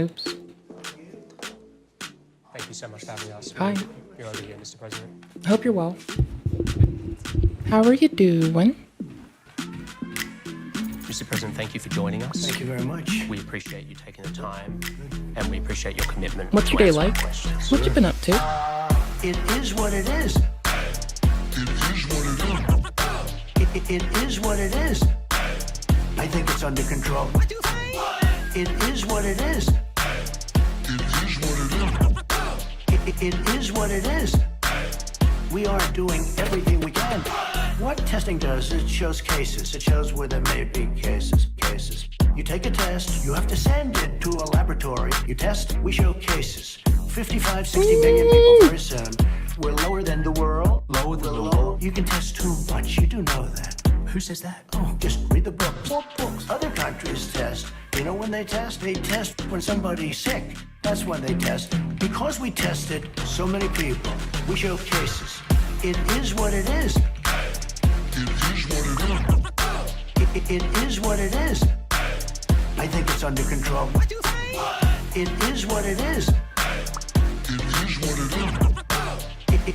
Oops. Thank you so much for having us. Hi. You're over here, Mr. President. Hope you're well. How are you doing? Mr. President, thank you for joining us. Thank you very much. We appreciate you taking the time, and we appreciate your commitment. What's your to day answer our like? questions. What you been up to? It is what it is. It is what it is. I think it's under control. It is what it is. It is what it is. We are doing everything we can. What testing does, it shows cases. It shows where there may be cases. You take a test, you have to send it to a laboratory. You test, we show cases. 55, 60 million people very soon. We're lower than the world. Lower than the world? You can test too much, you do know that. Who says that? Oh, just read the books. What books? Other countries test. You know when they test? They test when somebody's sick. That's when they test. Because we tested so many people, we show cases. It is what it is. It is what it is. I think it's under control. It is what it is.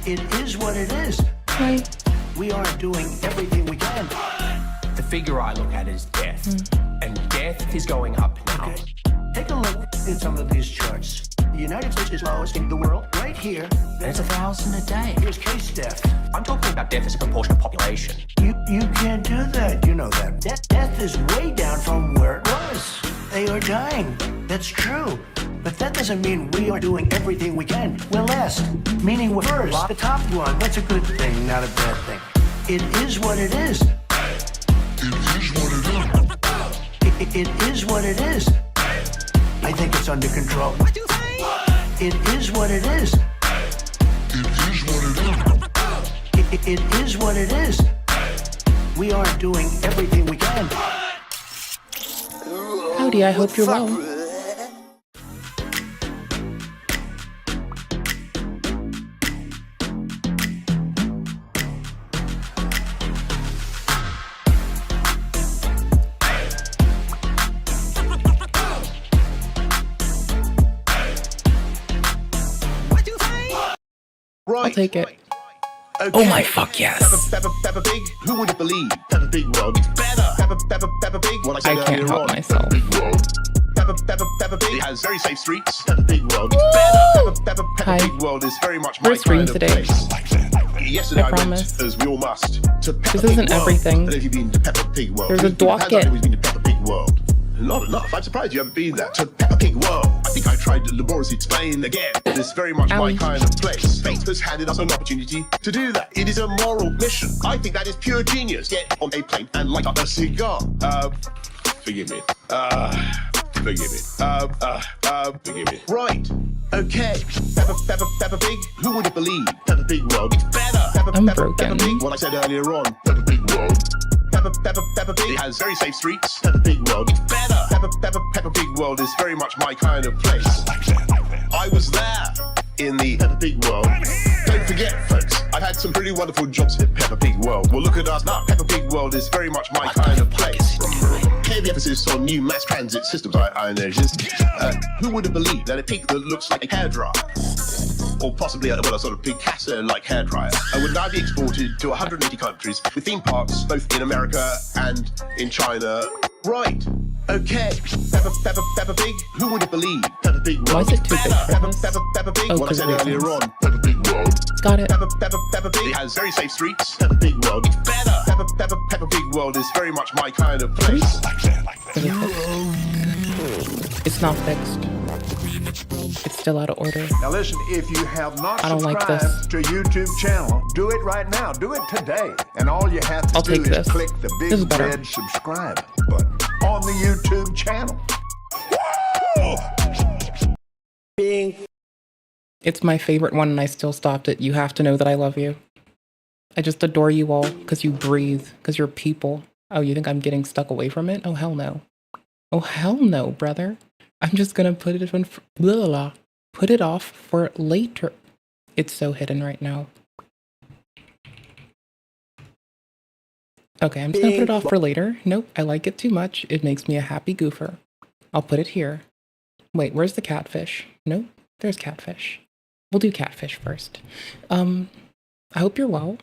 It is what it is. Hi. We are doing everything we can. The figure I look at is death, and death is going up now. Okay. Take a look at some of these charts. The United States is lowest in the world. Right here, There's 1,000 a day. here's case death. I'm talking about death as a proportion of population. You can't do that. You know that. Death is way down from where it was. They are dying. That's true. But that doesn't mean we are doing everything we can. We're last, meaning we're first. The top one, that's a good thing, not a bad thing. It is what it is. It is what it is. I think it's under control. It is what it is. It is what it is. We are doing everything we can. Howdy, I hope you're well. I'll take it. Okay. Oh my fuck yes. Peppa Pig, who would have believed? Peppa Pig World, it's better. Peppa Pig, what I said I can't earlier help on. myself. Peppa Pig World. Peppa Pig has very safe streets. Peppa Pig World, it's better. Peppa Hi. Pig World is very much We're my streaming kind of today. place. Yesterday I I went, promise. as we all must, to Peppa This Pig isn't World. everything. I don't know if you've been to Peppa Pig World. There's a Has docket. always been to Peppa Pig World. Not enough. I'm surprised you haven't been there. To Peppa Pig World. I think I tried to laboriously explain again. It's very much my Owie. kind of place. Fate has handed us an opportunity to do that. It is a moral mission. I think that is pure genius. Get on a plane and light up a cigar. Forgive me. Forgive me. Forgive me. Right. Okay. Peppa Pig. Who would have believed? Peppa Pig World. It's better. I'm broken. Peppa Pig. What I said earlier on. Peppa Pig World. Peppa Pig. It has very safe streets. Peppa Pig World. It's better. Peppa Pig World is very much my kind of place. I was there in the Peppa Pig World. Don't forget, folks, I've had some pretty wonderful jobs at Peppa Pig World. Well, look at us now. Peppa Pig World is very much my kind of place. Heavy emphasis on new mass transit systems, I noticed. Who would have believed that a pig that looks like a hairdryer, or possibly a sort of Picasso-like hairdryer, would now be exported to 180 countries with theme parks both in America and in China. Right. Okay. Peppa Pig. Who would have believed? Peppa Pig World. Why is it too big for this? Peppa Pig. Oh, What I 'cause said of earlier reasons. on. Peppa Pig World. Got it. Peppa Pig. It has very safe streets. Peppa Pig World. It's better. Peppa Pig World is very much my kind of place. Is it fixed? It's not fixed. It's still out of order. Now listen, if you have not I don't like subscribed to YouTube channel, do it right now. Do it today. And all you have to I'll do take is this. click the This is big better. red subscribe button on the YouTube channel. It's my favorite one and I still stopped it. You have to know that I love you. I just adore you all because you breathe, because you're people. Oh, you think I'm getting stuck away from it? Oh, hell no. Oh, hell no, brother. I'm just gonna put it on, put it off for later. It's so hidden right now. Okay, I'm just gonna put it off for later. Nope, I like it too much. It makes me a happy goofer. I'll put it here. Wait, where's the catfish? Nope, there's catfish. We'll do catfish first. I hope you're well.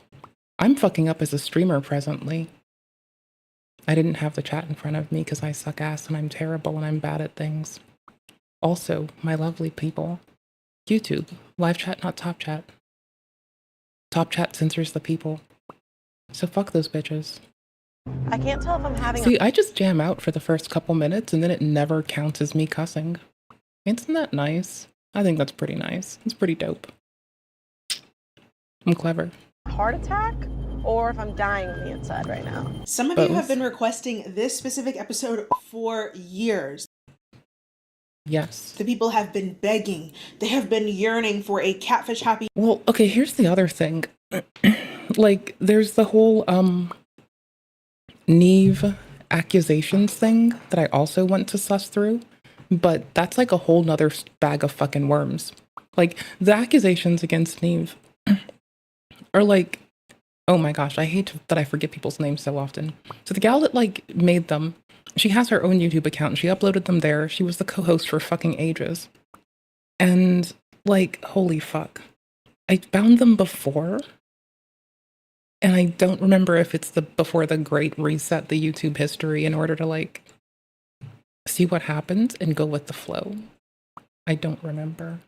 I'm fucking up as a streamer presently. I didn't have the chat in front of me because I suck ass and I'm terrible and I'm bad at things. Also, my lovely people, YouTube, live chat, not top chat. Top chat censors the people. So fuck those bitches. I can't tell if I'm having See, I just jam out for the first couple minutes and then it never counts as me cussing. Isn't that nice? I think that's pretty nice. It's pretty dope. I'm clever. a heart attack or if I'm dying on the inside right now. Some of you have been requesting this specific episode for years. Yes. The people have been begging. They have been yearning for a catfish happy. Well, okay, here's the other thing. Like, there's the whole, Neve accusations thing that I also want to suss through, but that's like a whole nother bag of fucking worms. Like, the accusations against Neve are like, oh my gosh, I hate that I forget people's names so often. So the gal that, like, made them, she has her own YouTube account and she uploaded them there. She was the co-host for fucking ages. And, like, holy fuck. I found them before. And I don't remember if it's the before the Great Reset, the YouTube history, in order to, like, see what happens and go with the flow. I don't remember.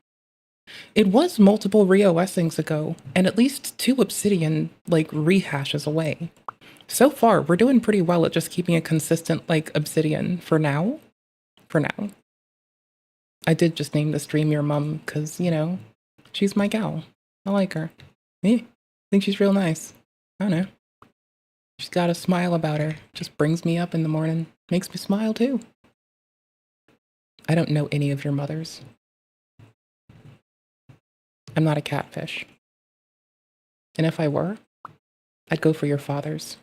It was multiple re-OSings ago, and at least 2 Obsidian, like, rehashes away. So far, we're doing pretty well at just keeping a consistent, like, Obsidian for now. For now. I did just name the stream Your Mum, because, you know, she's my gal. I like her. Yeah, I think she's real nice. I don't know. She's got a smile about her. Just brings me up in the morning. Makes me smile, too. I don't know any of your mothers. I'm not a catfish. And if I were, I'd go for your fathers.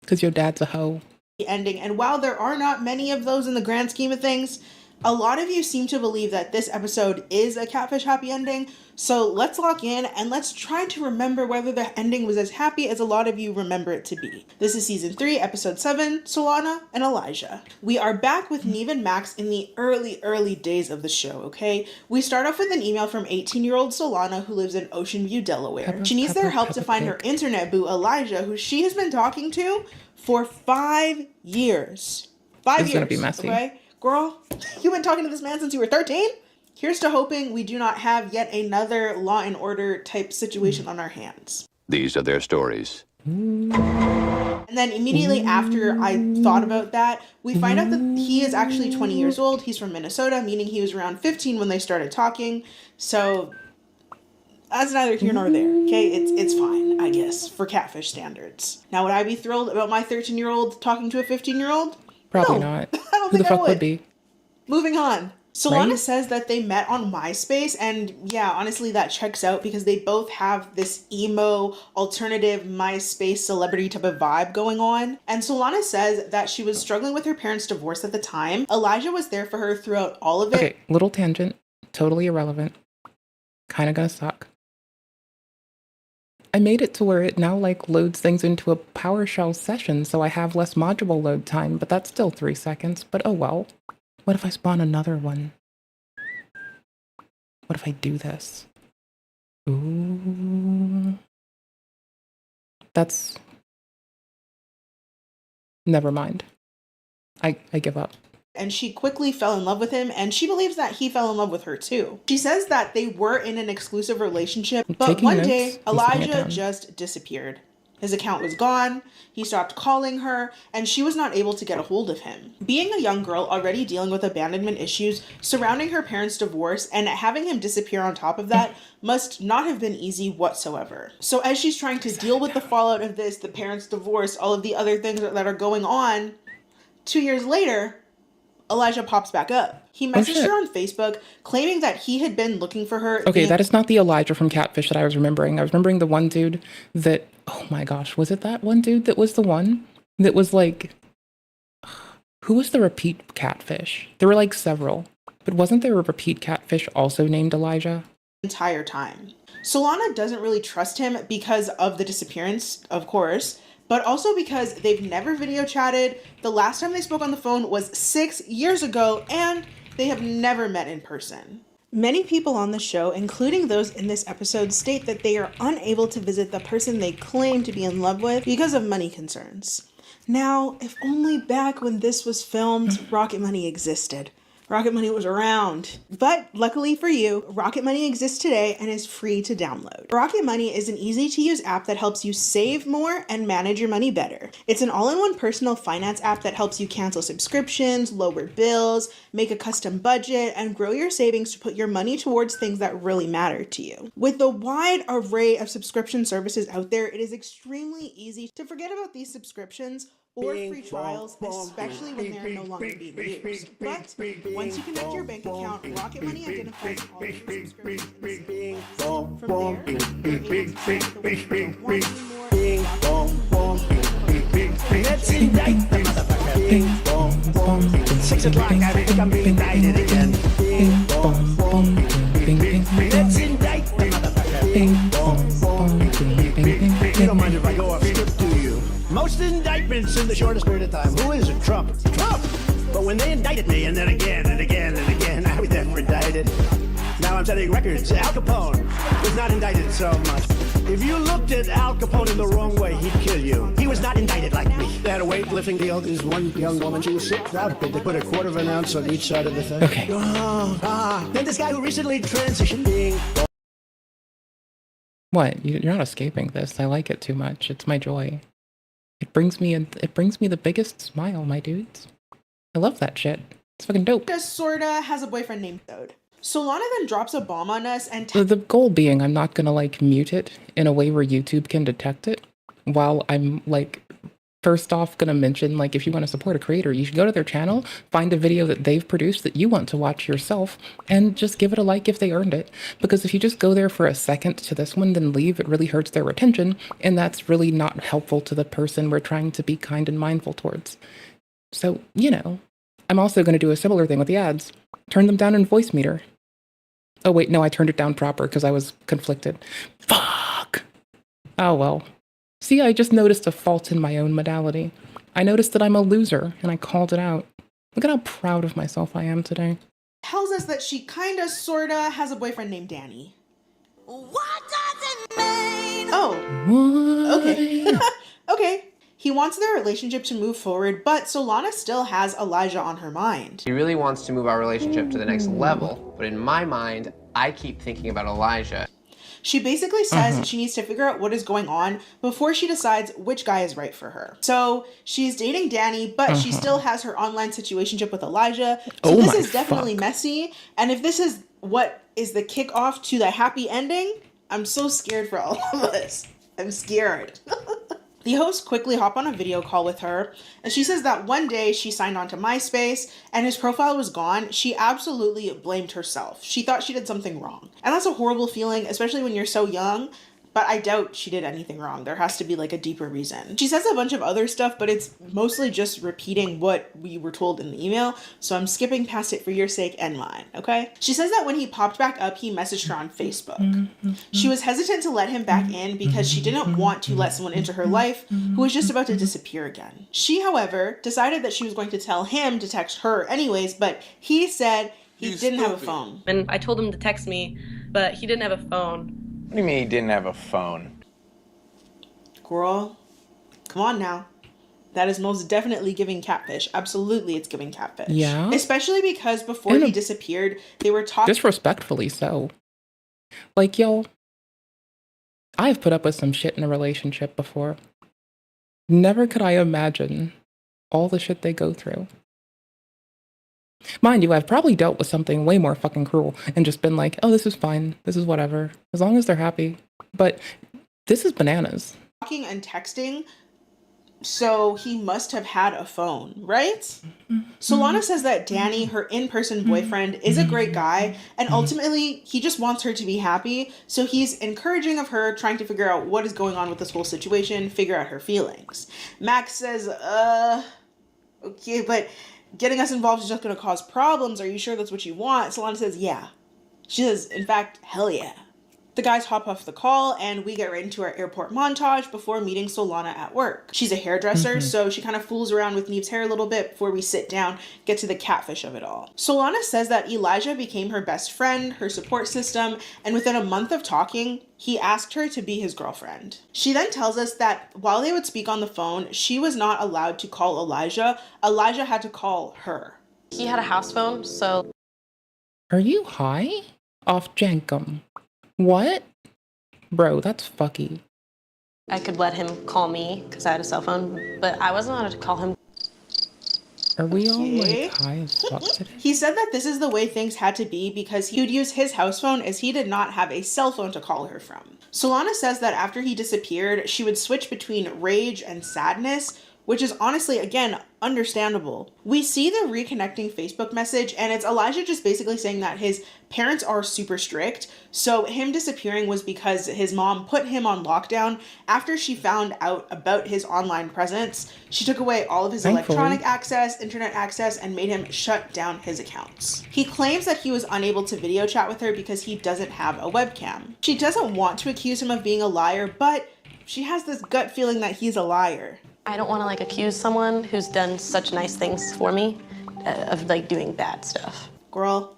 Because your dad's a hoe. Ending. And while there are not many of those in the grand scheme of things, a lot of you seem to believe that this episode is a catfish happy ending. So let's lock in and let's try to remember whether the ending was as happy as a lot of you remember it to be. This is season 3, episode 7, Solana and Elijah. We are back with Neve and Max in the early days of the show, okay? We start off with an email from 18-year-old Solana who lives in Ocean View, Delaware. She needs their help to find her internet boo, Elijah, who she has been talking to for 5 years. 5 years. It's gonna be messy. Okay? Girl, you've been talking to this man since you were 13? Here's to hoping we do not have yet another Law and Order type situation on our hands. These are their stories. And then immediately after I thought about that, we find out that he is actually 20 years old. He's from Minnesota, meaning he was around 15 when they started talking. So that's neither here nor there, okay? It's fine, I guess, for catfish standards. Now, would I be thrilled about my 13-year-old talking to a 15-year-old? Probably No, not. I don't Who think the I fuck would be? Moving on. Solana Right? says that they met on MySpace, and yeah, honestly, that checks out because they both have this emo, alternative MySpace celebrity type of vibe going on. And Solana says that she was struggling with her parents' divorce at the time. Elijah was there for her throughout all of it. Okay, little tangent. Totally irrelevant. Kinda gonna suck. I made it to where it now, like, loads things into a PowerShell session, so I have less module load time, but that's still 3 seconds. But oh well. What if I spawn another one? What if I do this? Ooh. That's... Never mind. I give up. And she quickly fell in love with him, and she believes that he fell in love with her too. She says that they were in an exclusive relationship, but Taking one notes. day, He's writing it Elijah down. just disappeared. His account was gone, he stopped calling her, and she was not able to get a hold of him. Being a young girl already dealing with abandonment issues surrounding her parents' divorce and having him disappear on top of that must not have been easy whatsoever. So as she's trying to deal with the fallout of this, the parents' divorce, all of the other things that are going on, 2 years later, Elijah pops back up. He messaged shit. her on Facebook, claiming that he had been looking for her. Okay, that is not the Elijah from Catfish that I was remembering. I was remembering the one dude that... Oh my gosh, was it that one dude that was the one that was like... Who was the repeat catfish? There were like several. But wasn't there a repeat catfish also named Elijah? Entire time. Solana doesn't really trust him because of the disappearance, of course, but also because they've never video chatted. The last time they spoke on the phone was 6 years ago, and they have never met in person. Many people on the show, including those in this episode, state that they are unable to visit the person they claim to be in love with because of money concerns. Now, if only back when this was filmed, Rocket Money existed. Rocket Money was around. But luckily for you, Rocket Money exists today and is free to download. Rocket Money is an easy-to-use app that helps you save more and manage your money better. It's an all-in-one personal finance app that helps you cancel subscriptions, lower bills, make a custom budget, and grow your savings to put your money towards things that really matter to you. With the wide array of subscription services out there, it is extremely easy to forget about these subscriptions or free trials, especially when they're no longer being used. But once you connect your bank account, Rocket Money identifies all of your subscriptions. From there, you're able to track the ones you don't want anymore. Let's indict the motherfucker. Bing, boom, boom. 6 o'clock, I think I'm being indicted again. Bing, boom, boom. Let's indict the motherfucker. Bing, boom, boom. You don't mind if I go off script, do you? Most indictments in the shortest period of time. Who is it? Trump. Trump! But when they indicted me, and then again, and again, and again, I was never indicted. Now I'm setting records. Al Capone was not indicted so much. If you looked at Al Capone in the wrong way, he'd kill you. He was not indicted like me. They had a weightlifting deal. There's one young woman, she was sick, proud. They put a quarter of an ounce on each side of the thing. Okay. Then this guy who recently transitioned. What? You're not escaping this. I like it too much. It's my joy. It brings me the biggest smile, my dudes. I love that shit. It's fucking dope. Just sorta has a boyfriend named Toad. Solana then drops a bomb on us and The goal being I'm not gonna like mute it in a way where YouTube can detect it, while I'm like first off gonna mention, like, if you want to support a creator, you should go to their channel, find a video that they've produced that you want to watch yourself, and just give it a like if they earned it. Because if you just go there for a second to this one, then leave, it really hurts their retention, and that's really not helpful to the person we're trying to be kind and mindful towards. So, you know, I'm also going to do a similar thing with the ads. Turn them down in voice meter. Oh wait, no, I turned it down proper because I was conflicted. Fuck! Oh well. See, I just noticed a fault in my own modality. I noticed that I'm a loser, and I called it out. Look at how proud of myself I am today. tells us that she kinda sorta has a boyfriend named Danny. What does it mean? Oh. What? Okay. Okay. He wants their relationship to move forward, but Solana still has Elijah on her mind. He really wants to move our relationship to the next level, but in my mind, I keep thinking about Elijah. She basically says she needs to figure out what is going on before she decides which guy is right for her. So she's dating Danny, but she still has her online situationship with Elijah. So this is definitely messy. And if this is what is the kickoff to the happy ending, I'm so scared for all of us. I'm scared. The hosts quickly hop on a video call with her, and she says that one day she signed on to MySpace and his profile was gone. She absolutely blamed herself. She thought she did something wrong. And that's a horrible feeling, especially when you're so young, but I doubt she did anything wrong. There has to be like a deeper reason. She says a bunch of other stuff, but it's mostly just repeating what we were told in the email, so I'm skipping past it for your sake and mine, okay? She says that when he popped back up, he messaged her on Facebook. She was hesitant to let him back in because she didn't want to let someone into her life who was just about to disappear again. She, however, decided that she was going to tell him to text her anyways, but he said he didn't have a phone. And I told him to text me, but he didn't have a phone. What do you mean he didn't have a phone? Girl, come on now. That is most definitely giving catfish. Absolutely, it's giving catfish. Yeah. Especially because before he disappeared, they were talking. Disrespectfully so. Like, yo, I've put up with some shit in a relationship before. Never could I imagine all the shit they go through. Mind you, I've probably dealt with something way more fucking cruel and just been like, oh, this is fine. This is whatever. As long as they're happy. But this is bananas. Talking and texting, so he must have had a phone, right? Solana says that Danny, her in-person boyfriend, is a great guy, and ultimately, he just wants her to be happy, so he's encouraging of her, trying to figure out what is going on with this whole situation, figure out her feelings. Max says, okay, but getting us involved is just going to cause problems. Are you sure that's what you want? Solana says, yeah. She says, in fact, hell yeah. The guys hop off the call and we get right into our airport montage before meeting Solana at work. She's a hairdresser, so she kind of fools around with Neve's hair a little bit before we sit down, get to the catfish of it all. Solana says that Elijah became her best friend, her support system, and within a month of talking, he asked her to be his girlfriend. She then tells us that while they would speak on the phone, she was not allowed to call Elijah. Elijah had to call her. He had a house phone, so... Are you high? Off Jankum. What? Bro, that's fucky. I could let him call me because I had a cell phone, but I wasn't allowed to call him. Are we all like high as fuck today? He said that this is the way things had to be because he would use his house phone as he did not have a cell phone to call her from. Solana says that after he disappeared, she would switch between rage and sadness, which is honestly, again, understandable. We see the reconnecting Facebook message, and it's Elijah just basically saying that his parents are super strict, so him disappearing was because his mom put him on lockdown. After she found out about his online presence, she took away all of his electronic access, internet access, and made him shut down his accounts. He claims that he was unable to video chat with her because he doesn't have a webcam. She doesn't want to accuse him of being a liar, but she has this gut feeling that he's a liar. I don't want to like accuse someone who's done such nice things for me of like doing bad stuff. Girl,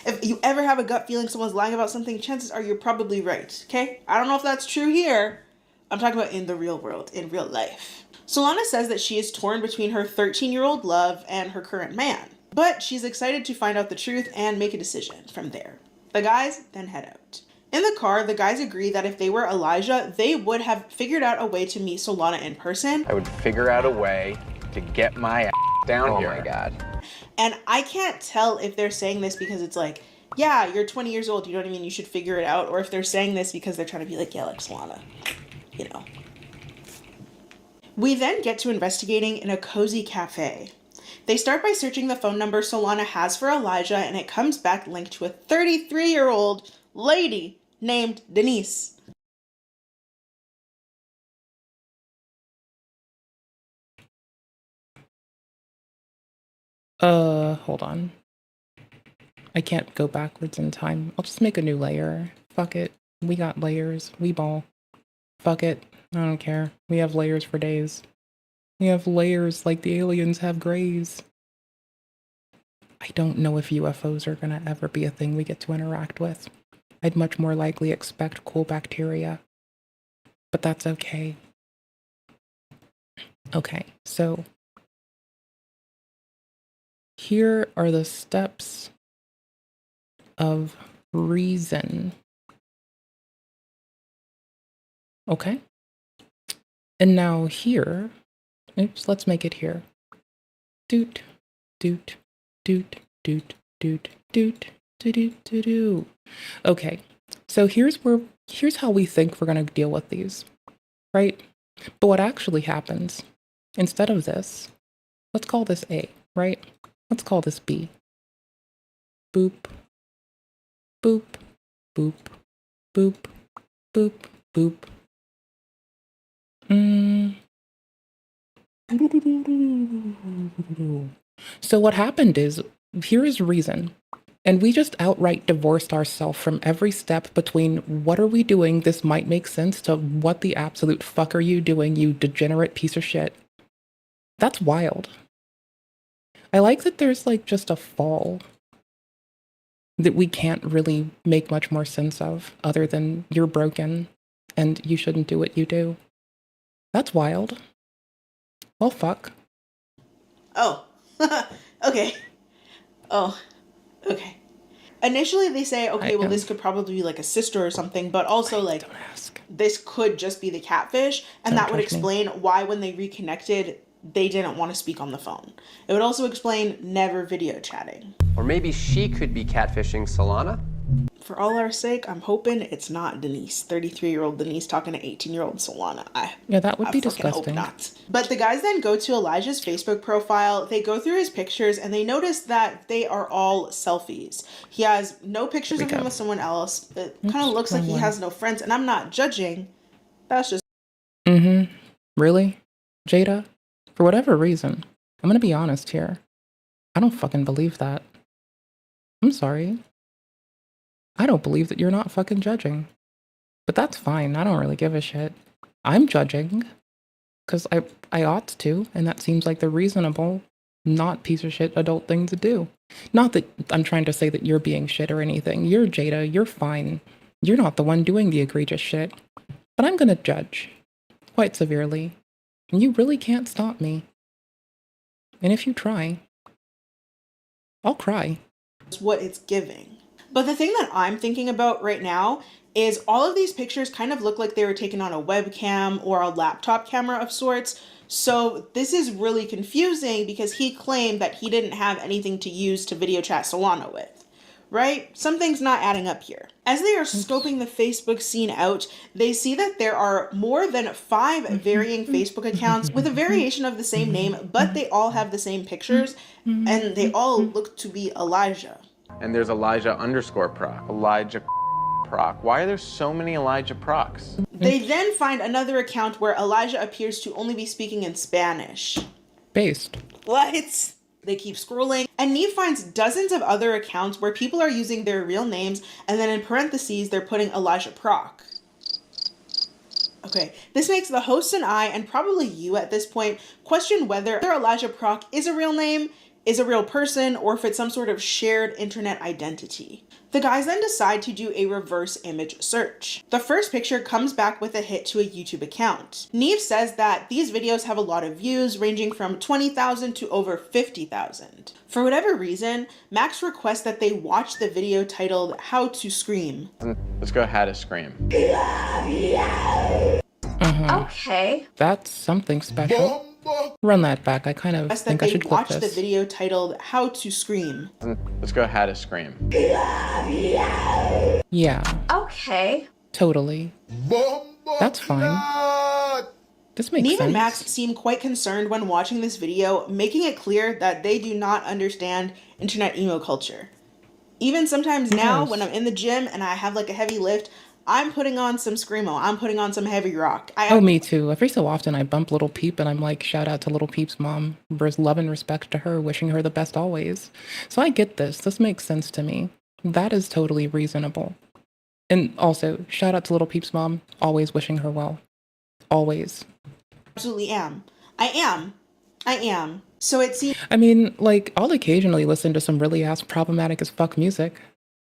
if you ever have a gut feeling someone's lying about something, chances are you're probably right, okay? I don't know if that's true here. I'm talking about in the real world, in real life. Solana says that she is torn between her 13-year-old love and her current man, but she's excited to find out the truth and make a decision from there. The guys then head out. In the car, the guys agree that if they were Elijah, they would have figured out a way to meet Solana in person. I would figure out a way to get my ass down here. Oh my god. And I can't tell if they're saying this because it's like, yeah, you're 20 years old, you know what I mean? You should figure it out. Or if they're saying this because they're trying to be like, yeah, like Solana, you know. We then get to investigating in a cozy cafe. They start by searching the phone number Solana has for Elijah, and it comes back linked to a 33-year-old lady named Denise. Hold on. I can't go backwards in time. I'll just make a new layer. Fuck it. We got layers. We ball. Fuck it. I don't care. We have layers for days. We have layers like the aliens have grays. I don't know if UFOs are gonna ever be a thing we get to interact with. I'd much more likely expect cool bacteria. But that's okay. Okay, so here are the steps of reason. Okay? And now here, oops, let's make it here. Doot, doot, doot, doot, doot, doot, doot, doot, doot. Okay, so here's how we think we're gonna deal with these, right? But what actually happens, instead of this, let's call this A, right? Let's call this B. Boop, boop, boop, boop, boop, boop. So what happened is, here is reason. And we just outright divorced ourselves from every step between what are we doing, this might make sense, to what the absolute fuck are you doing, you degenerate piece of shit. That's wild. I like that there's like just a fall that we can't really make much more sense of other than you're broken and you shouldn't do what you do. That's wild. Well, fuck. Oh, okay. Oh, okay. Initially they say, okay, well, this could probably be like a sister or something, but also like, this could just be the catfish, and that would explain why when they reconnected, they didn't want to speak on the phone. It would also explain never video chatting. Or maybe she could be catfishing Solana? For all our sake, I'm hoping it's not Denise, 33-year-old Denise talking to 18-year-old Solana. Yeah, that would be fucking disgusting. Hope not. But the guys then go to Elijah's Facebook profile, they go through his pictures, and they notice that they are all selfies. He has no pictures of him with someone else. It kind of looks like he has no friends, and I'm not judging. That's just... Really? Jada? For whatever reason, I'm gonna be honest here. I don't fucking believe that. I'm sorry. I don't believe that you're not fucking judging. But that's fine. I don't really give a shit. I'm judging because I ought to, and that seems like the reasonable, not piece of shit adult thing to do. Not that I'm trying to say that you're being shit or anything. You're Jada. You're fine. You're not the one doing the egregious shit. But I'm gonna judge quite severely. And you really can't stop me. And if you try, I'll cry. What it's giving. But the thing that I'm thinking about right now is all of these pictures kind of look like they were taken on a webcam or a laptop camera of sorts. So this is really confusing because he claimed that he didn't have anything to use to video chat Solana with, right? Something's not adding up here. As they are scoping the Facebook scene out, they see that there are more than 5 varying Facebook accounts with a variation of the same name, but they all have the same pictures and they all look to be Elijah. And there's Elijah _ proc, Elijah proc. Why are there so many Elijah procs? They then find another account where Elijah appears to only be speaking in Spanish. Based. What? They keep scrolling, and Neve finds dozens of other accounts where people are using their real names, and then in parentheses, they're putting Elijah Proc. Okay, this makes the host and I, and probably you at this point, question whether Elijah Proc is a real name, is a real person, or if it's some sort of shared internet identity. The guys then decide to do a reverse image search. The first picture comes back with a hit to a YouTube account. Neve says that these videos have a lot of views, ranging from 20,000 to over 50,000. For whatever reason, Max requests that they watch the video titled How to Scream. Let's go How to Scream. Okay. That's something special. Run that back. I kind of think I should clip watch this. the video titled How to Scream. Let's go How to Scream. Yeah. Okay. Totally. That's fine. This makes Neve sense. and Max seem quite concerned when watching this video, making it clear that they do not understand internet emo culture. Even sometimes now when I'm in the gym and I have like a heavy lift, I'm putting on some Screamo. I'm putting on some heavy rock. Oh, me too. Every so often I bump Little Peep and I'm like, shout out to Little Peep's mom. Love and respect to her, wishing her the best always. So I get this. This makes sense to me. That is totally reasonable. And also, shout out to Little Peep's mom, always wishing her well. Always. Absolutely am. I am. So it seems... I mean, like, I'll occasionally listen to some really ass problematic as fuck music.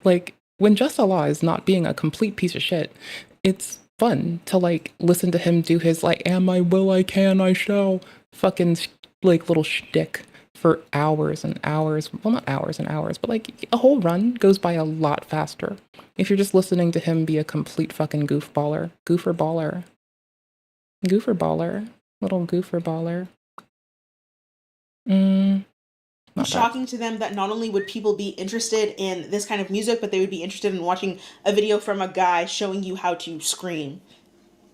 Like, when Just Allah is not being a complete piece of shit, it's fun to, like, listen to him do his, like, am I, will I, can I, shall, fucking, like, little shtick for hours and hours. Well, not hours and hours, but, like, a whole run goes by a lot faster if you're just listening to him be a complete fucking goofballer. Goofer baller. Little goofer baller. Shocking to them that not only would people be interested in this kind of music, but they would be interested in watching a video from a guy showing you how to scream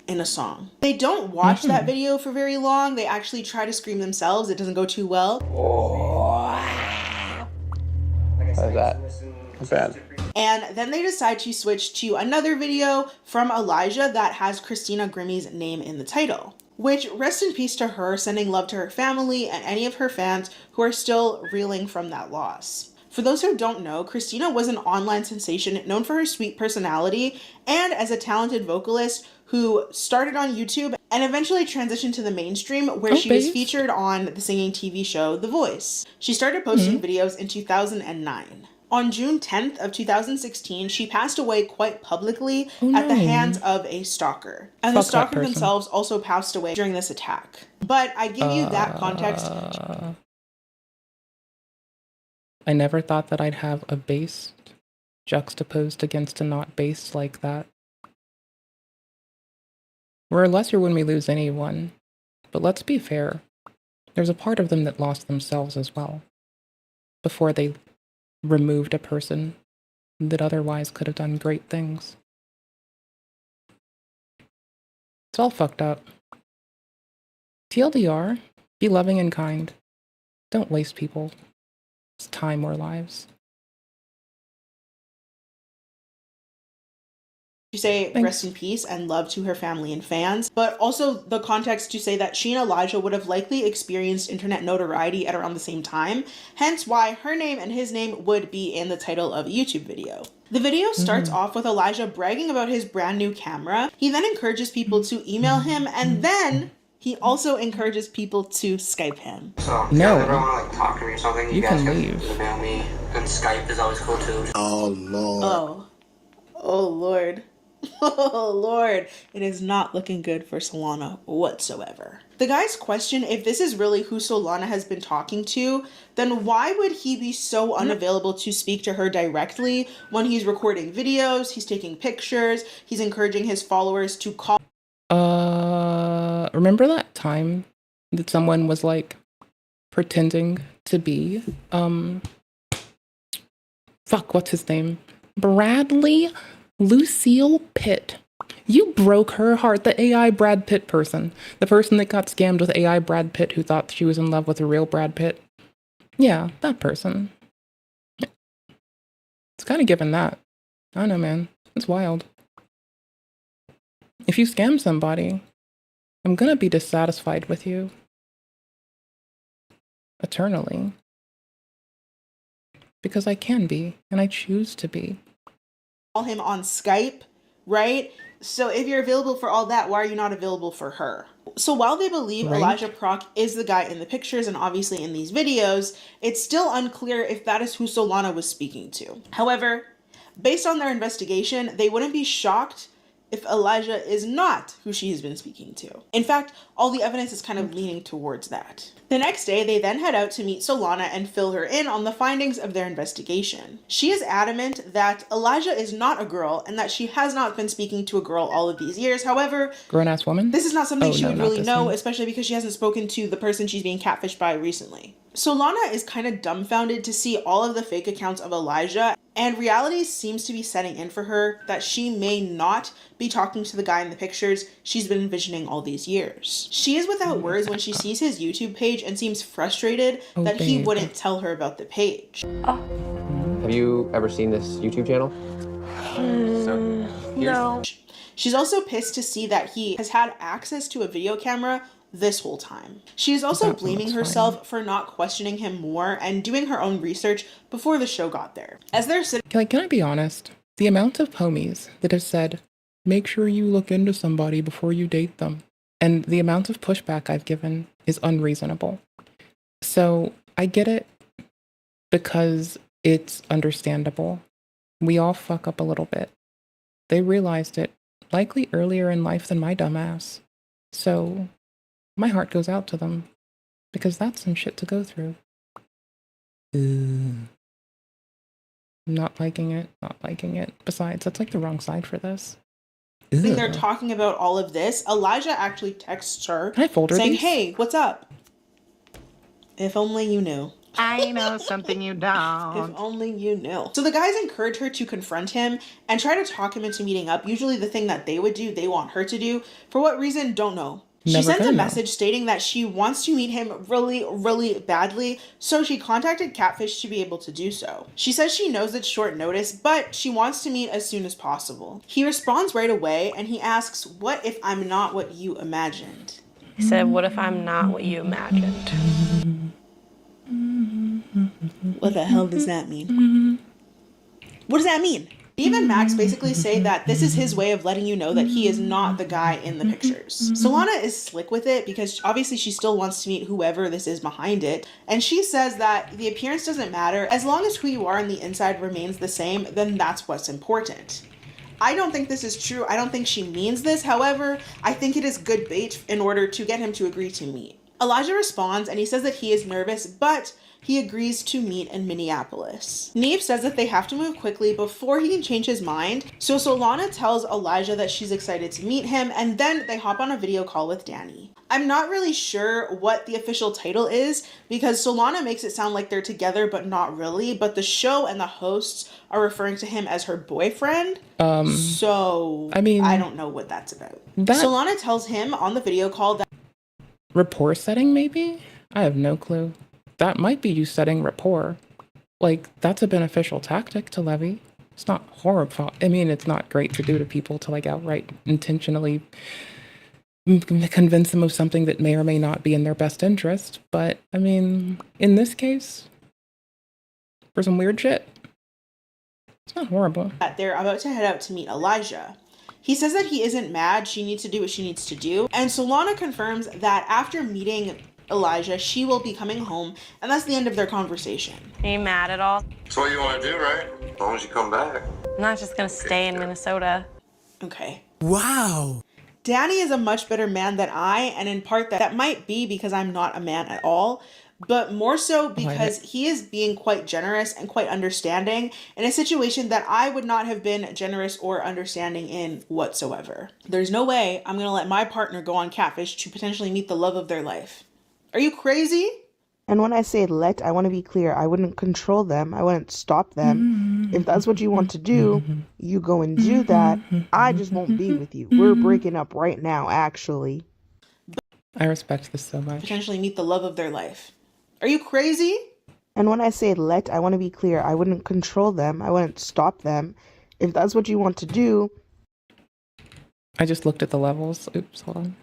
in a song. They don't watch that video for very long. They actually try to scream themselves. It doesn't go too well. How's that? Not bad. And then they decide to switch to another video from Elijah that has Christina Grimmie's name in the title. Which, rest in peace to her, sending love to her family and any of her fans who are still reeling from that loss. For those who don't know, Christina was an online sensation known for her sweet personality and as a talented vocalist who started on YouTube and eventually transitioned to the mainstream where she was featured on the singing TV show The Voice. She started posting videos in 2009. On June 10th of 2016, she passed away quite publicly at the hands of a stalker. And the stalker themselves also passed away during this attack. But I give you that context. I never thought that I'd have a based juxtaposed against a not based like that. We're a lesser when we lose anyone. But let's be fair. There's a part of them that lost themselves as well. Before they removed a person that otherwise could have done great things. It's all fucked up. TLDR, be loving and kind. Don't waste people's time or lives. To say rest in peace and love to her family and fans, but also the context to say that she and Elijah would have likely experienced internet notoriety at around the same time, hence why her name and his name would be in the title of a YouTube video. The video starts off with Elijah bragging about his brand new camera. He then encourages people to email him, and then he also encourages people to Skype him. So, if No. you ever want to talk to me or something, You guys can can leave. email me. And Skype is always cool too. Oh, Lord. Oh Lord. Oh Lord. It is not looking good for Solana whatsoever. The guys question if this is really who Solana has been talking to, then why would he be so unavailable to speak to her directly when he's recording videos, he's taking pictures, he's encouraging his followers to call. Remember that time that someone was like pretending to be, what's his name? Bradley Lucille Pitt. You broke her heart. The AI Brad Pitt person. The person that got scammed with AI Brad Pitt who thought she was in love with a real Brad Pitt. Yeah, that person. It's kind of given that. I don't know, man. It's wild. If you scam somebody, I'm gonna be dissatisfied with you. Eternally. Because I can be, and I choose to be. Call him on Skype, right? So if you're available for all that, why are you not available for her? So while they believe Right. Elijah Proc is the guy in the pictures and obviously in these videos, it's still unclear if that is who Solana was speaking to. However, based on their investigation, they wouldn't be shocked if Elijah is not who she has been speaking to. In fact, all the evidence is kind of leaning towards that. The next day, they then head out to meet Solana and fill her in on the findings of their investigation. She is adamant that Elijah is not a girl and that she has not been speaking to a girl all of these years. However, Grown-ass woman? this is not something she no, would not really this know, one. especially because she hasn't spoken to the person she's being catfished by recently. Solana is kind of dumbfounded to see all of the fake accounts of Elijah, and reality seems to be setting in for her that she may not be talking to the guy in the pictures she's been envisioning all these years. She is without words when she sees his YouTube page and seems frustrated that he babe. wouldn't tell her about the page. Have you ever seen this YouTube channel? No. She's also pissed to see that he has had access to a video camera this whole time. She is also That blaming looks herself for not questioning him more and doing her own research before the show got there. As they're sitting Can I be honest? The amount of homies that have said, make sure you look into somebody before you date them, and the amount of pushback I've given is unreasonable. So I get it because it's understandable. We all fuck up a little bit. They realized it likely earlier in life than my dumbass. So my heart goes out to them because that's some shit to go through. Not liking it, not liking it. Besides, that's like the wrong side for this. there talking about all of this, Elijah actually texts her Can I fold her saying, these? "Hey, what's up? If only you knew." I know something you If don't. only you knew. So the guys encourage her to confront him and try to talk him into meeting up. Usually the thing that they would do, they want her to do. For what reason, don't know. She Never sends a gonna know. message stating that she wants to meet him really, really badly, so she contacted Catfish to be able to do so. She says she knows it's short notice, but she wants to meet as soon as possible. He responds right away, and he asks, "What if I'm not what you imagined?" He said, what if I'm not what you imagined? What the hell does that mean? What does that mean? Steve and Max basically say that this is his way of letting you know that he is not the guy in the pictures. Solana is slick with it because obviously she still wants to meet whoever this is behind it. And she says that the appearance doesn't matter. As long as who you are on the inside remains the same, then that's what's important. I don't think this is true. I don't think she means this. However, I think it is good bait in order to get him to agree to meet. Elijah responds and he says that he is nervous, but he agrees to meet in Minneapolis. Neve says that they have to move quickly before he can change his mind, so Solana tells Elijah that she's excited to meet him, and then they hop on a video call with Danny. I'm not really sure what the official title is because Solana makes it sound like they're together, but not really, but the show and the hosts are referring to him as her boyfriend. So, I mean, I don't know what that's about. that- Solana tells him on the video call that Rapport setting, maybe? I have no clue. That might be you setting rapport. Like, that's a beneficial tactic to levy. It's not horrible. I mean, it's not great to do to people to, like, outright intentionally convince them of something that may or may not be in their best interest. But, I mean, in this case, for some weird shit, It's not horrible. That they're about to head out to meet Elijah. He says that he isn't mad, she needs to do what she needs to do. And Solana confirms that after meeting Elijah, she will be coming home, and that's the end of their conversation. Are you mad at all? That's what you want to do, right? As long as you come back. I'm not just gonna stay in Minnesota. Okay. Wow. Danny is a much better man than I, and in part that might be because I'm not a man at all, but more so because he is being quite generous and quite understanding in a situation that I would not have been generous or understanding in whatsoever. There's no way I'm gonna let my partner go on catfish to potentially meet the love of their life. Are you crazy? And when I say let, I want to be clear. I wouldn't control them. I wouldn't stop them. If that's what you want to do, you go and do that. I just won't be with you. We're breaking up right now, actually. I respect this so much. Potentially meet the love of their life. Are you crazy? And when I say let, I want to be clear. I wouldn't control them. I wouldn't stop them. If that's what you want to do. I just looked at the levels. Oops, hold on.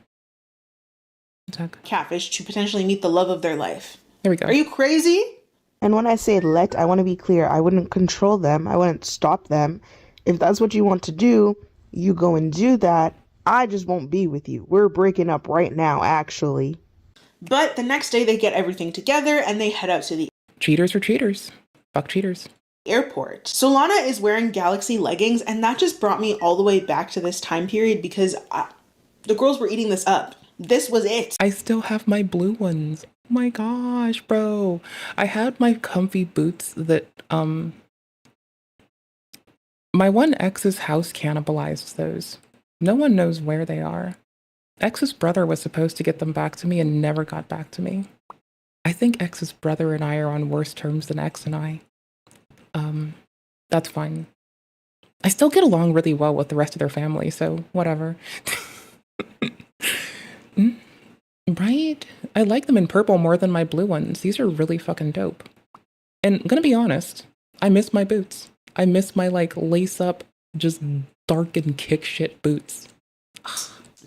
Attack. Catfish to potentially meet the love of their life. There we go. Are you crazy? And when I say let, I want to be clear. I wouldn't control them. I wouldn't stop them. If that's what you want to do, you go and do that. I just won't be with you. We're breaking up right now, actually. But the next day they get everything together and they head out to the Cheaters are cheaters. Fuck cheaters. airport. Solana is wearing galaxy leggings, and that just brought me all the way back to this time period because the girls were eating this up. This was it. I still have my blue ones. Oh my gosh, bro. I had my comfy boots that, my one ex's house cannibalized those. No one knows where they are. Ex's brother was supposed to get them back to me and never got back to me. I think ex's brother and I are on worse terms than ex and I. That's fine. I still get along really well with the rest of their family, so whatever. Right? I like them in purple more than my blue ones. These are really fucking dope. And I'm gonna be honest, I miss my boots. I miss my like lace up, just dark and kick shit boots.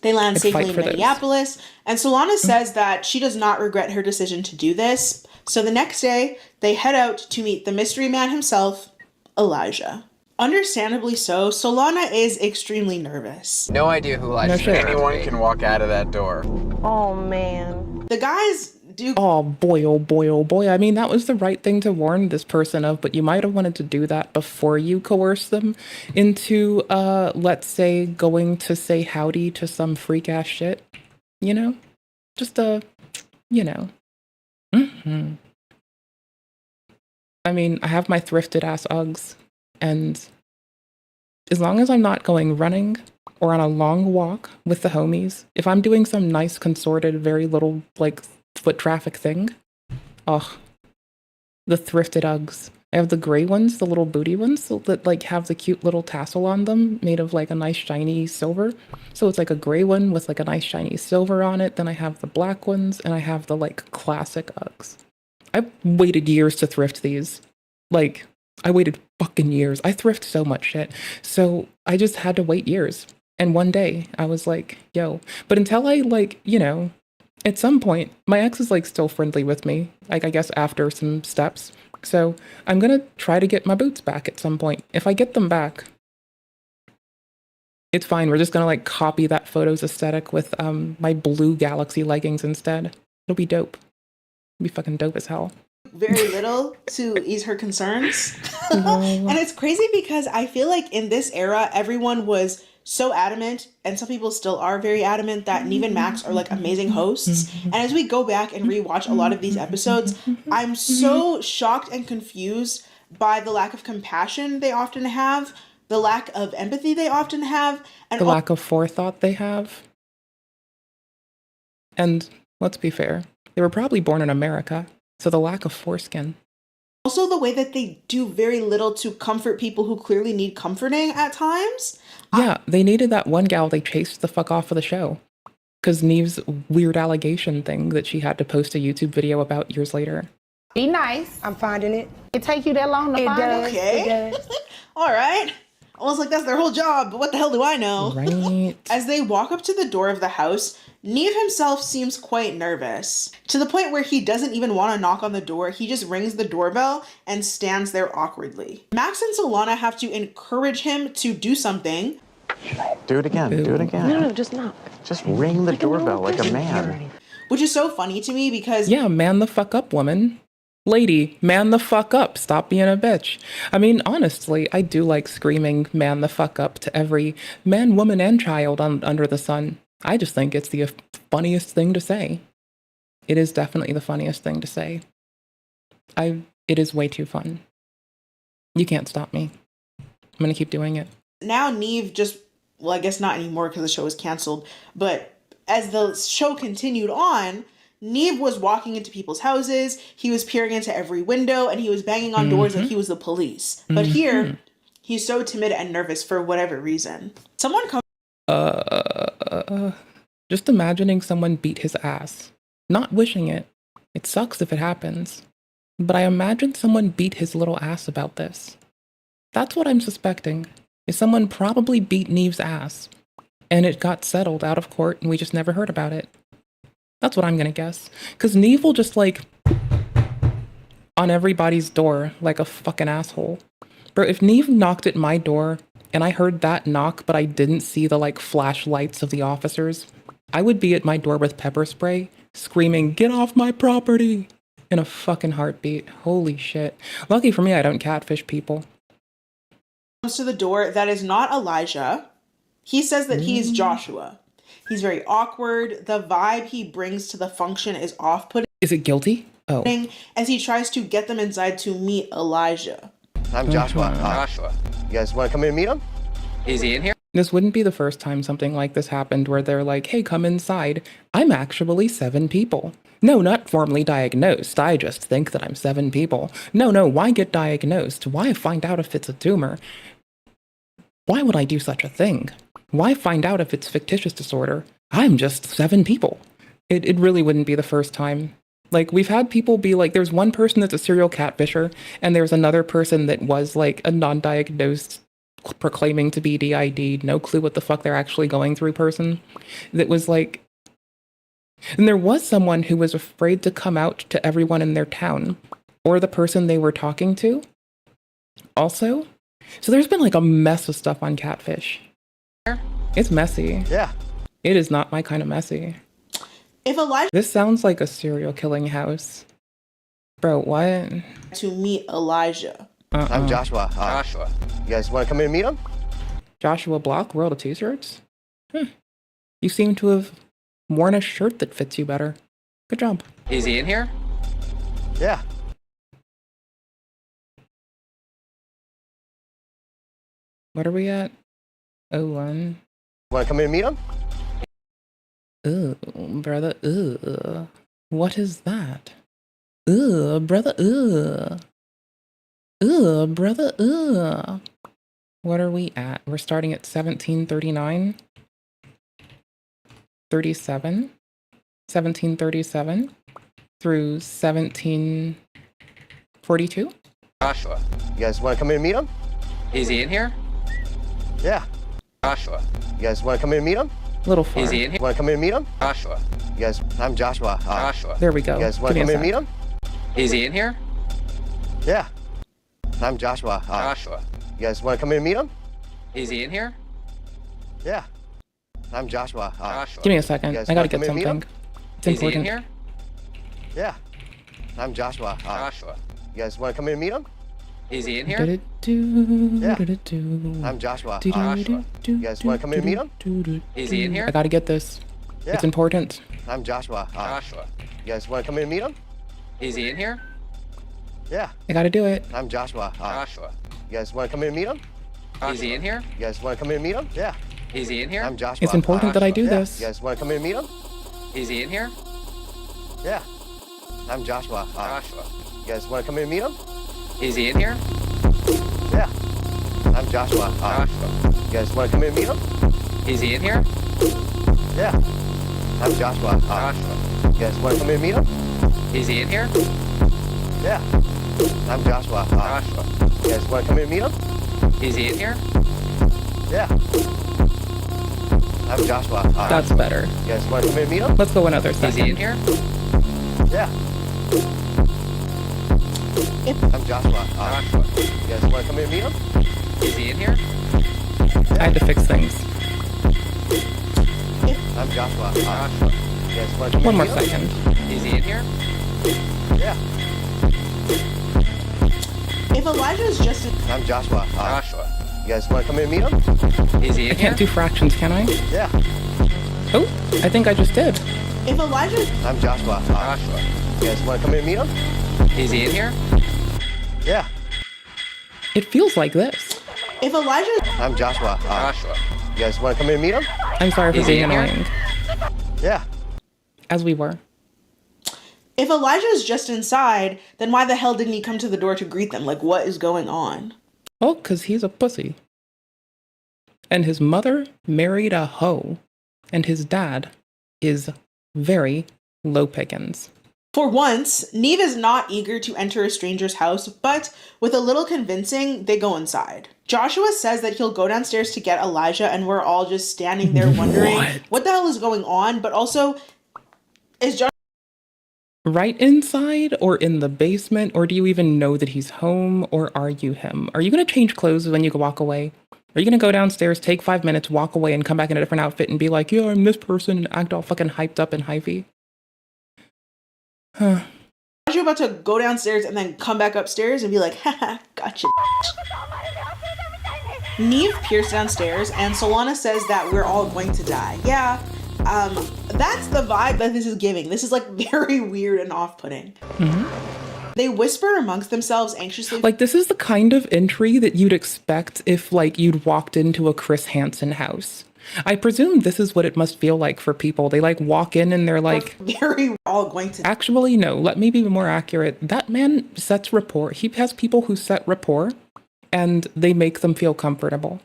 They land I'd safely fight in for those. Minneapolis, and Solana says that she does not regret her decision to do this. So the next day, they head out to meet the mystery man himself, Elijah. Understandably so, Solana is extremely nervous. No idea who Elijah is. Anyone can walk out of that door. Oh man. The guys do. Oh boy, oh boy, oh boy. I mean, that was the right thing to warn this person of, but you might have wanted to do that before you coerce them into, let's say, going to say howdy to some freak ass shit. You know? Just, you know. I mean, I have my thrifted ass Uggs, and as long as I'm not going running or on a long walk with the homies, if I'm doing some nice consorted, very little, like, foot traffic thing, the thrifted Uggs. I have the gray ones, the little booty ones that like have the cute little tassel on them made of like a nice shiny silver. So it's like a gray one with like a nice shiny silver on it. Then I have the black ones, and I have the like classic Uggs. I waited years to thrift these. Like, I waited fucking years. I thrift so much shit. So I just had to wait years. And one day I was like, yo. But until I like, you know, at some point, my ex is like still friendly with me. Like, I guess after some steps. So I'm gonna try to get my boots back at some point. If I get them back, it's fine. We're just gonna like copy that photos aesthetic with my blue galaxy leggings instead. It'll be dope. It'll be fucking dope as hell. Very little to ease her concerns. And it's crazy because I feel like in this era, everyone was so adamant, and some people still are very adamant, that Neve and Max are like amazing hosts. And as we go back and rewatch a lot of these episodes, I'm so shocked and confused by the lack of compassion they often have, the lack of empathy they often have, and the lack of forethought they have. And let's be fair, they were probably born in America, so the lack of foreskin. Also the way that they do very little to comfort people who clearly need comforting at times. Yeah, they needed that one gal they chased the fuck off of the show. Because Neve's weird allegation thing that she had to post a YouTube video about years later. Be nice. I'm finding it. It take you that long to find it? Okay. It does. All right. I was like, that's their whole job, but what the hell do I know? Right. As they walk up to the door of the house, Neve himself seems quite nervous, to the point where he doesn't even want to knock on the door. He just rings the doorbell and stands there awkwardly. Max and Solana have to encourage him to do something. Do it again. Do it again. No, just knock. Just ring the doorbell like a man. Which is so funny to me because... Yeah, man the fuck up, woman. Lady, man the fuck up. Stop being a bitch. I mean, honestly, I do like screaming man the fuck up to every man, woman, and child under the sun. I just think it's the funniest thing to say. It is definitely the funniest thing to say. It is way too fun. You can't stop me. I'm gonna keep doing it. Now Neve just, well, I guess not anymore because the show was canceled, but as the show continued on, Neve was walking into people's houses, he was peering into every window, and he was banging on doors like he was the police. But here, he's so timid and nervous for whatever reason. Someone comes... Just imagining someone beat his ass. Not wishing it. It sucks if it happens. But I imagine someone beat his little ass about this. That's what I'm suspecting. Is someone probably beat Neve's ass. And it got settled out of court and we just never heard about it. That's what I'm gonna guess. Because Neve will just like... on everybody's door like a fucking asshole. Bro, if Neve knocked at my door and I heard that knock but I didn't see the like flashlights of the officers, I would be at my door with pepper spray, screaming, "Get off my property!" in a fucking heartbeat. Holy shit. Lucky for me, I don't catfish people. Comes to the door that is not Elijah. He says that he is Joshua. He's very awkward. The vibe he brings to the function is off-putting. Is it guilty? Oh. As he tries to get them inside to meet Elijah. I'm Joshua. Joshua. You guys want to come in and meet him? Is he in here? This wouldn't be the first time something like this happened where they're like, "Hey, come inside. I'm actually 7 people. No, not formally diagnosed. I just think that I'm 7 people. No, why get diagnosed? Why find out if it's a tumor? Why would I do such a thing? Why find out if it's fictitious disorder? I'm just 7 people." It really wouldn't be the first time. Like, we've had people be like, there's one person that's a serial catfisher, and there's another person that was like a non-diagnosed, proclaiming to be DID, no clue what the fuck they're actually going through person, that was like... And there was someone who was afraid to come out to everyone in their town, or the person they were talking to. Also, so there's been like a mess of stuff on Catfish. It's messy. Yeah. It is not my kind of messy. If Elijah... This sounds like a serial killing house. Bro, what? To meet Elijah. I'm Joshua. Joshua. You guys want to come in and meet him? Joshua Block, World of T-shirts? You seem to have worn a shirt that fits you better. Good job. Is he in here? Yeah. What are we at? 01. Want to come in and meet him? Ooh, brother, ooh. What is that? Ooh, brother, ooh. Ooh, brother, ooh. What are we at? We're starting at 1739. 37. 1737 through 1742. Joshua. You guys want to come in and meet him? Is he in here? Yeah. Joshua. You guys want to come in and meet him? Little far. Is he in here? Want to come in and meet him? Joshua. You guys, I'm Joshua. Joshua. There we go. You guys want to come in and meet him? Is he in here? Yeah. I'm Joshua. Joshua. You guys want to come in and meet him? Is he in here? Yeah. I'm Joshua. Joshua. Give me a second. I gotta get something. It's Is he in important. here? Yeah. I'm Joshua. Joshua. You guys want to come in and meet him? Is he in here? Yeah. I'm Joshua. Joshua. You guys want to come in and meet him? Is he in here? I gotta get this. Yeah. It's important. I'm Joshua. Joshua. You guys want to come in and meet him? Is he in here? Yeah. I gotta do it. I'm Joshua. Joshua. You guys want to come in and meet him? Is he in here? You guys want to come in and meet him? Yeah. Is he in here? I'm Joshua. It's important that I do Yeah. this. You guys want to come in and meet him? Is he in here? Yeah. I'm Joshua. Joshua. You guys want to come in and meet him? Is he in here? Yeah. I'm Joshua. Joshua. You guys want to come in and meet him? Is he in here? Yeah. I'm Joshua. Joshua. You guys want to come in and meet him? Is he in here? Yeah. I'm Joshua. Joshua. You guys want to come in and meet him? Is he in here? Yeah. I'm Joshua. That's better. You guys want to come in and meet him? Let's go another second. Is he in here? Yeah. I'm Joshua. You guys want to come in and meet him? Is he in here? I had to fix things. I'm Joshua. You guys want to come One in more and meet him? second. Is he in here? Yeah. If Elijah's just I'm Joshua. You guys want to come in and meet him? Is he I in can't do fractions, can I? Yeah. Oh, I think I just did. if Elijah's I'm Joshua. You guys want to come in and meet him? Is he in here? Yeah. It feels like this. if Elijah's I'm Joshua. You guys want to come in and meet him? I'm sorry for Is he being in here? annoying. Yeah. As we were. if Elijah's just inside, then why the hell didn't he come to the door to greet them? Like, what is going on? Oh, 'cause he's a pussy. And his mother married a hoe. And his dad is very low pickings. For once, Neve is not eager to enter a stranger's house, but with a little convincing, they go inside. Joshua says that he'll go downstairs to get Elijah, and we're all just standing there wondering what the hell is going on, but also, is Joshua Right inside or in the basement? Or do you even know that he's home? Or are you him? Are you going to change clothes when you walk away? Are you going to go downstairs, take 5 minutes, walk away, and come back in a different outfit and be like, yeah, I'm this person, and act all fucking hyped up and hyphy? Huh. about to go downstairs and then come back upstairs and be like, haha, gotcha. Neve peers downstairs and Solana says that we're all going to die. Yeah, that's the vibe that this is giving. This is like very weird and off-putting. They whisper amongst themselves anxiously. Like, this is the kind of entry that you'd expect if, like, you'd walked into a Chris Hansen house. I presume this is what it must feel like for people. They, like, walk in and they're like... Very all going to... Actually, no. Let me be more accurate. That man sets rapport. He has people who set rapport, and they make them feel comfortable.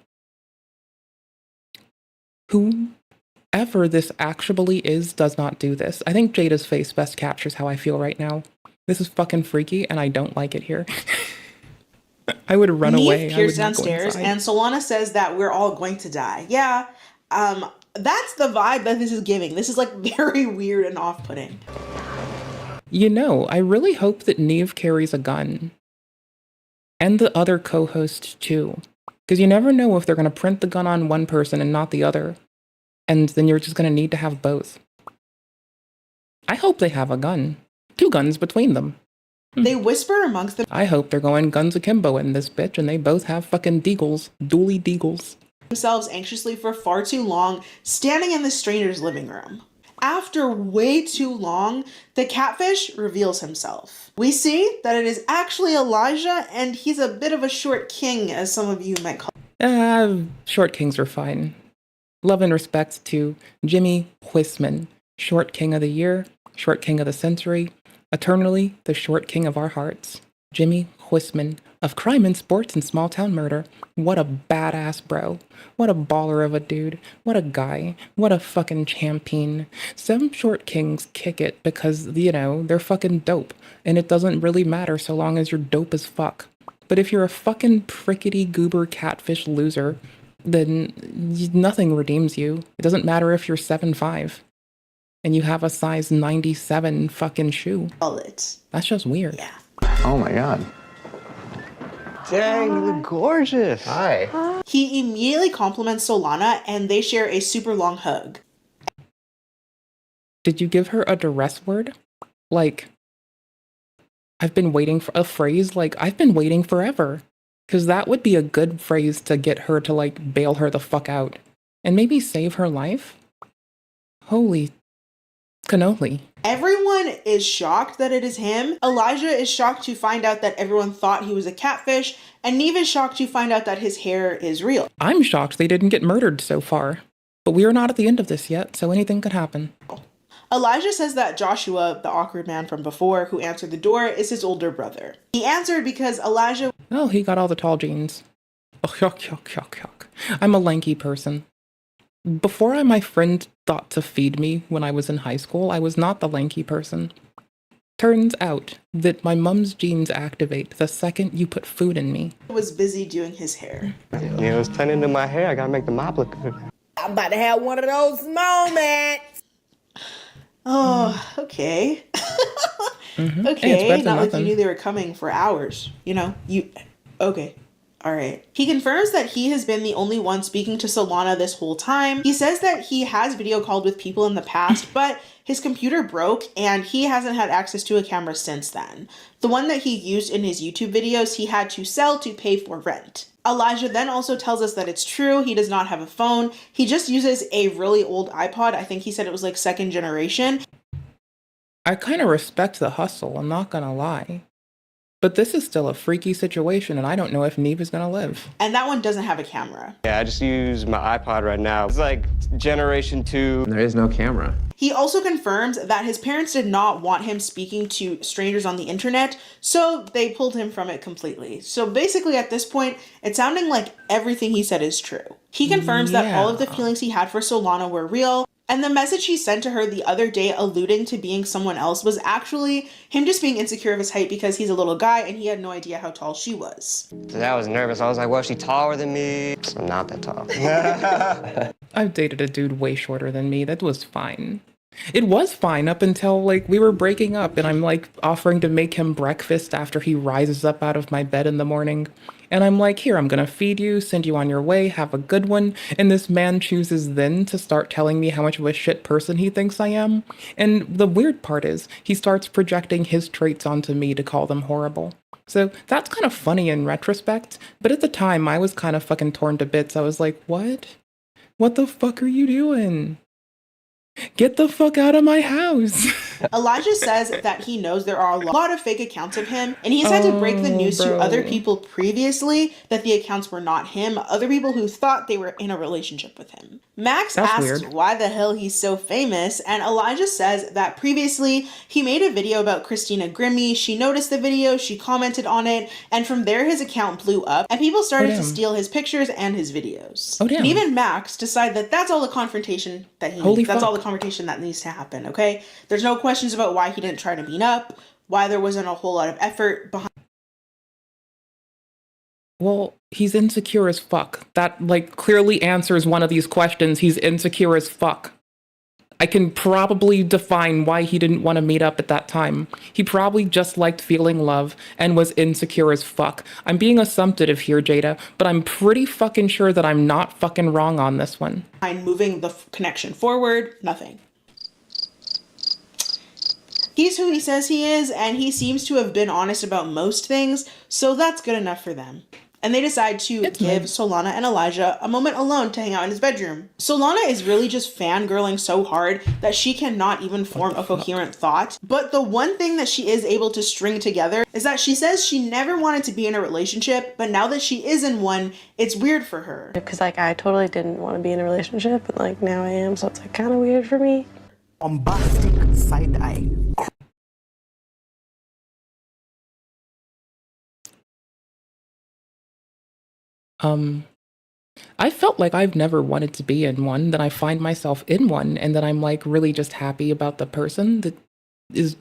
Whoever this actually is does not do this. I think Jada's face best captures how I feel right now. This is fucking freaky, and I don't like it here. I would run away. Neve peers downstairs, and Solana says that we're all going to die. Yeah, that's the vibe that this is giving. This is like very weird and off-putting. You know, I really hope that Neve carries a gun. And the other co-host, too. Because you never know if they're going to print the gun on one person and not the other. And then you're just going to need to have both. I hope they have a gun. 2 guns between them. They whisper amongst them. I hope they're going guns akimbo in this bitch and they both have fucking deagles. Dually deagles. Themselves anxiously for far too long, standing in the stranger's living room. After way too long, the catfish reveals himself. We see that it is actually Elijah, and he's a bit of a short king, as some of you might call Short kings are fine. Love and respect to Jimmy Huisman, short king of the year, short king of the century, eternally the short king of our hearts. Jimmy Huisman of crime and sports and small town murder. What a badass bro. What a baller of a dude. What a guy. What a fucking champion. Some short kings kick it because, you know, they're fucking dope. And it doesn't really matter so long as you're dope as fuck. But if you're a fucking prickety goober catfish loser, then nothing redeems you. It doesn't matter if you're 7'5". And you have a size 97 fucking shoe. That's just weird. Yeah. Oh my god. Dang, you look gorgeous. Hi. He immediately compliments Solana, and they share a super long hug. Did you give her a duress word? Like, I've been waiting for a phrase, like, I've been waiting forever. Because that would be a good phrase to get her to, like, bail her the fuck out. And maybe save her life? Holy cannoli. Everyone is shocked that it is him. Elijah is shocked to find out that everyone thought he was a catfish, and Neve is shocked to find out that his hair is real. I'm shocked they didn't get murdered so far. But we are not at the end of this yet, so anything could happen. Elijah says that Joshua, the awkward man from before who answered the door, is his older brother. He answered because Elijah... Oh, he got all the tall jeans. Oh, yuck, yuck, yuck, yuck. I'm a lanky person. Before my friend thought to feed me when I was in high school, I was not the lanky person. Turns out that my mom's genes activate the second you put food in me. Was busy doing his hair. Yeah, it's turning into my hair. I gotta make the mop look good. I'm about to have one of those moments. Oh, okay. Mm-hmm. Okay, not like you knew they were coming for hours. You know, okay. All right. He confirms that he has been the only one speaking to Solana this whole time. He says that he has video called with people in the past, but his computer broke and he hasn't had access to a camera since then. The one that he used in his YouTube videos, he had to sell to pay for rent. Elijah then also tells us that it's true. He does not have a phone. He just uses a really old iPod. I think he said it was like second generation. I kind of respect the hustle, I'm not gonna lie. But this is still a freaky situation, and I don't know if Neve is gonna live. And that one doesn't have a camera. Yeah, I just use my iPod right now. It's like generation 2. There is no camera. He also confirms that his parents did not want him speaking to strangers on the internet, so they pulled him from it completely. So basically at this point, it's sounding like everything he said is true. He confirms that all of the feelings he had for Solana were real, and the message he sent to her the other day alluding to being someone else was actually him just being insecure of his height because he's a little guy and he had no idea how tall she was. I was nervous. I was like, well, is she taller than me? I'm not that tall. I've dated a dude way shorter than me. That was fine. It was fine up until, like, we were breaking up and I'm, like, offering to make him breakfast after he rises up out of my bed in the morning. And I'm like, here, I'm gonna feed you, send you on your way, have a good one. And this man chooses then to start telling me how much of a shit person he thinks I am. And the weird part is, he starts projecting his traits onto me to call them horrible. So that's kind of funny in retrospect, but at the time I was kind of fucking torn to bits. I was like, what? What the fuck are you doing? Get the fuck out of my house. Elijah says that he knows there are a lot of fake accounts of him, and he's had to break the news to other people previously that the accounts were not him, other people who thought they were in a relationship with him. Max asks why the hell he's so famous, and Elijah says that previously he made a video about Christina Grimmie. She noticed the video, she commented on it, and from there his account blew up, and people started to steal his pictures and his videos. And even Max decided that that's all the confrontation that he needs. That's all the confrontation that needs to happen, okay? There's no questions about why he didn't try to meet up, why there wasn't a whole lot of effort behind. Well, he's insecure as fuck. That, like, clearly answers one of these questions. He's insecure as fuck. I can probably define why he didn't want to meet up at that time. He probably just liked feeling love and was insecure as fuck. I'm being assumptive here, Jada, but I'm pretty fucking sure that I'm not fucking wrong on this one. Moving the connection forward, nothing. He's who he says he is, and he seems to have been honest about most things, so that's good enough for them. And they decide to give Solana and Elijah a moment alone to hang out in his bedroom. Solana is really just fangirling so hard that she cannot even form a coherent thought. But the one thing that she is able to string together is that she says she never wanted to be in a relationship, but now that she is in one, it's weird for her. Because, like, I totally didn't want to be in a relationship, but, like, now I am, so it's, like, kind of weird for me. Bombastic side eye. I felt like I've never wanted to be in one, then I find myself in one, and then I'm like really just happy about the person that is,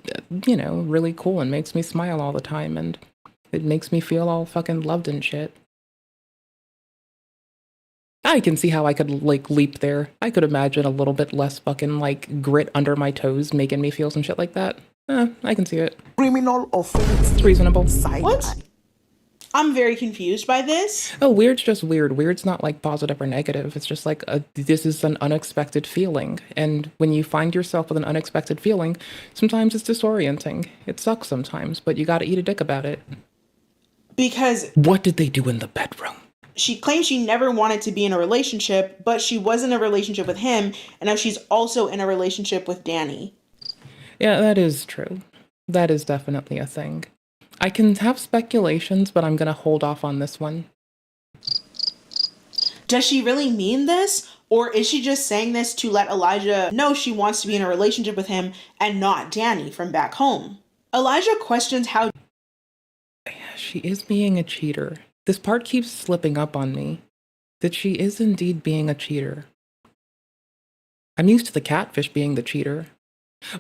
you know, really cool and makes me smile all the time, and it makes me feel all fucking loved and shit. I can see how I could, like, leap there. I could imagine a little bit less fucking, like, grit under my toes making me feel some shit like that. I can see it. Criminal offense. It's reasonable. What? I'm very confused by this. Oh, weird's just weird. Weird's not like positive or negative. It's just like, this is an unexpected feeling. And when you find yourself with an unexpected feeling, sometimes it's disorienting. It sucks sometimes, but you gotta eat a dick about it. Because... What did they do in the bedroom? She claims she never wanted to be in a relationship, but she was in a relationship with him, and now she's also in a relationship with Danny. Yeah, that is true. That is definitely a thing. I can have speculations, but I'm gonna hold off on this one. Does she really mean this? Or is she just saying this to let Elijah know she wants to be in a relationship with him and not Danny from back home? Elijah questions how... She is being a cheater. This part keeps slipping up on me. That she is indeed being a cheater. I'm used to the catfish being the cheater.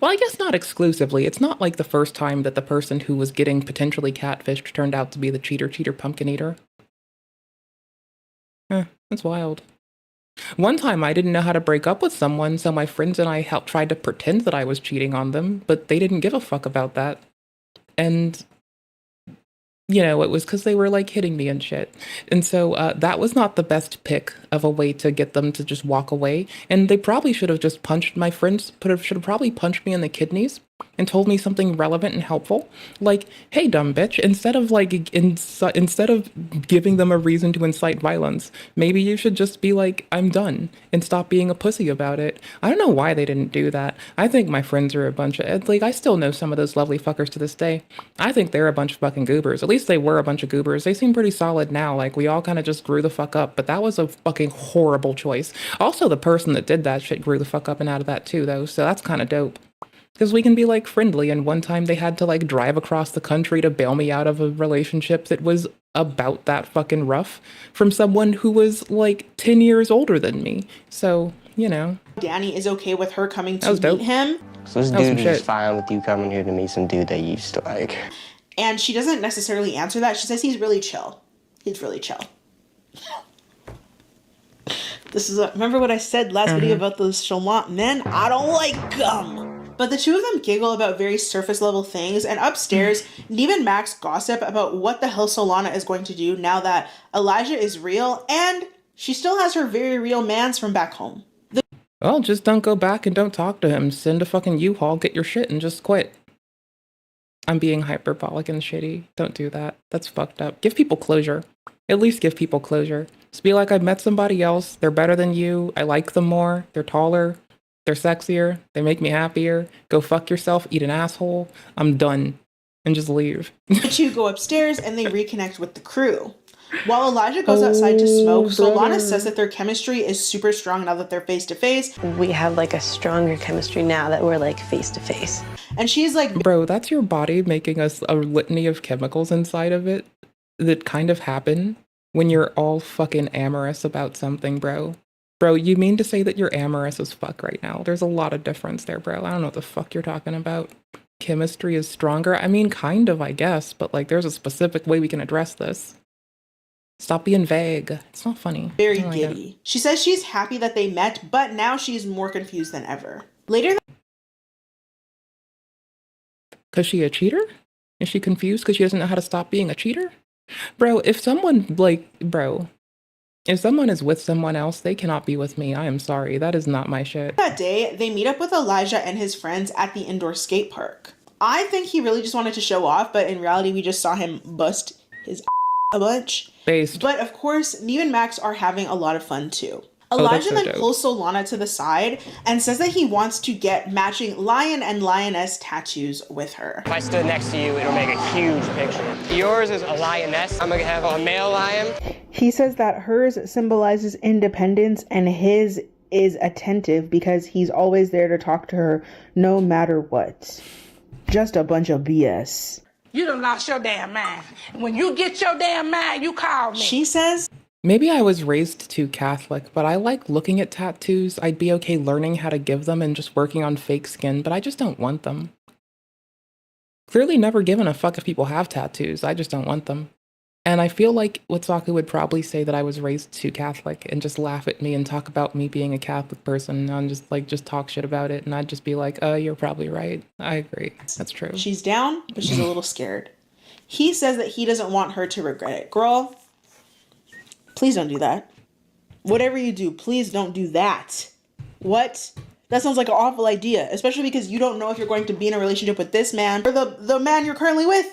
Well, I guess not exclusively. It's not like the first time that the person who was getting potentially catfished turned out to be the cheater pumpkin eater. That's wild. One time I didn't know how to break up with someone, so my friends and I tried to pretend that I was cheating on them, but they didn't give a fuck about that. And it was because they were like hitting me and shit. And so that was not the best pick of a way to get them to just walk away. And they probably should have just punched my friends, should have probably punched me in the kidneys and told me something relevant and helpful. Like, hey, dumb bitch, instead of giving them a reason to incite violence, maybe you should just be like, I'm done, and stop being a pussy about it. I don't know why they didn't do that. I think my friends are a bunch of, I still know some of those lovely fuckers to this day. I think they're a bunch of fucking goobers. At least they were a bunch of goobers. They seem pretty solid now. Like, we all kind of just grew the fuck up, but that was a fucking horrible choice. Also, the person that did that shit grew the fuck up and out of that too, though, so that's kind of dope. Because we can be, like, friendly, and one time they had to, like, drive across the country to bail me out of a relationship that was about that fucking rough from someone who was, like, 10 years older than me. So, Danny is okay with her coming to dope. meet him. So this dude is fine with you coming here to meet some dude that you used to like. And she doesn't necessarily answer that. She says he's really chill. He's really chill. This is remember what I said last video about those chalant men? I don't like them. But the two of them giggle about very surface level things, and upstairs, Neve and Max gossip about what the hell Solana is going to do now that Elijah is real, and she still has her very real mans from back home. Well, just don't go back and don't talk to him. Send a fucking U-Haul, get your shit, and just quit. I'm being hyperbolic and shitty. Don't do that. That's fucked up. Give people closure. At least give people closure. Just be like, I've met somebody else. They're better than you. I like them more. They're taller. They're sexier. They make me happier. Go fuck yourself. Eat an asshole. I'm done. And just leave. The two go upstairs and they reconnect with the crew. While Elijah goes outside to smoke, Solana says that their chemistry is super strong now that they're face to face. We have like a stronger chemistry now that we're like face to face. And she's like, bro, that's your body making us a litany of chemicals inside of it that kind of happen when you're all fucking amorous about something, bro. Bro, you mean to say that you're amorous as fuck right now? There's a lot of difference there, bro. I don't know what the fuck you're talking about. Chemistry is stronger? I mean, kind of, I guess, but like there's a specific way we can address this. Stop being vague. It's not funny. Very giddy. She says she's happy that they met, but now she's more confused than ever. Later, because she a cheater? Is she confused because she doesn't know how to stop being a cheater? Bro, if someone if someone is with someone else, they cannot be with me. I am sorry. That is not my shit. That day, they meet up with Elijah and his friends at the indoor skate park. I think he really just wanted to show off, but in reality, we just saw him bust his a bunch. Based. But of course, Neve and Max are having a lot of fun too. Elijah then pulls Solana to the side and says that he wants to get matching lion and lioness tattoos with her. If I stood next to you, it'll make a huge picture. Yours is a lioness. I'm gonna have a male lion. He says that hers symbolizes independence and his is attentive because he's always there to talk to her no matter what. Just a bunch of BS. You done lost your damn mind. When you get your damn mind, you call me. She says, maybe I was raised too Catholic, but I like looking at tattoos. I'd be okay learning how to give them and just working on fake skin, but I just don't want them. Clearly never given a fuck if people have tattoos. I just don't want them. And I feel like Witsaku would probably say that I was raised too Catholic and just laugh at me and talk about me being a Catholic person and just talk shit about it. And I'd just be like, you're probably right. I agree. That's true. She's down, but she's a little scared. He says that he doesn't want her to regret it. Girl, please don't do that. Whatever you do, please don't do that. What? That sounds like an awful idea, especially because you don't know if you're going to be in a relationship with this man or the man you're currently with.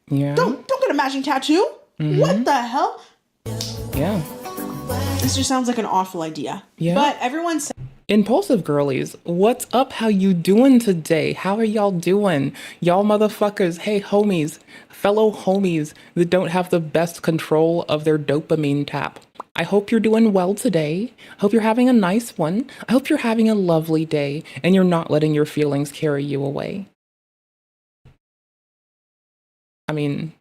Yeah. Don't get a matching tattoo. Mm-hmm. What the hell? Yeah. This just sounds like an awful idea. Yeah. But everyone says, impulsive girlies, what's up? How you doing today? How are y'all doing? Y'all motherfuckers, hey homies, fellow homies that don't have the best control of their dopamine tap. I hope you're doing well today. I hope you're having a nice one. I hope you're having a lovely day and you're not letting your feelings carry you away. I mean,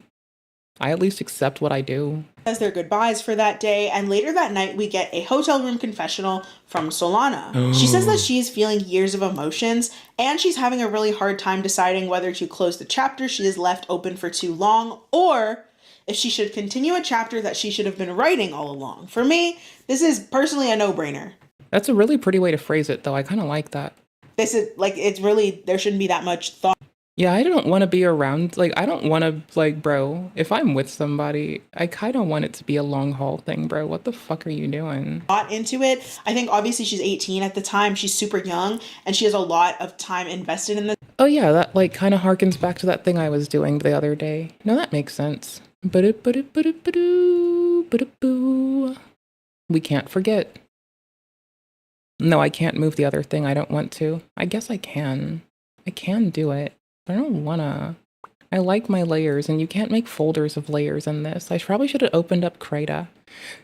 I at least accept what I do. Says their goodbyes for that day, and later that night we get a hotel room confessional from Solana. She says that she's feeling years of emotions, and she's having a really hard time deciding whether to close the chapter she has left open for too long, or if she should continue a chapter that she should have been writing all along. For me, this is personally a no-brainer. That's a really pretty way to phrase it, though. I kind of like that. This is, like, it's really, there shouldn't be that much thought. Yeah, I don't want to be around, like, I don't want to, like, bro, if I'm with somebody, I kind of want it to be a long haul thing, bro. What the fuck are you doing? Into it. I think obviously she's 18 at the time. She's super young, and she has a lot of time invested in this. Oh yeah, that, like, kind of harkens back to that thing I was doing the other day. No, that makes sense. We can't forget. No, I can't move the other thing. I don't want to. I guess I can. I can do it. I don't wanna. I like my layers, and you can't make folders of layers in this. I probably should have opened up Krita.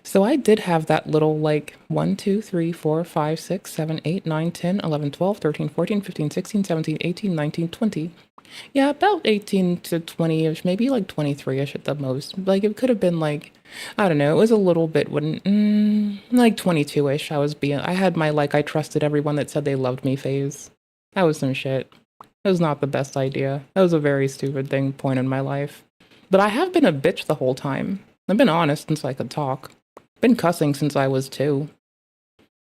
So I did have that little, like, 1, 2, 3, 4, 5, 6, 7, 8, 9, 10, 11, 12, 13, 14, 15, 16, 17, 18, 19, 20. Yeah, about 18 to 20-ish, maybe like 23-ish at the most. Like, it could have been like, I don't know, it was a little bit, like 22-ish. I had my, like, I trusted everyone that said they loved me phase. That was some shit. That was not the best idea. That was a very stupid point in my life. But I have been a bitch the whole time. I've been honest since I could talk. Been cussing since I was 2.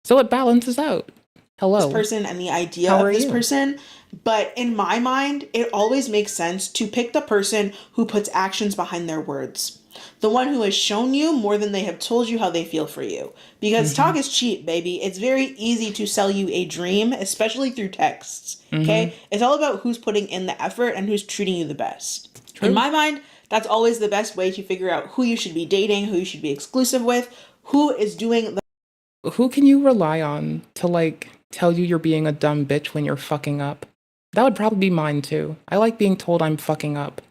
So it balances out. Hello. This person and the idea of this person. But in my mind, it always makes sense to pick the person who puts actions behind their words. The one who has shown you more than they have told you how they feel for you. Because talk is cheap, baby. It's very easy to sell you a dream, especially through texts. Okay? It's all about who's putting in the effort and who's treating you the best. True. In my mind, that's always the best way to figure out who you should be dating, who you should be exclusive with, who is doing the... Who can you rely on to, like, tell you you're being a dumb bitch when you're fucking up? That would probably be mine too. I like being told I'm fucking up.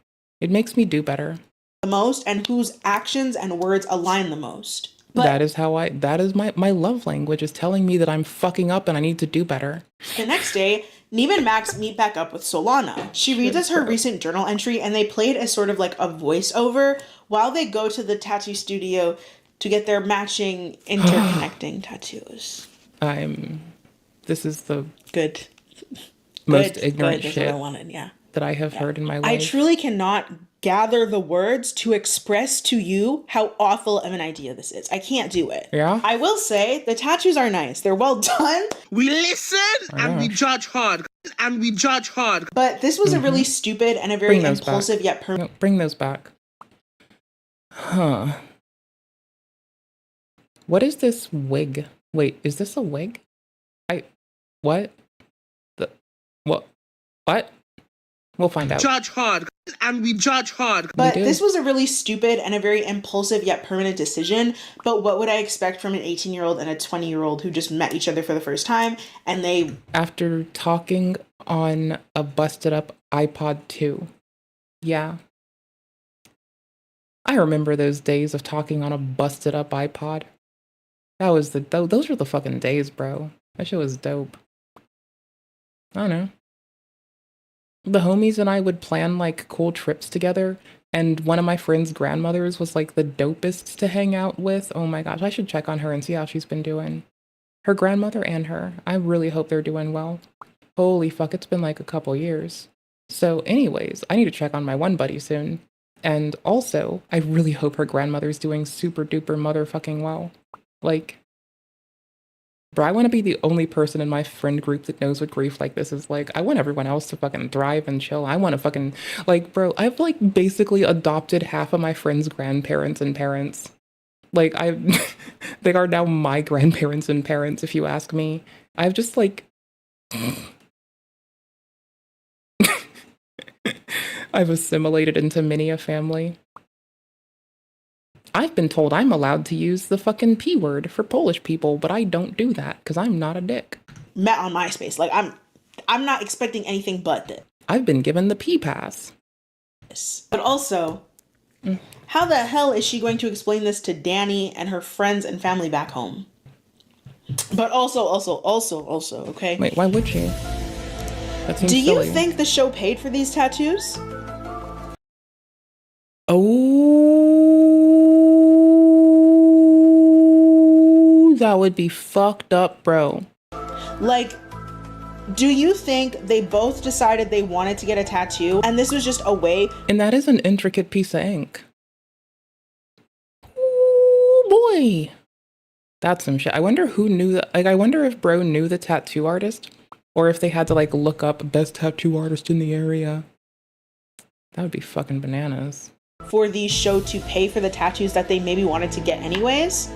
It makes me do better. The most, and whose actions and words align the most. But that is my love language, is telling me that I'm fucking up and I need to do better. The next day, Neve and Max meet back up with Solana. She reads us her recent journal entry, and they played as sort of like a voiceover while they go to the tattoo studio to get their matching interconnecting tattoos. This is the most ignorant shit I wanted, that I have heard in my life. I truly cannot gather the words to express to you how awful of an idea this is. I can't do it. Yeah? I will say the tattoos are nice. They're well done. We listen and we judge hard. And we judge hard. But this was a really stupid and a very impulsive yet No, bring those back. Huh. What is this wig? Wait, is this a wig? What? What? We'll find out. Judge hard, and we judge hard. But this was a really stupid and a very impulsive yet permanent decision. But what would I expect from an 18-year-old and a 20-year-old who just met each other for the first time, and they... After talking on a busted up iPod 2. Yeah. I remember those days of talking on a busted up iPod. Those were the fucking days, bro. That shit was dope. I don't know. The homies and I would plan, like, cool trips together, and one of my friend's grandmothers was, like, the dopest to hang out with. Oh my gosh, I should check on her and see how she's been doing. Her grandmother and her. I really hope they're doing well. Holy fuck, it's been, like, a couple years. So anyways, I need to check on my one buddy soon. And also, I really hope her grandmother's doing super duper motherfucking well. Like... Bro, I want to be the only person in my friend group that knows what grief like this is like. I want everyone else to fucking thrive and chill. I want to fucking, like, bro, I've, like, basically adopted half of my friends' grandparents and parents. Like, they are now my grandparents and parents, if you ask me. I've just, like, I've assimilated into many a family. I've been told I'm allowed to use the fucking P word for Polish people, but I don't do that because I'm not a dick. Met on MySpace. Like, I'm not expecting anything but this. I've been given the P pass. But also, how the hell is she going to explain this to Danny and her friends and family back home? But also, okay? Wait, why would she? That seems silly. Do you think the show paid for these tattoos? Oh. that would be fucked up, bro. Like, do you think they both decided they wanted to get a tattoo and this was just a way? And that is an intricate piece of ink. Oh boy. That's some shit. I wonder who knew that. Like, I wonder if bro knew the tattoo artist or if they had to like look up best tattoo artist in the area. That would be fucking bananas. For the show to pay for the tattoos that they maybe wanted to get anyways.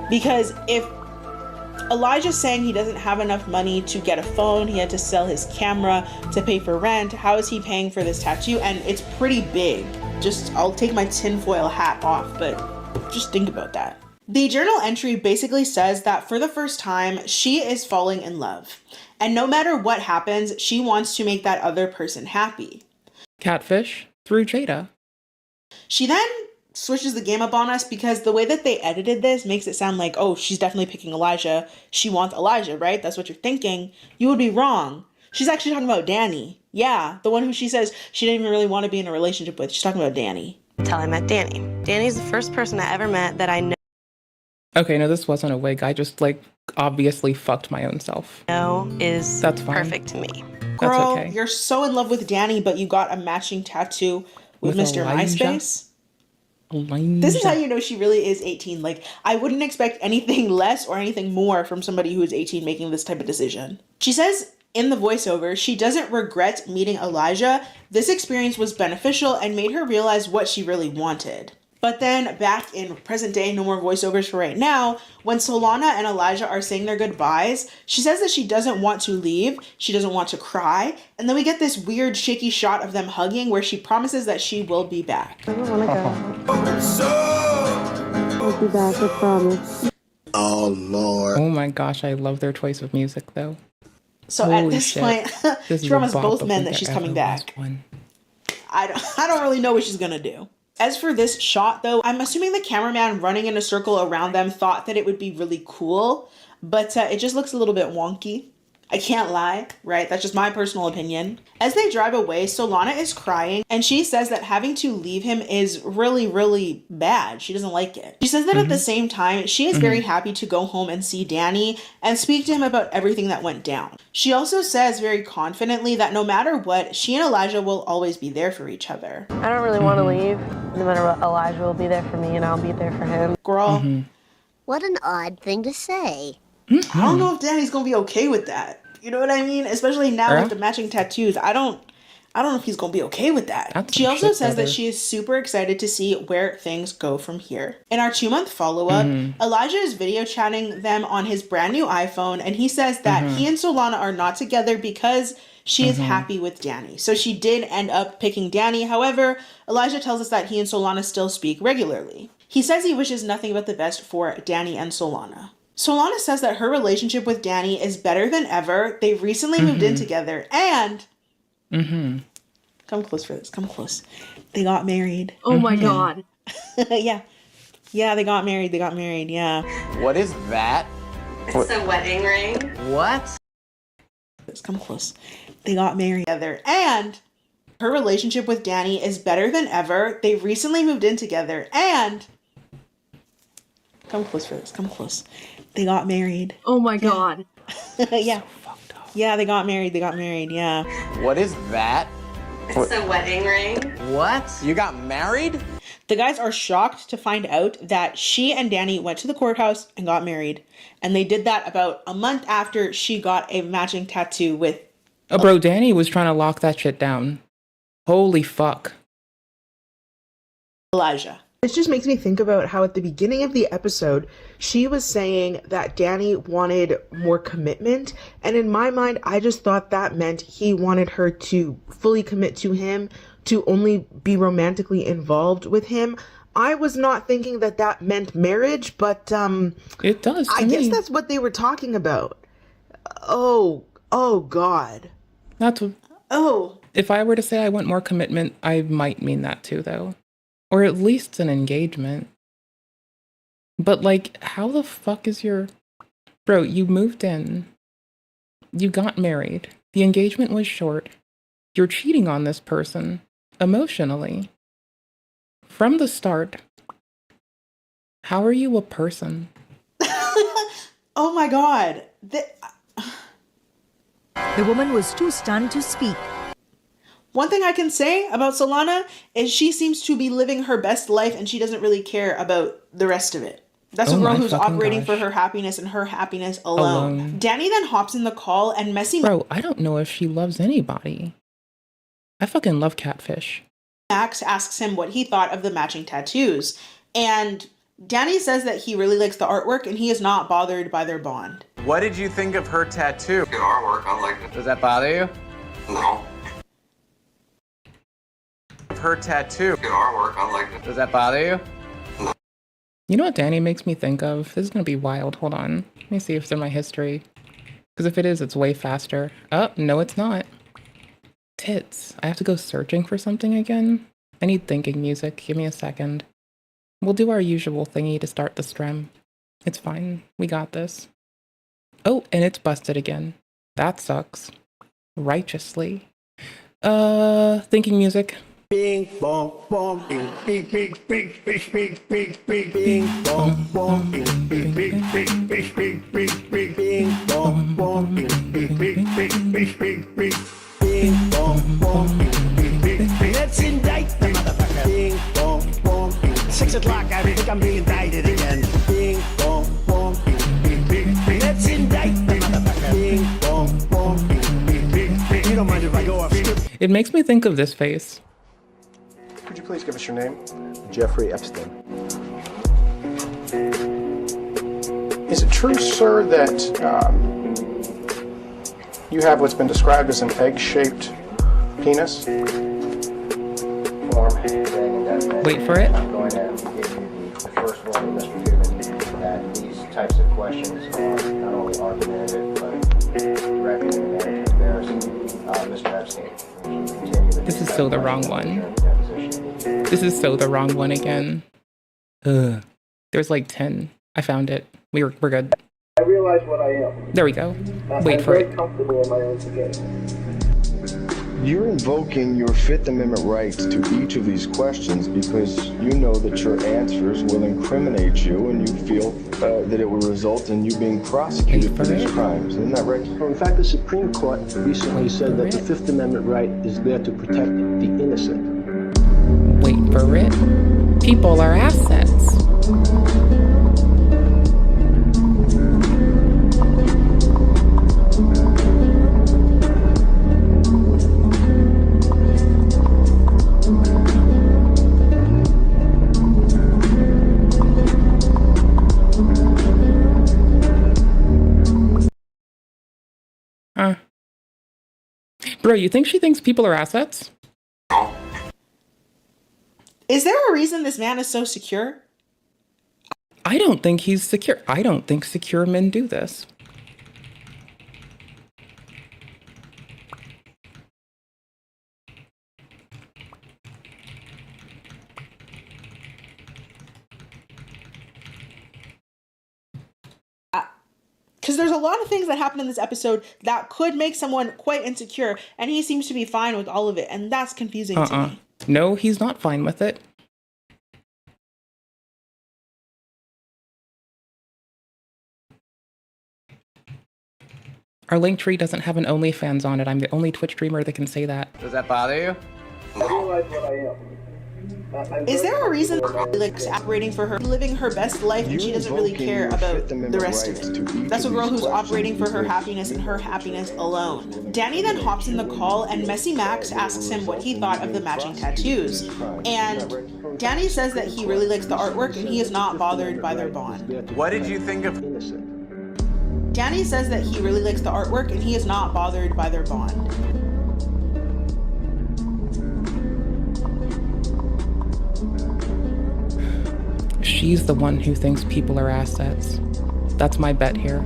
Because if Elijah's saying he doesn't have enough money to get a phone, he had to sell his camera to pay for rent, how is he paying for this tattoo? And it's pretty big. Just, I'll take my tinfoil hat off, but just think about that. The journal entry basically says that for the first time, she is falling in love. And no matter what happens, she wants to make that other person happy. Catfish through Jada. She then switches the game up on us because the way that they edited this makes it sound like, oh, she's definitely picking Elijah. She wants Elijah, right? That's what you're thinking. You would be wrong. She's actually talking about Danny. Yeah, the one who she says she didn't even really want to be in a relationship with. She's talking about Danny. Until I met Danny. Danny's the first person I ever met that I know Okay, no, this wasn't a wig. I just like obviously fucked my own self. is That's fine. perfect to me. Girl, okay. you're so in love with Danny, but you got a matching tattoo with Mr. Elijah? MySpace. This is how you know she really is 18. Like, I wouldn't expect anything less or anything more from somebody who is 18 making this type of decision. She says in the voiceover, she doesn't regret meeting Elijah. This experience was beneficial and made her realize what she really wanted. But then back in present day, no more voiceovers for right now, when Solana and Elijah are saying their goodbyes, she says that she doesn't want to leave, she doesn't want to cry, and then we get this weird shaky shot of them hugging where she promises that she will be back. I don't want to go. I'll be back, I promise. Oh, Lord. Oh my gosh, I love their choice of music though. So at Holy this shit. point, This she is a promised bop both if men there that she's ever coming was back. one. I don't really know what she's gonna do. As for this shot though, I'm assuming the cameraman running in a circle around them thought that it would be really cool, but it just looks a little bit wonky. I can't lie, right? That's just my personal opinion. As they drive away, Solana is crying and she says that having to leave him is really, really bad. She doesn't like it. She says that at the same time, she is very happy to go home and see Danny and speak to him about everything that went down. She also says very confidently that no matter what, she and Elijah will always be there for each other. I don't really want to leave. No matter what, Elijah will be there for me and I'll be there for him. Girl, What an odd thing to say. I don't know if Danny's gonna be okay with that. You know what I mean? Especially now with the matching tattoos. I don't know if he's gonna be okay with that. That's She some also shit, says brother. that she is super excited to see where things go from here. In our 2-month follow-up, Elijah is video chatting them on his brand new iPhone, and he says that he and Solana are not together because she is happy with Danny. So she did end up picking Danny. However, Elijah tells us that he and Solana still speak regularly. He says he wishes nothing but the best for Danny and Solana. Solana says that her relationship with Danny is better than ever. They recently moved in together and... Come close for this. Come close. They got married. Oh my god. Yeah. Yeah, they got married. They got married. Yeah. What is that? It's a wedding ring. What? Come close. They got married together. And her relationship with Danny is better than ever. They recently moved in together and... Come close for this. Come close. They got married. Oh my god. Yeah. Yeah, they got married. They got married. Yeah. What is that? It's a wedding ring. What? You got married? The guys are shocked to find out that she and Danny went to the courthouse and got married. And they did that about a month after she got a matching tattoo with... Oh, bro, Danny was trying to lock that shit down. Holy fuck. Elijah. This just makes me think about how at the beginning of the episode, she was saying that Danny wanted more commitment. And in my mind, I just thought that meant he wanted her to fully commit to him, to only be romantically involved with him. I was not thinking that that meant marriage, but it does. I guess that's what they were talking about. Oh God. That's what... Oh. If I were to say I want more commitment, I might mean that too, though. Or at least an engagement. But, like, how the fuck is your... Bro, you moved in. You got married. The engagement was short. You're cheating on this person. Emotionally. From the start. How are you a person? Oh my god. The woman was too stunned to speak. One thing I can say about Solana is she seems to be living her best life and she doesn't really care about the rest of it. That's a girl who's operating for her happiness and her happiness alone. Danny then hops in the call and Messy Bro, I don't know if she loves anybody. I fucking love Catfish. Max asks him what he thought of the matching tattoos. And Danny says that he really likes the artwork and he is not bothered by their bond. What did you think of her tattoo? Good artwork, I like it. Does that bother you? No. Her tattoo. Good artwork, I like it. Does that bother you? You know what Danny makes me think of? This is gonna be wild. Hold on. Let me see if it's in my history. Because if it is, it's way faster. Oh, no, it's not. Tits. I have to go searching for something again. I need thinking music. Give me a second. We'll do our usual thingy to start the stream. It's fine. We got this. Oh, and it's busted again. That sucks. Righteously. Thinking music. Bing bong bong bing bing bing bing bing bing bing bing bing bong bong bing bing bing bing bing bing bing bing bing bong bong bing bing bing bing bing bing bing bing bong bong bing bing bing bing. Let's indict the motherfucker. Bing bong bong bing. 6 o'clock. I think I'm being indicted again. Bing bong bong bing bing bing bing. Let's indict the motherfucker. Bing bong bong bing bing bing bing. You don't mind if I go off script? It makes me think of this face. Could you please give us your name? Jeffrey Epstein. Is it true, sir, that you have what's been described as an egg-shaped penis? Wait for it. I'm going to give you the first one, Mr. Goodman, that these types of questions are not only argumentative, but directly and embarrassing. Mr. Epstein, This is so the wrong one. This is so the wrong one again. Ugh. There's like 10. I found it. We're good. I realize what I am. There we go. Wait for it. I'm very comfortable in my own skin. You're invoking your Fifth Amendment rights to each of these questions because you know that your answers will incriminate you and you feel that it will result in you being prosecuted for these crimes. Isn't that right? Well, in fact, the Supreme Court recently said that the Fifth Amendment right is there to protect the innocent. Wait for it. People are assets. Bro, you think she thinks people are assets? Is there a reason this man is so secure? I don't think he's secure. I don't think secure men do this. Because there's a lot of things that happen in this episode that could make someone quite insecure, and he seems to be fine with all of it, and that's confusing to me. No, he's not fine with it. Our link tree doesn't have an OnlyFans on it. I'm the only Twitch streamer that can say that. Does that bother you? I realize what I am. Is there a reason like operating for her, living her best life, and she doesn't really care about the rest of it? That's a girl who's operating for her happiness and her happiness alone. Danny then hops in the call and Messy Max asks him what he thought of the matching tattoos. And Danny says that he really likes the artwork and he is not bothered by their bond. What did you think of Danny says that he really likes the artwork and he is not bothered by their bond. She's the one who thinks people are assets. That's my bet here.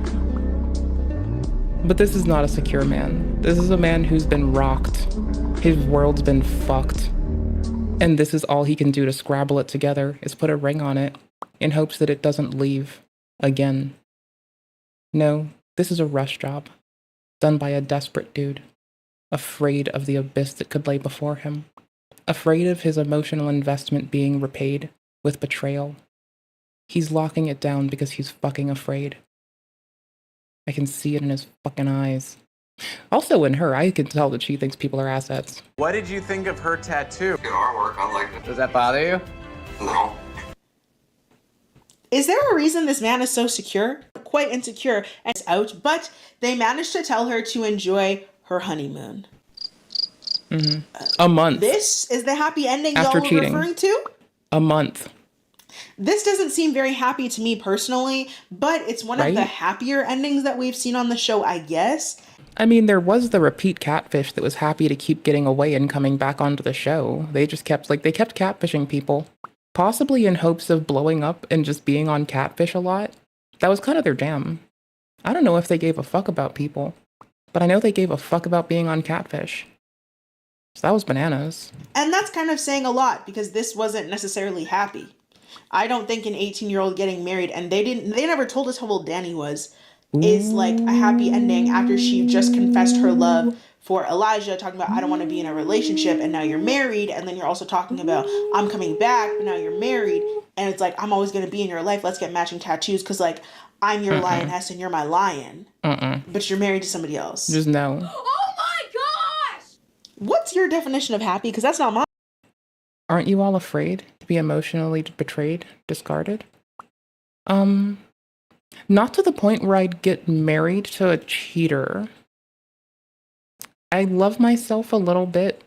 But this is not a secure man. This is a man who's been rocked. His world's been fucked. And this is all he can do to scrabble it together, is put a ring on it, in hopes that it doesn't leave again. No, this is a rush job, done by a desperate dude, afraid of the abyss that could lay before him, afraid of his emotional investment being repaid with betrayal. He's locking it down because he's fucking afraid. I can see it in his fucking eyes. Also in her, I can tell that she thinks people are assets. What did you think of her tattoo? Good artwork. I like it. Does that bother you? No. Is there a reason this man is so secure? Quite insecure and it's out, but they managed to tell her to enjoy her honeymoon. A month. This is the happy ending After y'all were cheating. referring to? A month. This doesn't seem very happy to me personally, but it's one of the Right? happier endings that we've seen on the show, I guess. I mean, there was the repeat catfish that was happy to keep getting away and coming back onto the show. They just kept, they kept catfishing people. Possibly in hopes of blowing up and just being on catfish a lot. That was kind of their jam. I don't know if they gave a fuck about people, but I know they gave a fuck about being on catfish. So that was bananas. And that's kind of saying a lot because this wasn't necessarily happy. I don't think an 18-year-old getting married, and they never told us how old Danny was, is like a happy ending after she just confessed her love for Elijah, talking about, I don't want to be in a relationship, and now you're married, and then you're also talking about, I'm coming back, but now you're married, and it's like, I'm always going to be in your life, let's get matching tattoos, because like, I'm your lioness and you're my lion, but you're married to somebody else. Just no. Oh my gosh! What's your definition of happy? Because that's not mine. Aren't you all afraid to be emotionally betrayed, discarded? Not to the point where I'd get married to a cheater. I love myself a little bit.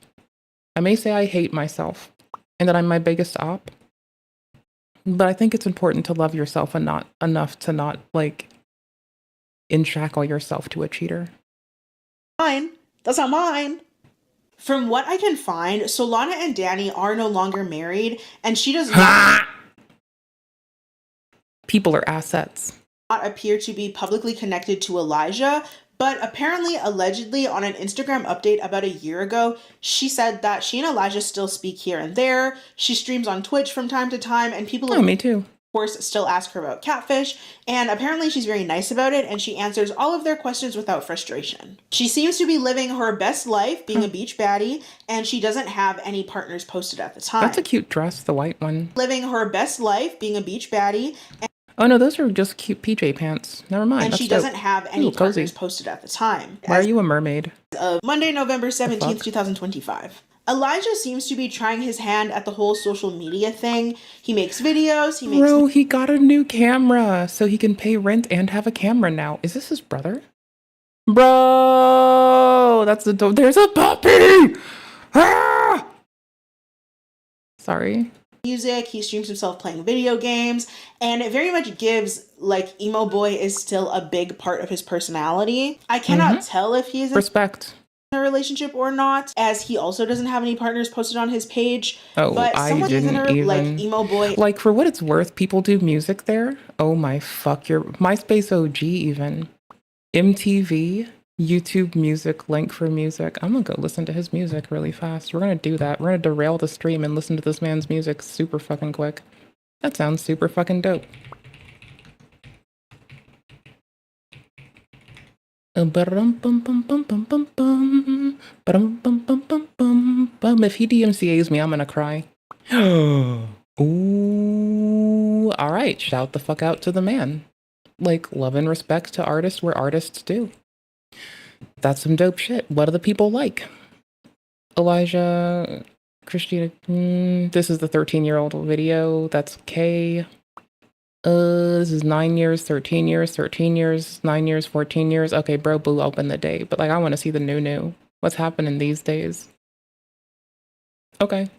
I may say I hate myself and that I'm my biggest op. But I think it's important to love yourself and not enough to not like shackle yourself to a cheater. Mine. That's not mine. From what I can find, Solana and Danny are no longer married, and she does not People are assets. appear to be publicly connected to Elijah, but apparently, allegedly, on an Instagram update about a year ago, she said that she and Elijah still speak here and there. She streams on Twitch from time to time, and people me too. of course still ask her about catfish, and apparently she's very nice about it, and she answers all of their questions without frustration. She seems to be living her best life, being a beach baddie, and she doesn't have any partners posted at the time. That's a cute dress, the white one. Living her best life, being a beach baddie, Oh no, those are just cute PJ pants. Never mind. and That's she dope. doesn't have any Ooh, cozy. partners posted at the time. Why are you a mermaid? Of Monday, November 17th, fuck? 2025. Elijah seems to be trying his hand at the whole social media thing. He makes videos, he makes... Bro, he got a new camera so he can pay rent and have a camera now. Is this his brother? Bro, that's the dope. There's a puppy! Ah! Sorry. music, he streams himself playing video games, and it very much gives like emo boy is still a big part of his personality. I cannot tell if he's Respect. in a relationship or not, as he also doesn't have any partners posted on his page. Oh, but I someone didn't in her, even. like emo boy. Like, for what it's worth, people do music there. Oh my fuck, your MySpace OG even. MTV, YouTube music, link for music. I'm gonna go listen to his music really fast. We're gonna do that. We're gonna derail the stream and listen to this man's music super fucking quick. That sounds super fucking dope. If he DMCA's me, I'm gonna cry. Ooh, all right. Shout the fuck out to the man. Like, love and respect to artists where artists do. That's some dope shit. What do the people like? Elijah, Christina, this is the 13-year-old video. That's K. This is 9 years, 13 years, 13 years, 9 years, 14 years. Okay, bro, boo, open the day. But like, I want to see the new. What's happening these days? Okay.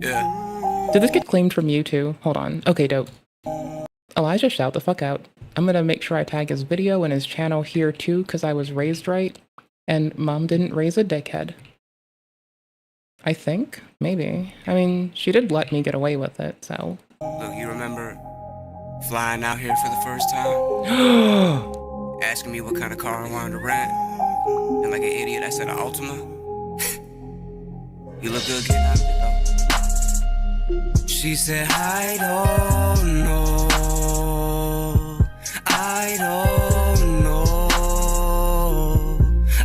Yeah. Did this get claimed from you too? Hold on. Okay, dope. Elijah, shout the fuck out. I'm gonna make sure I tag his video and his channel here too, because I was raised right. And mom didn't raise a dickhead. I think? Maybe. I mean, she did let me get away with it, so. Look, you remember flying out here for the first time? Asking me what kind of car I wanted to rent? And like an idiot, I said an Altima. You look good getting out of it, though. She said, I don't know. I don't know.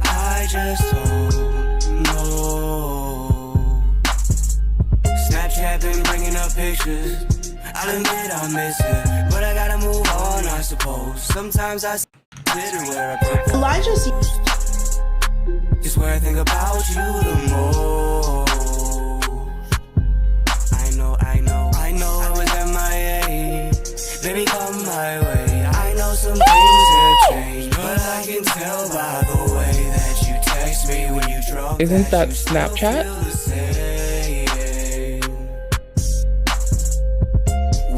I just don't know. Snapchat been bringing up pictures. I'll admit I miss it, but I gotta move on, I suppose. Sometimes I consider where I put Elijah's. just where I think about you the most. I know I was MIA. Baby, come my way. I know some things have changed, but I can tell by the way that you text me when you drunk. Isn't that Snapchat?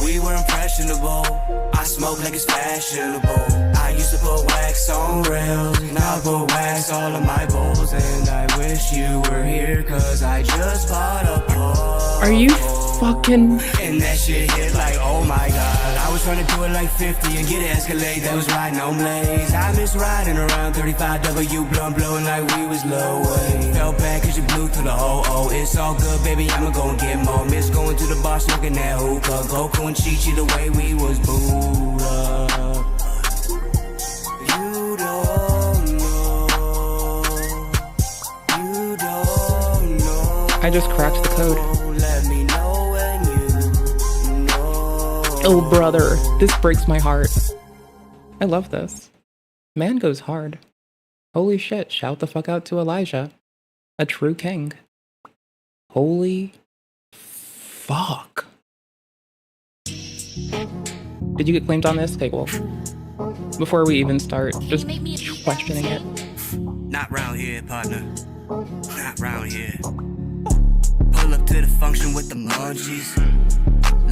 We were impressionable. I smoke like it's fashionable. I used to put wax on rails, now I put wax all on my bowls. And I wish you were here, cause I just bought a pole. Are you fucking... And that shit hit like, oh my god. I was trying to do it like 50 and get it Escalade. That was riding on Blaze. I miss riding around 35W, blunt blowing like we was low way. Felt bad cause you blew through the oh. It's all good, baby, I'ma go and get more. Miss going to the bar, smoking that hookah. Goku and Chi-Chi the way we was booed up. You don't know. You don't know. I just cracked the code. Let me know when you know. Oh, brother. This breaks my heart. I love this. Man goes hard. Holy shit, shout the fuck out to Elijah. A true king. Holy fuck. Did you get claimed on this? Okay, well, before we even start, just questioning it. Not round here, partner. Not round here. Pull up to the function with the munchies.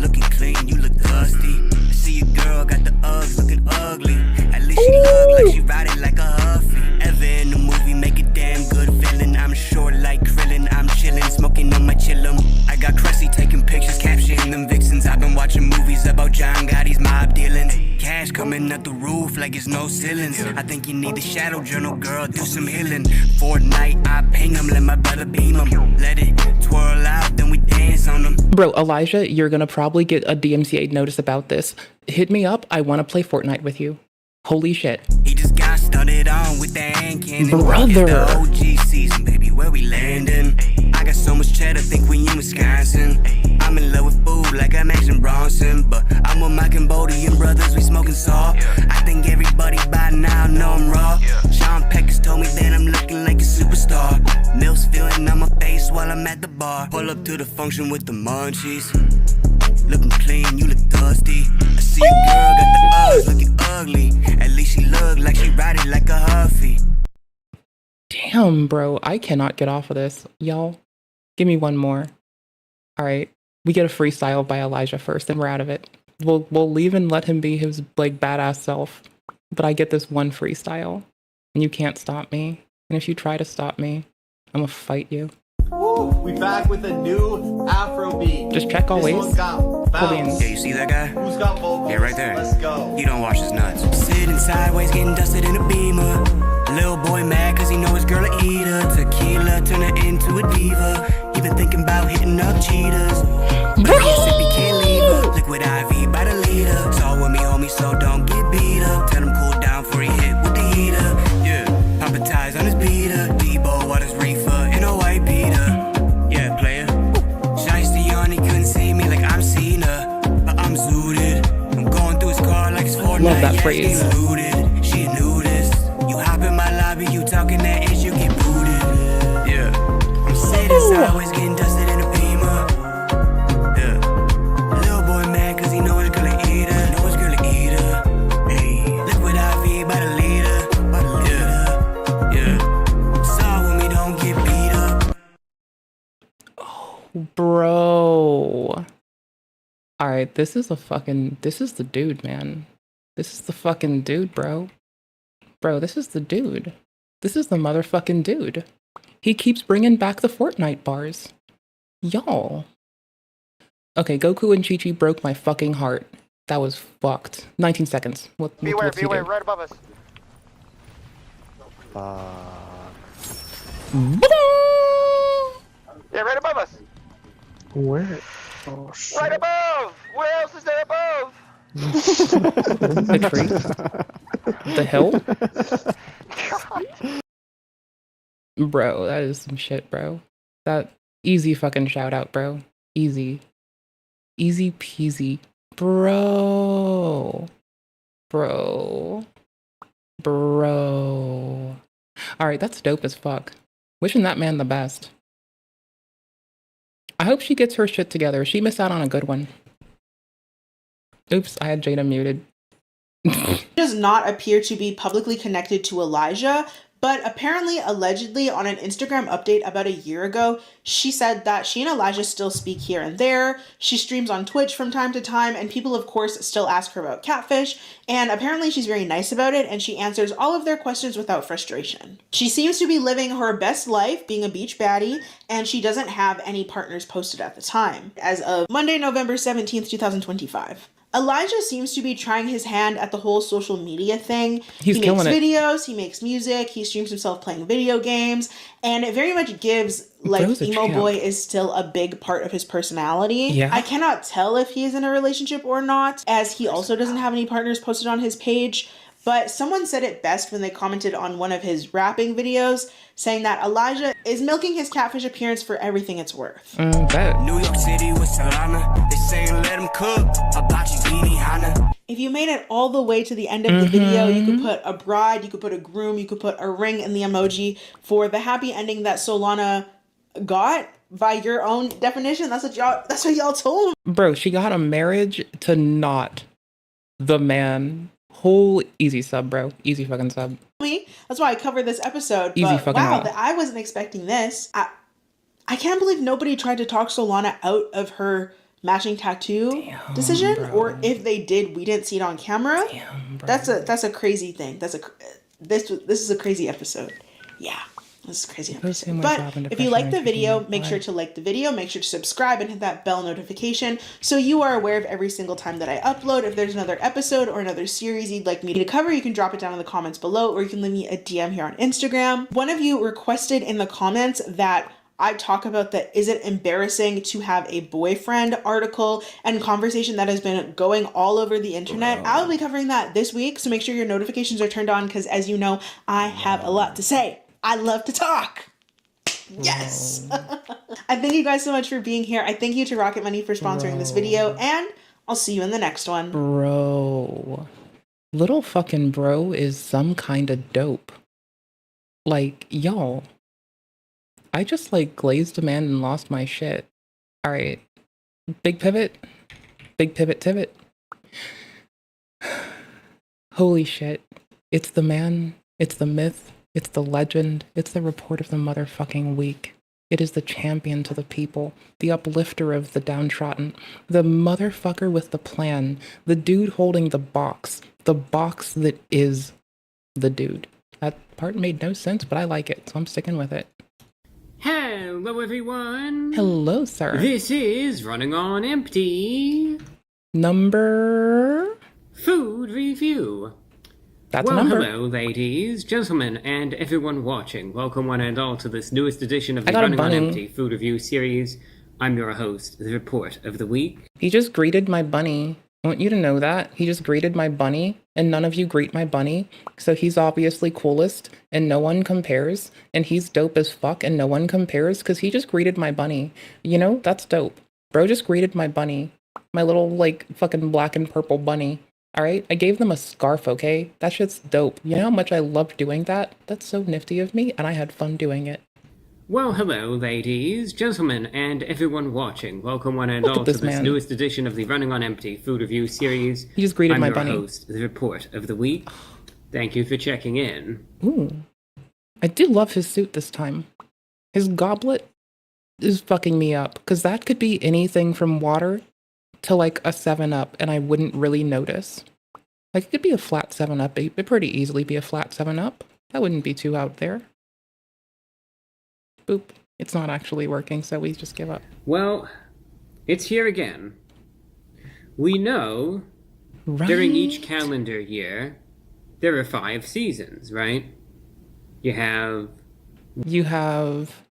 Looking clean, you look dusty. I see your girl got the Uggs looking ugly. At least she look like she riding like a Huffy. Ever in the movie, make a damn good feeling. I'm short like Krillin, I'm chillin', smoking on my chillum. I got Cressy taking pictures, captioning them vixens. I've been watching movies about John Gotti's mob dealing. Cash coming up the roof like it's no ceilings. I think you need the shadow journal, girl, do some healing. Fortnite, I ping him, let my brother beam him. Let it twirl out, then we dance on them. Bro, Elijah, you're gonna probably get a DMCA notice about this. Hit me up, I wanna play Fortnite with you. Holy shit. He just got started on with that hand cannon. Brother. The OG season, baby, where we landing? I got so much cheddar, think we in Wisconsin. I'm in love with food like I'm Action Bronson. But I'm with my Cambodian brothers, we smoking saw. I think everybody by now know I'm raw. Sean Peckers told me that I'm looking like a superstar. Mills feeling on my face while I'm at the bar. Pull up to the function with the munchies. Looking clean, you look dusty. I see a girl got the Uggs looking ugly. At least she look like she riding like a Huffy. Damn, bro, I cannot get off of this. Y'all, give me one more. Alright, we get a freestyle by Elijah first, then we're out of it. We'll leave and let him be his, like, badass self. But I get this one freestyle, and you can't stop me. And if you try to stop me, I'm gonna fight you. Woo, we back with a new Afro beat. Just check always. Yeah, you see that guy? Who's got vocals? Yeah, right there. Let's go. He don't wash his nuts. Sitting sideways, getting dusted in a Beamer. Little boy mad cause he know his girl a eater. Tequila turn her into a diva. He been thinking about hitting up cheaters. But he said he can't leave her. Liquid IV by the leader. It's all with me, homie, so don't get beat up. Tell him cool down before he hit with the heater. Yeah, Papa ties on his beater. Debo, what his reefer in a white beater. Yeah, player. Shiesty on, he couldn't see me like I'm Cena. But I'm zooted. I'm going through his car like it's Fortnite. Love that yeah, phrase. Looted. She knew this. You hop in my lobby, you talking that ish, you get booted. Yeah. I'm sitting sideways, getting dusted in a Beamer. Yeah. Little boy mad cause he know his girl a eater. Know his girl a eater. Hey. Liquid IV by the leader. By the leader. Yeah. Saw when we don't get beat up. Bro. Alright, this is the dude, man. This is the fucking dude, bro. Bro, this is the dude. This is the motherfucking dude. He keeps bringing back the Fortnite bars. Y'all. Okay, Goku and Chi-Chi broke my fucking heart. That was fucked. 19 seconds. What's he do? Right above us. Yeah, right above us. Where? Oh, shit. Right above! Where else is there above? The tree? The hill? Bro, that is some shit, bro. That easy fucking shout out, bro. Easy. Easy peasy. Bro. Bro. Bro. Alright, that's dope as fuck. Wishing that man the best. I hope she gets her shit together. She missed out on a good one. Oops, I had Jada muted. Does not appear to be publicly connected to Elijah, but apparently, allegedly, on an Instagram update about a year ago, she said that she and Elijah still speak here and there. She streams on Twitch from time to time, and people, of course, still ask her about catfish, and apparently she's very nice about it, and she answers all of their questions without frustration. She seems to be living her best life, being a beach baddie, and she doesn't have any partners posted at the time, as of Monday, November 17th, 2025. Elijah seems to be trying his hand at the whole social media thing. He makes videos, he makes music, he streams himself playing video games, and it very much gives, like, emo boy is still a big part of his personality. Yeah. I cannot tell if he is in a relationship or not, as he also doesn't have any partners posted on his page. But someone said it best when they commented on one of his rapping videos, saying that Elijah is milking his catfish appearance for everything it's worth. New York City with Solana. They saying let him cook. If you made it all the way to the end of the video, you could put a bride, you could put a groom, you could put a ring in the emoji for the happy ending that Solana got by your own definition. That's what y'all told him. Bro, she got a marriage to not the man. Whole easy sub, bro. Easy fucking sub. That's why I covered this episode. Easy but fucking wow, hell. I wasn't expecting this. I can't believe nobody tried to talk Solana out of her matching tattoo decision, bro. or if they did, we didn't see it on camera. That's a crazy thing. This is a crazy episode. Yeah. This is a crazy episode. But if you like the video, make sure to like the video, make sure to subscribe and hit that bell notification so you are aware of every single time that I upload. If there's another episode or another series you'd like me to cover, you can drop it down in the comments below, or you can leave me a DM here on Instagram. One of you requested in the comments that I talk about the "Is it embarrassing to have a boyfriend" article and conversation that has been going all over the internet. I'll be covering that this week, so make sure your notifications are turned on, because as you know, I have a lot to say. I love to talk. Yes. I thank you guys so much for being here. I thank you to Rocket Money for sponsoring this video, and I'll see you in the next one. Bro. Little fucking bro is some kind of dope. Like, y'all. I just, like, glazed a man and lost my shit. Alright. Big pivot. Big pivot. Holy shit. It's the man. It's the myth. It's the legend. It's the report of the motherfucking week. It is the champion to the people, the uplifter of the downtrodden, the motherfucker with the plan, the dude holding the box that is the dude. That part made no sense, but I like it, so I'm sticking with it. Hello, everyone. Hello, sir. This is Running on Empty. Number... Food review. That's a number. Hello, ladies, gentlemen, and everyone watching. Welcome one and all to this newest edition of the Running on Empty Food Review series. I'm your host, the Report of the Week. He just greeted my bunny. I want you to know that. He just greeted my bunny, and none of you greet my bunny. So he's obviously coolest, and no one compares. And he's dope as fuck, and no one compares, because he just greeted my bunny. You know, that's dope. Bro just greeted my bunny. My little, like, fucking black and purple bunny. Alright? I gave them a scarf, okay? That shit's dope. You know how much I loved doing that? That's so nifty of me, and I had fun doing it. Well, hello, ladies, gentlemen, and everyone watching. Welcome one and all to this newest edition of the Running on Empty Food Review series. He just greeted my bunny. I'm your host, the Report of the Week. Thank you for checking in. Ooh. I do love his suit this time. His goblet is fucking me up, because that could be anything from water to like a 7-Up, and I wouldn't really notice. Like, it could be a flat 7-Up. It could pretty easily be a flat 7-Up. That wouldn't be too out there. Boop. It's not actually working, so we just give up. Well, it's here again. We know during each calendar year, there are 5 seasons, right? You have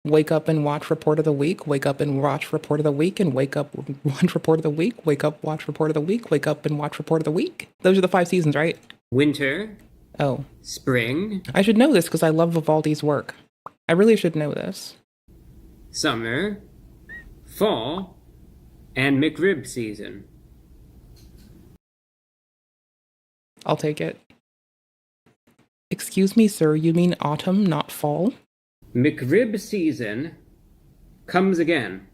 wake up and watch Report of the Week, wake up and watch Report of the Week, and wake up, watch Report of the Week, wake up, watch Report of the Week, wake up and watch Report of the Week. Those are the 5 seasons, right? Winter. Oh. Spring. I should know this because I love Vivaldi's work. I really should know this. Summer. Fall. And McRib season. I'll take it. Excuse me, sir, you mean autumn, not fall? McRib season comes again.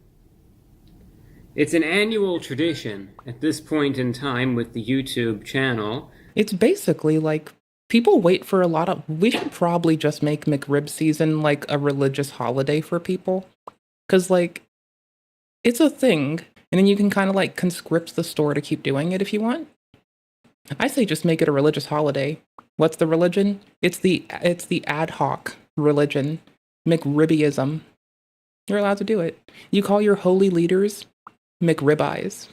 It's an annual tradition at this point in time with the YouTube channel. It's basically like people wait for a lot of. We should probably just make McRib season like a religious holiday for people. Because, like, it's a thing. And then you can kind of like conscript the store to keep doing it if you want. I say just make it a religious holiday. What's the religion? It's the ad hoc religion. McRibbyism. You're allowed to do it. You call your holy leaders McRibeyes.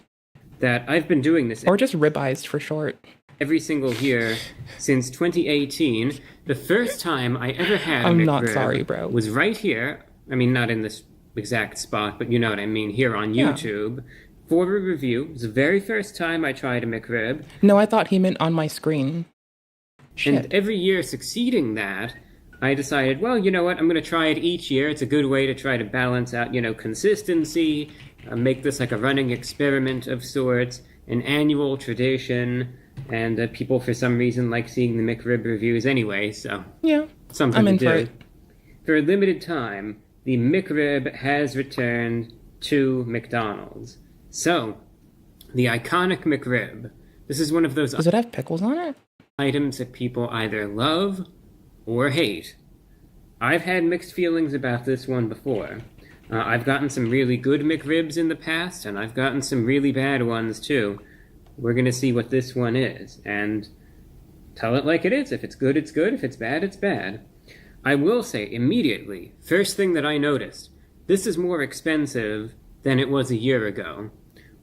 That I've been doing this. Or just ribeyes for short. Every single year since 2018. The first time I ever had a I'm McRib not sorry, bro. was right here. I mean, not in this exact spot, but you know what I mean, here on YouTube. For a review. It was the very first time I tried a McRib. No, I thought he meant on my screen. Shit. And every year succeeding that, I decided, well, you know what, I'm going to try it each year. It's a good way to try to balance out, you know, consistency, make this like a running experiment of sorts, an annual tradition, and people for some reason like seeing the McRib reviews anyway, so yeah, something I'm to in do. for it. For a limited time, the McRib has returned to McDonald's. So, the iconic McRib. This is one of those. Does it have pickles on it? Items that people either love or hate. I've had mixed feelings about this one before. I've gotten some really good McRibs in the past, and I've gotten some really bad ones too. We're gonna see what this one is, and tell it like it is. If it's good, it's good. If it's bad, it's bad. I will say immediately, first thing that I noticed, this is more expensive than it was a year ago.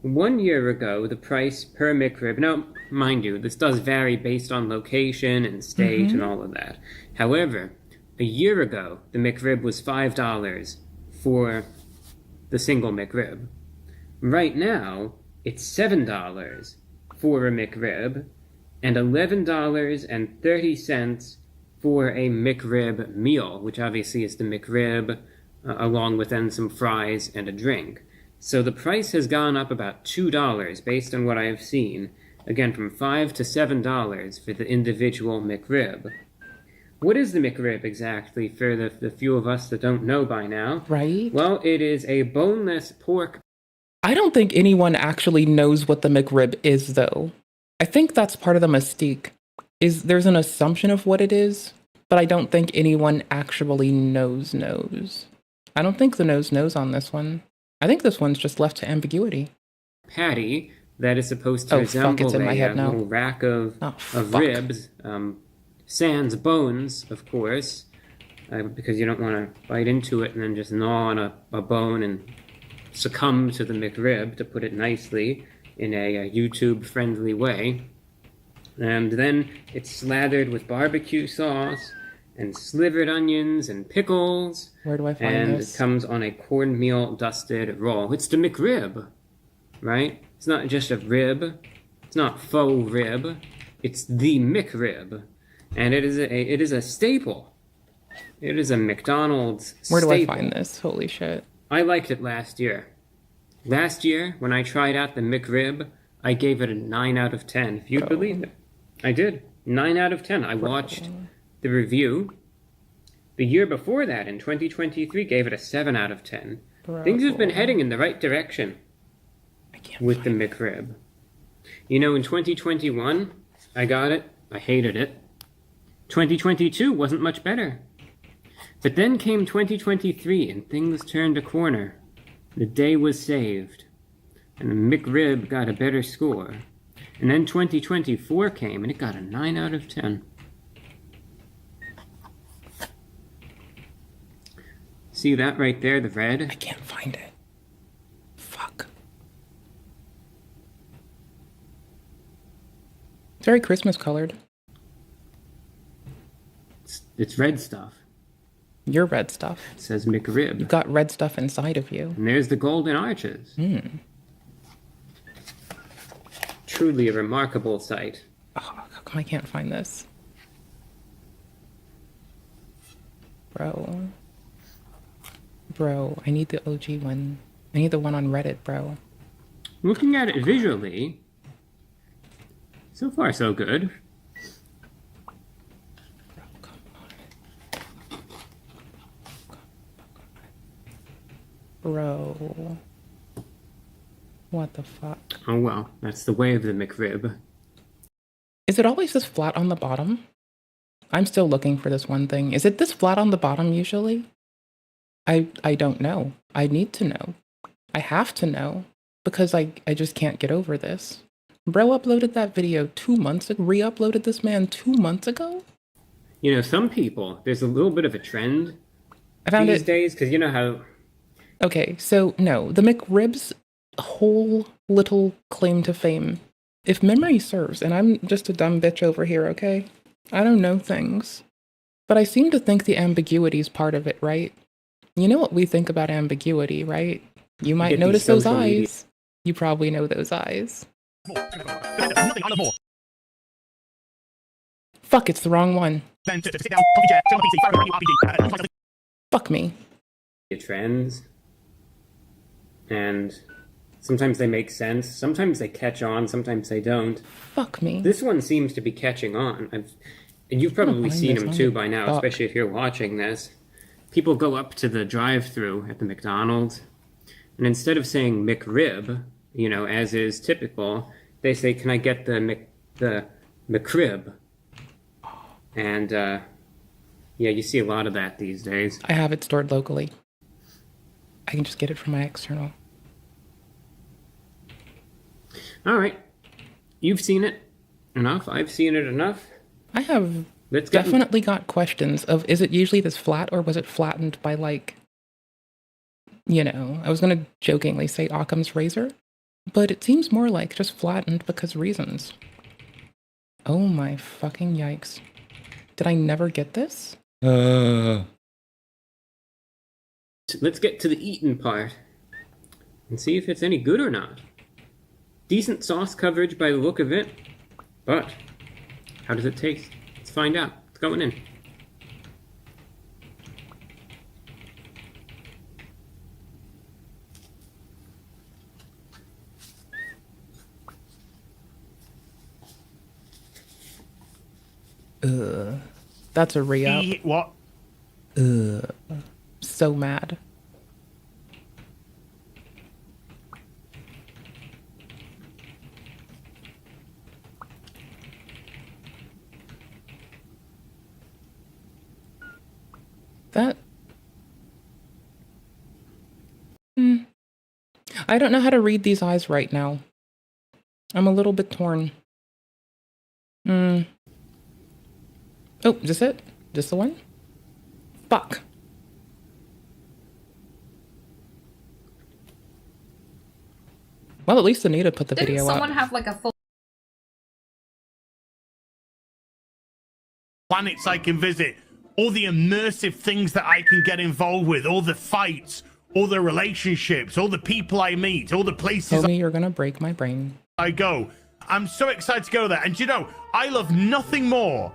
1 year ago, the price per McRib, now, mind you, this does vary based on location and state and all of that. However, a year ago, the McRib was $5 for the single McRib. Right now, it's $7 for a McRib and $11.30 for a McRib meal, which obviously is the McRib along with then some fries and a drink. So the price has gone up about $2 based on what I have seen. Again, from $5 to $7 for the individual McRib. What is the McRib exactly for the few of us that don't know by now? Right. Well, it is a boneless pork. I don't think anyone actually knows what the McRib is, though. I think that's part of the mystique. There's an assumption of what it is, but I don't think anyone actually knows. I don't think the knows on this one. I think this one's just left to ambiguity. Patty that is supposed to resemble a little rack of ribs, sans bones, of course, because you don't want to bite into it and then just gnaw on a bone and succumb to the McRib, to put it nicely, in a YouTube-friendly way. And then it's slathered with barbecue sauce and slivered onions and pickles. Where do I find and this? It comes on a cornmeal dusted roll. It's the McRib, right? It's not just a rib. It's not faux rib. It's the McRib. And it is a staple. It is a McDonald's Where do staple. I find this? Holy shit. I liked it last year. Last year, when I tried out the McRib, I gave it a 9 out of 10. If you'd believe it. I did. 9 out of 10. I watched the review. The year before that, in 2023, gave it a 7 out of 10. Things have been heading in the right direction with the McRib. You know, in 2021, I got it. I hated it. 2022 wasn't much better. But then came 2023, and things turned a corner. The day was saved, and the McRib got a better score. And then 2024 came, and it got a 9 out of 10. See that right there, the red? I can't find it. Fuck. It's very Christmas colored. It's red stuff. Your red stuff. It says McRib. You've got red stuff inside of you. And there's the golden arches. Truly a remarkable sight. Oh, how come I can't find this? Bro, I need the OG one. I need the one on Reddit, bro. Looking at it visually, so far so good. Bro. What the fuck? Oh well, that's the way of the McRib. Is it always this flat on the bottom? I'm still looking for this one thing. Is it this flat on the bottom usually? I don't know. I need to know. I have to know. Because I just can't get over this. Bro uploaded that video 2 months ago. Re-uploaded this man 2 months ago? You know, some people, there's a little bit of a trend I found these it. days, because you know how... Okay, so no, the McRib's whole little claim to fame, if memory serves, and I'm just a dumb bitch over here, okay? I don't know things. But I seem to think the ambiguity is part of it, right? You know what we think about ambiguity, right? You might notice those eyes. You probably know those eyes. Fuck, it's the wrong one. Fuck me. Trends. And sometimes they make sense. Sometimes they catch on. Sometimes they don't. Fuck me. This one seems to be catching on. And you've probably seen them too by now, especially if you're watching this. People go up to the drive-thru at the McDonald's, and instead of saying McRib, you know, as is typical, they say, "Can I get the McRib?" And yeah, you see a lot of that these days. I have it stored locally. I can just get it from my external. All right, you've seen it enough. I've seen it enough. I have definitely got questions of, is it usually this flat, or was it flattened by, like, you know, I was going to jokingly say Occam's razor, but it seems more like just flattened because reasons. Oh my fucking yikes. Did I never get this? Let's get to the eating part and see if it's any good or not. Decent sauce coverage by the look of it, but how does it taste? Let's find out. It's going in. That's a re-up. What? So mad. That... I don't know how to read these eyes right now. I'm a little bit torn. Oh, is this it? This the one? Fuck. Well, at least Anita put the video up. Didn't someone have like a full planets I can visit, all the immersive things that I can get involved with, all the fights, all the relationships, all the people I meet, all the places Tell me you're gonna break my brain. I go. I'm so excited to go there. And you know, I love nothing more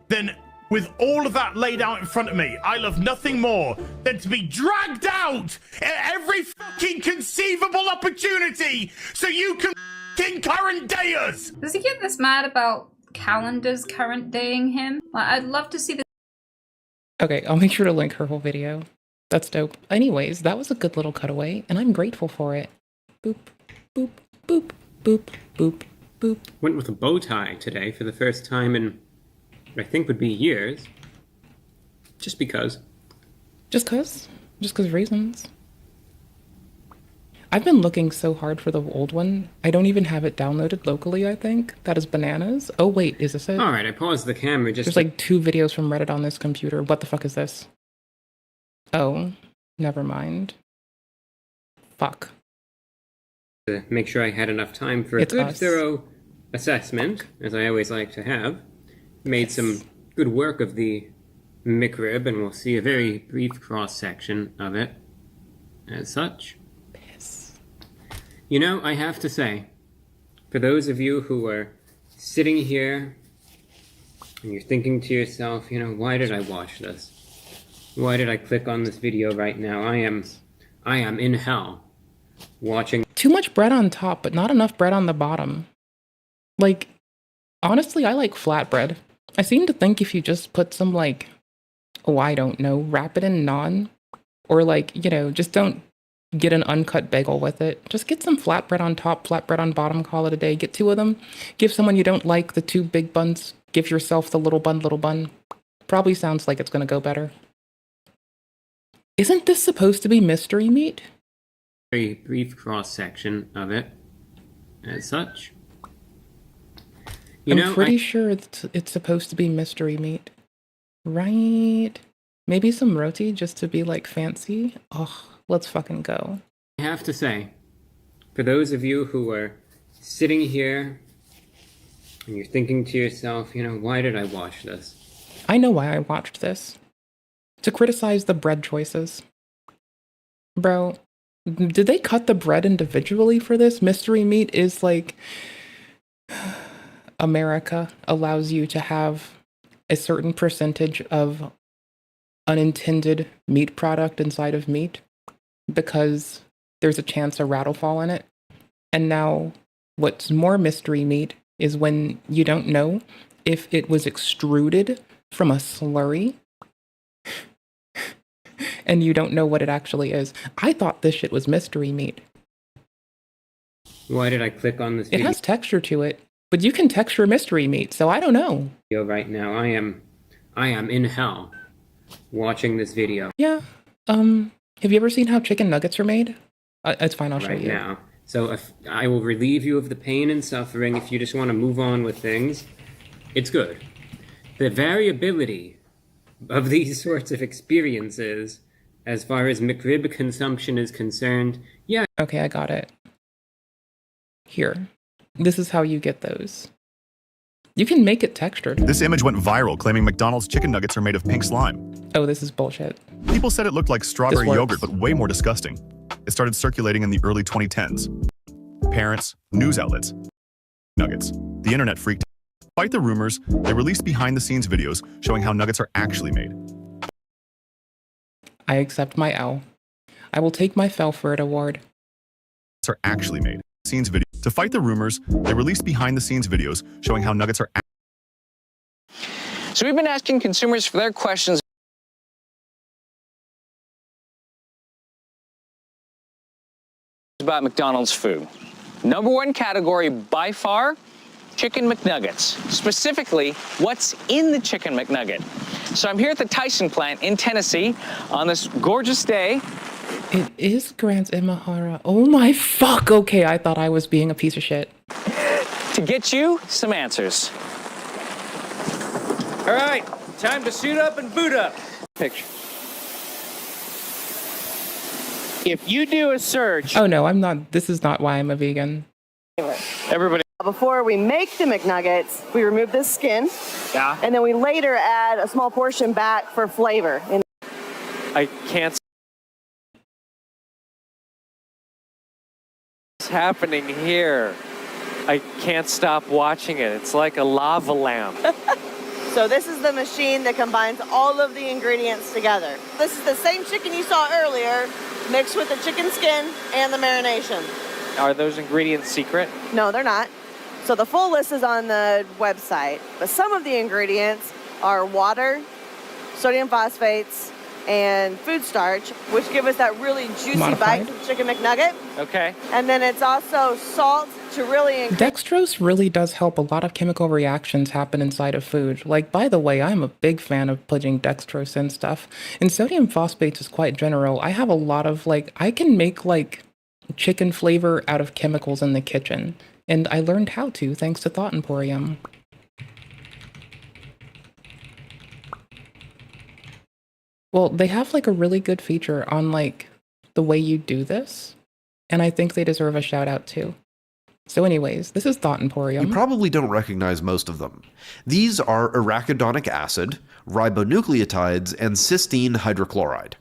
than, with all of that laid out in front of me, I love nothing more than to be dragged out at every fucking conceivable opportunity so you can fucking current day us. Does he get this mad about calendars current daying him? Like, I'd love to see this. Okay, I'll make sure to link her whole video. That's dope. Anyways, that was a good little cutaway, and I'm grateful for it. Boop, boop, boop, boop, boop, boop. Went with a bow tie today for the first time in, I think, would be years. Just because. Just cause reasons. I've been looking so hard for the old one. I don't even have it downloaded locally, I think. That is bananas. Oh wait, is this it? Alright, I paused the camera just There's like 2 videos from Reddit on this computer. What the fuck is this? Oh, never mind. Fuck. to make sure I had enough time for a good, thorough assessment, as I always like to have. Made some good work of the McRib, and we'll see a very brief cross-section of it as such. You know, I have to say, for those of you who are sitting here and you're thinking to yourself, you know, why did I watch this? Why did I click on this video right now? I am in hell watching. Too much bread on top, but not enough bread on the bottom. Like, honestly, I like flatbread. I seem to think if you just put some, like, oh, I don't know, wrap it in naan, or like, you know, just don't Get an uncut bagel with it. Just get some flatbread on top, flatbread on bottom, call it a day. Get 2 of them. Give someone you don't like the 2 big buns. Give yourself the little bun. Probably sounds like it's going to go better. Isn't this supposed to be mystery meat? Very brief cross-section of it, as such. I'm pretty sure it's supposed to be mystery meat. Right? Maybe some roti just to be like fancy? Oh, let's fucking go. I have to say, for those of you who are sitting here and you're thinking to yourself, why did I watch this? I know why I watched this. To criticize the bread choices. Bro, did they cut the bread individually for this? Mystery meat is like... America allows you to have a certain percentage of unintended meat product inside of meat because there's a chance a rat will fall in it. And now what's more mystery meat is when you don't know if it was extruded from a slurry and you don't know what it actually is. I thought this shit was mystery meat. Why did I click on this video? It has texture to it. But you can texture mystery meat, so I don't know. Right now, I am in hell watching this video. Yeah. Have you ever seen how chicken nuggets are made? It's fine, I'll show you. Right now. So if I will relieve you of the pain and suffering if you just want to move on with things. It's good. The variability of these sorts of experiences, as far as McRib consumption is concerned, yeah. Okay, I got it. Here. This is how you get those. You can make it textured. This image went viral, claiming McDonald's chicken nuggets are made of pink slime. Oh, this is bullshit. People said it looked like strawberry yogurt, but way more disgusting. It started circulating in the early 2010s. Parents, news outlets, nuggets. The internet freaked out. Despite the rumors, they released behind-the-scenes videos showing how nuggets are actually made. I accept my L. I will take my fell for it award. Are actually made. Scenes video. To fight the rumors, they released behind-the-scenes videos showing how nuggets are. So we've been asking consumers for their questions about McDonald's food. Number 1 category by far, Chicken McNuggets. Specifically, what's in the Chicken McNugget. So I'm here at the Tyson plant in Tennessee on this gorgeous day. It is Grant Imahara. Oh my fuck. Okay, I thought I was being a piece of shit. To get you some answers. All right, time to suit up and boot up. Picture. If you do a search... Oh no, I'm not. This is not why I'm a vegan. Everybody. Before we make the McNuggets, we remove this skin. Yeah. And then we later add a small portion back for flavor. I can't... What's happening here? I can't stop watching it. It's like a lava lamp. So this is the machine that combines all of the ingredients together. This is the same chicken you saw earlier, mixed with the chicken skin and the marination. Are those ingredients secret? No, they're not. So the full list is on the website, but some of the ingredients are water, sodium phosphates, and food starch, which give us that really juicy bite of Chicken McNugget. Okay. And then it's also salt to really... Dextrose really does help a lot of chemical reactions happen inside of food. Like, by the way, I'm a big fan of putting dextrose in stuff. And sodium phosphates is quite general. I have a lot of, I can make, chicken flavor out of chemicals in the kitchen. And I learned how to, thanks to Thought Emporium. Well, they have a really good feature on the way you do this, and I think they deserve a shout out too. So anyways, this is Thought Emporium. You probably don't recognize most of them. These are arachidonic acid, ribonucleotides, and cysteine hydrochloride.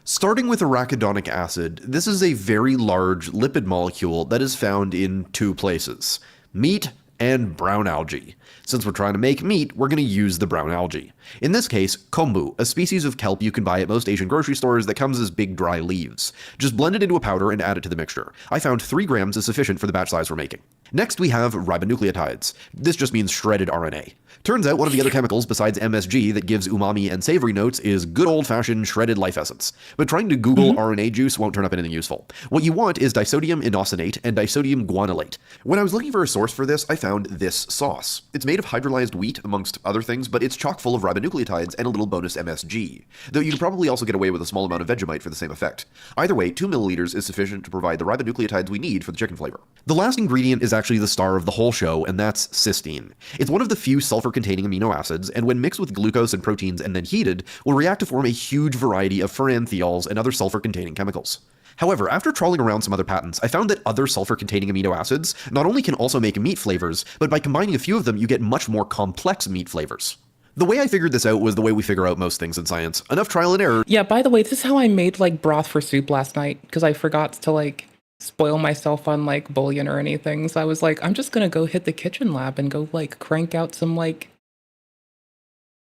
Starting with arachidonic acid, this is a very large lipid molecule that is found in 2 places: meat and brown algae. Since we're trying to make meat, we're going to use the brown algae. In this case, kombu, a species of kelp you can buy at most Asian grocery stores that comes as big dry leaves. Just blend it into a powder and add it to the mixture. I found 3 grams is sufficient for the batch size we're making. Next, we have ribonucleotides. This just means shredded RNA. Turns out one of the other chemicals besides MSG that gives umami and savory notes is good old-fashioned shredded life essence. But trying to Google RNA juice won't turn up anything useful. What you want is disodium inosinate and disodium guanylate. When I was looking for a source for this, I found this sauce. It's made of hydrolyzed wheat, amongst other things, but it's chock full of ribonucleotides and a little bonus MSG. Though you can probably also get away with a small amount of Vegemite for the same effect. Either way, 2 milliliters is sufficient to provide the ribonucleotides we need for the chicken flavor. The last ingredient is actually the star of the whole show, and that's cysteine. It's one of the few sulfur-containing amino acids, and when mixed with glucose and proteins and then heated, will react to form a huge variety of furanthiols and other sulfur-containing chemicals. However, after trawling around some other patents, I found that other sulfur-containing amino acids not only can also make meat flavors, but by combining a few of them, you get much more complex meat flavors. The way I figured this out was the way we figure out most things in science. Enough trial and error. Yeah, by the way, this is how I made, like, broth for soup last night, because I forgot to, like, spoil myself on, like, bouillon or anything. So I was like, I'm just gonna go hit the kitchen lab and go, like, crank out some, like...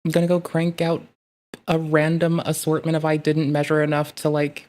I'm gonna go crank out a random assortment if I didn't measure enough to, like,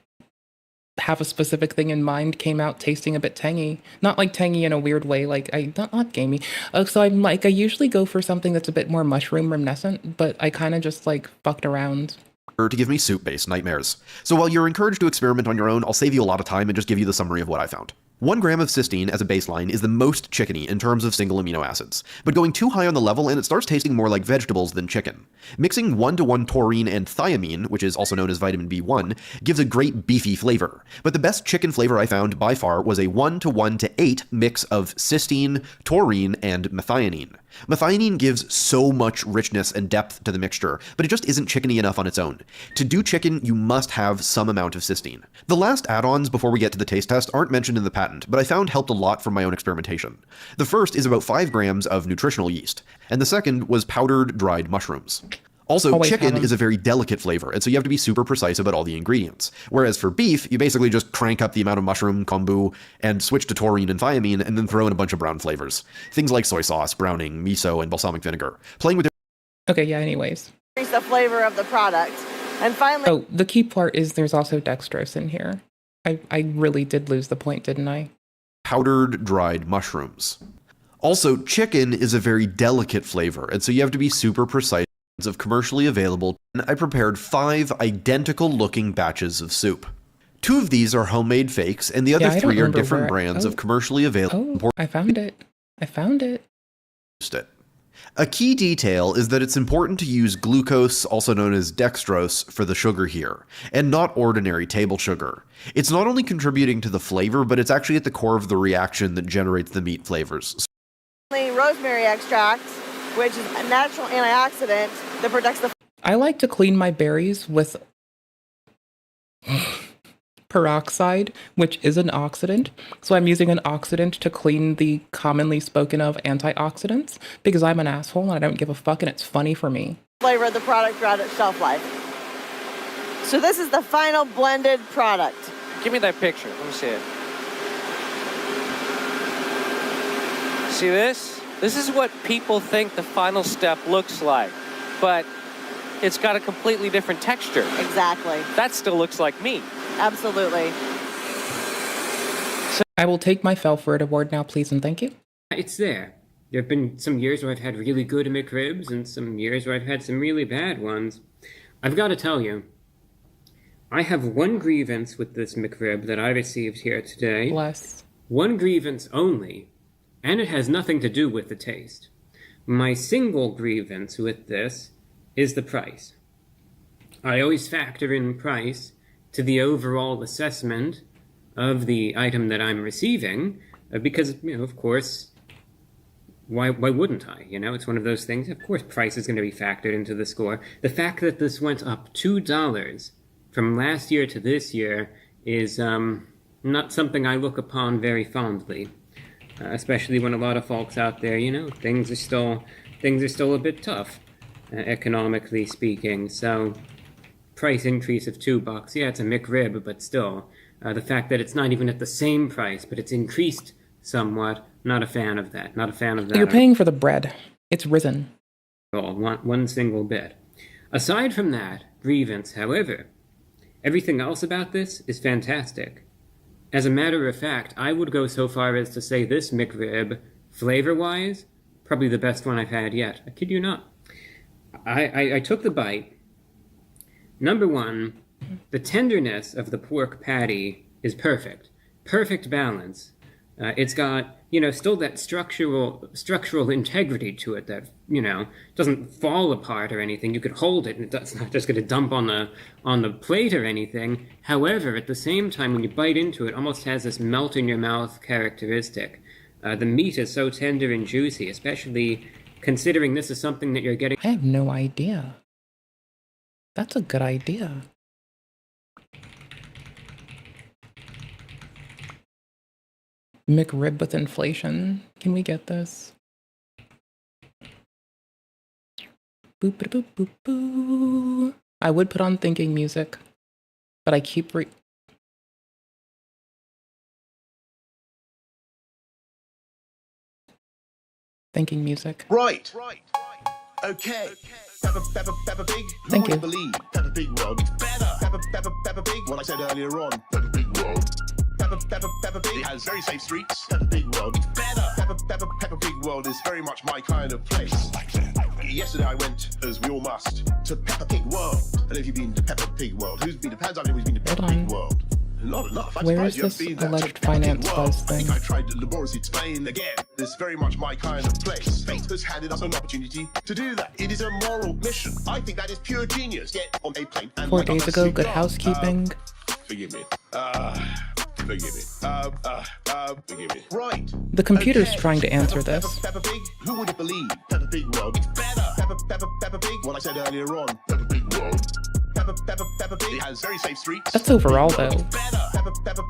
have a specific thing in mind. Came out tasting a bit tangy. Not, like, tangy in a weird way, like, not gamey. So I'm, like, I usually go for something that's a bit more mushroom reminiscent, but I kind of just, like, fucked around. To give me soup-based nightmares. So while you're encouraged to experiment on your own, I'll save you a lot of time and just give you the summary of what I found. 1 gram of cysteine as a baseline is the most chickeny in terms of single amino acids, but going too high on the level and it starts tasting more like vegetables than chicken. Mixing 1-to-1 taurine and thiamine, which is also known as vitamin B1, gives a great beefy flavor, but the best chicken flavor I found by far was a 1-to-1-to-8 mix of cysteine, taurine, and methionine. Methionine gives so much richness and depth to the mixture, but it just isn't chickeny enough on its own. To do chicken, you must have some amount of cysteine. The last add-ons before we get to the taste test aren't mentioned in the patent, but I found helped a lot from my own experimentation. The first is about 5 grams of nutritional yeast, and the second was powdered dried mushrooms. Also, chicken is a very delicate flavor, and so you have to be super precise about all the ingredients. Whereas for beef, you basically just crank up the amount of mushroom, kombu, and switch to taurine and thiamine, and then throw in a bunch of brown flavors. Things like soy sauce, browning, miso, and balsamic vinegar. Playing with Okay, yeah, anyways. Increase the flavor of the product. And finally... Oh, the key part is there's also dextrose in here. I really did lose the point, didn't I? powdered dried mushrooms. Also, chicken is a very delicate flavor, and so you have to be super precise of commercially available. I prepared 5 identical looking batches of soup. 2 of these are homemade fakes, and the other 3 are different brands of commercially available. Oh, I found it. I found it. A key detail is that it's important to use glucose, also known as dextrose, for the sugar here, and not ordinary table sugar. It's not only contributing to the flavor, but it's actually at the core of the reaction that generates the meat flavors. Rosemary extract, which is a natural antioxidant that protects the... I like to clean my berries with peroxide, which is an oxidant. So I'm using an oxidant to clean the commonly spoken of antioxidants because I'm an asshole and I don't give a fuck and it's funny for me. Flavor of the product throughout its shelf life. So this is the final blended product. Give me that picture. Let me see it. See this? This is what people think the final step looks like, but it's got a completely different texture. Exactly. That still looks like meat. Absolutely. I will take my Felford Award now, please and thank you. It's there. There have been some years where I've had really good McRibs and some years where I've had some really bad ones. I've got to tell you, I have one grievance with this McRib that I received here today. Bless. One grievance only, and it has nothing to do with the taste. My single grievance with this is the price. I always factor in price to the overall assessment of the item that I'm receiving, because, of course, why wouldn't I? It's one of those things. Of course, price is going to be factored into the score. The fact that this went up $2 from last year to this year is not something I look upon very fondly, especially when a lot of folks out there, things are still a bit tough, economically speaking. So, price increase of $2. Yeah, it's a McRib, but still, the fact that it's not even at the same price, but it's increased somewhat. Not a fan of that. Not a fan of that. You're paying for the bread. It's risen. One single bit. Aside from that grievance, however, everything else about this is fantastic. As a matter of fact, I would go so far as to say this McRib, flavor-wise, probably the best one I've had yet. I kid you not. I took the bite. Number one, the tenderness of the pork patty is perfect. Perfect balance. It's got, still that structural integrity to it that, doesn't fall apart or anything. You could hold it and it's not just going to dump on the plate or anything. However, at the same time, when you bite into it, it almost has this melt in your mouth characteristic. The meat is so tender and juicy, especially considering this is something that you're getting. I have no idea. That's a good idea. McRib with inflation. Can we get this? Boop, boop, boop, boop, boo. I would put on thinking music, but I keep thinking music. Right. Okay. Peppa Pig. Thank you. Believe Peppa Pig World is better. Peppa Pig. What I said earlier on. Peppa Pig World. Peppa Pig has very safe streets. Peppa Pig World is better. Peppa Pig World is very much my kind of place. Yesterday I went, as we all must, to Peppa Pig World. And if you've been to Peppa Pig World, who's been to Peppa Pig World? Not enough. Where is this alleged finance buzz thing? I think I tried to laboriously explain again. This is very much my kind of place. Fate has handed us an opportunity to do that. It is a moral mission. I think that is pure genius. Get on a plane and 4 days ago, Good Housekeeping. Forgive me. Forgive me. Forgive me. Right. The computer's trying to answer this. Peppa Pig. Who would have believed Peppa Pig World is better? Peppa Pig. What I said earlier on. Peppa Pig World. Peppa Pig has very safe streets. That's overall, though.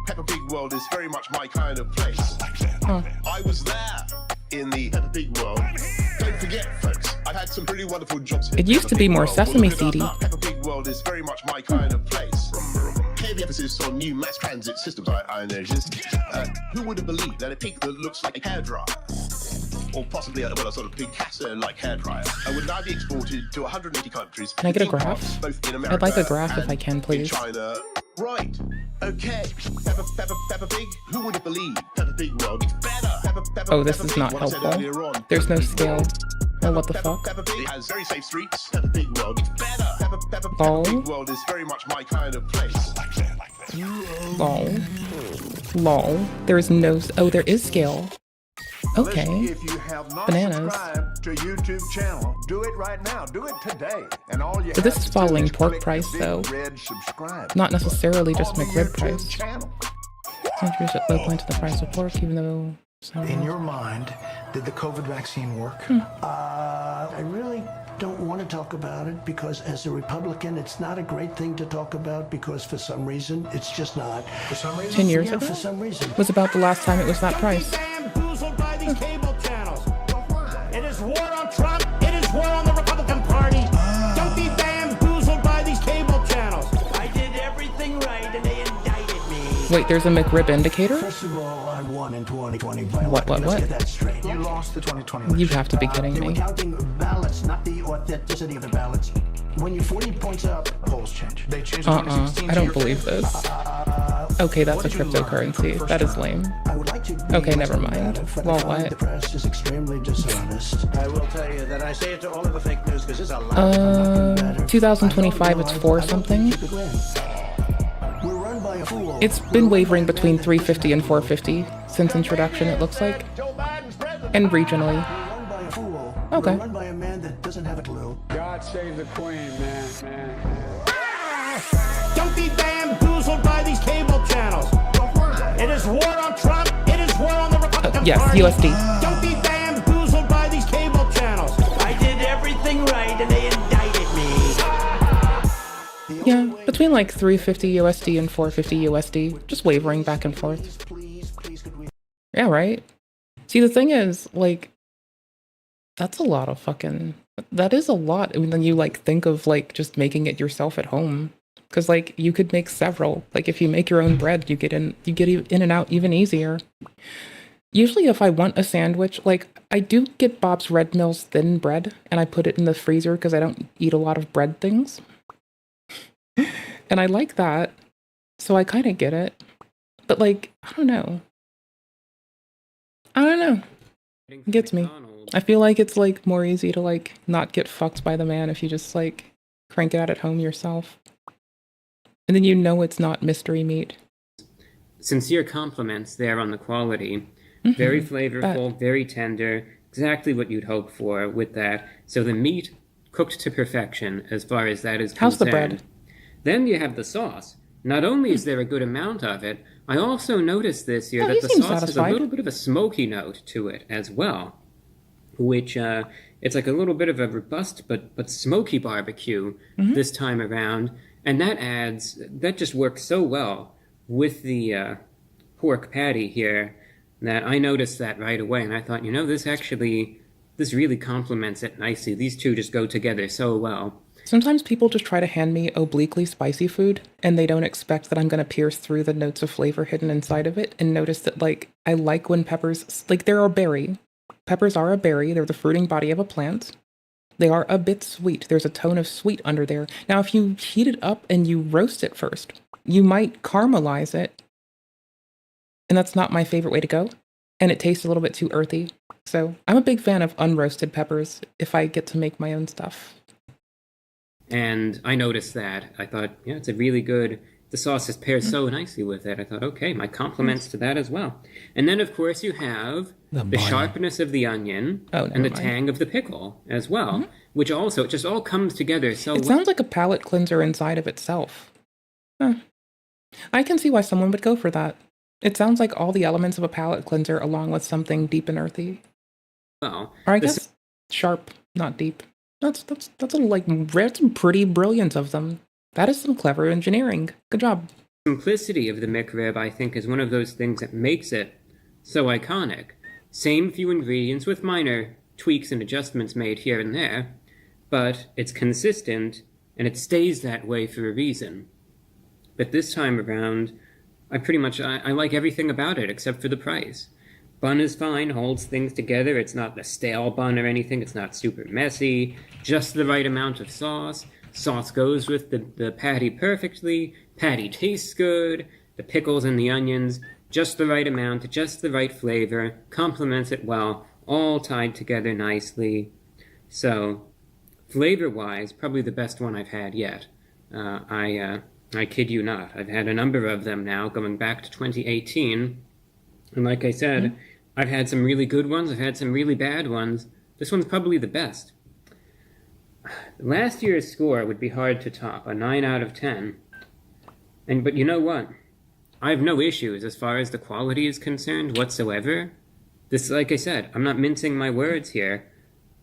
Peppa Pig World is very much my kind of place. Huh. I was there in the Peppa Pig World. Don't forget, folks, I've had some pretty wonderful jobs. It used to be more Sesame Seedy. Peppa Pig World is very much my kind of place. Heavy emphasis on new mass transit systems, I noticed. Who would have believed that a pig that looks like a hairdryer, or possibly a sort of Picasso-like hairdryer, would now be exported to 180 countries? Can I get a graph? Both in America I'd like a graph if I can, please. In China. Right. Okay. Peppa Pig. Who would have believed Peppa Pig World is better? Oh, this is not helpful. There's no scale. Oh, what the fuck? Peppa Pig has very safe streets. Peppa Pig World is better. Peppa Pig World is very much my kind of place. Lol. Lol. There is no... Oh, there is scale. Okay. If you have not Bananas. subscribed to YouTube channel, do it right now. Do it today. And all you So this have is to following do is pork click price, the though. big red subscribe Not necessarily just on the McRib YouTube price. channel. Introduced at low point to the price of pork, even though... In your mind, did the COVID vaccine work? I really don't want to talk about it because as a Republican, it's not a great thing to talk about because for some reason, it's just not. For some reason? 10 years Yeah, ago? for some reason. Was about the last time it was that price. Bamboozled by these cable channels. It is war on Trump. It is war on the Republican Party. Don't be bamboozled by these cable channels. I did everything right and they indicted me. Wait, there's a McRib indicator? First of all, I won in 2020. What? Let's get that straight. You lost the 2020 You have to be kidding They were me. counting ballots, not the authenticity of the ballots. When you're 40 points up, polls change. They changed I don't believe this. Okay, that's a cryptocurrency. That is lame. I would like to be Okay, never about mind. it, but Well, I find what? the press is extremely dishonest. I will tell you that I say it to all of the fake news because there's a lot of them. 2025, it's 4 something. We're run by a fool. It's been wavering between 350 and 450 since introduction, it looks like. And regionally. Okay. We're run by a man that doesn't have a clue. God save the queen, man. Don't be bamboozled by these cable channels. It is war on Trump. It is war on the Republican yes, Party. USD. Don't be bamboozled by these cable channels. I did everything right and they indicted me. Yeah, between like 350 USD and 450 USD, just wavering back and forth. Yeah, right? See, the thing is, like, that's a lot of fucking... That is a lot. I mean, then you, like, think of, like, just making it yourself at home. Because, like, you could make several. Like, if you make your own bread, you get in and out even easier. Usually, if I want a sandwich, like, I do get Bob's Red Mill's thin bread, and I put it in the freezer because I don't eat a lot of bread things. And I like that, so I kind of get it. But like, I don't know. It gets me. I feel like it's like more easy to like not get fucked by the man if you just like crank it out at home yourself. And then you know it's not mystery meat. Sincere compliments there on the quality. Very flavorful, very tender, exactly what you'd hope for with that. So the meat cooked to perfection as far as that is concerned. How's the bread? Then you have the sauce. Not only is there a good amount of it, I also noticed this year that the seem sauce has a satisfied. little bit of a smoky note to it as well, which it's like a little bit of a robust but smoky barbecue this time around, and that just works so well with the pork patty here that I noticed that right away, and I thought, this really complements it nicely. These two just go together so well. Sometimes people just try to hand me obliquely spicy food, and they don't expect that I'm going to pierce through the notes of flavor hidden inside of it and notice that, like, I like when peppers, like, they're a berry. Peppers are a berry. They're the fruiting body of a plant. They are a bit sweet. There's a tone of sweet under there. Now, if you heat it up and you roast it first, you might caramelize it, and that's not my favorite way to go, and it tastes a little bit too earthy. So I'm a big fan of unroasted peppers if I get to make my own stuff. And I noticed that. I thought, it's a really good... The sauce is paired so nicely with it. I thought, okay, my compliments to that as well. And then, of course, you have the sharpness of the onion and the tang of the pickle as well, which also, it just all comes together so well. It sounds like a palate cleanser inside of itself. Huh. I can see why someone would go for that. It sounds like all the elements of a palate cleanser along with something deep and earthy. Well, or I guess sharp, not deep. That's some pretty brilliant of them. That is some clever engineering. Good job. Simplicity of the McRib, I think, is one of those things that makes it so iconic. Same few ingredients with minor tweaks and adjustments made here and there, but it's consistent and it stays that way for a reason. But this time around, I like everything about it except for the price. Bun is fine, holds things together. It's not a stale bun or anything. It's not super messy. Just the right amount of sauce. Sauce goes with the patty perfectly. Patty tastes good. The pickles and the onions, just the right amount, just the right flavor. Complements it well. All tied together nicely. So, flavor-wise, probably the best one I've had yet. I kid you not. I've had a number of them now, going back to 2018. And like I said, I've had some really good ones, I've had some really bad ones. This one's probably the best. Last year's score would be hard to top, a 9 out of 10. But you know what? I have no issues as far as the quality is concerned whatsoever. This, like I said, I'm not mincing my words here.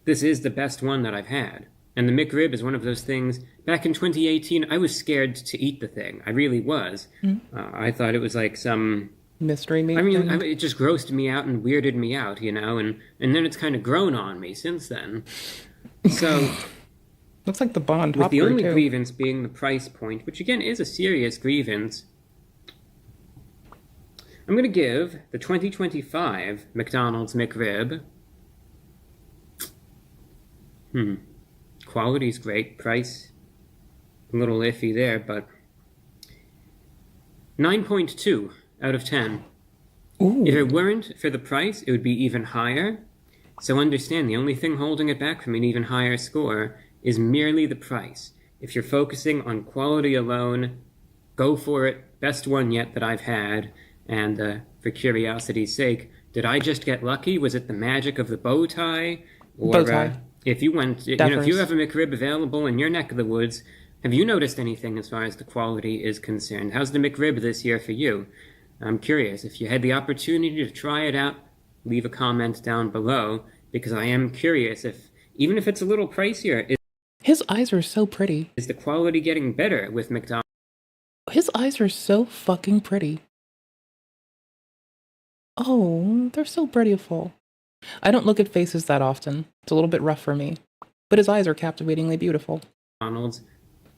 This is the best one that I've had. And the McRib is one of those things. Back in 2018, I was scared to eat the thing. I really was. I thought it was like some... mystery meat. It just grossed me out and weirded me out, and then it's kind of grown on me since then. So, looks like the Bond. With the only grievance being the price point, which again is a serious grievance, I'm going to give the 2025 McDonald's McRib. Quality's great, price a little iffy there, but 9.2. out of 10. Ooh. If it weren't for the price, it would be even higher. So understand, the only thing holding it back from an even higher score is merely the price. If you're focusing on quality alone, go for it. Best one yet that I've had. And for curiosity's sake, did I just get lucky? Was it the magic of the bow tie? Or bow tie. If you went, if you have a McRib available in your neck of the woods, have you noticed anything as far as the quality is concerned? How's the McRib this year for you? I'm curious. If you had the opportunity to try it out, leave a comment down below, because I am curious even if it's a little pricier, his eyes are so pretty. Is the quality getting better with McDonald's? His eyes are so fucking pretty. Oh, they're so beautiful. I don't look at faces that often. It's a little bit rough for me. But his eyes are captivatingly beautiful. McDonald's?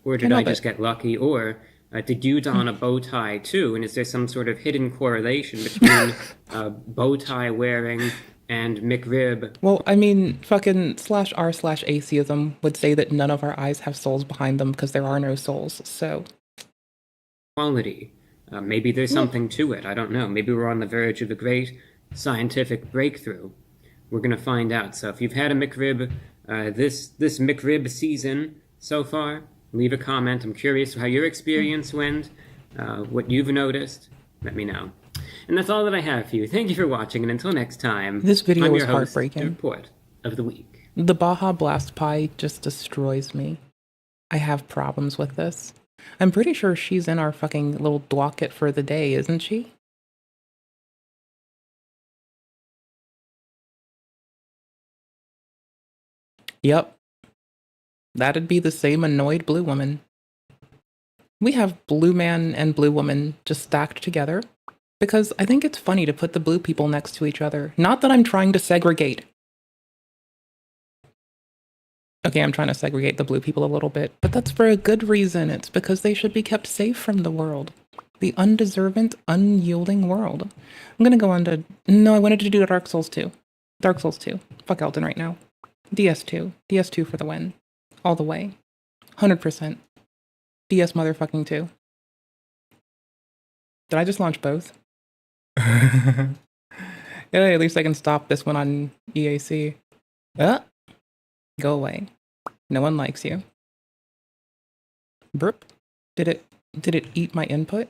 Or did I just get lucky? Or did you don a bow tie too? And is there some sort of hidden correlation between bow tie wearing and McRib? Well, I mean, fucking /r/atheism would say that none of our eyes have souls behind them because there are no souls, so. Quality. Maybe there's something to it. I don't know. Maybe we're on the verge of a great scientific breakthrough. We're going to find out. So if you've had a McRib this McRib season so far, leave a comment. I'm curious how your experience went, what you've noticed. Let me know. And that's all that I have for you. Thank you for watching, and until next time, This video I'm was your host, heartbreaking. The Report of the Week. The Baja Blast Pie just destroys me. I have problems with this. I'm pretty sure she's in our fucking little docket for the day, isn't she? Yep. That'd be the same annoyed blue woman. We have blue man and blue woman just stacked together because I think it's funny to put the blue people next to each other. Not that I'm trying to segregate. Okay, I'm trying to segregate the blue people a little bit, but that's for a good reason. It's because they should be kept safe from the world. The undeserving, unyielding world. I'm gonna go on to... No, I wanted to do Dark Souls 2. Dark Souls 2. Fuck Elden right now. DS2. DS2 for the win. All the way. 100%. DS motherfucking 2. Did I just launch both? Yeah, at least I can stop this one on EAC. Go away. No one likes you. Burp. Did it eat my input?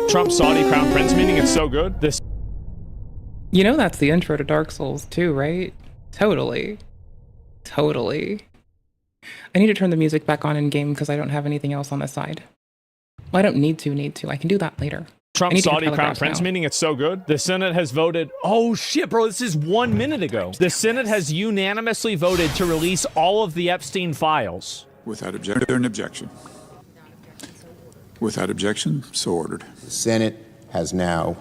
Trump Saudi Crown Prince meeting, it's so good. You know that's the intro to Dark Souls too, right? Totally. Totally. I need to turn the music back on in game because I don't have anything else on the side. Well, I don't need to. I can do that later. Trump Saudi Crown Prince meeting, it's so good. The Senate has voted. Oh shit, bro, this is 1 minute ago. The Senate has unanimously voted to release all of the Epstein files. Without objection. Without objection, so ordered. The Senate has now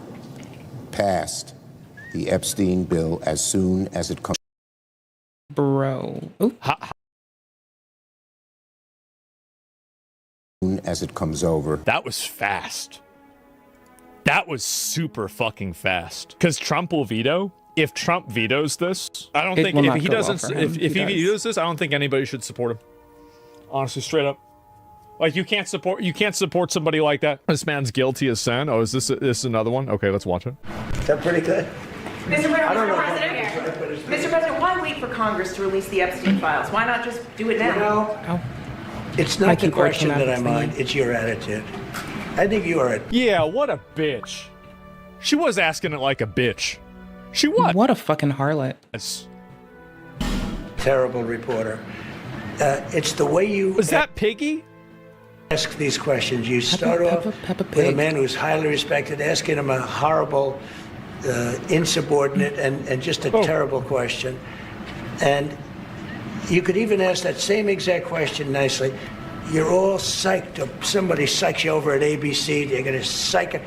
passed the Epstein bill as soon as it comes. Bro. As it comes over. That was fast. That was super fucking fast. Because Trump will veto. If Trump vetoes this, I don't think if he doesn't, if he vetoes this, I don't think anybody should support him. Honestly, straight up. Like you can't support somebody like that. This man's guilty as sin. Oh, is this another one? Okay, let's watch it. Is that pretty good? Mr. President, why wait for Congress to release the Epstein files? Why not just do it now? It's not the question that I mind, it's your attitude. I think you are Yeah, what a bitch. She was asking it like a bitch. She was. What a fucking harlot. Yes. Terrible reporter. It's the way you... Was that Piggy? Ask these questions. You start off with a man who's highly respected, asking him a horrible, insubordinate, and just a terrible question. And you could even ask that same exact question nicely. You're all psyched up. Somebody psychs you over at ABC. You're going to psych it.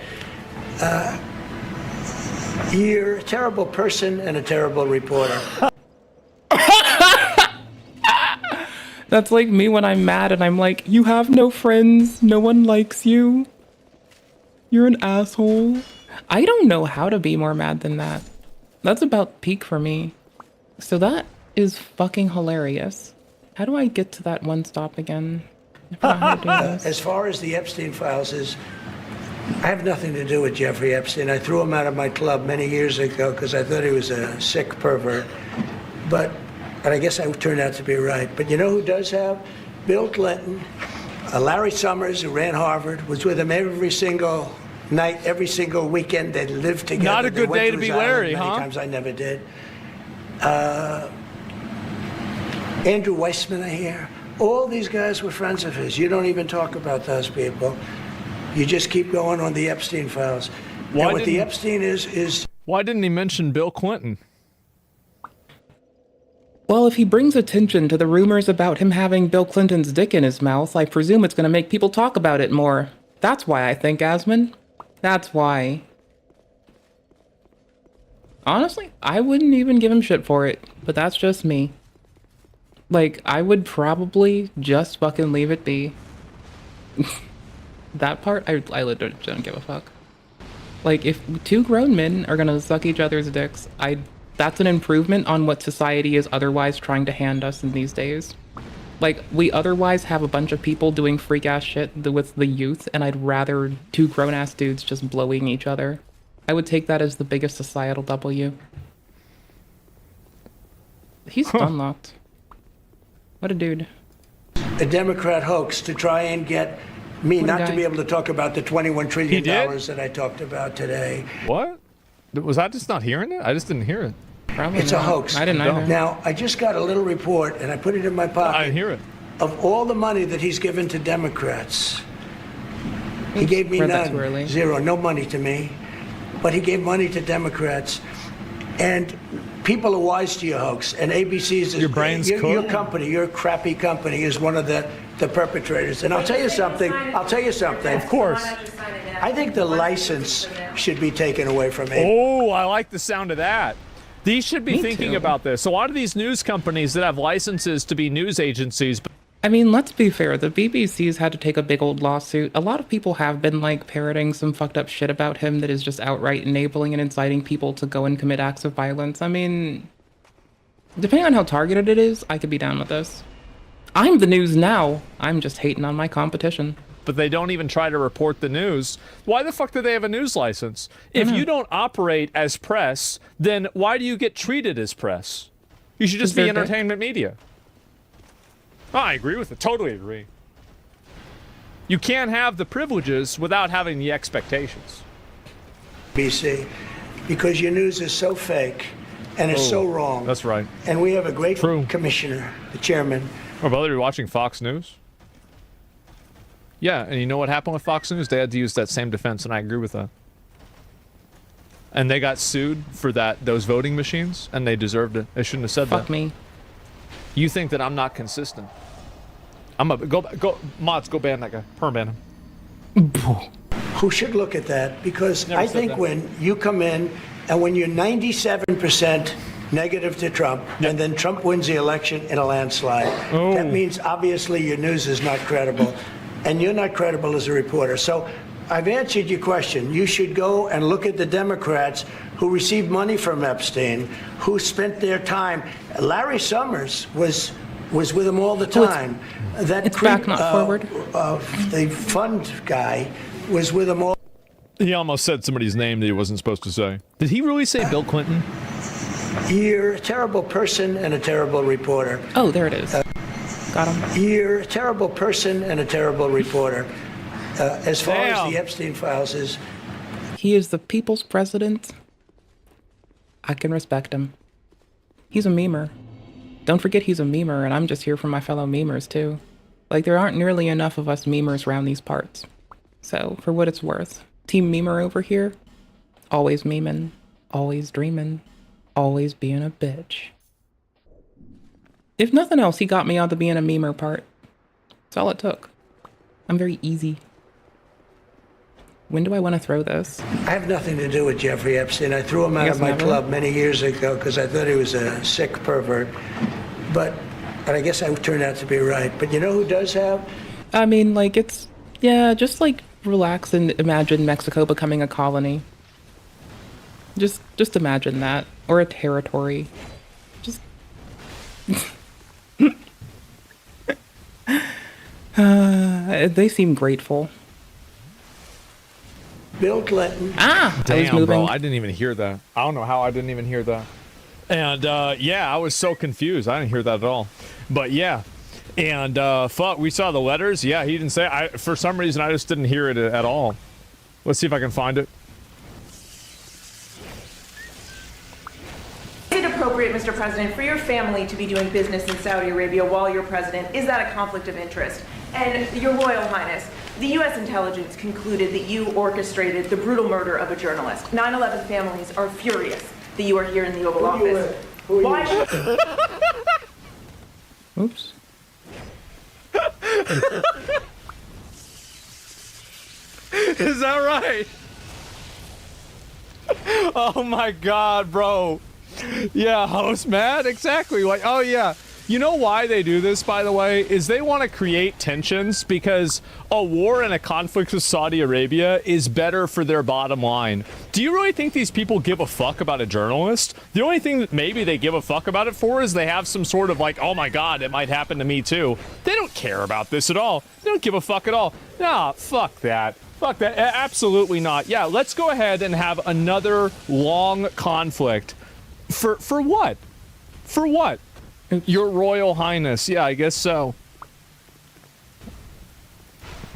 You're a terrible person and a terrible reporter. That's like me when I'm mad and I'm like, you have no friends. No one likes you. You're an asshole. I don't know how to be more mad than that. That's about peak for me. So that is fucking hilarious. How do I get to that one stop again? I forgot how to do this. As far as the Epstein files is, I have nothing to do with Jeffrey Epstein. I threw him out of my club many years ago because I thought he was a sick pervert. But I guess I turned out to be right. But you know who does have? Bill Clinton, Larry Summers, who ran Harvard, was with him every single night, every single weekend. They lived together. Not a good day to be Larry, huh? Many times I never did. Andrew Weissman, I hear. All these guys were friends of his. You don't even talk about those people. You just keep going on the Epstein files. And what the Epstein is... Why didn't he mention Bill Clinton? Well, if he brings attention to the rumors about him having Bill Clinton's dick in his mouth, I presume it's going to make people talk about it more. That's why I think, Asmund. That's why. Honestly, I wouldn't even give him shit for it, but that's just me. Like, I would probably just fucking leave it be. That part, I literally don't give a fuck. Like, if two grown men are gonna suck each other's dicks, that's an improvement on what society is otherwise trying to hand us in these days. Like, we otherwise have a bunch of people doing freak-ass shit with the youth, and I'd rather two grown-ass dudes just blowing each other. I would take that as the biggest societal W. He's unlocked. What a dude. A Democrat hoax to try and get me not to be able to talk about the $21 trillion that I talked about today. What? Was I just not hearing it? I just didn't hear it. Probably It's a hoax. I didn't either. Now, I just got a little report, and I put it in my pocket. I didn't hear it. Of all the money that he's given to Democrats, he gave me none. Zero. No money to me. But he gave money to Democrats. And people are wise to your hoax. And ABC's is... Your brain's cooked? Your company, your crappy company, is one of the perpetrators. And I'll tell you something. Of course. I think the license should be taken away from ABC. Oh, I like the sound of that. These should be thinking about this. A lot of these news companies that have licenses to be news agencies... I mean, let's be fair. The BBC's had to take a big old lawsuit. A lot of people have been, like, parroting some fucked up shit about him that is just outright enabling and inciting people to go and commit acts of violence. I mean, depending on how targeted it is, I could be down with this. I'm the news now. I'm just hating on my competition. But they don't even try to report the news. Why the fuck do they have a news license? If you don't operate as press, then why do you get treated as press? You should just be entertainment media. Oh, I agree with it. Totally agree. You can't have the privileges without having the expectations. BC, because your news is so fake and it's so wrong. That's right. And we have a great commissioner, the chairman. Oh, brother, you're watching Fox News? Yeah, and you know what happened with Fox News? They had to use that same defense, and I agree with that. And they got sued for those voting machines, and they deserved it. They shouldn't have said that. Fuck me. You think that I'm not consistent? I'm a go mods, go ban that guy. Perm-ban him. Who should look at that, because I think when you come in and when you're 97% negative to Trump, and then Trump wins the election in a landslide, that means obviously your news is not credible, and you're not credible as a reporter. So I've answered your question. You should go and look at the Democrats who received money from Epstein, who spent their time. Larry Summers was with him all the time. It's back, not forward. The fund guy was with him all. He almost said somebody's name that he wasn't supposed to say. Did he really say Bill Clinton? You're a terrible person and a terrible reporter. Oh, there it is. Got him. You're a terrible person and a terrible reporter. As far as the Epstein files is... He is the people's president. I can respect him. He's a memer. Don't forget he's a memer, and I'm just here for my fellow memers, too. Like, there aren't nearly enough of us memers around these parts. So, for what it's worth, Team Memer over here, always memeing, always dreaming, always being a bitch. If nothing else, he got me on the being a memer part. That's all it took. I'm very easy. When do I want to throw this? I have nothing to do with Jeffrey Epstein. I threw him out of my club many years ago because I thought he was a sick pervert. But I guess I turned out to be right. But you know who does have? I mean, like, it's... Yeah, just, like, relax and imagine Mexico becoming a colony. Just imagine that. Or a territory. Just... they seem grateful. Bill Clinton. Ah! Damn, I was moving. bro, I didn't even hear that. I don't know how I didn't even hear that. And, yeah, I was so confused. I didn't hear that at all. But, yeah. And, fuck, we saw the letters. Yeah, he didn't say it. For some reason, I just didn't hear it at all. Let's see if I can find it. Is it appropriate, Mr. President, for your family to be doing business in Saudi Arabia while you're president? Is that a conflict of interest? And, Your Royal Highness, the U.S. intelligence concluded that you orchestrated the brutal murder of a journalist. 9/11 families are furious that you are here in the Oval Office. Why? Oops. Is that right? Oh my god, bro. Yeah, I was mad. Exactly. Like, oh yeah. You know why they do this, by the way, is they want to create tensions because a war and a conflict with Saudi Arabia is better for their bottom line. Do you really think these people give a fuck about a journalist? The only thing that maybe they give a fuck about it for is they have some sort of like, oh my god, it might happen to me too. They don't care about this at all. They don't give a fuck at all. Nah, fuck that. Fuck that. Absolutely not. Yeah, let's go ahead and have another long conflict. For what? For what? Your Royal Highness. Yeah, I guess so.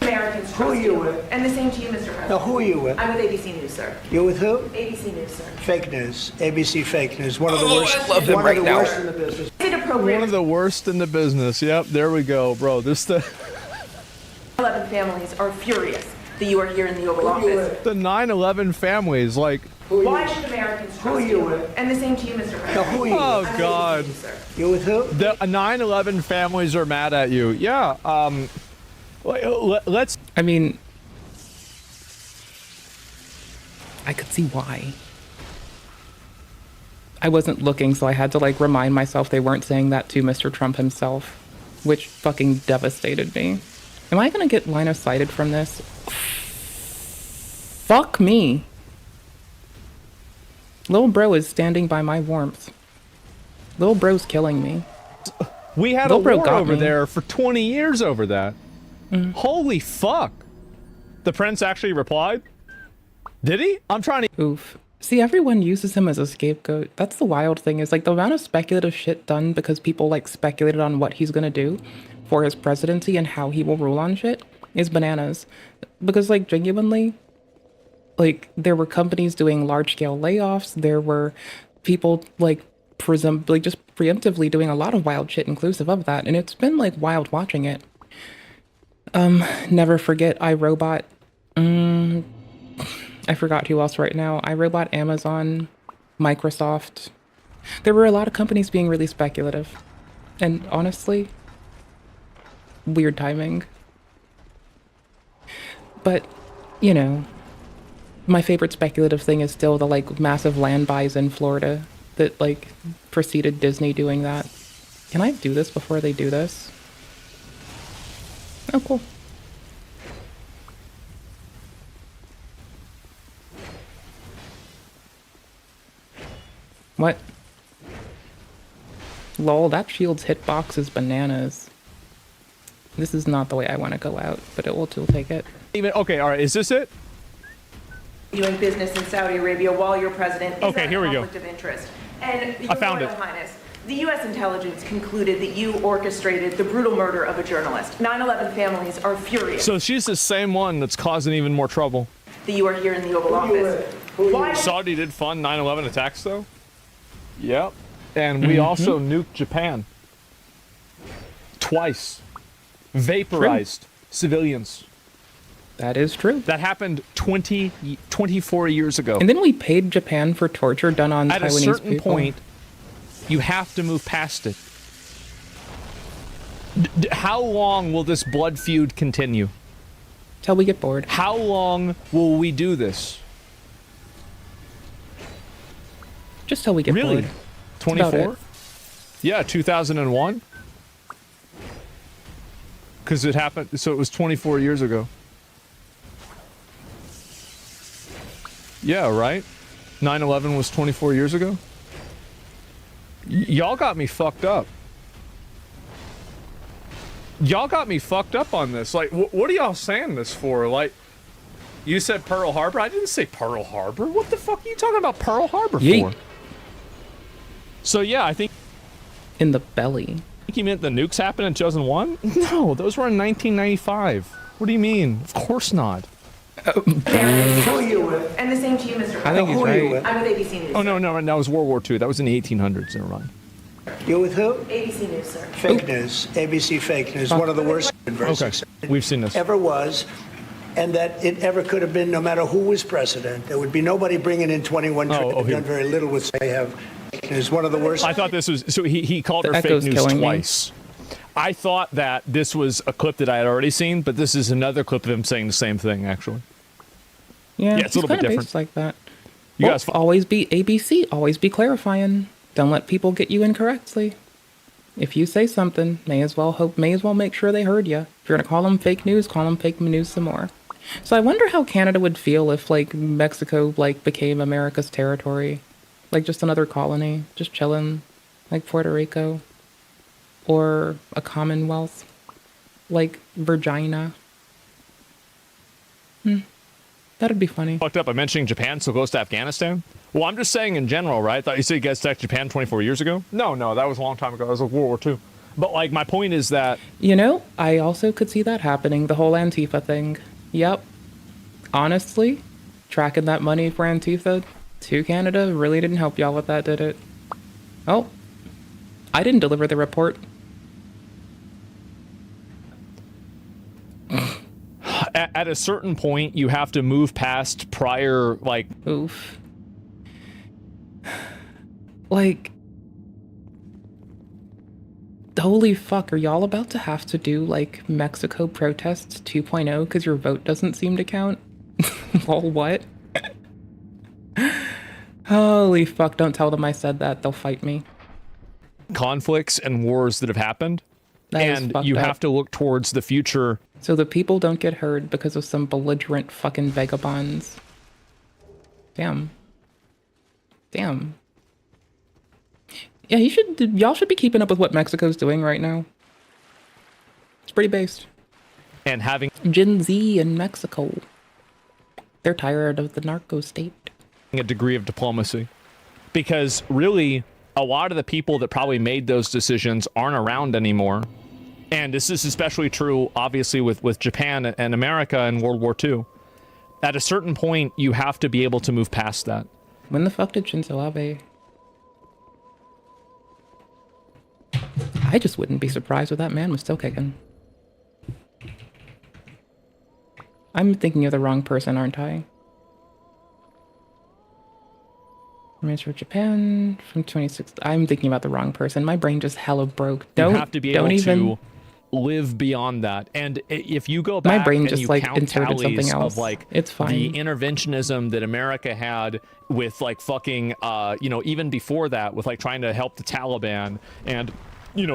Americans Who are you with? And the same to you, Mr. President. Now, who are you with? I'm with ABC News, sir. You're with who? ABC News, sir. Fake news. ABC fake news. One of the worst. I love them one right of the now. worst in the business. Is it appropriate? One of the worst in the business. Yep, there we go, bro. This the 11 families are furious that you are here in the Oval Office. the 9/11 families, like. Why should Americans trust you? And the same to you, Mr. President. Now, who are you Oh with? God. You're with who? The 9/11 families are mad at you. Yeah. Let's. I mean, I could see why. I wasn't looking, so I had to like remind myself they weren't saying that to Mr. Trump himself, which fucking devastated me. Am I gonna get line of sighted from this? Fuck me. Little bro is standing by my warmth. Little bro's killing me. We had Little a bro war got over me. there for 20 years over that. Holy fuck. The prince actually replied? Did he? I'm trying to. Oof. See, everyone uses him as a scapegoat. That's the wild thing, is like the amount of speculative shit done because people like speculated on what he's gonna do for his presidency and how he will rule on shit is bananas. Because like genuinely, like there were companies doing large scale layoffs. There were people like presumably just preemptively doing a lot of wild shit inclusive of that. And it's been like wild watching it. Never forget iRobot. I forgot who else right now. iRobot, Amazon, Microsoft. There were a lot of companies being really speculative. And honestly, weird timing. But, you know, my favorite speculative thing is still the like massive land buys in Florida that like preceded Disney doing that. Can I do this before they do this? Oh, cool. What? Lol, that shield's hitbox is bananas. This is not the way I want to go out, but it will still take it. Even okay, all right, is this it? Doing business in Saudi Arabia while you're president is Okay, that here a we go. conflict of interest? And Your I found Royal it. Highness, the U.S. intelligence concluded that you orchestrated the brutal murder of a journalist. 9/11 families are furious So she's the same one that's causing even more trouble. that you are here in the Oval Office. Why? Saudi did fund 9/11 attacks though. Yep. And we also nuked Japan. Twice. Vaporized civilians. That is true. That happened 24 years ago. And then we paid Japan for torture done on At Taiwanese a certain people. point, you have to move past it. How long will this blood feud continue? Till we get bored. How long will we do this? Just till we get really? bored. That's about 24? it. Yeah, 2001. Because it happened, so it was 24 years ago. Yeah, right? 9/11 was 24 years ago? Y'all got me fucked up. Y'all got me fucked up on this. Like, what are y'all saying this for? Like, you said Pearl Harbor? I didn't say Pearl Harbor. What the fuck are you talking about Pearl Harbor Yeet. for? So yeah, I think... In the belly. I think you meant the nukes happened in 2001? No, those were in 1995. What do you mean? Of course not. Who are you with? And the same to you, Mr. President. I think he's Who are you right. with? I'm with ABC News. Oh, no, that was World War II. That was in the 1800s. Never mind. You're with who? ABC News, sir. Fake news. ABC fake news. One of the worst adversities We've seen this. ever was, and that it ever could have been, no matter who was president. There would be nobody bringing in 21 trillion. here. Done very little with they have. Fake news. One of the worst. I thought this was... So he called The her fake echo's news killing me. twice. I thought that this was a clip that I had already seen, but this is another clip of him saying the same thing, actually. Yeah, Yeah, it's a little bit kinda different. based like that. You Well, guys... always be ABC. Always be clarifying. Don't let people get you incorrectly. If you say something, may as well make sure they heard you. If you're gonna call them fake news, call them fake news some more. So I wonder how Canada would feel if like Mexico like became America's territory, like just another colony, just chilling, like Puerto Rico, or a Commonwealth, like Virginia. That'd be funny. Fucked up. I'm mentioning Japan so close to Afghanistan. Well, I'm just saying in general, right? Thought you said you guys attacked Japan 24 years ago? No, that was a long time ago. That was like World War II. But like my point is that I also could see that happening. The whole Antifa thing. Yep. Honestly, tracking that money for Antifa to Canada really didn't help y'all with that, did it? Oh, I didn't deliver the report. At a certain point, you have to move past prior, like... Oof. Like... Holy fuck, are y'all about to have to do, like, Mexico protests 2.0 because your vote doesn't seem to count? Lol, what? Holy fuck, don't tell them I said that. They'll fight me. Conflicts and wars that have happened. And you have to look towards the future. So the people don't get hurt because of some belligerent fucking vagabonds. Damn. Damn. Yeah, y'all should be keeping up with what Mexico's doing right now. It's pretty based. And having Gen Z in Mexico. They're tired of the narco state. A degree of diplomacy. Because really, a lot of the people that probably made those decisions aren't around anymore. And this is especially true, obviously, with Japan and America in World War II. At a certain point, you have to be able to move past that. When the fuck did Shinzo Abe? I just wouldn't be surprised if that man was still kicking. I'm thinking of the wrong person, aren't I? Minister of Japan from 26. I'm thinking about the wrong person. My brain just hella broke. You have to be able to live beyond that. And if you go back, my brain and just you like count inserted something else. Of like it's fine. The interventionism that America had with like fucking, even before that, with like trying to help the Taliban and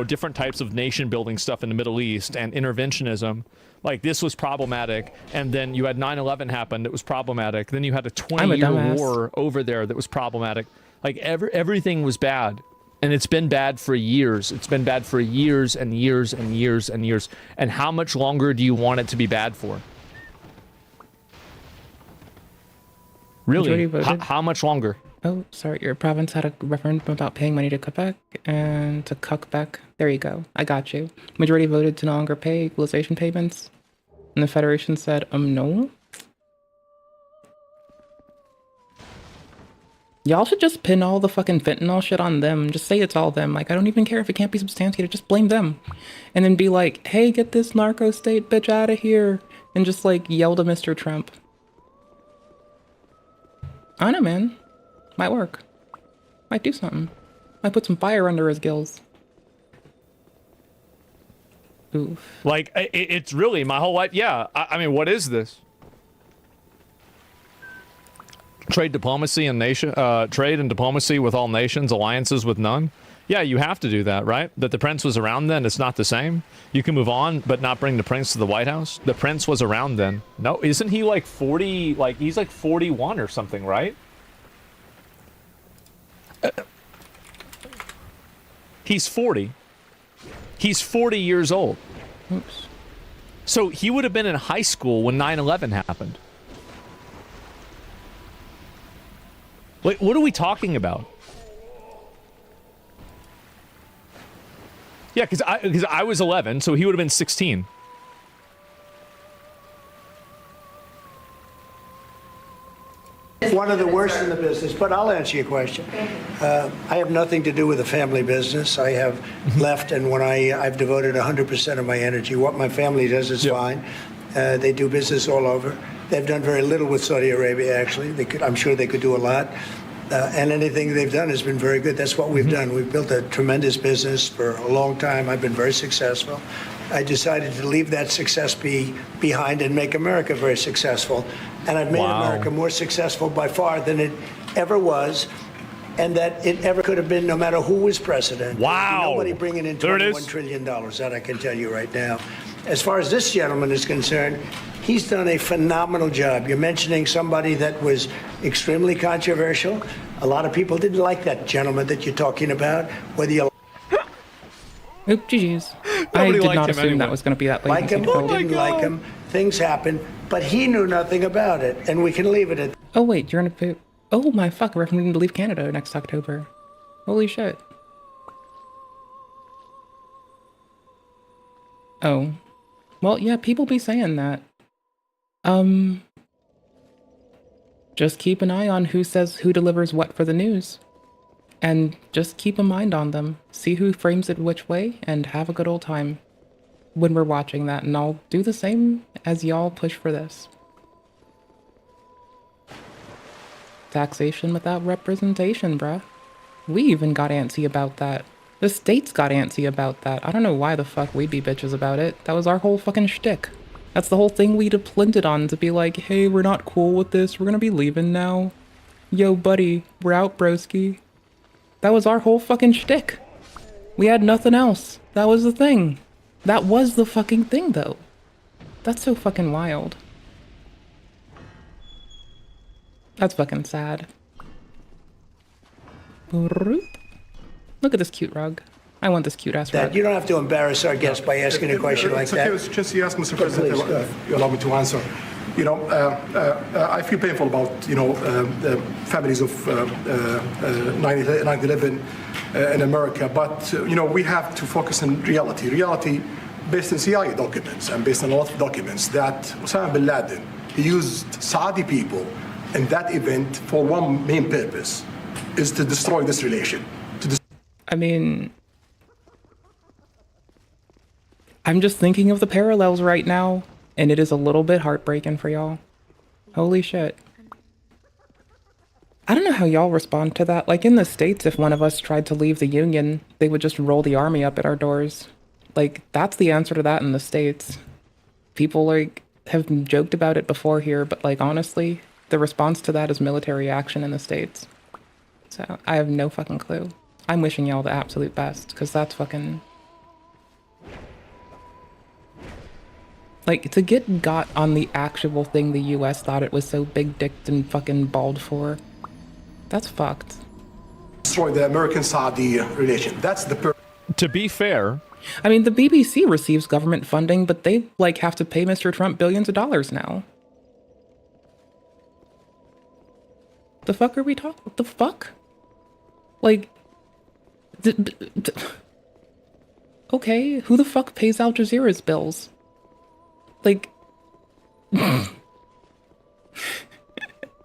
different types of nation building stuff in the Middle East and interventionism. Like this was problematic, and then you had 9/11 happen that was problematic. Then you had a 20-year war over there that was problematic. Like everything was bad, and it's been bad for years. It's been bad for years and years and years and years. And how much longer do you want it to be bad for? Really? How much longer? Oh, sorry. Your province had a referendum about paying money to Quebec and to Quebec. There you go. I got you. Majority voted to no longer pay equalization payments. And the Federation said, no. Y'all should just pin all the fucking fentanyl shit on them. Just say it's all them. Like, I don't even care if it can't be substantiated. Just blame them. And then be like, hey, get this narco state bitch out of here. And just, like, yell to Mr. Trump. I don't know, man. Might work. Might do something. Might put some fire under his gills. Oof. Like, it's really my whole life. Yeah, I mean, what is this? Trade diplomacy and trade and diplomacy with all nations, alliances with none. Yeah, you have to do that, right? That the prince was around then, it's not the same. You can move on, but not bring the prince to the White House. The prince was around then. No, isn't he like 40? Like he's like 41 or something, right? He's 40. He's 40 years old. Oops. So he would have been in high school when 9/11 happened. Wait, what are we talking about? Yeah, because I was 11, so he would have been 16. One of the worst in the business, but I'll answer your question. I have nothing to do with the family business. I have left, and when I've devoted 100% of my energy. What my family does is fine. They do business all over. They've done very little with Saudi Arabia, actually. I'm sure they could do a lot. And anything they've done has been very good. That's what we've done. We've built a tremendous business for a long time. I've been very successful. I decided to leave that success behind and make America very successful. And I've made America more successful by far than it ever was. and that it ever could have been, no matter who was president. Wow. Nobody bringing in $21 trillion, that I can tell you right now. As far as this gentleman is concerned, he's done a phenomenal job. You're mentioning somebody that was extremely controversial. A lot of people didn't like that gentleman that you're talking about, whether you Oop, GG's. I did not assume that was going to be that late. like him or didn't like him. Things happen, but he knew nothing about it, and we can leave it at. Oh wait, you're gonna. Oh my fuck! We're going to leave Canada next October. Holy shit. Oh, well, yeah. People be saying that. Just keep an eye on who delivers what for the news. And just keep a mind on them. See who frames it which way, and have a good old time when we're watching that. And I'll do the same as y'all push for this. Taxation without representation, bruh. We even got antsy about that. The states got antsy about that. I don't know why the fuck we'd be bitches about it. That was our whole fucking shtick. That's the whole thing we depended on, to be like, hey, we're not cool with this. We're gonna be leaving now. Yo, buddy, we're out, broski. That was our whole fucking shtick. We had nothing else. That was the thing. That was the fucking thing, though. That's so fucking wild. That's fucking sad. Look at this cute rug. I want this cute ass rug. You don't have to embarrass our guest by asking a question like that. It's okay, just you ask Mr. President, if you allow me to answer. You know, I feel painful about, you know, the families of 9/11 in America, but, you know, we have to focus on reality. Reality based on CIA documents and based on a lot of documents that Osama bin Laden, he used Saudi people in that event for one main purpose, is to destroy this relation. I mean, I'm just thinking of the parallels right now, and it is a little bit heartbreaking for y'all. Holy shit. I don't know how y'all respond to that. Like in the States, if one of us tried to leave the Union, they would just roll the army up at our doors. Like, that's the answer to that in the States. People, like, have joked about it before here, but, like, honestly, the response to that is military action in the States. So, I have no fucking clue. I'm wishing y'all the absolute best, because that's fucking... Like, to get got on the actual thing the US thought it was so big-dicked and fucking bald for, that's fucked. Destroy the American-Saudi relation. That's the To be fair... I mean, the BBC receives government funding, but they, like, have to pay Mr. Trump billions of dollars now. The fuck are we talking? What the fuck? Like... Okay, who the fuck pays Al Jazeera's bills? Like...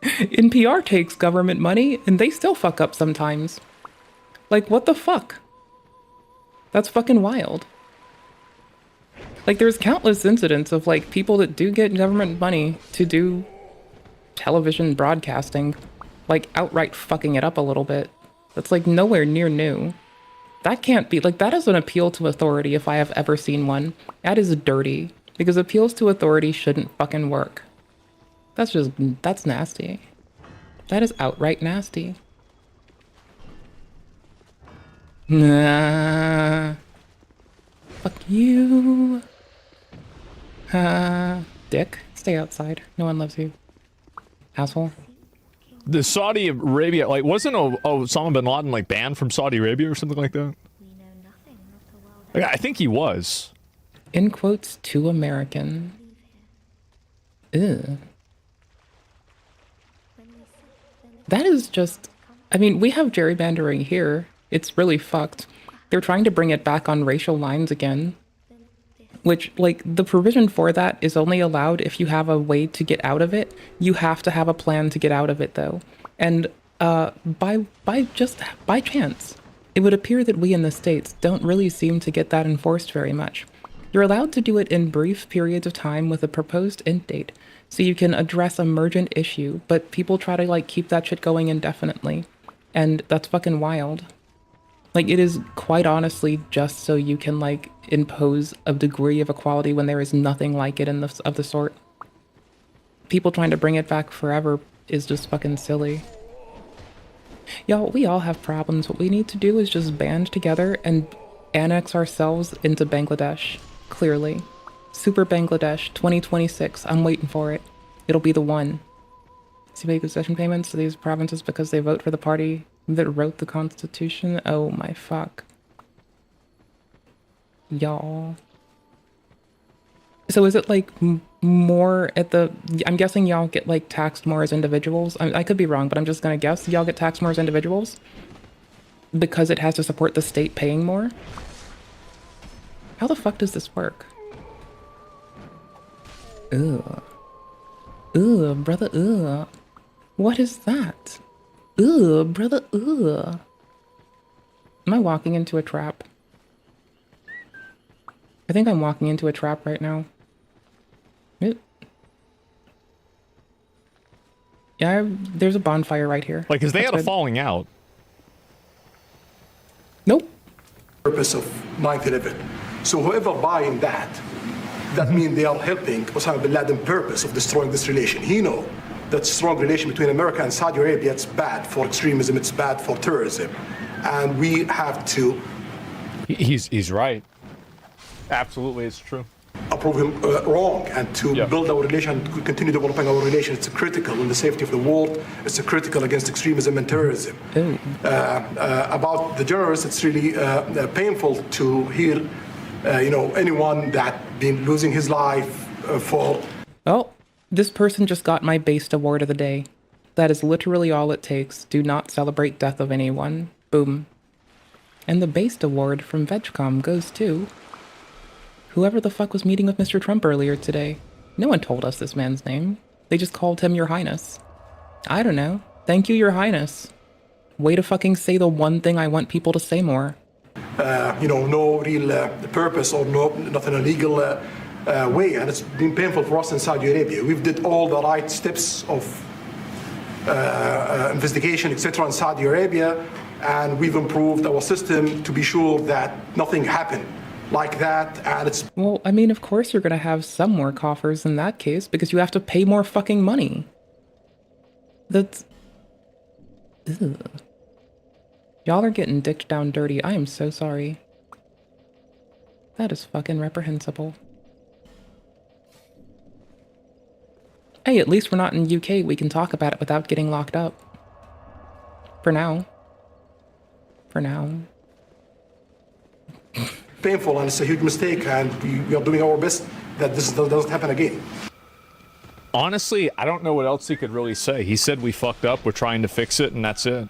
NPR takes government money, and they still fuck up sometimes. Like, what the fuck? That's fucking wild. Like, there's countless incidents of, like, people that do get government money to do television broadcasting, like, outright fucking it up a little bit. That's, like, nowhere near new. That can't be, like, that is an appeal to authority if I have ever seen one. That is dirty, because appeals to authority shouldn't fucking work. That's just, that's nasty. That is outright nasty. Nah. Fuck you. Dick. Stay outside. No one loves you. Asshole. The Saudi Arabia, like, wasn't Osama bin Laden, like, banned from Saudi Arabia or something like that? Like, I think he was. In quotes, too American. Ew. That is just... I mean, we have gerrymandering here. It's really fucked. They're trying to bring it back on racial lines again. Which, like, the provision for that is only allowed if you have a way to get out of it. You have to have a plan to get out of it, though. And by chance, it would appear that we in the States don't really seem to get that enforced very much. You're allowed to do it in brief periods of time with a proposed end date, so you can address a emergent issue, but people try to, like, keep that shit going indefinitely. And that's fucking wild. Like, it is quite honestly just so you can, like, impose a degree of equality when there is nothing like it in the, of the sort. People trying to bring it back forever is just fucking silly. Y'all, we all have problems. What we need to do is just band together and annex ourselves into Bangladesh. Clearly. Super Bangladesh 2026. I'm waiting for it. It'll be the one. See, make concession payments to these provinces because they vote for the party that wrote the constitution. Oh my fuck. Y'all. So is it like more at the... I'm guessing y'all get like taxed more as individuals. I could be wrong, but I'm just gonna guess y'all get taxed more as individuals because it has to support the state paying more? How the fuck does this work? Ugh. Ugh, brother, ugh. What is that? Ugh, brother, ugh. Am I walking into a trap? I think I'm walking into a trap right now. Oop. Yeah, there's a bonfire right here. Like, because they That's had a good. falling out. Nope. Purpose of 9/11. So whoever buying that means they are helping Osama bin Laden purpose of destroying this relation. He know that strong relation between America and Saudi Arabia, it's bad for extremism, it's bad for terrorism. And we have to... He's right. Absolutely, it's true. Approve him wrong and to build our relation, to continue developing our relation. It's critical in the safety of the world. It's critical against extremism and terrorism. About the journalists, it's really painful to hear, anyone that been losing his life for... Oh, this person just got my based award of the day. That is literally all it takes. Do not celebrate death of anyone. Boom. And the based award from VegCom goes to... whoever the fuck was meeting with Mr. Trump earlier today. No one told us this man's name. They just called him Your Highness. I don't know. Thank you, Your Highness. Way to fucking say the one thing I want people to say more. No real purpose or nothing illegal way. And it's been painful for us in Saudi Arabia. We've did all the right steps of investigation, etc. in Saudi Arabia. And we've improved our system to be sure that nothing happened like that, and it's... Well, I mean, of course you're gonna have some more coffers in that case, because you have to pay more fucking money. That's... Ugh. Y'all are getting dicked down dirty. I am so sorry. That is fucking reprehensible. Hey, at least we're not in UK. We can talk about it without getting locked up. For now. For now. Painful, and it's a huge mistake, and we are doing our best that this doesn't happen again. Honestly, I don't know what else he could really say. He said we fucked up, we're trying to fix it, and that's it.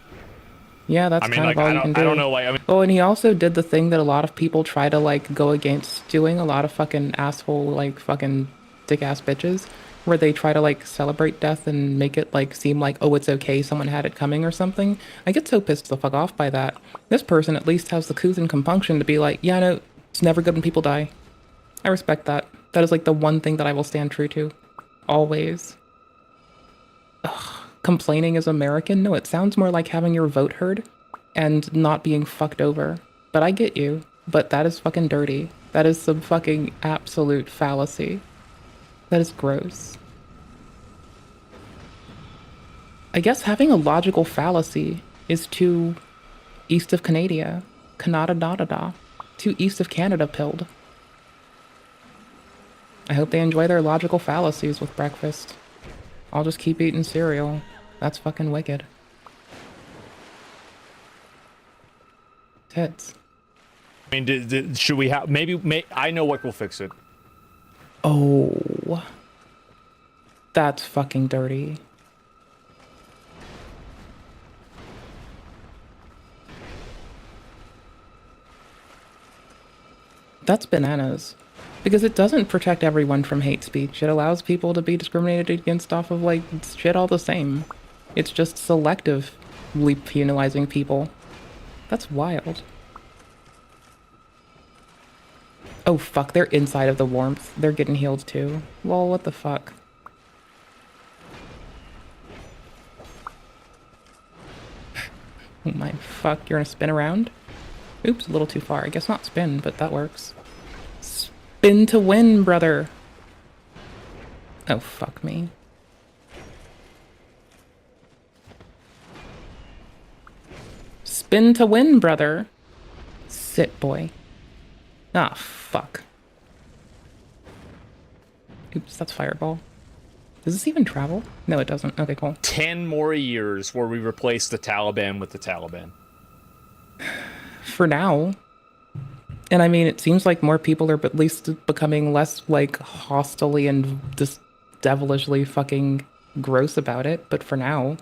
Yeah, that's kind of all you can do. I don't know, Oh, and he also did the thing that a lot of people try to, like, go against doing. A lot of fucking asshole, like, fucking dick-ass bitches. Where they try to, like, celebrate death and make it, like, seem like, oh, it's okay, someone had it coming or something. I get so pissed the fuck off by that. This person at least has the couth and compunction to be like, yeah, no, it's never good when people die. I respect that. That is, like, the one thing that I will stand true to. Always. Ugh. Complaining is American? No, it sounds more like having your vote heard and not being fucked over. But I get you. But that is fucking dirty. That is some fucking absolute fallacy. That is gross. I guess having a logical fallacy is too east of Canada. Canada-da-da-da. Too east of Canada pilled. I hope they enjoy their logical fallacies with breakfast. I'll just keep eating cereal. That's fucking wicked. Tits. I mean, should we have... Maybe... I know what will fix it. Oh. That's fucking dirty. That's bananas. Because it doesn't protect everyone from hate speech. It allows people to be discriminated against off of, like, shit all the same. It's just selectively penalizing people. That's wild. Oh fuck, they're inside of the warmth. They're getting healed too. Lol, what the fuck? Oh my fuck, you're gonna spin around? Oops, a little too far. I guess not spin, but that works. Spin to win, brother! Oh fuck me. Spin to win, brother. Sit, boy. Ah, fuck. Oops, that's fireball. Does this even travel? No, it doesn't. Okay, cool. 10 more years where we replace the Taliban with the Taliban. For now. And I mean, it seems like more people are at least becoming less, like, hostily and just devilishly fucking gross about it. But for now,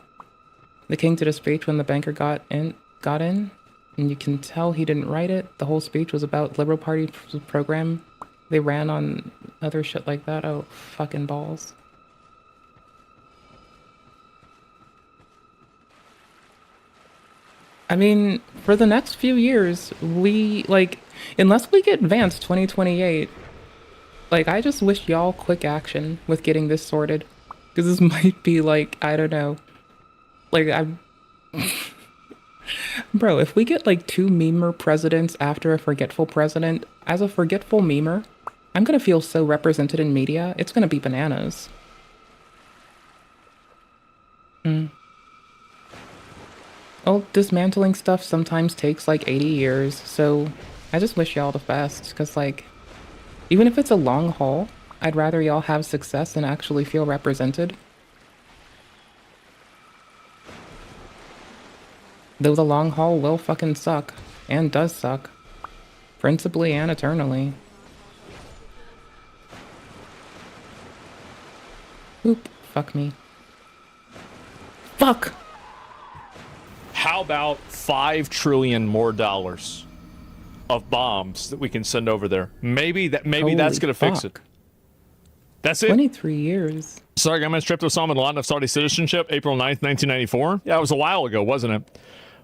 the king did a speech when the banker got in, and you can tell he didn't write it. The whole speech was about Liberal Party program they ran on other shit like that. Oh, fucking balls. I mean, for the next few years, we, like, unless we get advanced 2028, like, I just wish y'all quick action with getting this sorted. Because this might be, like, I don't know. Like, I'm... Bro, if we get, like, 2 memer presidents after a forgetful president, as a forgetful memer, I'm gonna feel so represented in media, it's gonna be bananas. Well, dismantling stuff sometimes takes like 80 years, so I just wish y'all the best, because like, even if it's a long haul, I'd rather y'all have success and actually feel represented. Though the long haul will fucking suck, and does suck. Principally and eternally. Oop, fuck me. Fuck! How about $5 trillion more dollars of bombs that we can send over there? Maybe that's gonna fix it. That's it. 23 years. Sorry, government stripped Osama bin Laden of Saudi citizenship April 9th, 1994. Yeah, it was a while ago, wasn't it?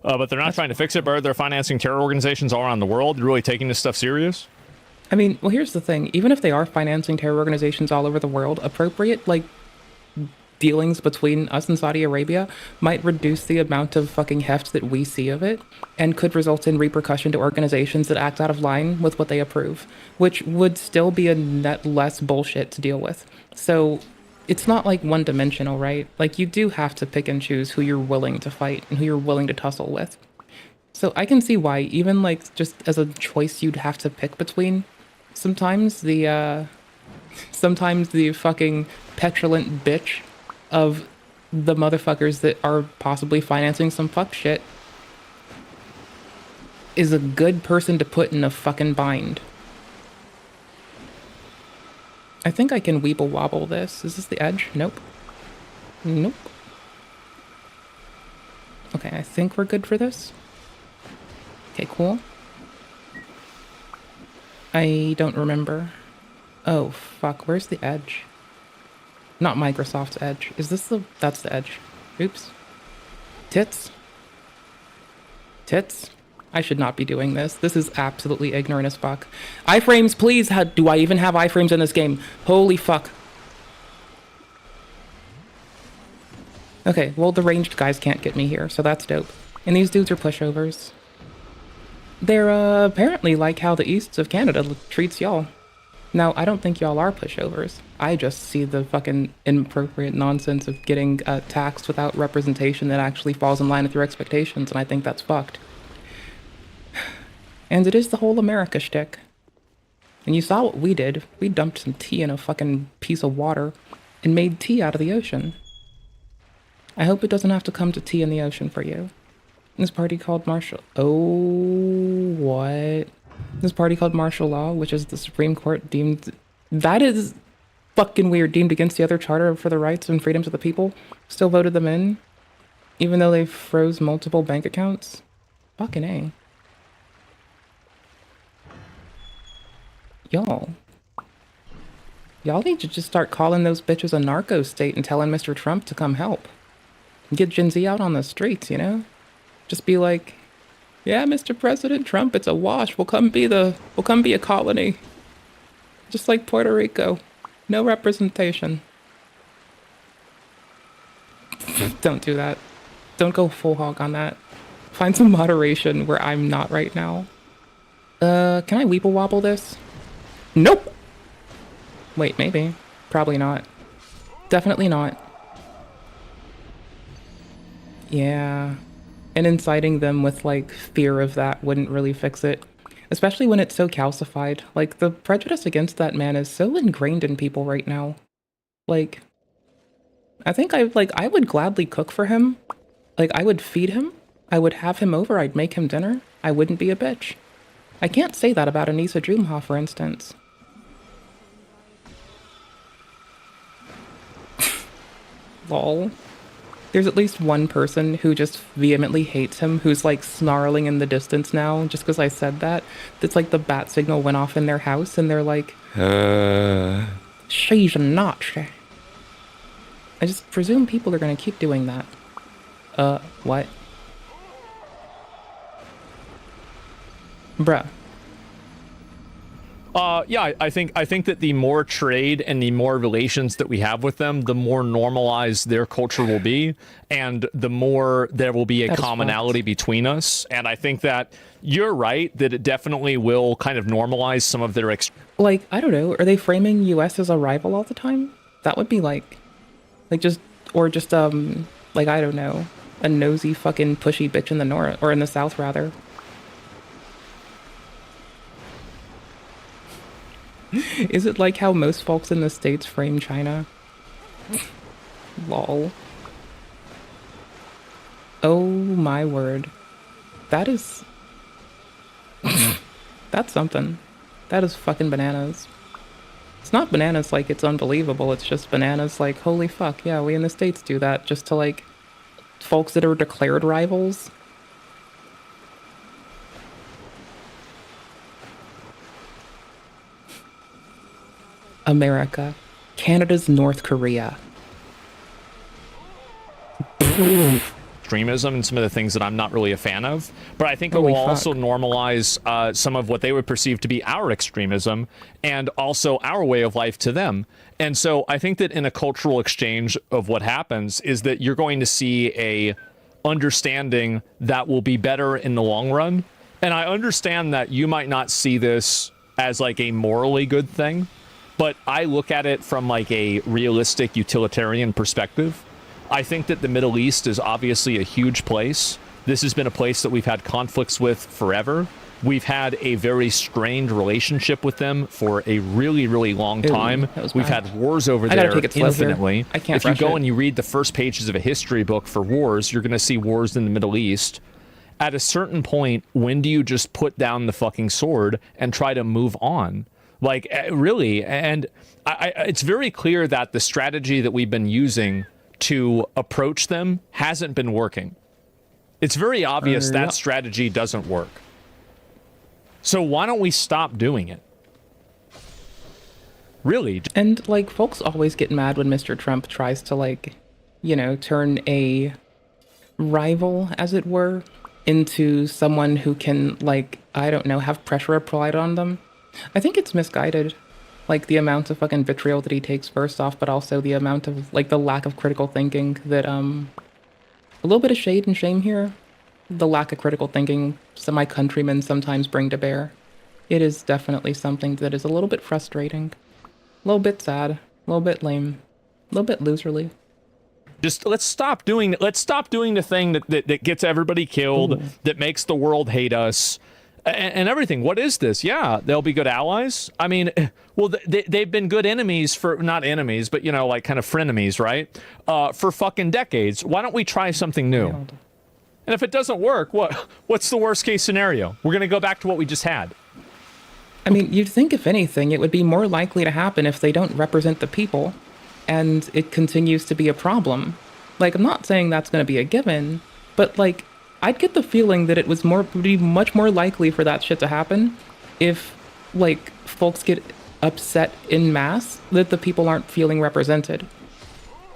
But they're not trying to fix it, but they're financing terror organizations all around the world. They're really taking this stuff serious. I mean, well, here's the thing. Even if they are financing terror organizations all over the world, appropriate, like, dealings between us and Saudi Arabia might reduce the amount of fucking heft that we see of it, and could result in repercussion to organizations that act out of line with what they approve, which would still be a net less bullshit to deal with. So it's not like one-dimensional, right? Like, you do have to pick and choose who you're willing to fight and who you're willing to tussle with. So I can see why, even like just as a choice you'd have to pick between, sometimes the fucking petulant bitch of the motherfuckers that are possibly financing some fuck shit is a good person to put in a fucking bind. I think I can weeble wobble this. Is this the edge? Nope. Nope. Okay, I think we're good for this. Okay, cool. I don't remember. Oh, fuck. Where's the edge? Not Microsoft's edge. Is this the... That's the edge. Oops. Tits. Tits. I should not be doing this. This is absolutely ignorant as fuck. Iframes, please! Do I even have iframes in this game? Holy fuck. Okay, well, the ranged guys can't get me here, so that's dope. And these dudes are pushovers. They're, apparently like how the East of Canada treats y'all. Now, I don't think y'all are pushovers. I just see the fucking inappropriate nonsense of getting taxed without representation that actually falls in line with your expectations, and I think that's fucked. And it is the whole America shtick. And you saw what we did. We dumped some tea in a fucking piece of water and made tea out of the ocean. I hope it doesn't have to come to tea in the ocean for you. This party called martial... Oh, what? This party called martial law, which is the Supreme Court deemed... That is fucking weird. Deemed against the other charter for the rights and freedoms of the people. Still voted them in. Even though they froze multiple bank accounts. Fucking A. Y'all need to just start calling those bitches a narco state and telling Mr. Trump to come help. Get Gen Z out on the streets, you know? Just be like, yeah, Mr. President Trump, it's a wash. We'll come be a colony. Just like Puerto Rico. No representation. Don't do that. Don't go full hog on that. Find some moderation where I'm not right now. Can I weeble wobble this? Nope! Wait, maybe. Probably not. Definitely not. Yeah. And inciting them with like fear of that wouldn't really fix it. Especially when it's so calcified. Like the prejudice against that man is so ingrained in people right now. Like, I think I would gladly cook for him. Like, I would feed him. I would have him over. I'd make him dinner. I wouldn't be a bitch. I can't say that about Anissa Drumha, for instance. Lol. There's at least one person who just vehemently hates him, who's like snarling in the distance now, just because I said that. That's like the bat signal went off in their house, and they're like, she's a Nazi. I just presume people are gonna keep doing that. What? Bruh. Yeah, I think that the more trade and the more relations that we have with them, the more normalized their culture will be, and the more there will be a commonality between us. And I think that you're right that it definitely will kind of normalize some of their like, I don't know, are they framing US as a rival all the time? That would be like just like, I don't know, a nosy fucking pushy bitch in the north, or in the south rather. Is it like how most folks in the States frame China? Lol. Oh my word. That is... That's something. That is fucking bananas. It's not bananas like it's unbelievable, it's just bananas like, holy fuck, yeah, we in the States do that just to like folks that are declared rivals. America. Canada's North Korea. Extremism and some of the things that I'm not really a fan of, but I think it will also normalize some of what they would perceive to be our extremism and also our way of life to them. And so I think that in a cultural exchange of what happens is that you're going to see a understanding that will be better in the long run. And I understand that you might not see this as like a morally good thing, but I look at it from like a realistic utilitarian perspective. I think that the Middle East is obviously a huge place. This has been a place that we've had conflicts with forever. We've had a very strained relationship with them for a really, really long time. We've had wars over there infinitely. I can't if you go and you read the first pages of a history book for wars, you're going to see wars in the Middle East. At a certain point, when do you just put down the fucking sword and try to move on? Like, really, and it's very clear that the strategy that we've been using to approach them hasn't been working. It's very obvious that strategy doesn't work. So why don't we stop doing it? Really. And, like, folks always get mad when Mr. Trump tries to, like, you know, turn a rival, as it were, into someone who can, like, I don't know, have pressure applied on them. I think it's misguided, like the amount of fucking vitriol that he takes first off, but also the amount of, like, the lack of critical thinking that, a little bit of shade and shame here. The lack of critical thinking some my countrymen sometimes bring to bear. It is definitely something that is a little bit frustrating, a little bit sad, a little bit lame, a little bit loserly. Just let's stop doing the thing that gets everybody killed, that makes the world hate us. And everything. What is this? Yeah, they'll be good allies. I mean, well, they've been good enemies for, not enemies, but, you know, like kind of frenemies, right? For fucking decades. Why don't we try something new? And if it doesn't work, what's the worst case scenario? We're going to go back to what we just had. I mean, you'd think if anything, it would be more likely to happen if they don't represent the people and it continues to be a problem. Like, I'm not saying that's going to be a given, but, like, I'd get the feeling that it would be much more likely for that shit to happen if, like, folks get upset en masse that the people aren't feeling represented.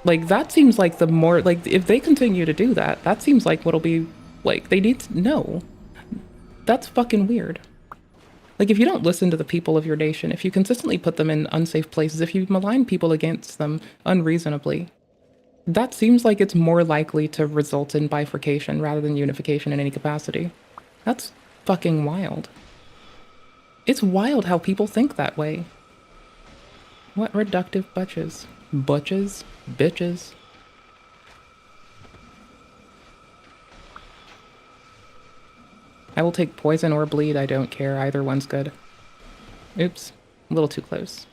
Like, that seems like the more, like, if they continue to do that, that seems like what'll be, like, they need to know. That's fucking weird. Like, if you don't listen to the people of your nation, if you consistently put them in unsafe places, if you malign people against them unreasonably, that seems like it's more likely to result in bifurcation rather than unification in any capacity. That's fucking wild. It's wild how people think that way. What reductive butches? Butches? Bitches? I will take poison or bleed. I don't care. Either one's good. Oops. A little too close.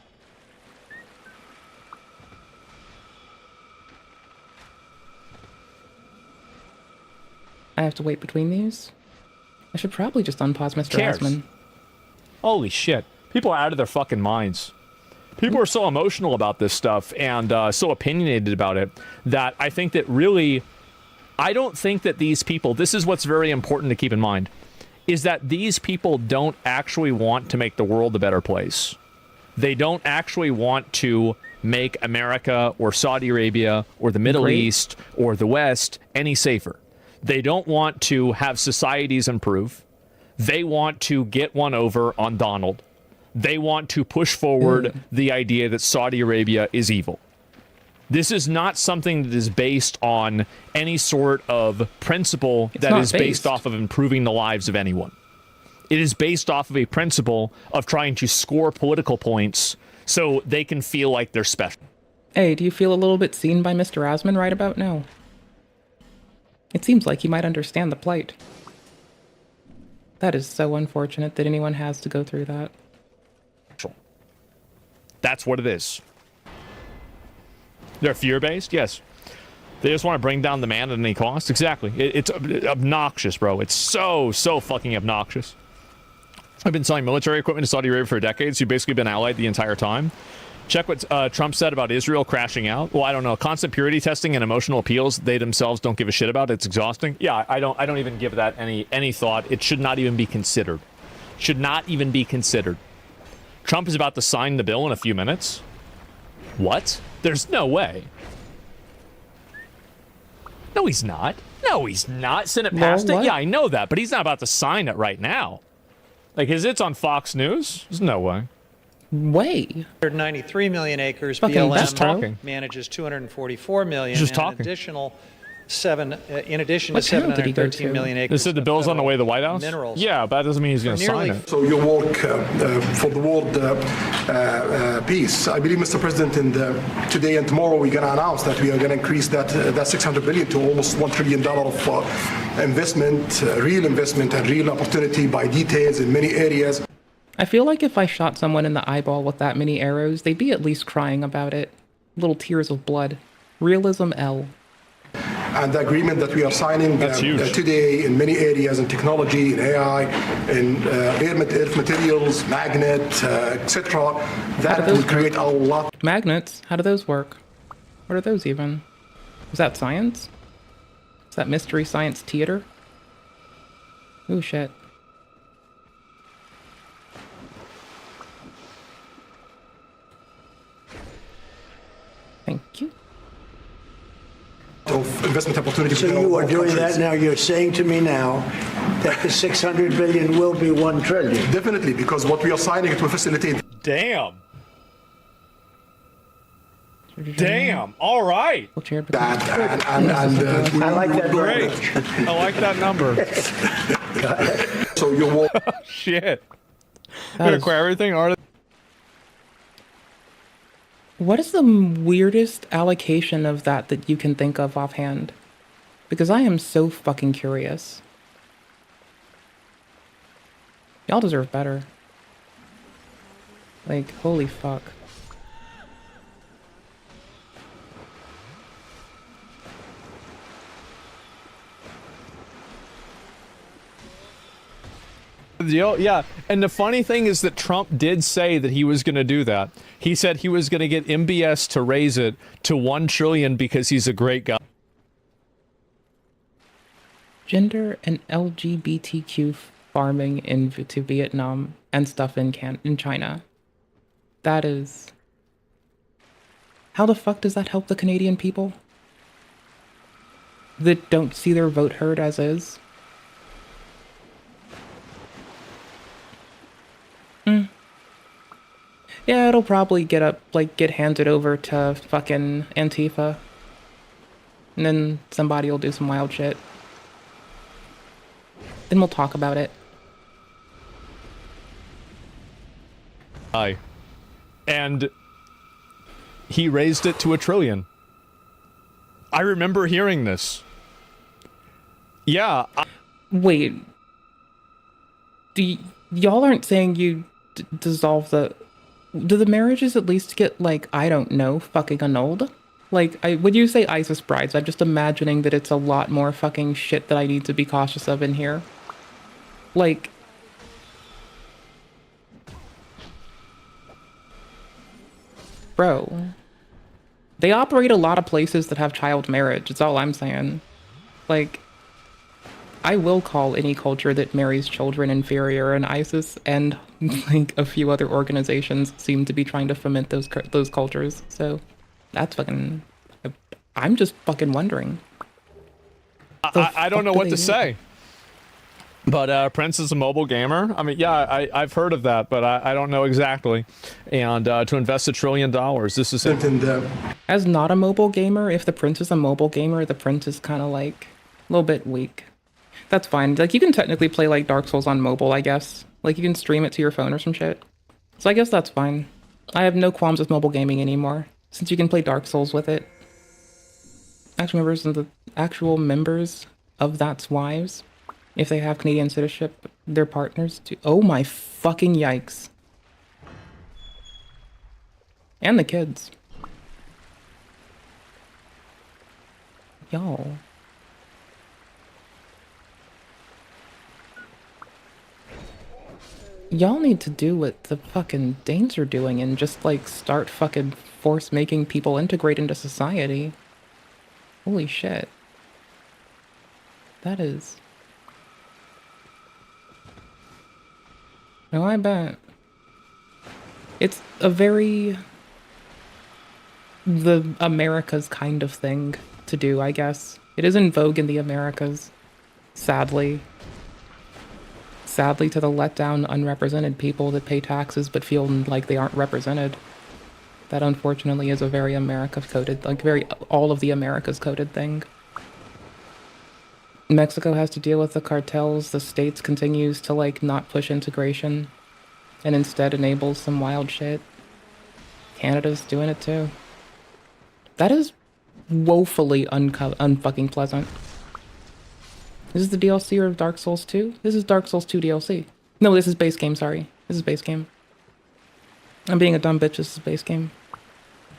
I have to wait between these? I should probably just unpause Mr. Asman. Holy shit. People are out of their fucking minds. People are so emotional about this stuff and so opinionated about it that I think that really, I don't think that these people, this is what's very important to keep in mind, is that these people don't actually want to make the world a better place. They don't actually want to make America or Saudi Arabia or the Middle East or the West any safer. They don't want to have societies improve. They want to get one over on Donald. They want to push forward the idea that Saudi Arabia is evil. This is not something that is based on any sort of principle that is based off of improving the lives of anyone. It is based off of a principle of trying to score political points so they can feel like they're special. Hey, do you feel a little bit seen by Mr. Asman right about now? It seems like he might understand the plight. That is so unfortunate that anyone has to go through that. That's what it is. They're fear-based? Yes. They just want to bring down the man at any cost? Exactly. It's obnoxious, bro. It's so fucking obnoxious. I've been selling military equipment to Saudi Arabia for decades. You've basically been allied the entire time. Check what Trump said about Israel crashing out. Well, I don't know. Constant purity testing and emotional appeals, they themselves don't give a shit about. It's exhausting. Yeah, I don't even give that any thought. It should not even be considered. Should not even be considered. Trump is about to sign the bill in a few minutes. What? There's no way. No, he's not. No, he's not. Senate passed it? Yeah, I know that, but he's not about to sign it right now. Like, it's on Fox News? There's no way. Way. 193 million acres. Fucking BLM manages 244 million. Just talking. In addition to 713 million acres. They said the bill's on the way to the White House? Minerals. Yeah, but that doesn't mean he's going to sign it. So your work for the world peace. I believe, Mr. President, today and tomorrow we're going to announce that we are going to increase that 600 billion to almost $1 trillion of investment, real investment and real opportunity by details in many areas. I feel like if I shot someone in the eyeball with that many arrows, they'd be at least crying about it. Little tears of blood. Realism L. And the agreement that we are signing today in many areas in technology, in AI, in earth materials, magnet, etc., that will create a lot. Magnets? How do those work? What are those even? Is that science? Is that mystery science theater? Ooh, shit. Thank you. Of investment opportunities. So you are doing that now. You're saying to me now that the 600 billion will be 1 trillion. Definitely, because what we are signing it will facilitate. Damn. Damn. All right. That I like that. Great. I like that number. So you will. Shit. We're gonna acquire everything. What is the weirdest allocation of that you can think of offhand? Because I am so fucking curious. Y'all deserve better. Like, holy fuck. Yeah, and the funny thing is that Trump did say that he was going to do that. He said he was going to get MBS to raise it to 1 trillion because he's a great guy. Gender and LGBTQ farming to Vietnam and stuff in China. That is... How the fuck does that help the Canadian people? That don't see their vote heard as is? Yeah, it'll probably get handed over to fucking Antifa. And then somebody will do some wild shit. Then we'll talk about it. And he raised it to 1 trillion. I remember hearing this. Yeah. Wait. y'all aren't saying you dissolve the... Do the marriages at least get, like, I don't know, fucking annulled? Like, when you say ISIS brides, I'm just imagining that it's a lot more fucking shit that I need to be cautious of in here. Like... Bro. They operate a lot of places that have child marriage, it's all I'm saying. Like, I will call any culture that marries children inferior, and ISIS and, like, a few other organizations seem to be trying to foment those cultures, so that's fucking... I'm just fucking wondering. I don't know what to say. But Prince is a mobile gamer. I mean, yeah, I've heard of that, but I don't know exactly. And to invest $1 trillion, this is... As not a mobile gamer, if the Prince is a mobile gamer, the Prince is kind of like a little bit weak. That's fine. Like, you can technically play like Dark Souls on mobile, I guess. Like, you can stream it to your phone or some shit. So I guess that's fine. I have no qualms with mobile gaming anymore, since you can play Dark Souls with it. Actual members of That's Wives, if they have Canadian citizenship, their partners too. Oh my fucking yikes. And the kids. Y'all. Y'all need to do what the fucking Danes are doing and just, like, start fucking force making people integrate into society. Holy shit. That is... No, I bet. It's a very... the Americas kind of thing to do, I guess. It is in vogue in the Americas. Sadly. Sadly to the let down unrepresented people that pay taxes but feel like they aren't represented. That unfortunately is a very America-coded, like very all of the Americas coded thing. Mexico has to deal with the cartels, the States continues to like not push integration and instead enables some wild shit. Canada's doing it too. That is woefully unfucking pleasant. This is the DLC of Dark Souls 2? This is Dark Souls 2 DLC. No, this is base game, sorry. This is base game. I'm being a dumb bitch, this is base game.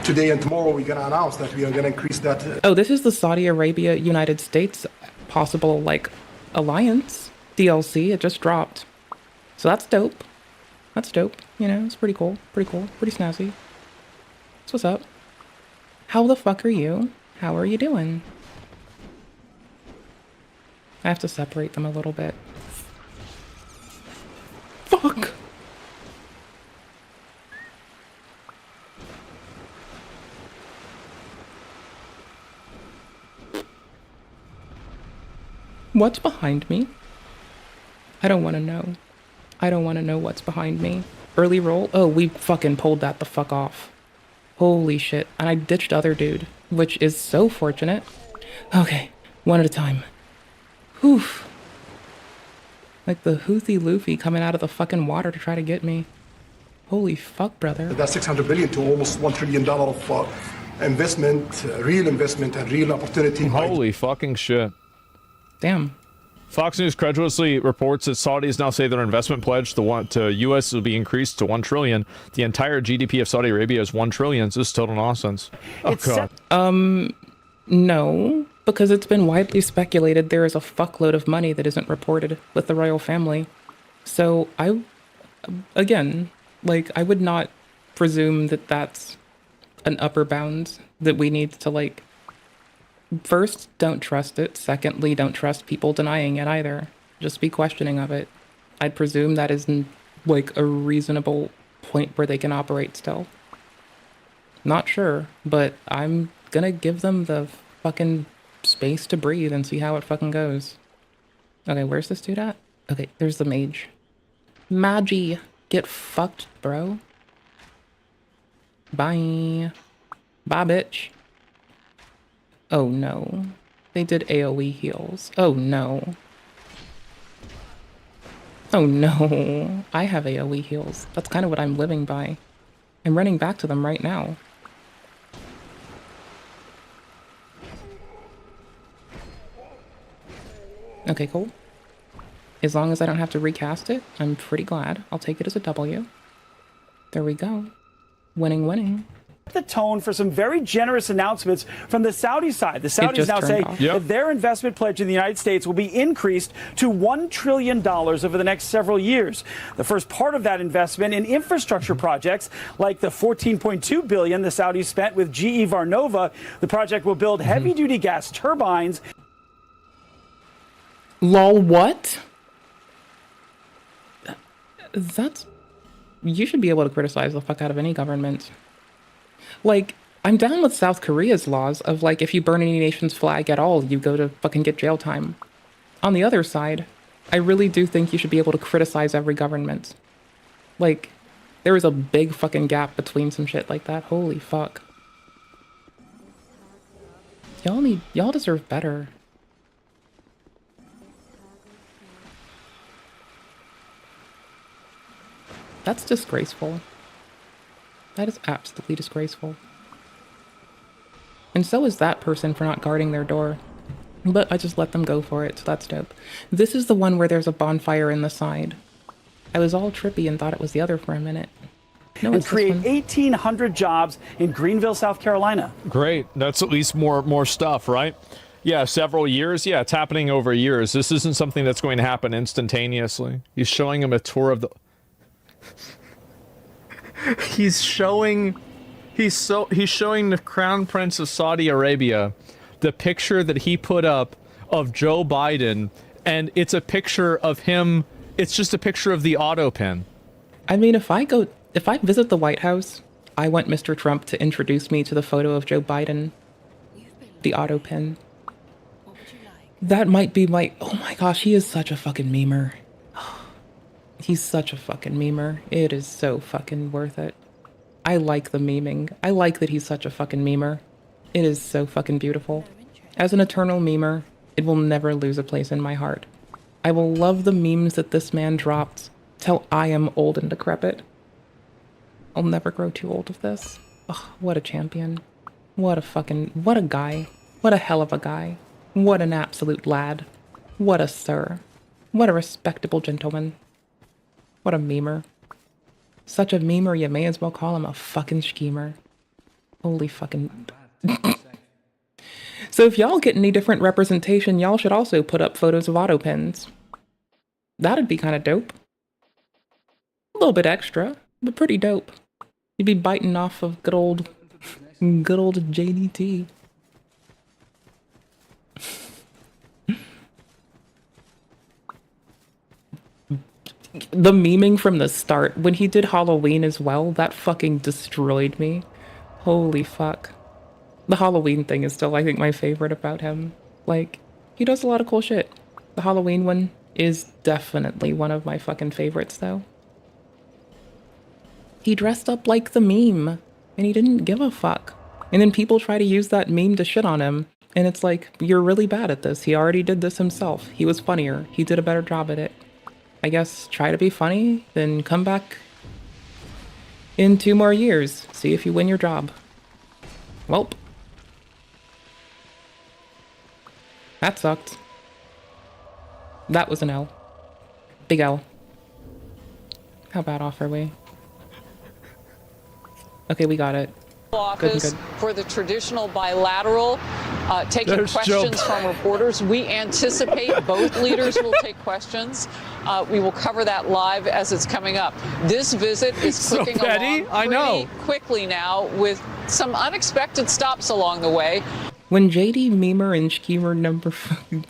Today and tomorrow we're gonna announce that we are gonna increase that. Oh, this is the Saudi Arabia United States possible, like, alliance DLC. It just dropped. So that's dope. That's dope. You know, it's pretty cool. Pretty cool. Pretty snazzy. So what's up? How the fuck are you? How are you doing? I have to separate them a little bit. Fuck! What's behind me? I don't want to know. I don't want to know what's behind me. Early roll? Oh, we fucking pulled that the fuck off. Holy shit. And I ditched other dude, which is so fortunate. Okay, one at a time. Whew. Like the Houthi Luffy coming out of the fucking water to try to get me. Holy fuck, brother. That's 600 billion to almost $1 trillion of investment, real investment and real opportunity. Holy fucking shit. Damn. Fox News credulously reports that Saudis now say their investment pledge to U.S. will be increased to $1 trillion. The entire GDP of Saudi Arabia is $1 trillion. So this is total nonsense. Oh, God. No, because it's been widely speculated there is a fuckload of money that isn't reported with the royal family. So again, like, I would not presume that that's an upper bound that we need to, like, first, don't trust it. Secondly, don't trust people denying it either. Just be questioning of it. I'd presume that is, like, a reasonable point where they can operate still. Not sure, but I'm gonna give them the fucking space to breathe and see how it fucking goes. Okay, where's this dude at? Okay, there's the mage. Magi! Get fucked, bro. Bye. Bye, bitch. Oh no. They did AoE heals. Oh no. Oh no. I have AoE heals. That's kind of what I'm living by. I'm running back to them right now. Okay, cool. As long as I don't have to recast it, I'm pretty glad. I'll take it as a W. There we go. Winning, winning. The tone for some very generous announcements from the Saudi side. The Saudis now say that their investment pledge in the United States will be increased to $1 trillion over the next several years. The first part of that investment in infrastructure projects, like the $14.2 billion the Saudis spent with GE Varnova. The project will build heavy-duty gas turbines. Lol, what? That's... You should be able to criticize the fuck out of any government. Like, I'm down with South Korea's laws of, like, if you burn any nation's flag at all, you go to fucking get jail time. On the other side, I really do think you should be able to criticize every government. Like, there is a big fucking gap between some shit like that. Holy fuck. Y'all deserve better. That's disgraceful. That is absolutely disgraceful. And so is that person for not guarding their door. But I just let them go for it, so that's dope. This is the one where there's a bonfire in the side. I was all trippy and thought it was the other for a minute. No, and create 1,800 jobs in Greenville, South Carolina. Great. That's at least more stuff, right? Yeah, several years. Yeah, it's happening over years. This isn't something that's going to happen instantaneously. He's showing him a tour of the... He's showing the Crown Prince of Saudi Arabia the picture that he put up of Joe Biden, and it's a picture of him. It's just a picture of the auto pen. I mean, if I visit the White House, I want Mr. Trump to introduce me to the photo of Joe Biden, the auto pen. That might be my... Oh my gosh, he is such a fucking memer. He's such a fucking memer. It is so fucking worth it. I like the memeing. I like that he's such a fucking memer. It is so fucking beautiful. As an eternal memer, it will never lose a place in my heart. I will love the memes that this man drops till I am old and decrepit. I'll never grow too old of this. Ugh, what a champion. What a guy. What a hell of a guy. What an absolute lad. What a sir. What a respectable gentleman. What a memer. Such a memer, you may as well call him a fucking schemer. Holy fucking... So if y'all get any different representation, y'all should also put up photos of auto pens. That'd be kind of dope. A little bit extra, but pretty dope. You'd be biting off of good old JDT. The memeing from the start, when he did Halloween as well, that fucking destroyed me. Holy fuck. The Halloween thing is still, I think, my favorite about him. Like, he does a lot of cool shit. The Halloween one is definitely one of my fucking favorites, though. He dressed up like the meme, and he didn't give a fuck. And then people try to use that meme to shit on him, and it's like, you're really bad at this. He already did this himself. He was funnier. He did a better job at it. I guess try to be funny, then come back in 2 more years. See if you win your job. Welp. That sucked. That was an L. Big L. How bad off are we? Okay, we got it. Office for the traditional bilateral, taking questions from reporters. We anticipate both leaders will take questions. We will cover that live as it's coming up. This visit is clicking along pretty quickly now with some unexpected stops along the way. When JD Memer and Schemer number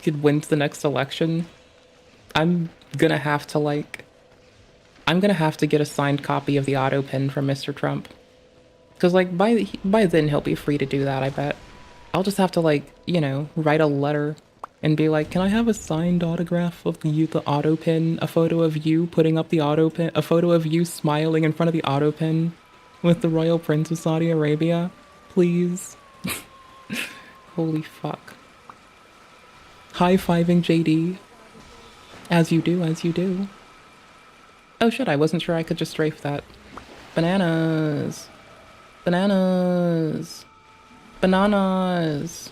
could win the next election, I'm gonna have to get a signed copy of the auto pen from Mr. Trump. Because, like, by then he'll be free to do that, I bet. I'll just have to, like, you know, write a letter and be like, can I have a signed autograph of the auto pen? A photo of you putting up the auto pen? A photo of you smiling in front of the auto pen with the Royal Prince of Saudi Arabia? Please. Holy fuck. High-fiving JD. As you do, as you do. Oh shit, I wasn't sure I could just strafe that. Bananas. Bananas. Bananas.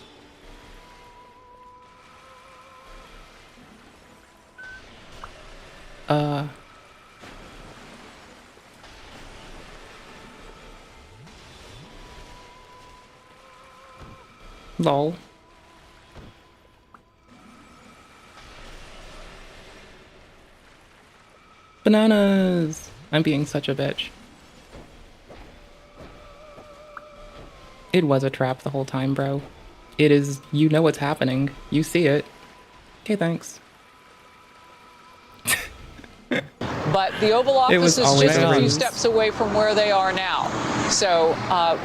Lol. Bananas! I'm being such a bitch. It was a trap the whole time, bro. It is, you know what's happening. You see it. Okay, thanks. But the Oval Office is just a few steps away from where they are now. So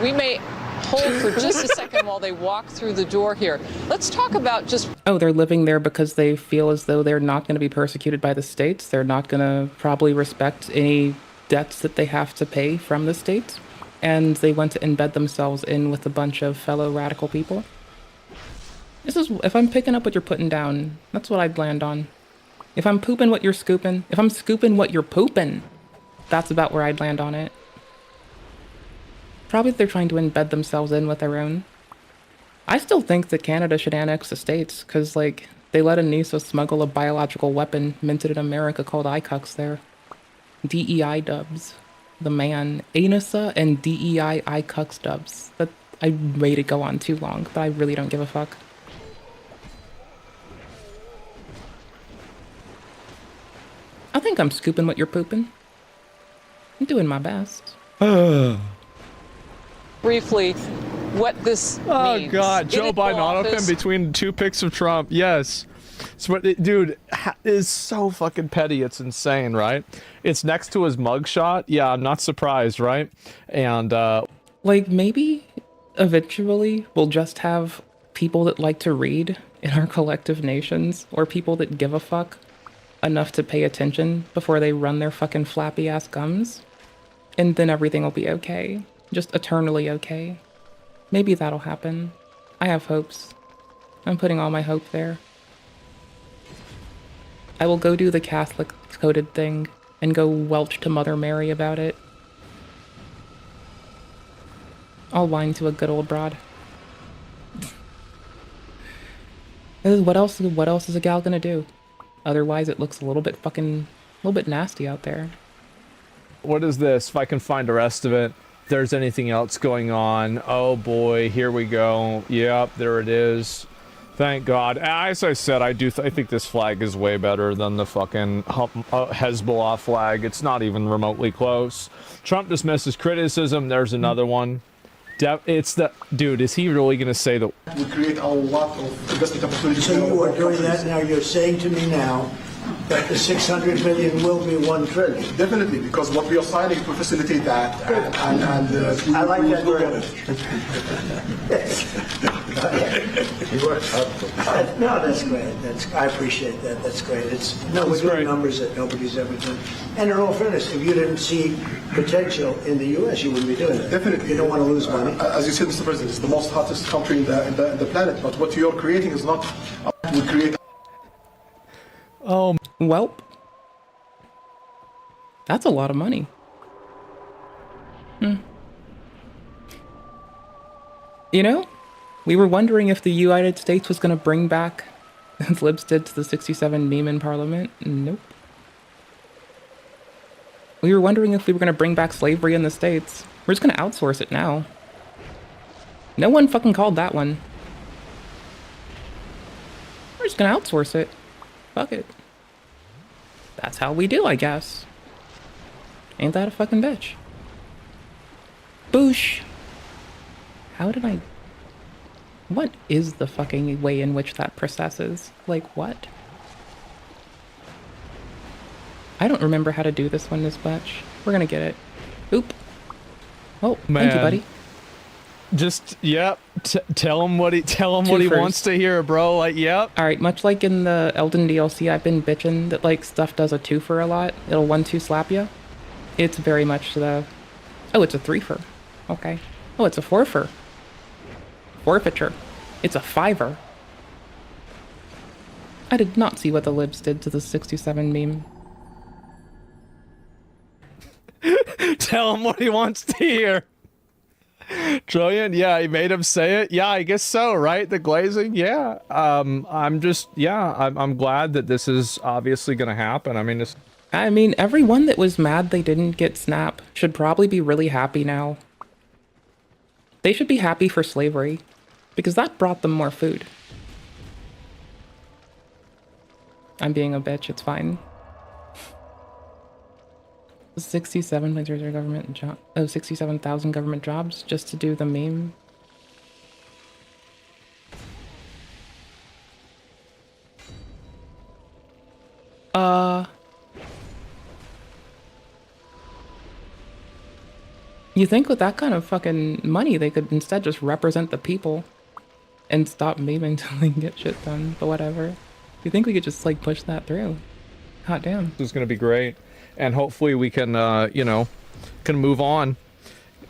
we may hold for just a second while they walk through the door here. Let's talk about just... Oh, they're living there because they feel as though they're not going to be persecuted by the states. They're not going to probably respect any debts that they have to pay from the states. And they want to embed themselves in with a bunch of fellow radical people. This is, if I'm picking up what you're putting down, that's what I'd land on. If I'm pooping what you're scooping, if I'm scooping what you're pooping, that's about where I'd land on it. Probably they're trying to embed themselves in with their own. I still think that Canada should annex the states, because, like, they let Anissa smuggle a biological weapon minted in America called iCucks there. DEI dubs. The man. Anissa and DEI iCucks dubs. But I made it go on too long, but I really don't give a fuck. I think I'm scooping what you're pooping. I'm doing my best. briefly what this means. Oh God, Joe Biden autopin between 2 picks of Trump. Yes. So, dude, is so fucking petty. It's insane, right? It's next to his mugshot. Yeah, I'm not surprised, right? And like, maybe eventually we'll just have people that like to read in our collective nations, or people that give a fuck enough to pay attention before they run their fucking flappy ass gums, and then everything will be okay. Just eternally okay. Maybe that'll happen. I have hopes. I'm putting all my hope there. I will go do the Catholic coded thing and go welch to Mother Mary about it. I'll whine to a good old broad. What else is a gal gonna do? Otherwise it looks a little bit nasty out there. What is this? If I can find the rest of it. If there's anything else going on. Oh boy, here we go. Yep, there it is. Thank God. As I said, I think this flag is way better than the fucking Hezbollah flag. It's not even remotely close. Trump dismisses criticism. There's another one. It's the dude. Is he really gonna say that? We create a lot of investment opportunities. So you are doing that now. You're saying to me now that the 600 billion will be 1 trillion. Definitely, because what we are signing to facilitate that, and I like that word. No, that's great. I appreciate that. That's great. We're doing numbers that nobody's ever done. And in all fairness, if you didn't see potential in the U.S., you wouldn't be doing it. Definitely, you don't want to lose money. As you said, Mr. President, it's the most hottest country in the planet. But what you're creating is not. We create. Oh, welp. That's a lot of money. You know, we were wondering if the United States was going to bring back, as Libs did to the 67 meme in Parliament. Nope. We were wondering if we were going to bring back slavery in the States. We're just going to outsource it now. No one fucking called that one. We're just going to outsource it. Fuck it. That's how we do, I guess. Ain't that a fucking bitch? Boosh! How did I... What is the fucking way in which that processes? Like, what? I don't remember how to do this one this much. We're gonna get it. Oop. Oh, man. Thank you, buddy. Just, yep. Tell him what he wants to hear, bro. Like, yep. All right, much like in the Elden DLC, I've been bitching that, like, stuff does a 2-fer a lot. It'll 1-2 slap you. It's very much the... Oh, it's a 3-fer. Okay. Oh, it's a 4-fer. Forfeiture. It's a 5-fer. I did not see what the libs did to the 67 meme. Tell him what he wants to hear. Trillion, yeah, he made him say it. Yeah, I guess so, right? The glazing, yeah. I'm glad that this is obviously going to happen. I mean, I mean, everyone that was mad they didn't get Snap should probably be really happy now. They should be happy for slavery, because that brought them more food. I'm being a bitch, it's fine. 67,000 government job. Oh, 67,000 government jobs just to do the meme. You think with that kind of fucking money, they could instead just represent the people and stop memeing till they get shit done, but whatever. You think we could just, like, push that through? Hot damn. This is gonna be great. And hopefully we can, you know, can move on.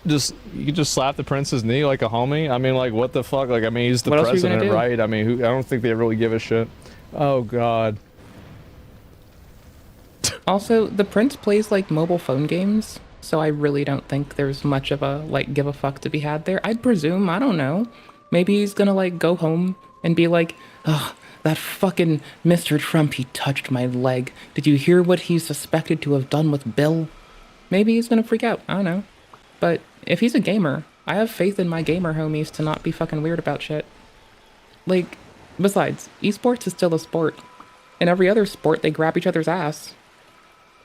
You can just slap the prince's knee like a homie. I mean, like, what the fuck? Like, I mean, he's the president, right? I mean, I don't think they really give a shit. Oh, God. Also, the prince plays, like, mobile phone games, so I really don't think there's much of a, like, give a fuck to be had there. I'd presume, I don't know. Maybe he's gonna, like, go home and be like, ugh, that fucking Mr. Trump, he touched my leg. Did you hear what he's suspected to have done with Bill? Maybe he's gonna freak out, I don't know. But if he's a gamer, I have faith in my gamer homies to not be fucking weird about shit. Like, besides, esports is still a sport. In every other sport, they grab each other's ass.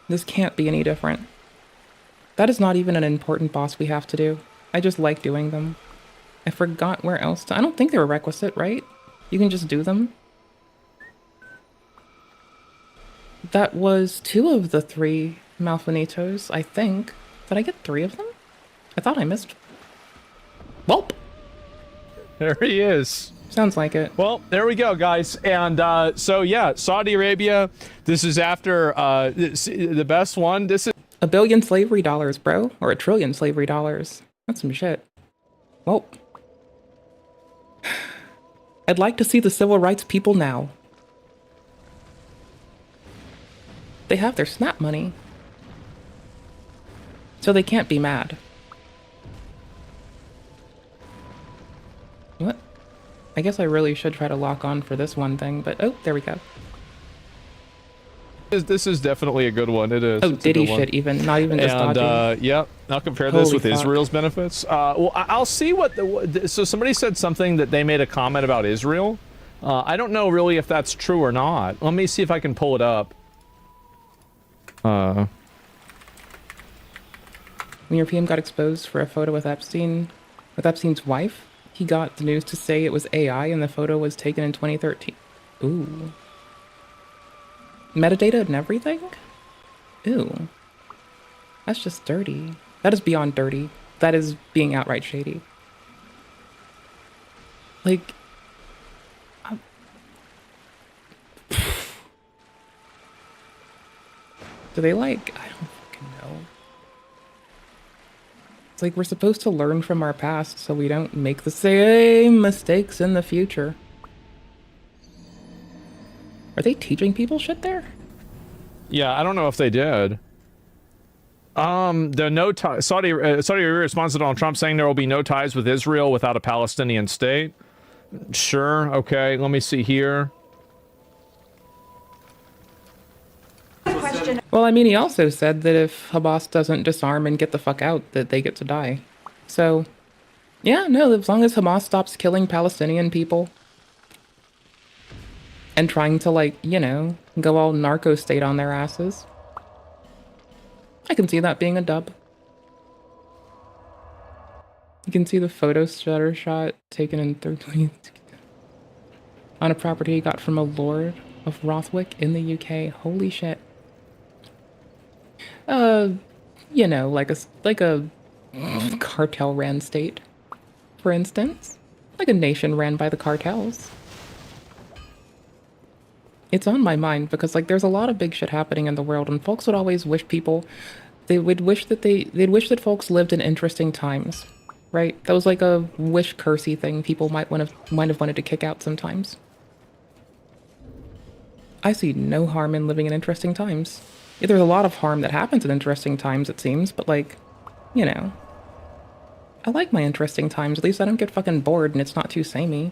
This can't be any different. That is not even an important boss we have to do. I just like doing them. I forgot where else to— I don't think they were requisite, right? You can just do them. That was 2 of the 3 Malfinitos, I think. Did I get 3 of them? I thought I missed. Welp! There he is. Sounds like it. Well, there we go, guys. And so, yeah, Saudi Arabia, this is after the best one. This is $1 billion slavery dollars, bro. Or $1 trillion slavery dollars. That's some shit. Well, I'd like to see the civil rights people now. They have their Snap money. So they can't be mad. What? I guess I really should try to lock on for this one thing, but oh, there we go. This is definitely a good one. It is. Oh, Diddy shit even, not even just dodging. Yeah, I'll compare this with fuck. Israel's benefits. Well, I'll see what so somebody said something that they made a comment about Israel. I don't know really if that's true or not. Let me see if I can pull it up. When your PM got exposed for a photo with Epstein's wife, he got the news to say it was AI and the photo was taken in 2013. Ooh. Metadata and everything? Ooh. That's just dirty. That is beyond dirty. That is being outright shady. Like... Do they like... I don't fucking know. It's like we're supposed to learn from our past so we don't make the same mistakes in the future. Are they teaching people shit there? Yeah, I don't know if they did. Saudi Arabia responds to Donald Trump saying there will be no ties with Israel without a Palestinian state. Sure, okay, let me see here. Well, I mean, he also said that if Hamas doesn't disarm and get the fuck out, that they get to die. So, yeah, no, as long as Hamas stops killing Palestinian people and trying to, like, you know, go all narco state on their asses, I can see that being a dub. You can see the photo shutter shot taken in 20 on a property he got from a lord of Rothwick in the UK. Holy shit. You know, like a cartel ran state, for instance. Like a nation ran by the cartels. It's on my mind because, like, there's a lot of big shit happening in the world, and folks would always wish they'd wish that folks lived in interesting times, right? That was like a wish cursey thing people might have wanted to kick out sometimes. I see no harm in living in interesting times. Yeah, there's a lot of harm that happens in interesting times, it seems, but, like, you know, I like my interesting times. At least I don't get fucking bored and it's not too samey.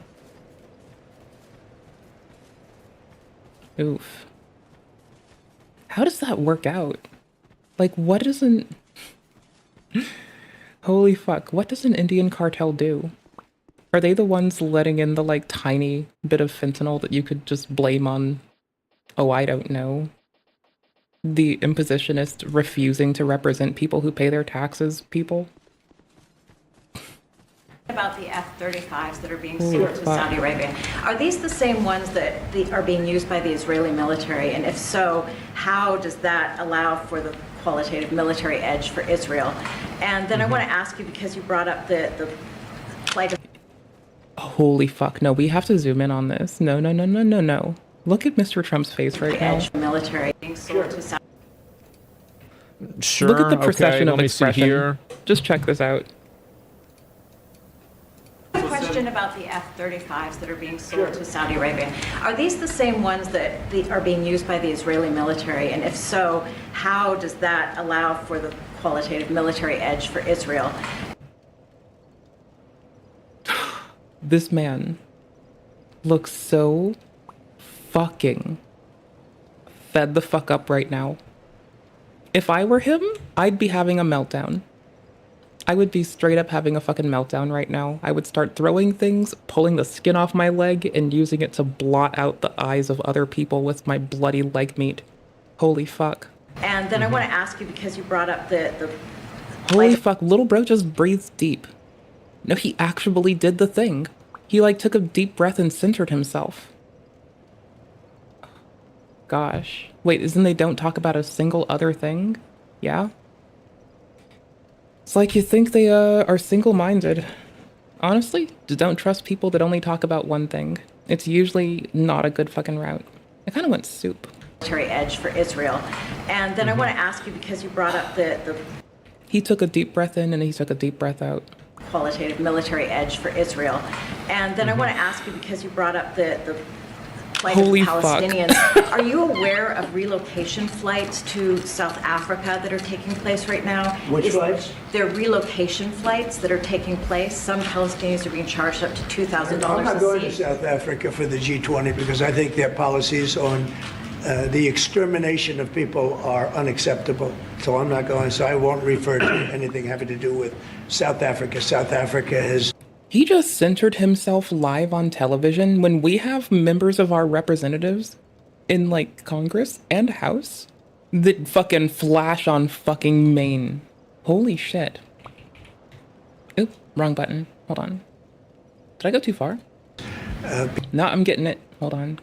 Oof. How does that work out? Like, what doesn't... Holy fuck, what does an Indian cartel do? Are they the ones letting in the, like, tiny bit of fentanyl that you could just blame on... Oh, I don't know. The impositionist refusing to represent people who pay their taxes people? About the F-35s that are being sold to Saudi Arabia. Are these the same ones that are being used by the Israeli military? And if so, how does that allow for the qualitative military edge for Israel? And then I want to ask you, because you brought up the flight of... Holy fuck, no, we have to zoom in on this. No. Look at Mr. Trump's face right now. Edge military being sold to Saudi. Sure, Look at the procession okay, of expression. Here. Just check this out. Question about the F-35s that are being sold to Saudi Arabia. Are these the same ones that are being used by the Israeli military? And if so, how does that allow for the qualitative military edge for Israel? This man looks so fucking fed the fuck up right now. If I were him, I'd be having a meltdown. I would be straight up having a fucking meltdown right now. I would start throwing things, pulling the skin off my leg, and using it to blot out the eyes of other people with my bloody leg meat. Holy fuck. And then I want to ask you, because you brought up the Holy fuck, little bro just breathed deep. No, he actually did the thing. He like took a deep breath and centered himself. Gosh. Wait, isn't they don't talk about a single other thing? Yeah? It's like you think they are single-minded. Honestly, just don't trust people that only talk about one thing. It's usually not a good fucking route. I kind of went soup. Military edge for Israel. And then I want to ask you, because you brought up the He took a deep breath in and he took a deep breath out. Qualitative military edge for Israel. And then I want to ask you, because you brought up the flight Holy of Palestinians. Are you aware of relocation flights to South Africa that are taking place right now? Which flights? There are relocation flights that are taking place. Some Palestinians are being charged up to $2,000 I'm not going a to seat. South Africa for the G20 because I think their policies on the extermination of people are unacceptable. So I'm not going, so I won't refer to anything having to do with South Africa. South Africa has... He just centered himself live on television when we have members of our representatives in, like, Congress and House that fucking flash on fucking Maine. Holy shit. Oop, wrong button. Hold on. Did I go too far? No, I'm getting it. Hold on.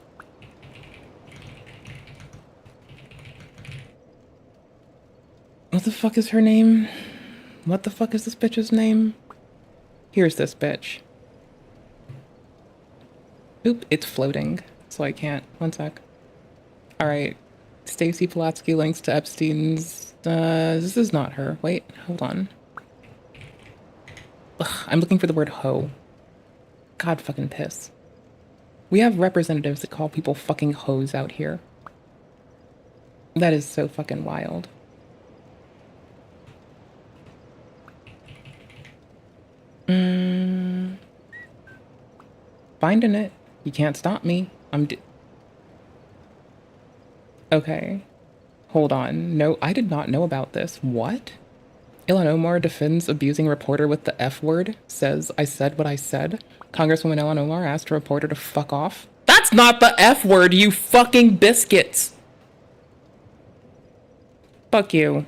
What the fuck is her name? What the fuck is this bitch's name? Here's this bitch. Oop, it's floating, so I can't. One sec. Alright. Stacy Polatsky links to Epstein's... this is not her. Wait, hold on. Ugh, I'm looking for the word hoe. God fucking piss. We have representatives that call people fucking hoes out here. That is so fucking wild. Finding it. You can't stop me. Okay. Hold on. No, I did not know about this. What? Ilhan Omar defends abusing reporter with the F word. Says, I said what I said. Congresswoman Ilhan Omar asked a reporter to fuck off. That's not the F word, you fucking biscuits! Fuck you.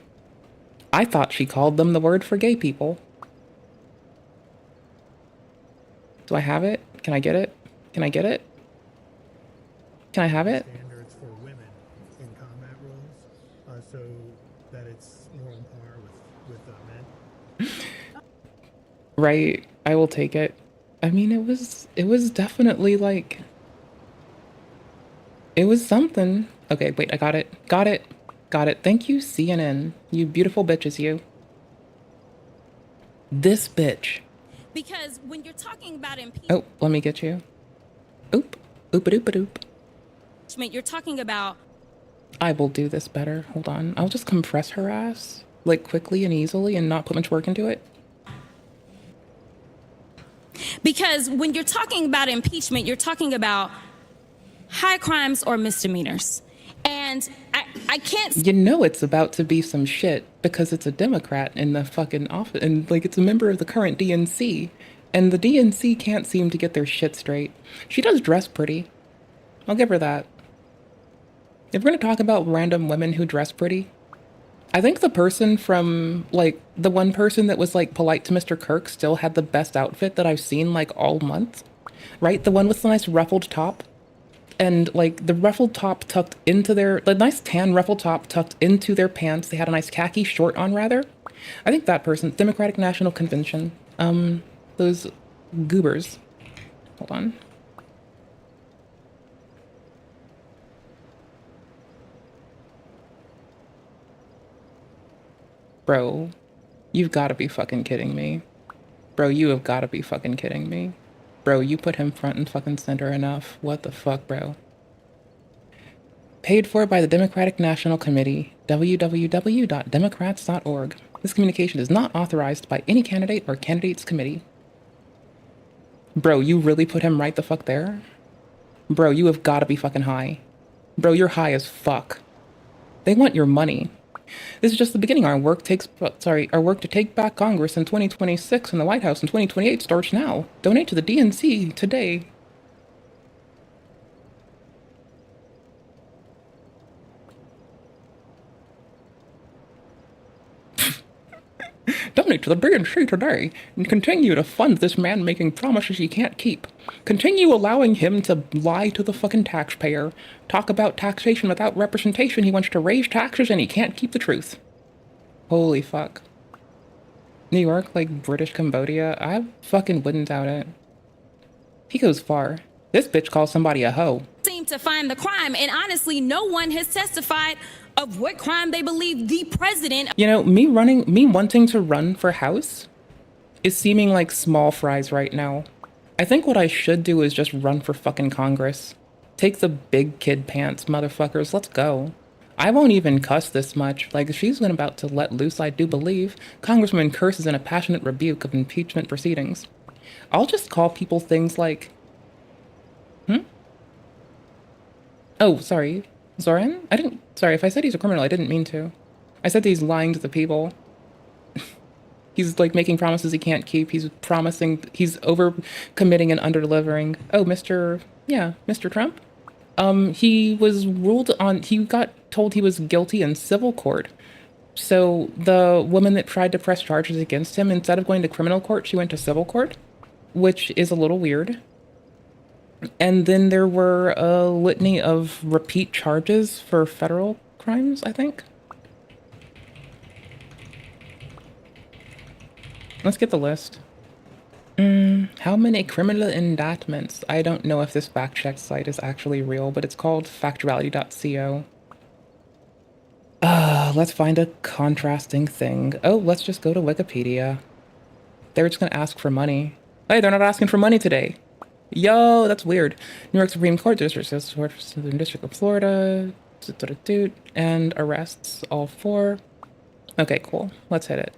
I thought she called them the word for gay people. Do I have it? Can I get it? Can I get it? Can I have it? Standards for women in combat roles, so that it's more on par with men. Right. I will take it. I mean, it was definitely like... It was something. Okay, wait, I got it. Got it. Got it. Thank you, CNN. You beautiful bitches, you. This bitch. Because when you're talking about impeachment, Oh, let me get you. Oop. Oop-a-doop-a-doop. you're talking about I will do this better. Hold on. I'll just compress her ass, like, quickly and easily and not put much work into it. because when you're talking about impeachment, you're talking about high crimes or misdemeanors. And I can't. You know it's about to be some shit because it's a Democrat in the fucking office, and like it's a member of the current DNC, and the DNC can't seem to get their shit straight. She does dress pretty. I'll give her that. If we're gonna talk about random women who dress pretty, I think the person from, like, the one person that was, like, polite to Mr. Kirk still had the best outfit that I've seen, like, all month. Right? The one with the nice ruffled top. And, like, the ruffled top tucked into the nice tan ruffled top tucked into their pants. They had a nice khaki short on, rather. I think that person, Democratic National Convention. Those goobers. Hold on. Bro, you've got to be fucking kidding me. Bro, you have got to be fucking kidding me. Bro, you put him front and fucking center enough. What the fuck, bro? Paid for by the Democratic National Committee, www.democrats.org. This communication is not authorized by any candidate or candidates committee. Bro, you really put him right the fuck there? Bro, you have got to be fucking high. Bro, you're high as fuck. They want your money. This is just the beginning. Our work to take back Congress in 2026 and the White House in 2028 starts now. Donate to the DNC today. Donate to the DNC today and continue to fund this man making promises he can't keep. Continue allowing him to lie to the fucking taxpayer. Talk about taxation without representation. He wants to raise taxes and he can't keep the truth. Holy fuck. New York, like British Cambodia, I fucking wouldn't doubt it. He goes far. This bitch calls somebody a hoe. Seem to find the crime, and honestly, no one has testified of what crime they believe the president. You know, me wanting to run for House is seeming like small fries right now. I think what I should do is just run for fucking Congress. Take the big kid pants, motherfuckers. Let's go. I won't even cuss this much. Like, if she's about to let loose, I do believe, Congresswoman curses in a passionate rebuke of impeachment proceedings. I'll just call people things like, Oh, sorry. Zoran? Sorry, if I said he's a criminal, I didn't mean to. I said that he's lying to the people. He's, like, making promises he can't keep. He's over-committing and under-delivering. Oh, Mr. Trump? He got told he was guilty in civil court. So the woman that tried to press charges against him, instead of going to criminal court, she went to civil court, which is a little weird. And then there were a litany of repeat charges for federal crimes, I think. Let's get the list. How many criminal indictments? I don't know if this fact check site is actually real, but it's called factuality.co. Let's find a contrasting thing. Oh, let's just go to Wikipedia. They're just gonna ask for money. Hey, they're not asking for money today. Yo, that's weird. New York Supreme Court District of Florida, and arrests all four. Okay, cool. Let's hit it.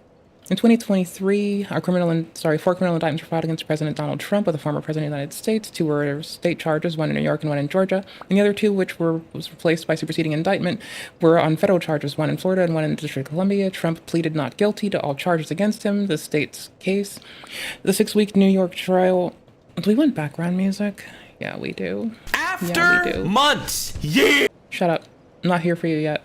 In 2023, four criminal indictments were filed against President Donald Trump, with the former president of the United States. 2 were state charges, 1 in New York and 1 in Georgia. And the other 2, which was replaced by superseding indictment, were on federal charges, 1 in Florida and 1 in the District of Columbia. Trump pleaded not guilty to all charges against him, the state's case. The 6-week New York trial. Do we want background music? Yeah, we do. After months, yeah. Shut up. I'm not here for you yet.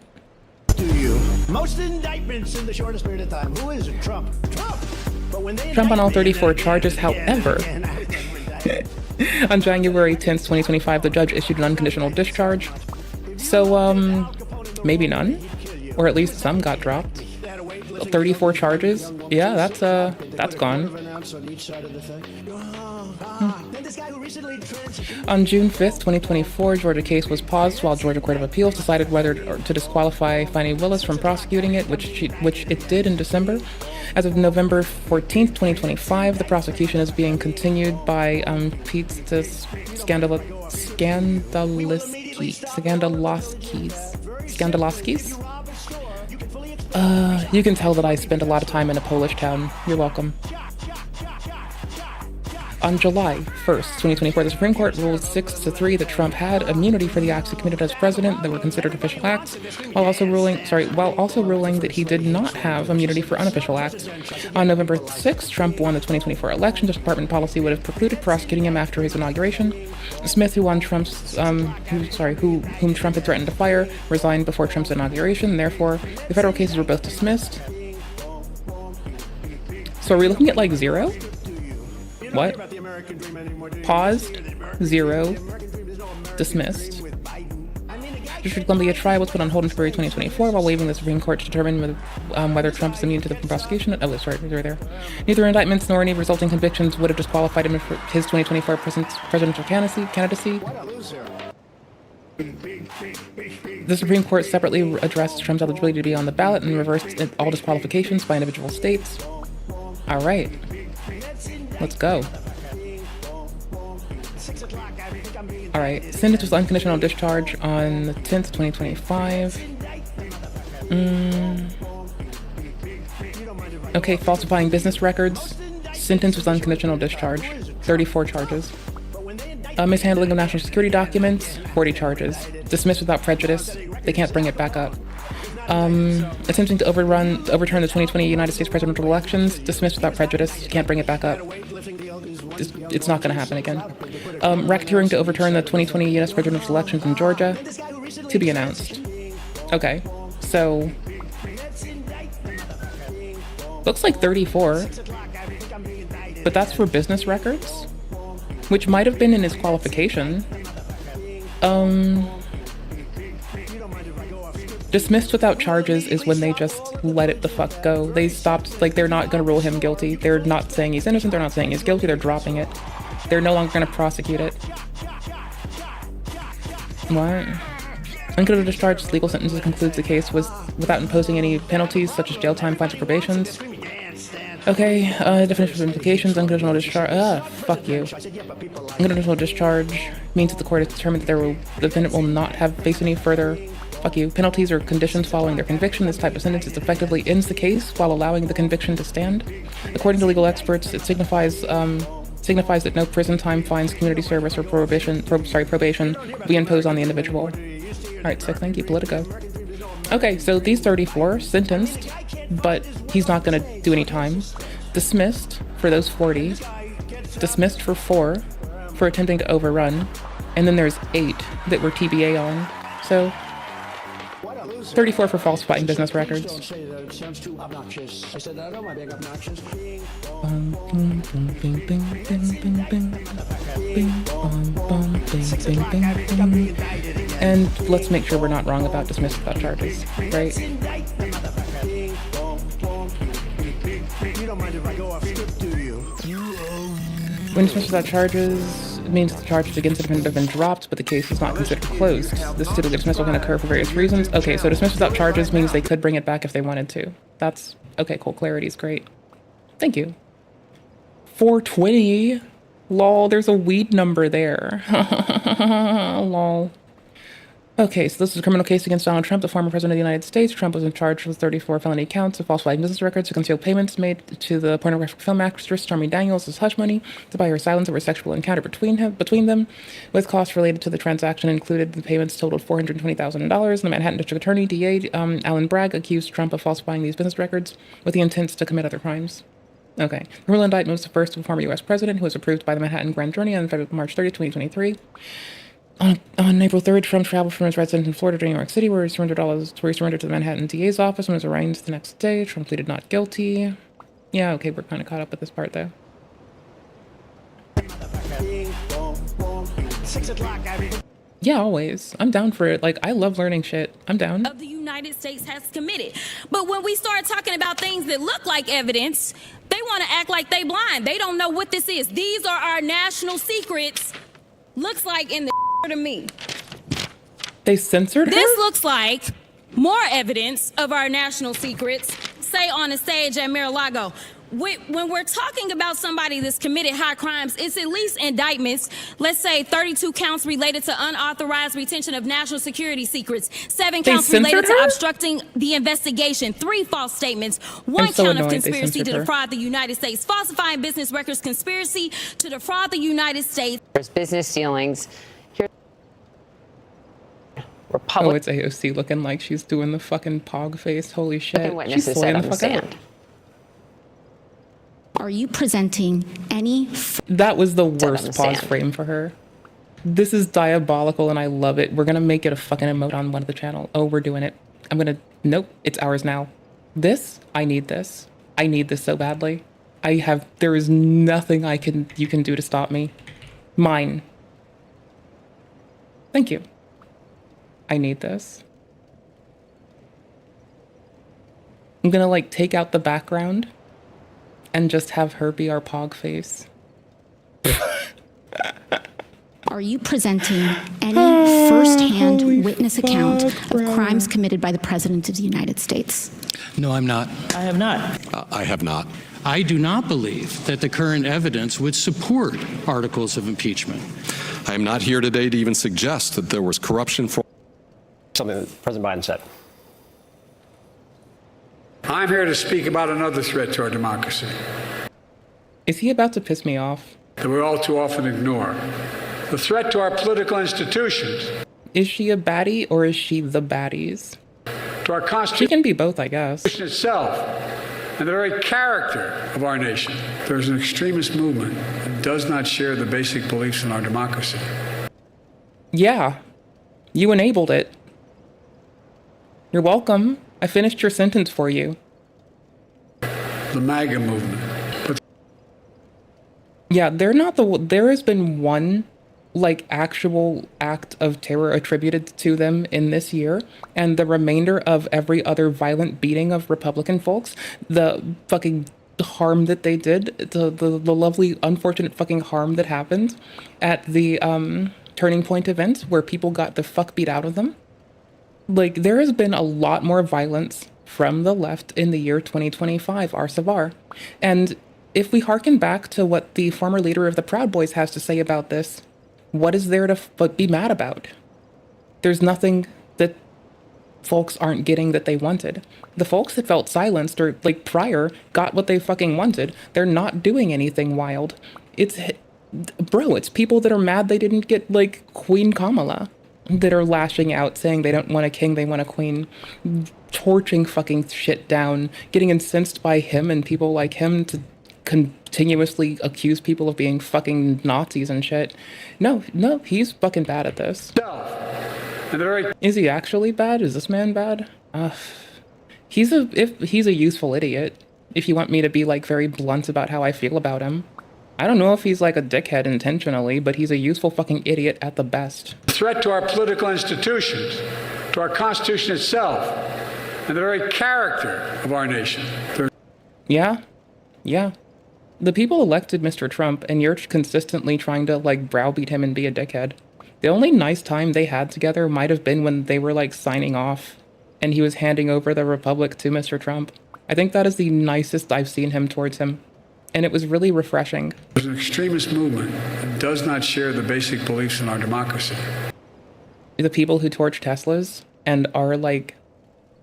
Do you? Most indictments in the shortest period of time. Who is it? Trump. But when they Trump on all 34 charges, however. On January 10th, 2025, the judge issued an unconditional discharge. So, maybe none? Or at least some got dropped. 34 charges? Yeah, that's gone. On June 5th, 2024, Georgia case was paused while Georgia Court of Appeals decided whether to disqualify Fani Willis from prosecuting it, which it did in December. As of November 14th, 2025, the prosecution is being continued by Pete Skandalowski's. You can tell that I spend a lot of time in a Polish town. You're welcome. On July 1st, 2024, the Supreme Court ruled 6-3 that Trump had immunity for the acts he committed as president that were considered official acts, while also ruling that he did not have immunity for unofficial acts. On November 6th, Trump won the 2024 election. The department policy would have precluded prosecuting him after his inauguration. Smith, whom Trump had threatened to fire, resigned before Trump's inauguration. Therefore, the federal cases were both dismissed. So are we looking at like 0? What? Paused, 0, dismissed. District of Columbia trial was put on hold in February 2024 while waiving the Supreme Court to determine whether Trump is immune to the prosecution. Oh, sorry, they're there. Neither indictments nor any resulting convictions would have disqualified him for his 2024 presidential candidacy. The Supreme Court separately addressed Trump's eligibility to be on the ballot and reversed all disqualifications by individual states. All right. Let's go. All right. Sentence was unconditional discharge on the 10th, 2025. Okay, falsifying business records. Sentence was unconditional discharge. 34 charges. Mishandling of national security documents. 40 charges. Dismissed without prejudice. They can't bring it back up. Attempting to overturn the 2020 United States presidential elections, dismissed without prejudice, can't bring it back up. It's not going to happen again. Racketeering to overturn the 2020 U.S. presidential elections in Georgia, to be announced. Okay, so looks like 34, but that's for business records, which might have been in his qualification. Dismissed without charges is when they just let it the fuck go. They stopped, like, they're not going to rule him guilty. They're not saying he's innocent. They're not saying he's guilty. They're dropping it. They're no longer going to prosecute it. What? Unconditional discharge legal sentences concludes the case without imposing any penalties such as jail time, fines, or probations. Okay, definition of implications. Unconditional discharge. Fuck you. Unconditional discharge means that the court has determined that the defendant will not face any further penalties or conditions following their conviction. This type of sentence effectively ends the case while allowing the conviction to stand. According to legal experts, it signifies that no prison time, fines, community service, or probation will be imposed on the individual. All right, sick. Thank you, Politico. Okay, so these 34 sentenced, but he's not going to do any time. Dismissed for those 40. Dismissed for 4 for attempting to overrun, and then there's 8 that were TBA on. So 34 for falsifying business records. And let's make sure we're not wrong about dismissed without charges, right? When dismissed without charges, it means the charges against the defendant have been dropped, but the case is not considered closed. This typical dismissal can occur for various reasons. Okay, so dismissed without charges means they could bring it back if they wanted to. That's okay, cool. Clarity is great. Thank you. 420. Lol, there's a weed number there. Lol. Okay, so this is a criminal case against Donald Trump, the former president of the United States. Trump was in charge with 34 felony counts of falsifying business records to conceal payments made to the pornographic film actress Stormy Daniels as hush money to buy her silence over a sexual encounter between them, with costs related to the transaction included. The payments totaled $420,000. The Manhattan District Attorney, DA Alan Bragg, accused Trump of falsifying these business records with the intent to commit other crimes. Okay. The criminal indictment was the first of a former U.S. president who was approved by the Manhattan Grand Jury on March 30, 2023. On April 3rd, Trump traveled from his residence in Florida to New York City, where he surrendered to the Manhattan DA's office and was arraigned the next day. Trump pleaded not guilty. Yeah, okay, we're kind of caught up with this part, though. Yeah, always. I'm down for it. Like, I love learning shit. I'm down. Of the United States has committed. But when we start talking about things that look like evidence, they want to act like they blind. They don't know what this is. These are our national secrets. Looks like in the to me. They censored her? This looks like more evidence of our national secrets, say on a stage at Mar-a-Lago. when we're talking about somebody that's committed high crimes, it's at least indictments. Let's say 32 counts related to unauthorized retention of national security secrets, 7 counts related to obstructing the investigation, 3 false statements, 1 count of conspiracy to defraud the United States, falsifying business records, conspiracy to defraud the United States. There's business dealings. Oh, it's AOC looking like she's doing the fucking pog face. Holy shit. She's slaying the fuck out. Are you presenting any? That was the worst pause frame for her. This is diabolical and I love it. We're gonna make it a fucking emote on one of the channel. Oh, we're doing it. Nope, it's ours now. I need this. I need this so badly. There is nothing you can do to stop me. Mine. Thank you. I need this. I'm gonna like take out the background and just have her be our pog face. Are you presenting any first-hand witness account of crimes committed by the President of the United States? No, I'm not. I have not. I have not. I do not believe that the current evidence would support articles of impeachment. I am not here today to even suggest that there was corruption for something that President Biden said. I'm here to speak about another threat to our democracy. Is he about to piss me off? That we all too often ignore. The threat to our political institutions. Is she a baddie or is she the baddies? To our Constitution. She can be both, I guess. Itself and the very character of our nation. There's an extremist movement that does not share the basic beliefs in our democracy. Yeah, you enabled it. You're welcome. I finished your sentence for you. The MAGA movement. Yeah, there has been one like actual act of terror attributed to them in this year, and the remainder of every other violent beating of Republican folks, the fucking harm that they did, the lovely unfortunate fucking harm that happened at the Turning Point event where people got the fuck beat out of them. Like, there has been a lot more violence from the left in the year 2025, Arsavar. And if we hearken back to what the former leader of the Proud Boys has to say about this, what is there to be mad about? There's nothing that folks aren't getting that they wanted. The folks that felt silenced or like prior got what they fucking wanted. They're not doing anything wild. It's people that are mad they didn't get like Queen Kamala, that are lashing out saying they don't want a king, they want a queen, torching fucking shit down, getting incensed by him and people like him to continuously accuse people of being fucking Nazis and shit. No, he's fucking bad at this. Is he actually bad? Is this man bad? He's a useful idiot, if you want me to be like very blunt about how I feel about him. I don't know if he's like a dickhead intentionally, but he's a useful fucking idiot at the best. Threat to our political institutions, to our Constitution itself, and the very character of our nation. Yeah. The people elected Mr. Trump, and you're consistently trying to like browbeat him and be a dickhead. The only nice time they had together might have been when they were like signing off, and he was handing over the Republic to Mr. Trump. I think that is the nicest I've seen him towards him. And it was really refreshing. There's an extremist movement that does not share the basic beliefs in our democracy. The people who torch Teslas and are like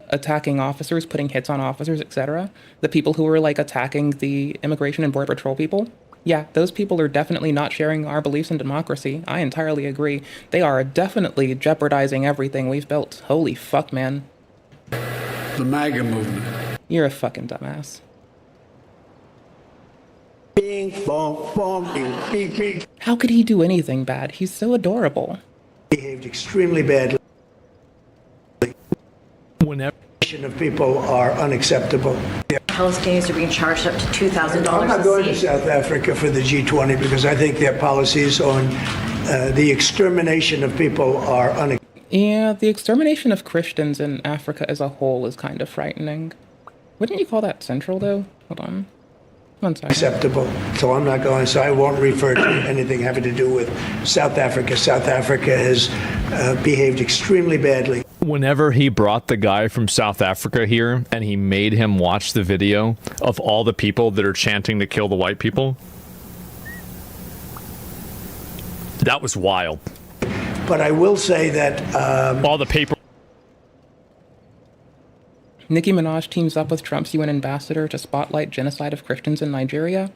attacking officers, putting hits on officers, etc. The people who are like attacking the Immigration and Border Patrol people. Yeah, those people are definitely not sharing our beliefs in democracy. I entirely agree. They are definitely jeopardizing everything we've built. Holy fuck, man. The MAGA movement. You're a fucking dumbass. Bing, bong, bong, bing, bing, bing. How could he do anything bad? He's so adorable. Behaved extremely badly. Whenever of people are unacceptable. Palestinians are being charged up to $2,000 I'm not going to South Africa for the G20 because I think their policies on the extermination of people are unacceptable. Yeah, the extermination of Christians in Africa as a whole is kind of frightening. Wouldn't you call that central, though? Hold on. One second. Acceptable. So I'm not going, so I won't refer to anything having to do with South Africa. South Africa has behaved extremely badly. Whenever he brought the guy from South Africa here and he made him watch the video of all the people that are chanting to kill the white people, that was wild. But I will say that all the paper. Nicki Minaj teams up with Trump's UN ambassador to spotlight genocide of Christians in Nigeria.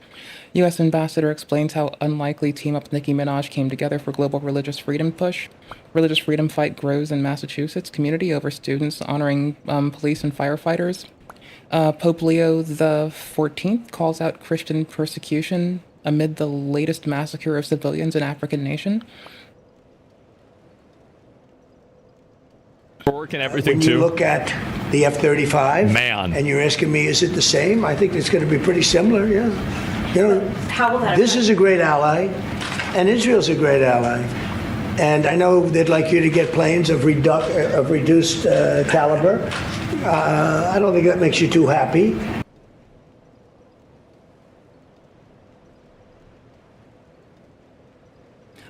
U.S. ambassador explains how unlikely team up with Nicki Minaj came together for global religious freedom push. Religious freedom fight grows in Massachusetts community over students honoring police and firefighters. Pope Leo XIV calls out Christian persecution amid the latest massacre of civilians in African nation. Work and everything when you look at the F-35, and you're asking me, is it the same? I think it's going to be pretty similar. Yeah, you know, how will that this is a great ally, and Israel's a great ally. And I know they'd like you to get planes of reduced caliber. I don't think that makes you too happy.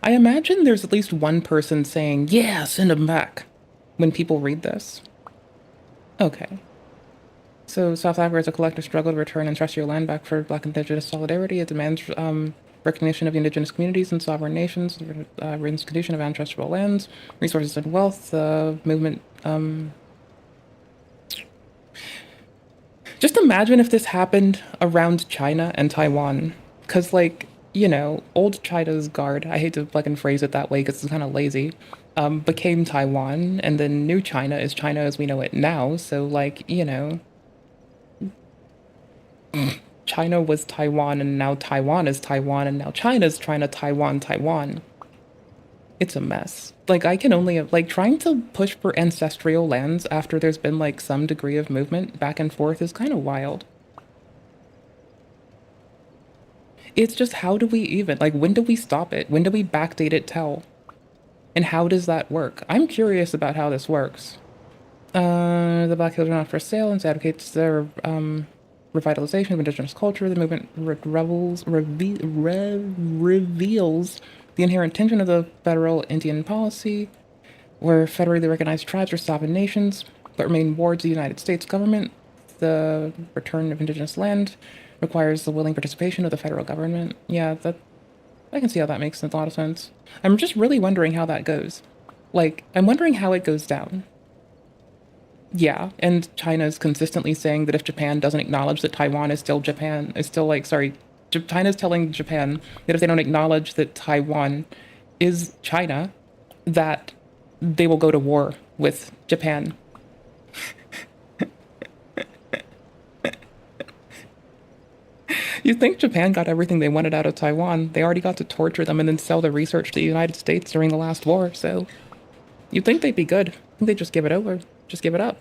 I imagine there's at least one person saying, yeah, send them back, when people read this. Okay. So South Africa has a collective struggle to return ancestral land back for Black Indigenous solidarity. It demands recognition of the indigenous communities and sovereign nations, restitution of ancestral lands, resources and wealth, movement. Just imagine if this happened around China and Taiwan. Because, like, you know, old China's guard, I hate to fucking phrase it that way because it's kind of lazy, became Taiwan, and then new China is China as we know it now. So, like, you know, China was Taiwan, and now Taiwan is Taiwan, and now China's trying to Taiwan. It's a mess. Like, I can only, like, trying to push for ancestral lands after there's been, like, some degree of movement back and forth is kind of wild. It's just, how do we even, like, when do we stop it? When do we backdate it till? And how does that work? I'm curious about how this works. The Black Hills are not for sale and advocates their revitalization of indigenous culture. The movement reveals the inherent tension of the federal Indian policy, where federally recognized tribes are sovereign nations, but remain wards of the United States government. The return of indigenous land requires the willing participation of the federal government. Yeah, that I can see how that makes a lot of sense. I'm just really wondering how that goes. Like, I'm wondering how it goes down. Yeah, and China's consistently saying that if Japan doesn't acknowledge that Taiwan is still Japan, is still like, sorry, China's telling Japan that if they don't acknowledge that Taiwan is China, that they will go to war with Japan. You think Japan got everything they wanted out of Taiwan? They already got to torture them and then sell the research to the United States during the last war, so you'd think they'd be good. I think they'd just give it over. Just give it up.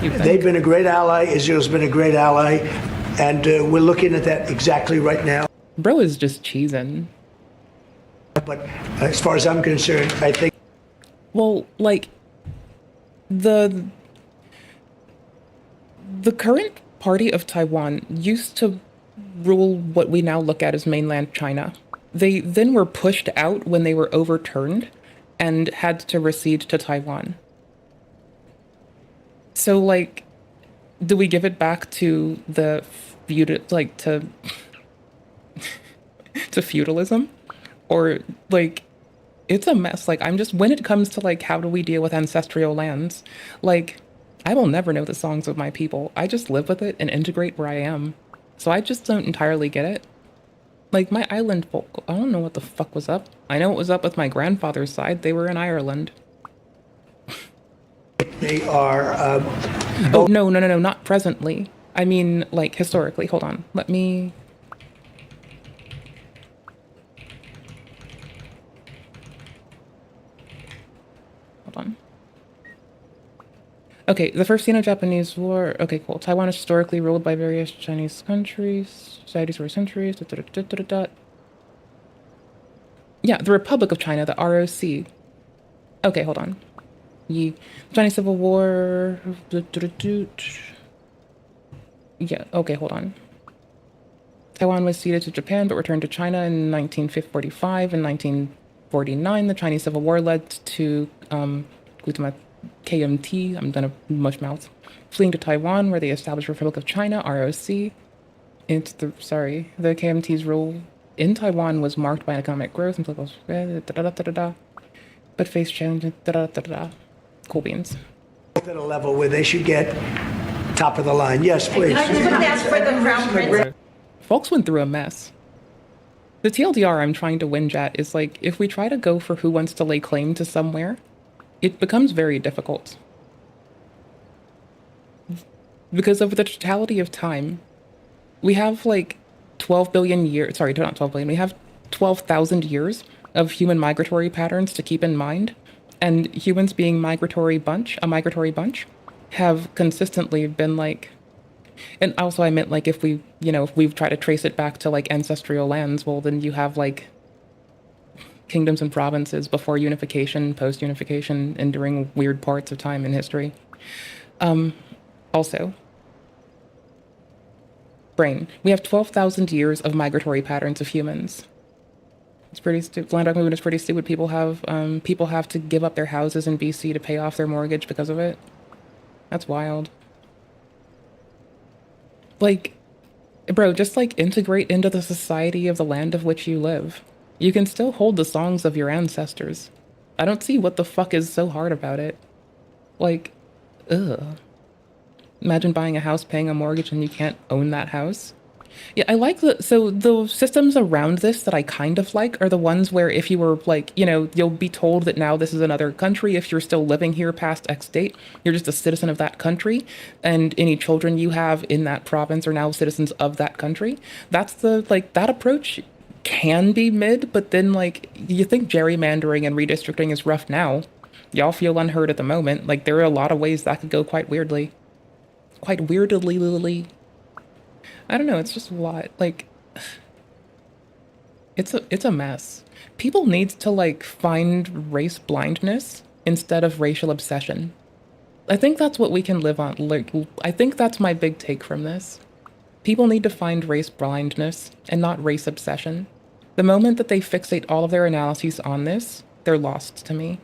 They've been a great ally. Israel's been a great ally. And we're looking at that exactly right now. Bro is just cheesing. But as far as I'm concerned, I think... Well, like, the current party of Taiwan used to rule what we now look at as mainland China. They then were pushed out when they were overturned and had to recede to Taiwan. So, like, do we give it back to the to feudalism? Or, like, it's a mess. Like, I'm just, when it comes to, like, how do we deal with ancestral lands, like, I will never know the songs of my people. I just live with it and integrate where I am. So I just don't entirely get it. Like, my island folk, I don't know what the fuck was up. I know what was up with my grandfather's side. They were in Ireland. They are... Oh, no, not presently. I mean, like, historically. Hold on. Let me... Hold on. Okay, the first Sino-Japanese War... Okay, cool. Taiwan is historically ruled by various Chinese countries. Societies for centuries. Yeah, the Republic of China, the ROC. Okay, hold on. The Chinese Civil War. Yeah, okay, hold on. Taiwan was ceded to Japan but returned to China in 1945 and 1949 1949, the Chinese Civil War led to KMT, I'm gonna mush mouth, fleeing to Taiwan, where they established Republic of China, ROC. The KMT's rule in Taiwan was marked by economic growth and political but faced challenges. Cool beans. At a level where they should get top of the line. Yes, please. Can I just quickly ask for the Crown Prince? Folks went through a mess. The TLDR I'm trying to whinge at is like, if we try to go for who wants to lay claim to somewhere, it becomes very difficult. Because over the totality of time, we have like 12 billion years, sorry, not 12 billion, we have 12,000 years of human migratory patterns to keep in mind. And humans being a migratory bunch, have consistently been like, and also I meant like if we try to trace it back to like ancestral lands, well then you have like kingdoms and provinces before unification, post-unification, and during weird parts of time in history. Also, brain. We have 12,000 years of migratory patterns of humans. It's pretty stupid. Land movement is pretty stupid. People have to give up their houses in BC to pay off their mortgage because of it. That's wild. Like, bro, just like integrate into the society of the land of which you live. You can still hold the songs of your ancestors. I don't see what the fuck is so hard about it. Like, ugh. Imagine buying a house, paying a mortgage, and you can't own that house. Yeah, I like the systems around this that I kind of like are the ones where if you were like, you'll be told that now this is another country. If you're still living here past X date, you're just a citizen of that country. And any children you have in that province are now citizens of that country. That's that approach can be mid, but then like, you think gerrymandering and redistricting is rough now. Y'all feel unheard at the moment. Like there are a lot of ways that could go quite weirdly. I don't know, it's just a lot. Like, it's a mess. People need to like find race blindness instead of racial obsession. I think that's what we can live on. Like, I think that's my big take from this. People need to find race blindness and not race obsession. The moment that they fixate all of their analyses on this, they're lost to me.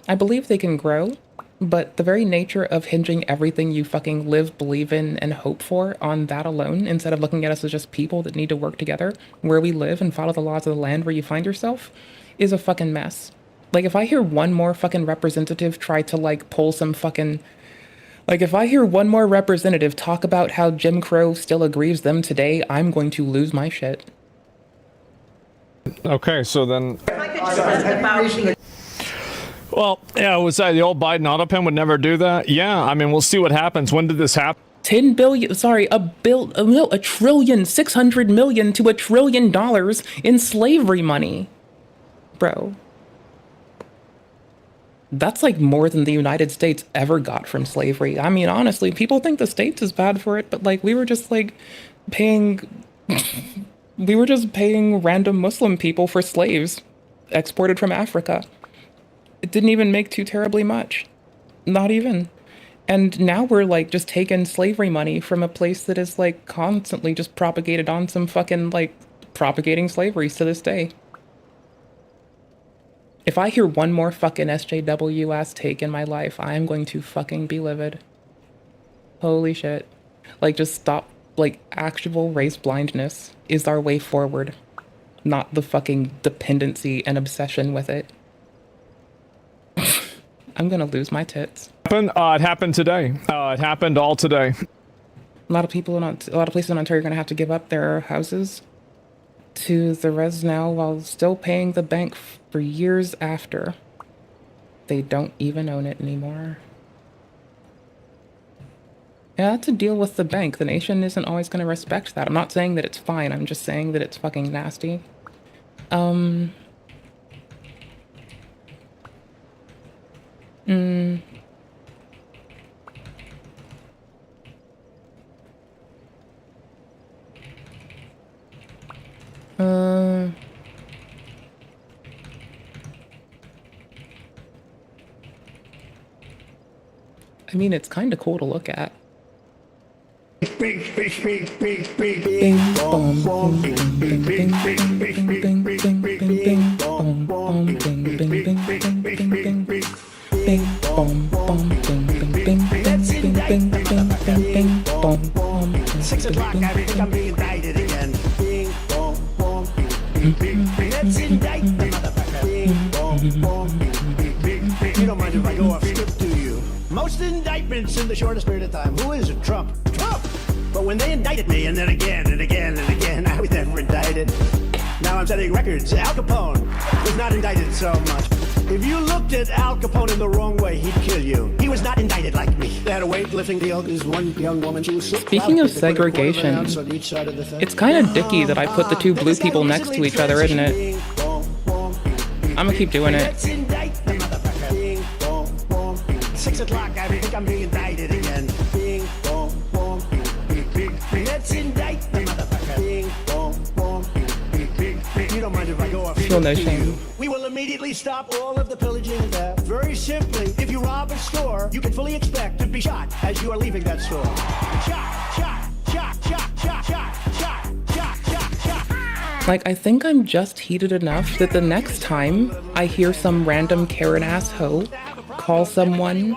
I believe they can grow, but the very nature of hinging everything you fucking live, believe in, and hope for on that alone, instead of looking at us as just people that need to work together, where we live and follow the laws of the land where you find yourself, is a fucking mess. Like, if I hear one more fucking representative try to, like, pull some fucking... Like, if I hear one more representative talk about how Jim Crow still aggrieves them today, I'm going to lose my shit. Okay, so then... If I could just ask about... Well, yeah, was that the old Biden auto pen would never do that? Yeah, I mean, we'll see what happens. When did this happen? $1 trillion, 600 million to $1 trillion in slavery money. Bro. That's like more than the United States ever got from slavery. I mean, honestly, people think the States is bad for it, but like we were just like paying random Muslim people for slaves exported from Africa. It didn't even make too terribly much. Not even. And now we're like just taking slavery money from a place that is like constantly just propagated on some fucking like propagating slavery to this day. If I hear one more fucking SJW ass take in my life, I am going to fucking be livid. Holy shit. Like, just stop. Like, actual race blindness is our way forward, not the fucking dependency and obsession with it. I'm gonna lose my tits. It happened today. It happened all today. A lot of places in Ontario are gonna have to give up their houses to the res now while still paying the bank for years after. They don't even own it anymore. Yeah, that's a deal with the bank. The nation isn't always gonna respect that. I'm not saying that it's fine. I'm just saying that it's fucking nasty. I mean, it's kind of cool to look at. Bing, bong, bing, bing, bing, bing, bing, bing, bing, bing, bing, bong, bong, bing. bing, bing, bing, bing, boom, boom. 6 o'clock, I think I'm being indicted again. Bing, boom, boom. Let's indict the motherfucker. Bing, boom, boom. You don't mind if I go off script, do you? Most indictments in the shortest period of time. Who is it? Trump. Trump! But when they indicted me, and then again and again and again, I was never indicted. Now I'm setting records. Al Capone was not indicted so much. If you looked at Al Capone in the wrong way, he'd kill you. He was not indicted like me. They had a weightlifting deal. This one young woman, she was so Speaking of segregation, it's kind of dicky that I put the two blue people next to each other, isn't it? I'm gonna keep doing it. 6 o'clock, I think I'm being indicted again. Bing, boom, boom. Let's indict the motherfucker. Bing, boom, boom. You don't mind if I go off. Feel no shame. We will immediately stop all of the pillaging there. Very simply, if you rob a store, you can fully expect to be shot as you are leaving that store. Shot, shot, shot, shot, shot, shot, shot, shot, shot, shot. Like, I think I'm just heated enough that the next time I hear some random Karen ass hoe call someone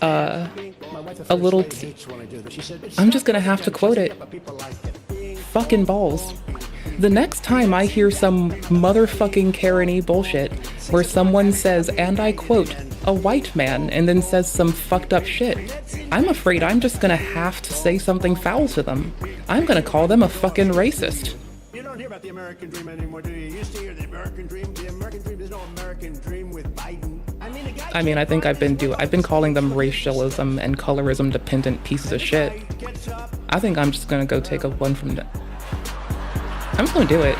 a little I'm just gonna have to quote it. Fucking balls. The next time I hear some motherfucking Karen-y bullshit where someone says, and I quote, a white man, and then says some fucked up shit, I'm afraid I'm just gonna have to say something foul to them. I'm gonna call them a fucking racist. You don't hear about the American dream anymore, do you? You used to hear the American dream. The American dream, there's no American dream with Biden. I think I've been calling them racialism and colorism dependent pieces of shit. I think I'm just gonna go take a one from them. I'm just gonna do it.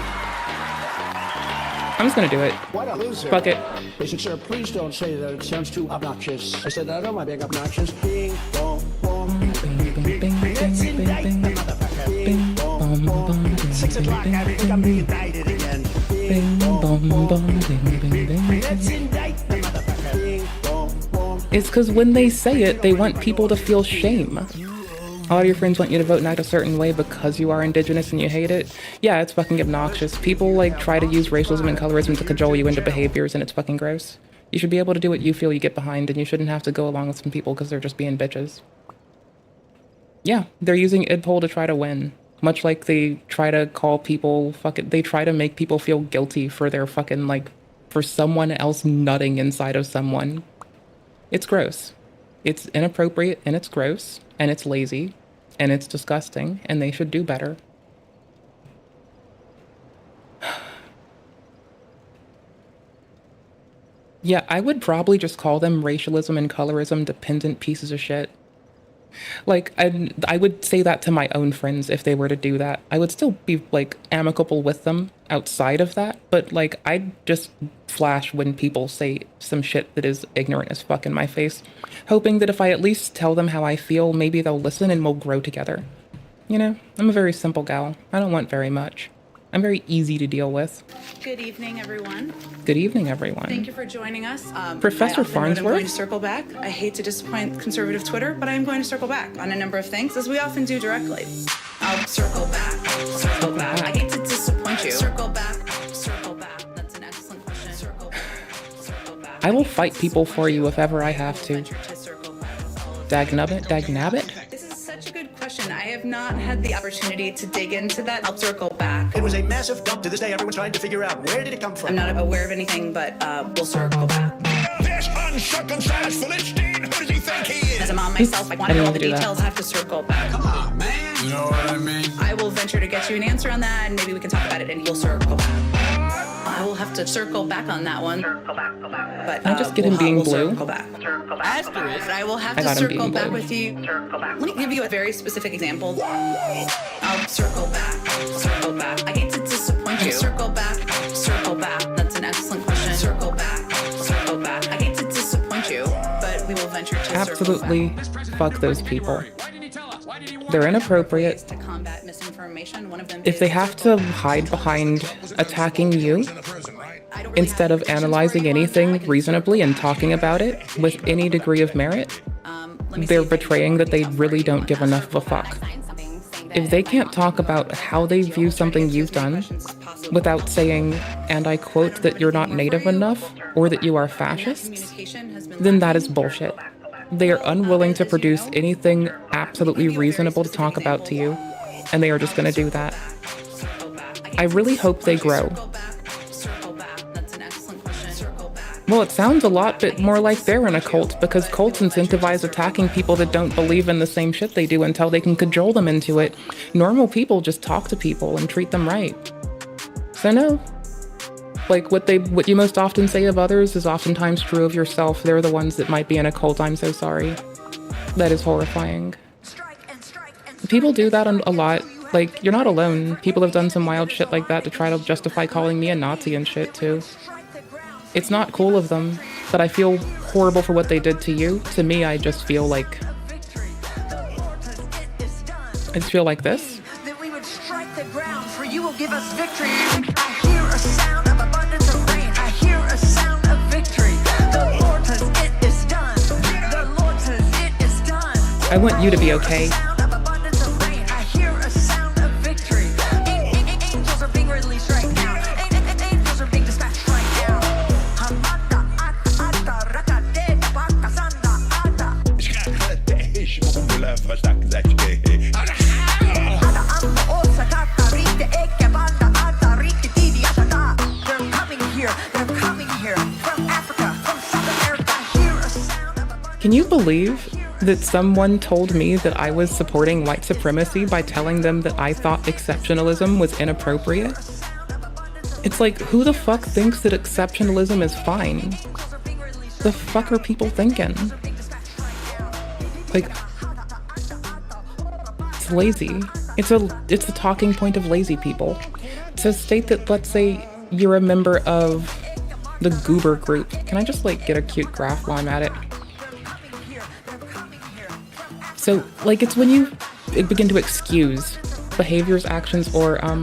I'm just gonna do it. What a loser. Fuck it. They said, sir, please don't say that. It sounds too obnoxious. I said, I don't mind being obnoxious. Bing, boom, boom. Bing, bing, bing, Let's bing, indict bing, the bing. motherfucker. Bing, boom, boom, bing, 6 o'clock, bing, I think I'm being indicted again. bing, boom, boom, bing, bing, bing. Let's indict the motherfucker. Bing, boom, boom. It's because when they say it, they want people to feel shame. All your friends want you to vote and act a certain way because you are indigenous and you hate it. Yeah, it's fucking obnoxious. People like try to use racism and colorism to cajole you into behaviors, and it's fucking gross. You should be able to do what you feel you get behind, and you shouldn't have to go along with some people because they're just being bitches. Yeah, they're using idpol to try to win. Much like they try to call people they try to make people feel guilty for their fucking for someone else nutting inside of someone. It's gross. It's inappropriate and it's gross and it's lazy and it's disgusting and they should do better. Yeah, I would probably just call them racialism and colorism dependent pieces of shit. I would say that to my own friends if they were to do that. I would still be amicable with them outside of that, but I'd just flash when people say some shit that is ignorant as fuck in my face, hoping that if I at least tell them how I feel, maybe they'll listen and we'll grow together. You know, I'm a very simple gal. I don't want very much. I'm very easy to deal with. Good evening, everyone. Good evening, everyone. Thank you for joining us. Professor I often note I'm Farnsworth? going to circle back. I hate to disappoint conservative Twitter, but I am going to circle back on a number of things, as we often do directly. I'll circle back. Circle back. I hate to disappoint you. Circle back. Circle back. That's an excellent question. Circle back. Circle back. I will fight people for you if ever I have to. Dagnabbit? Dagnabbit? This is such a good question. I have not had the opportunity to dig into that. I'll circle back. It was a massive dump. To this day, everyone's trying to figure out where did it come from. I'm not aware of anything, but we'll circle back. This uncircumcised Philistine, who does he think he is? As a mom myself, I want to know all the details. I have to circle back. Come on, man. You know what I mean? I will venture to get you an answer on that, and maybe we can talk about it, and you'll circle back. I will have to circle back on that one. But Can I just get him being blue? Circle back. Asterisk. I will have to circle back with you. Let me give you a very specific example. I'll circle back. Circle back. I hate to disappoint you. Circle back. Circle back. That's an excellent question. Circle back. Circle back. I hate to disappoint you, but we will venture to Absolutely circle back. fuck those people. They're inappropriate. To combat misinformation, one of them If they have to hide behind attacking you, instead of analyzing anything reasonably and talking about it with any degree of merit, they're betraying that they really don't give enough of a fuck. If they can't talk about how they view something you've done without saying, and I quote, that you're not native enough or that you are fascists, then that is bullshit. They are unwilling to produce anything absolutely reasonable to talk about to you, and they are just going to do that. I really hope they grow. Well, it sounds a lot bit more like they're in a cult, because cults incentivize attacking people that don't believe in the same shit they do until they can cajole them into it. Normal people just talk to people and treat them right. So no. Like, what you most often say of others is oftentimes true of yourself. They're the ones that might be in a cult. I'm so sorry. That is horrifying. People do that a lot. Like, you're not alone. People have done some wild shit like that to try to justify calling me a Nazi and shit, too. It's not cool of them, but I feel horrible for what they did to you. To me, I just feel like... I just feel like this. That we would strike the ground, for you will give us victory. I hear a sound of abundance of rain. I hear a sound of victory. The Lord says it is done. The Lord says it is done. I want you to be okay. I hear a sound of victory. Angels are being released right now. Angels are being dispatched right now. They're coming here. They're coming here from Africa, from South America. I hear a sound of... Can you believe that someone told me that I was supporting white supremacy by telling them that I thought exceptionalism was inappropriate? It's like, who the fuck thinks that exceptionalism is fine? The fuck are people thinking? Like, it's lazy. It's the talking point of lazy people. To state that, let's say, you're a member of the Goober group. Can I just, like, get a cute graph while I'm at it? So, like, it's when you begin to excuse behaviors, actions, or, oh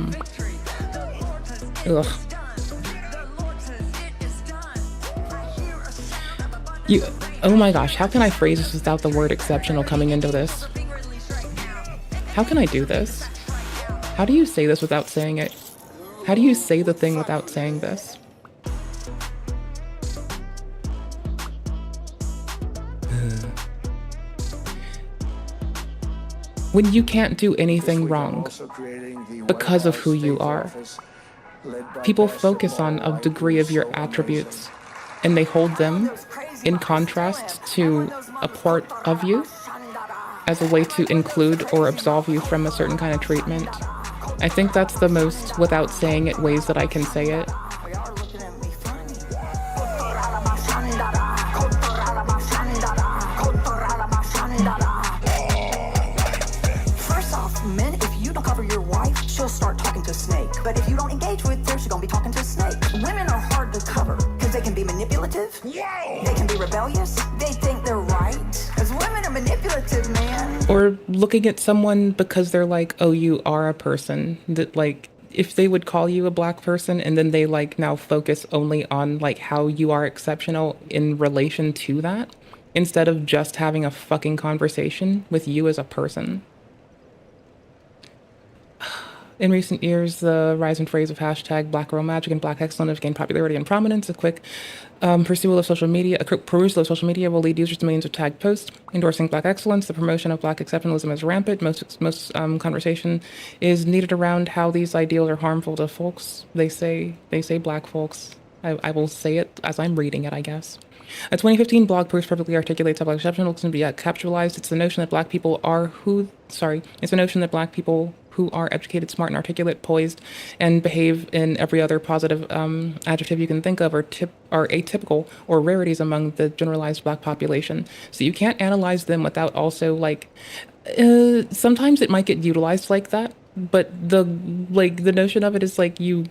my gosh, how can I phrase this without the word exceptional coming into this? How can I do this? How do you say this without saying it? How do you say the thing without saying this? When you can't do anything wrong because of who you are, people focus on a degree of your attributes, and they hold them in contrast to a part of you as a way to include or absolve you from a certain kind of treatment. I think that's the most, without saying it, ways that I can say it. First off, men, if you don't cover your wife, she'll start talking to Snake. But if you don't engage with her, she's gonna be talking to Snake. Women are hard to cover because they can be manipulative. They can be rebellious. They think they're right. Because women are manipulative, man. Or looking at someone because they're like, oh, you are a person. That, like, if they would call you a black person and then they, like, now focus only on, like, how you are exceptional in relation to that, instead of just having a fucking conversation with you as a person. In recent years, the rise and phrase of hashtag Black Girl Magic and Black Excellence have gained popularity and prominence. A quick perusal of social media will lead users to millions of tagged posts endorsing Black excellence. The promotion of Black exceptionalism is rampant. Most conversation is needed around how these ideals are harmful to folks. They say Black folks. I will say it as I'm reading it, I guess. A 2015 blog post perfectly articulates how Black exceptionalism can be capitalized. It's the notion that Black people who are educated, smart, and articulate, poised, and behave in every other positive adjective you can think of, are atypical or rarities among the generalized Black population. So you can't analyze them without also, like, sometimes it might get utilized like that, but the notion of it is, like, you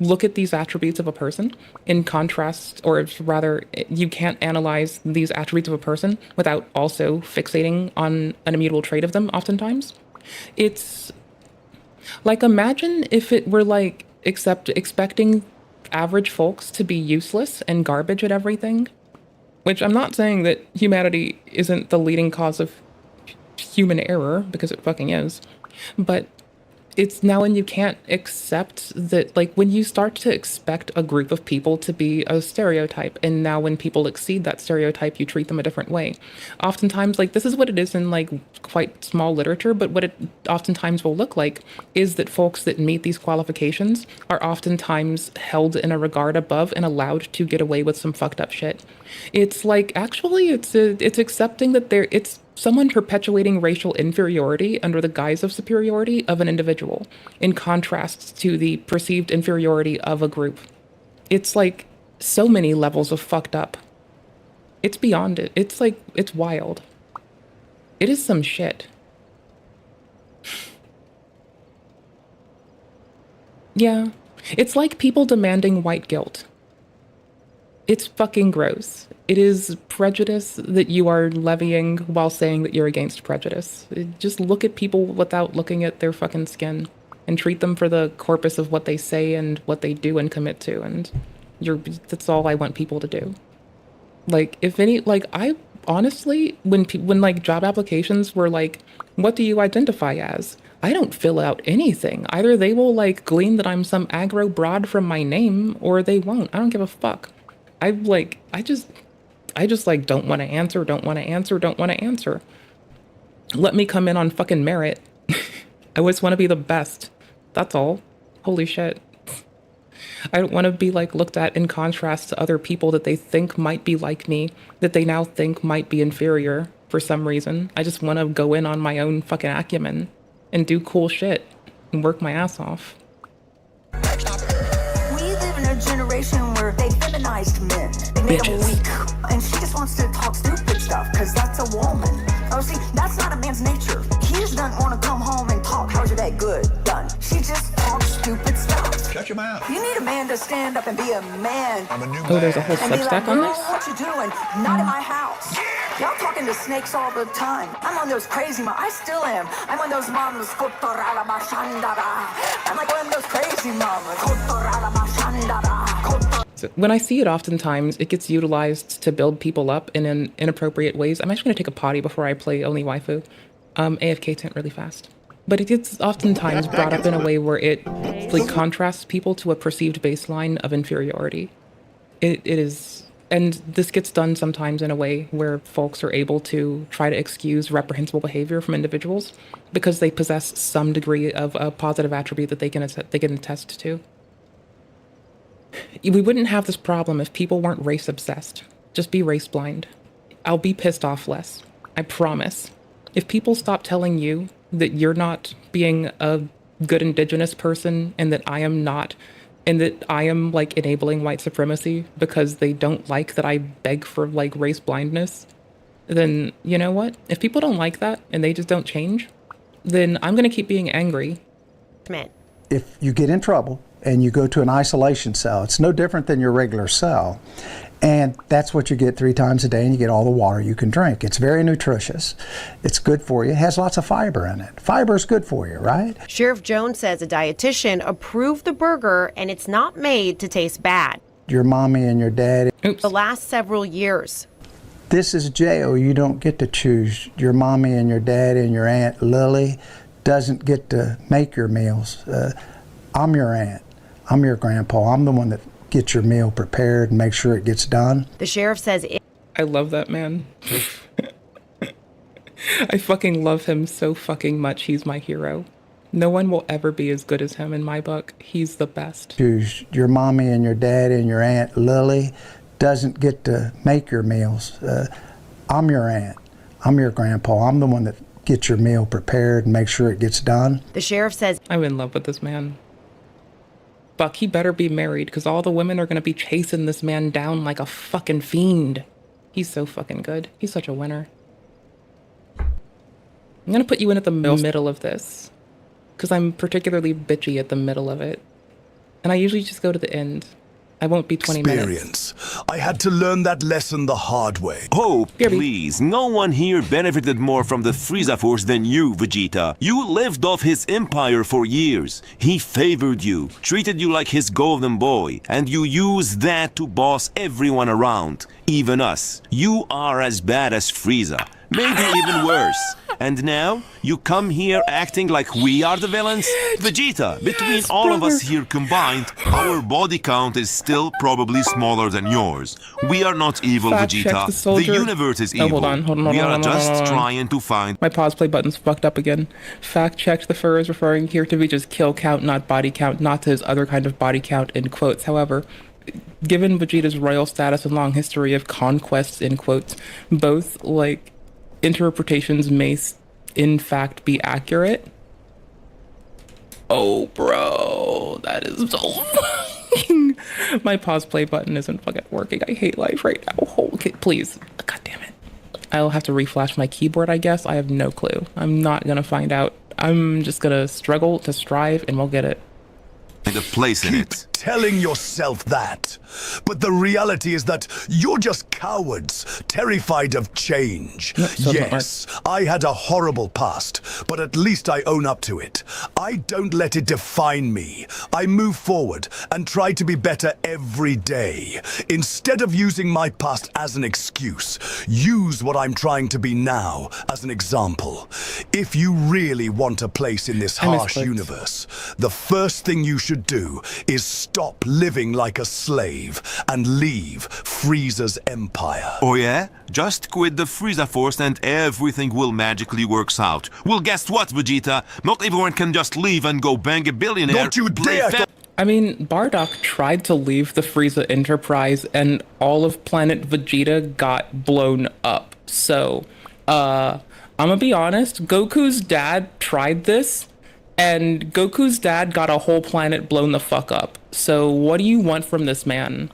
look at these attributes of a person in contrast, or rather, you can't analyze these attributes of a person without also fixating on an immutable trait of them oftentimes. It's like, imagine if it were like expecting average folks to be useless and garbage at everything, which I'm not saying that humanity isn't the leading cause of human error, because it fucking is, but it's now when you can't accept that, like, when you start to expect a group of people to be a stereotype, and now when people exceed that stereotype, you treat them a different way. Oftentimes, like, this is what it is in, like, quite small literature, but what it oftentimes will look like is that folks that meet these qualifications are oftentimes held in a regard above and allowed to get away with some fucked up shit. It's like, actually, it's accepting that it's someone perpetuating racial inferiority under the guise of superiority of an individual, in contrast to the perceived inferiority of a group. It's like so many levels of fucked up. It's beyond it. It's like, it's wild. It is some shit. Yeah. It's like people demanding white guilt. It's fucking gross. It is prejudice that you are levying while saying that you're against prejudice. Just look at people without looking at their fucking skin and treat them for the corpus of what they say and what they do and commit to. And that's all I want people to do. Like, if any, like, I honestly, when like job applications were like, what do you identify as? I don't fill out anything. Either they will like glean that I'm some aggro broad from my name, or they won't. I don't give a fuck. I just like don't want to answer, don't want to answer, don't want to answer. Let me come in on fucking merit. I always want to be the best. That's all. Holy shit. I don't want to be like looked at in contrast to other people that they think might be like me, that they now think might be inferior for some reason. I just want to go in on my own fucking acumen and do cool shit and work my ass off. We live in a generation where they feminized men. They made them weak. And she just wants to talk stupid stuff, because that's a woman. Oh, see, that's not a man's nature. He just doesn't want to come home and talk, how's your day? Good, done. She just talks stupid stuff. Shut your mouth. You need a man to stand up and be a man. I'm a new Oh, there's a whole And be Substack like, on girl, this? what you doing? Not in my house. Y'all talking to snakes all the time. I'm on those crazy I still am. I'm on those mamas. I'm like one of those crazy mamas. So when I see it, oftentimes it gets utilized to build people up in inappropriate ways. I'm actually going to take a potty before I play Only Waifu. AFK tent really fast. But it gets oftentimes brought up in a way where it like contrasts people to a perceived baseline of inferiority. It is, and this gets done sometimes in a way where folks are able to try to excuse reprehensible behavior from individuals because they possess some degree of a positive attribute that they can attest to. We wouldn't have this problem if people weren't race obsessed. Just be race blind. I'll be pissed off less. I promise. If people stop telling you that you're not being a good indigenous person and that I am not, and that I am like enabling white supremacy because they don't like that I beg for like race blindness, then you know what? If people don't like that and they just don't change, then I'm going to keep being angry. If you get in trouble and you go to an isolation cell, it's no different than your regular cell. And that's what you get 3 times a day, and you get all the water you can drink. It's very nutritious. It's good for you. It has lots of fiber in it. Fiber is good for you, right? Sheriff Jones says a dietitian approved the burger, and it's not made to taste bad. Your mommy and your daddy. The last several years. This is jail. You don't get to choose. Your mommy and your daddy and your Aunt Lily doesn't get to make your meals. I'm your aunt. I'm your grandpa. I'm the one that gets your meal prepared and make sure it gets done. The sheriff says I love that man. I fucking love him so fucking much. He's my hero. No one will ever be as good as him in my book. He's the best. Choose. Your mommy and your daddy and your Aunt Lily doesn't get to make your meals. I'm your aunt. I'm your grandpa. I'm the one that gets your meal prepared and make sure it gets done. The sheriff says I'm in love with this man. Fuck, he better be married, because all the women are going to be chasing this man down like a fucking fiend. He's so fucking good. He's such a winner. I'm going to put you in at the middle of this, because I'm particularly bitchy at the middle of it. And I usually just go to the end. I won't be 20 minutes. I had to learn that lesson the hard way. Oh, please. No one here benefited more from the Frieza Force than you, Vegeta. You lived off his empire for years. He favored you, treated you like his golden boy, and you used that to boss everyone around, even us. You are as bad as Frieza. maybe even worse. And now, you come here acting like we are the villains? Vegeta, between all of us here combined, our body count is still probably smaller than yours. We are not evil, Vegeta. The universe is evil. Hold on. We are just trying to find... My pause play button's fucked up again. Fact checked, the fur is referring here to Vegeta's kill count, not body count, not to his other kind of body count, in quotes. However, given Vegeta's royal status and long history of conquests, in quotes, both, like, interpretations may in fact be accurate. Oh, bro, that is so fucking... My pause play button isn't fucking working. I hate life right now. Okay, please. God damn it. I'll have to reflash my keyboard, I guess. I have no clue. I'm not gonna find out. I'm just gonna struggle to strive and we'll get it. A place in it. Telling yourself that. But the reality is that you're just cowards, terrified of change. Yes, I had a horrible past, but at least I own up to it. I don't let it define me. I move forward and try to be better every day. Instead of using my past as an excuse, use what I'm trying to be now as an example. If you really want a place in this harsh universe, the first thing you should do is stop living like a slave and leave Frieza's empire. Oh yeah? Just quit the Frieza Force and everything will magically works out. Well, guess what, Vegeta? Not everyone can just leave and go bang a billionaire. Don't you dare! I mean, Bardock tried to leave the Frieza Enterprise and all of planet Vegeta got blown up. So, I'm gonna be honest, Goku's dad tried this and Goku's dad got a whole planet blown the fuck up. So what do you want from this man?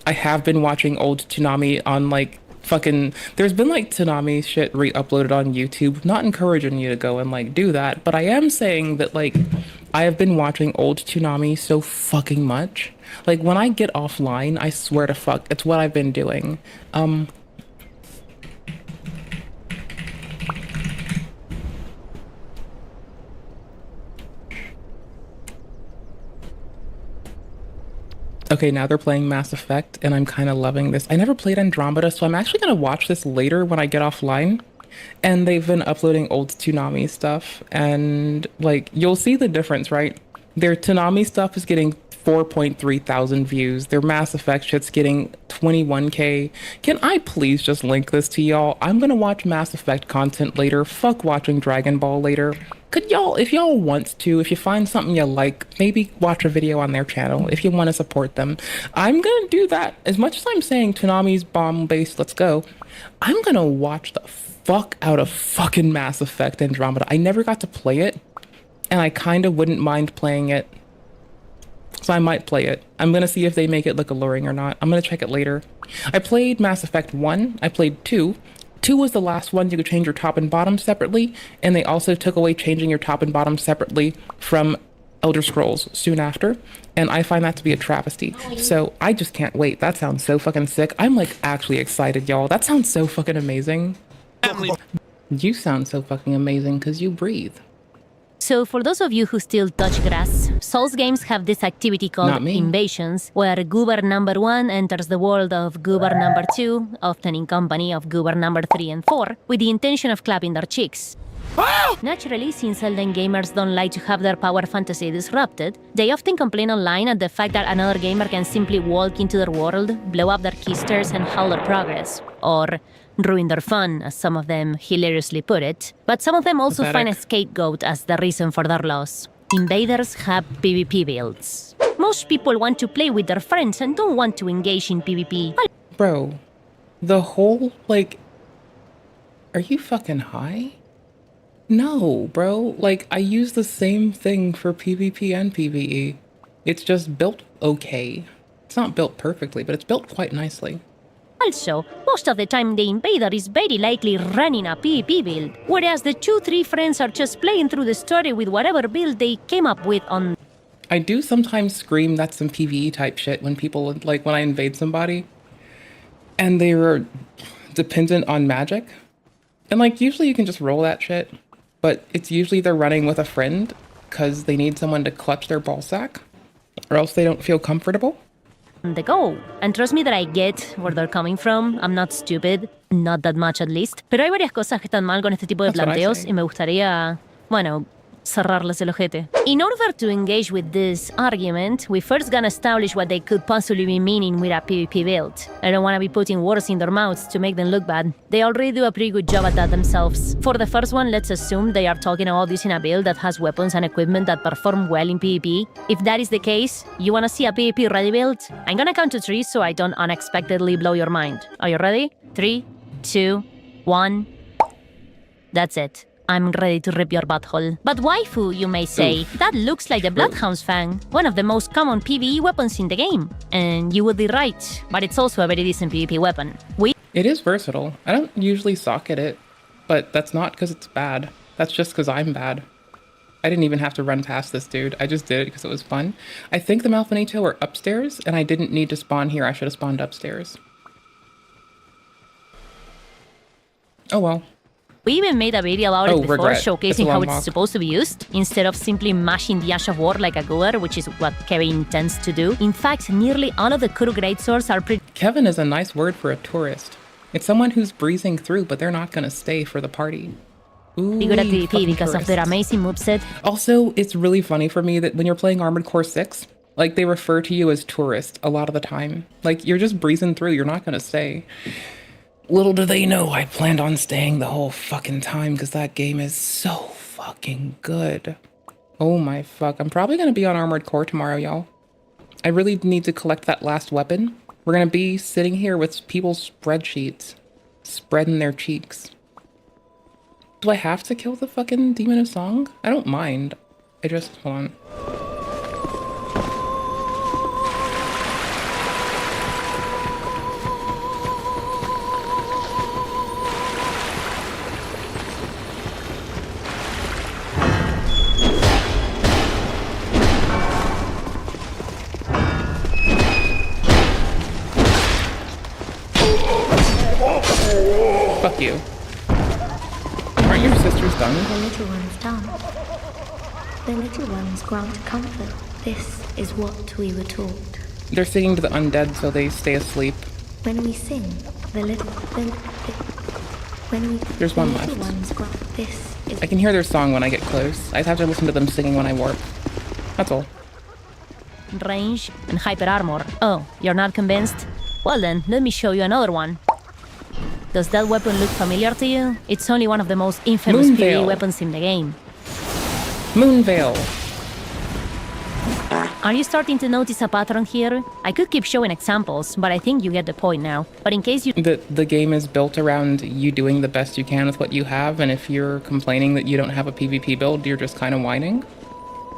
I have been watching old Toonami on like fucking... There's been like Toonami shit re-uploaded on YouTube. Not encouraging you to go and like do that, but I am saying that like I have been watching old Toonami so fucking much. Like when I get offline, I swear to fuck, it's what I've been doing. Okay, now they're playing Mass Effect, and I'm kind of loving this. I never played Andromeda, so I'm actually going to watch this later when I get offline. And they've been uploading old Toonami stuff, and, like, you'll see the difference, right? Their Toonami stuff is getting 4.3 thousand views. Their Mass Effect shit's getting 21k. Can I please just link this to y'all? I'm going to watch Mass Effect content later. Fuck watching Dragon Ball later. Could y'all, if y'all want to, if you find something you like, maybe watch a video on their channel if you want to support them. I'm gonna do that. As much as I'm saying Toonami's bomb-based, let's go, I'm gonna watch the fuck out of fucking Mass Effect Andromeda. I never got to play it, and I kind of wouldn't mind playing it. So I might play it. I'm gonna see if they make it look alluring or not. I'm gonna check it later. I played Mass Effect 1, I played 2. 2 was the last one you could change your top and bottom separately, and they also took away changing your top and bottom separately from Elder Scrolls soon after, and I find that to be a travesty. So I just can't wait. That sounds so fucking sick. I'm like actually excited, y'all. That sounds so fucking amazing. You sound so fucking amazing because you breathe. So for those of you who still touch grass, Souls games have this activity called Invasions, where Goober number 1 enters the world of Goober number 2, often in company of Goober number 3 and 4, with the intention of clapping their cheeks. Naturally, since Elden gamers don't like to have their power fantasy disrupted, they often complain online at the fact that another gamer can simply walk into their world, blow up their keysters and halt their progress, or ruin their fun, as some of them hilariously put it. But some of them also find a scapegoat as the reason for their loss. Invaders have PvP builds. Most people want to play with their friends and don't want to engage in PvP. Bro, the whole, like... Are you fucking high? No, bro. Like, I use the same thing for PvP and PvE. It's just built okay. It's not built perfectly, but it's built quite nicely. Also, most of the time the invader is very likely running a PvP build, whereas the 2-3 friends are just playing through the story with whatever build they came up with on... I do sometimes scream that's some PvE type shit when people, like, when I invade somebody and they are dependent on magic. And, like, usually you can just roll that shit, but it's usually they're running with a friend because they need someone to clutch their ballsack or else they don't feel comfortable. the go. And trust me that I get where they're coming from. I'm not stupid. Not that much at least. Pero hay varias cosas que están mal con este tipo de planteos y me gustaría, bueno, cerrarles el ojete. In order to engage with this argument, we first gonna establish what they could possibly be meaning with a PvP build. I don't wanna be putting words in their mouths to make them look bad. They already do a pretty good job at that themselves. For the first one, let's assume they are talking about using a build that has weapons and equipment that perform well in PvP. If that is the case, you wanna see a PvP ready build? I'm gonna count to 3 so I don't unexpectedly blow your mind. Are you ready? 3, 2, 1. That's it. I'm ready to rip your butthole. But waifu, you may say, that looks like the Bloodhound's Fang, one of the most common PvE weapons in the game. And you would be right, but it's also a very decent PvP weapon. It is versatile. I don't usually socket it, but that's not because it's bad. That's just because I'm bad. I didn't even have to run past this dude. I just did it because it was fun. I think the Malfinito were upstairs, and I didn't need to spawn here. I should have spawned upstairs. Oh well. We even made a video about it before, showcasing how it's supposed to be used, instead of simply mashing the Ash of War like a goober, which is what Kevin tends to do. In fact, nearly all of the Kuru great swords are pretty... Kevin is a nice word for a tourist. It's someone who's breezing through, but they're not gonna stay for the party. Ooh, good at PvP because of their amazing moveset. Also, it's really funny for me that when you're playing Armored Core 6, like, they refer to you as tourist a lot of the time. Like, you're just breezing through, you're not gonna stay. Little do they know I planned on staying the whole fucking time because that game is so fucking good. Oh my fuck. I'm probably going to be on Armored Core tomorrow, y'all. I really need to collect that last weapon. We're going to be sitting here with people's spreadsheets, spreading their cheeks. Do I have to kill the fucking Demon of Song? I don't mind. I just... hold on. Fuck you. Aren't your sisters done? The little one's done. The little ones grant comfort. This is what we were taught. They're singing to the undead so they stay asleep. When we sing, There's one left. I can hear their song when I get close. I have to listen to them singing when I warp. That's all. Range and hyper armor. Oh, you're not convinced? Well then, let me show you another one. Does that weapon look familiar to you? It's only one of the most infamous PvE weapons in the game. Moonveil. Are you starting to notice a pattern here? I could keep showing examples, but I think you get the point now. But in case you... The game is built around you doing the best you can with what you have, and if you're complaining that you don't have a PvP build, you're just kind of whining?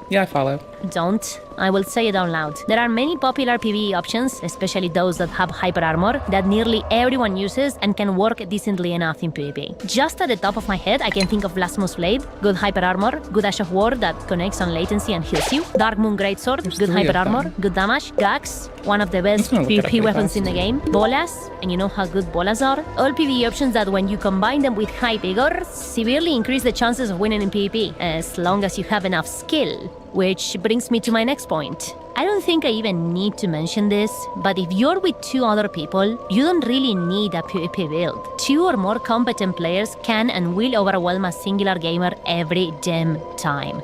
Yeah, I follow. Don't. I will say it out loud. There are many popular PvE options, especially those that have hyper armor, that nearly everyone uses and can work decently enough in PvP. Just at the top of my head, I can think of Blasphemous Blade, good hyper armor, good Ash of War that connects on latency and heals you, Dark Moon Greatsword, good hyper armor, good damage, Gax, one of the best PvP weapons in the game, Bolas, and you know how good Bolas are? All PvE options that when you combine them with high vigor, severely increase the chances of winning in PvP, as long as you have enough skill. Which brings me to my next point. I don't think I even need to mention this, but if you're with 2 other people, you don't really need a PvP build. 2 or more competent players can and will overwhelm a singular gamer every damn time.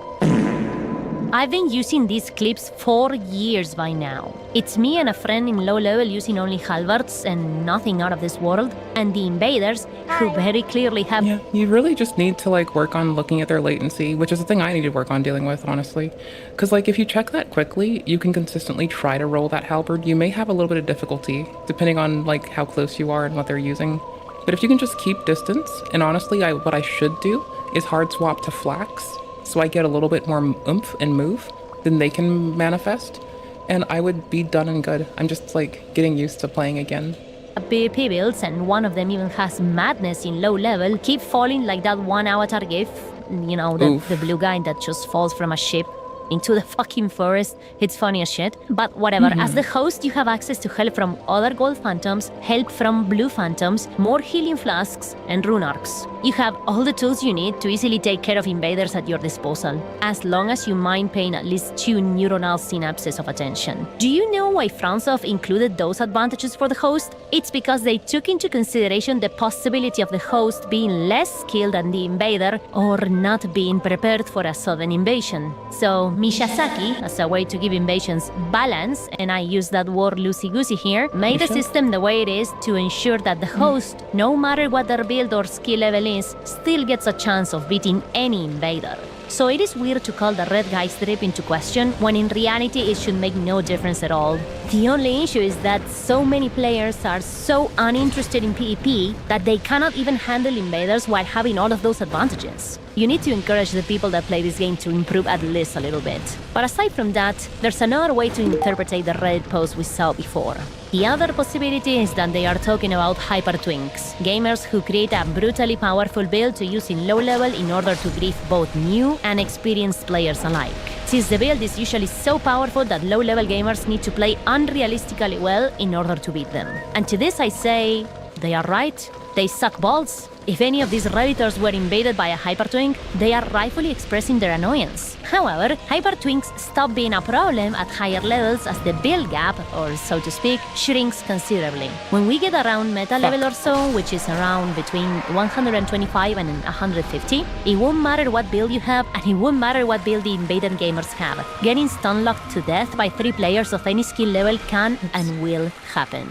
I've been using these clips for years by now. It's me and a friend in low level using only halberds and nothing out of this world, and the invaders who very clearly have... Yeah, you really just need to work on looking at their latency, which is the thing I need to work on dealing with, honestly. Because if you check that quickly, you can consistently try to roll that halberd. You may have a little bit of difficulty, depending on how close you are and what they're using. But if you can just keep distance, and honestly, what I should do is hard swap to Flax, so I get a little bit more oomph and move than they can manifest, and I would be done and good. I'm just getting used to playing again. PvP builds, and one of them even has madness in low level, keep falling like that one avatar gif, you know, the blue guy that just falls from a ship. into the fucking forest. It's funny as shit. But whatever, as the host, you have access to help from other gold phantoms, help from blue phantoms, more healing flasks, and rune arcs. You have all the tools you need to easily take care of invaders at your disposal, as long as you mind paying at least 2 neuronal synapses of attention. Do you know why FromSoft included those advantages for the host? It's because they took into consideration the possibility of the host being less skilled than the invader or not being prepared for a sudden invasion. So Miyazaki, as a way to give invasions balance, and I use that word loosey-goosey here, made the system the way it is to ensure that the host, no matter what their build or skill level is, still gets a chance of beating any invader. So it is weird to call the red guy strip into question when in reality it should make no difference at all. The only issue is that so many players are so uninterested in PvP that they cannot even handle invaders while having all of those advantages. You need to encourage the people that play this game to improve at least a little bit. But aside from that, there's another way to interpret the Reddit post we saw before. The other possibility is that they are talking about hyper-twinks, gamers who create a brutally powerful build to use in low level in order to grief both new and experienced players alike. Since the build is usually so powerful that low-level gamers need to play unrealistically well in order to beat them. And to this I say, they are right, they suck balls. If any of these Redditors were invaded by a hypertwink, they are rightfully expressing their annoyance. However, hypertwinks stop being a problem at higher levels as the build gap, or so to speak, shrinks considerably. When we get around meta level or so, which is around between 125 and 150, it won't matter what build you have, and it won't matter what build the invaded gamers have. Getting stun-locked to death by 3 players of any skill level can and will happen.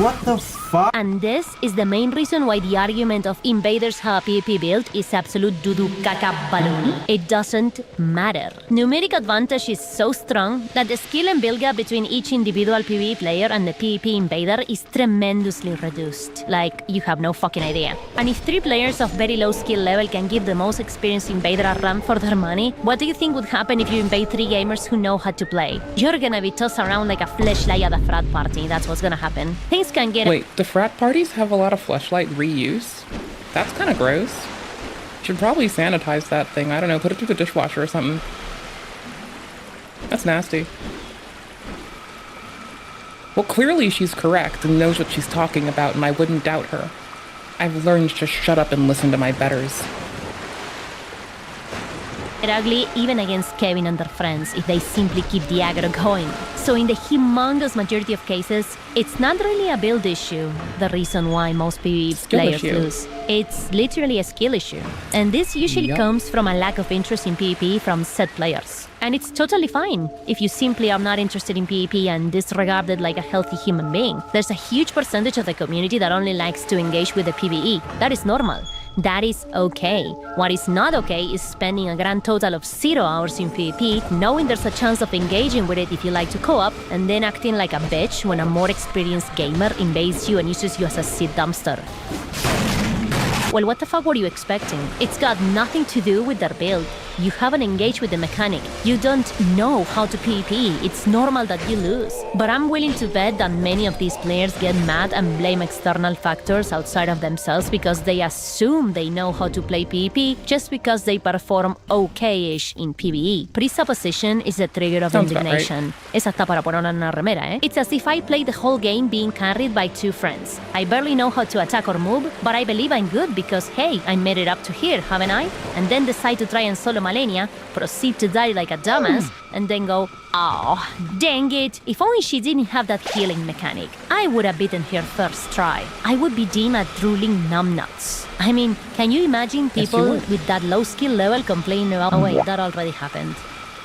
What the fuck? And this is the main reason why the argument of invaders have a PvP build is absolute doo-doo caca balloon. It doesn't matter. Numeric advantage is so strong that the skill and build gap between each individual PvE player and the PvP invader is tremendously reduced. Like, you have no fucking idea. And if 3 players of very low skill level can give the most experienced invader a run for their money, what do you think would happen if you invade 3 gamers who know how to play? You're gonna be tossed around like a fleshlight at a frat party. That's what's gonna happen. Things can get... Wait, the frat parties have a lot of fleshlight reuse? That's kind of gross. Should probably sanitize that thing. I don't know, put it through the dishwasher or something. That's nasty. Well, clearly she's correct and knows what she's talking about, and I wouldn't doubt her. I've learned to shut up and listen to my betters. Ugly even against Kevin and their friends if they simply keep the aggro going. So in the humongous majority of cases, it's not really a build issue, the reason why most PvE players lose. It's literally a skill issue. And this usually comes from a lack of interest in PvP from said players. And it's totally fine if you simply are not interested in PvP and disregarded like a healthy human being. There's a huge percentage of the community that only likes to engage with the PvE. That is normal. That is okay. What is not okay is spending a grand total of 0 hours in PvP, knowing there's a chance of engaging with it if you like to co-op, and then acting like a bitch when a more experienced gamer invades you and uses you as a seed dumpster. Well, what the fuck were you expecting? It's got nothing to do with their build. You haven't engaged with the mechanic. You don't know how to PvP. It's normal that you lose. But I'm willing to bet that many of these players get mad and blame external factors outside of themselves because they assume they know how to play PvP just because they perform okay-ish in PvE. Presupposition is the trigger of indignation. Es hasta para poner una remera, eh? It's as if I played the whole game being carried by 2 friends. I barely know how to attack or move, but I believe I'm good because, hey, I made it up to here, haven't I? And then decide to try and solo Malenia, proceed to die like a dumbass, and then go, oh, dang it, if only she didn't have that healing mechanic. I would have beaten her first try. I would be deemed a drooling numbnuts. I mean, can you imagine people with that low skill level complaining about, oh wait, that already happened.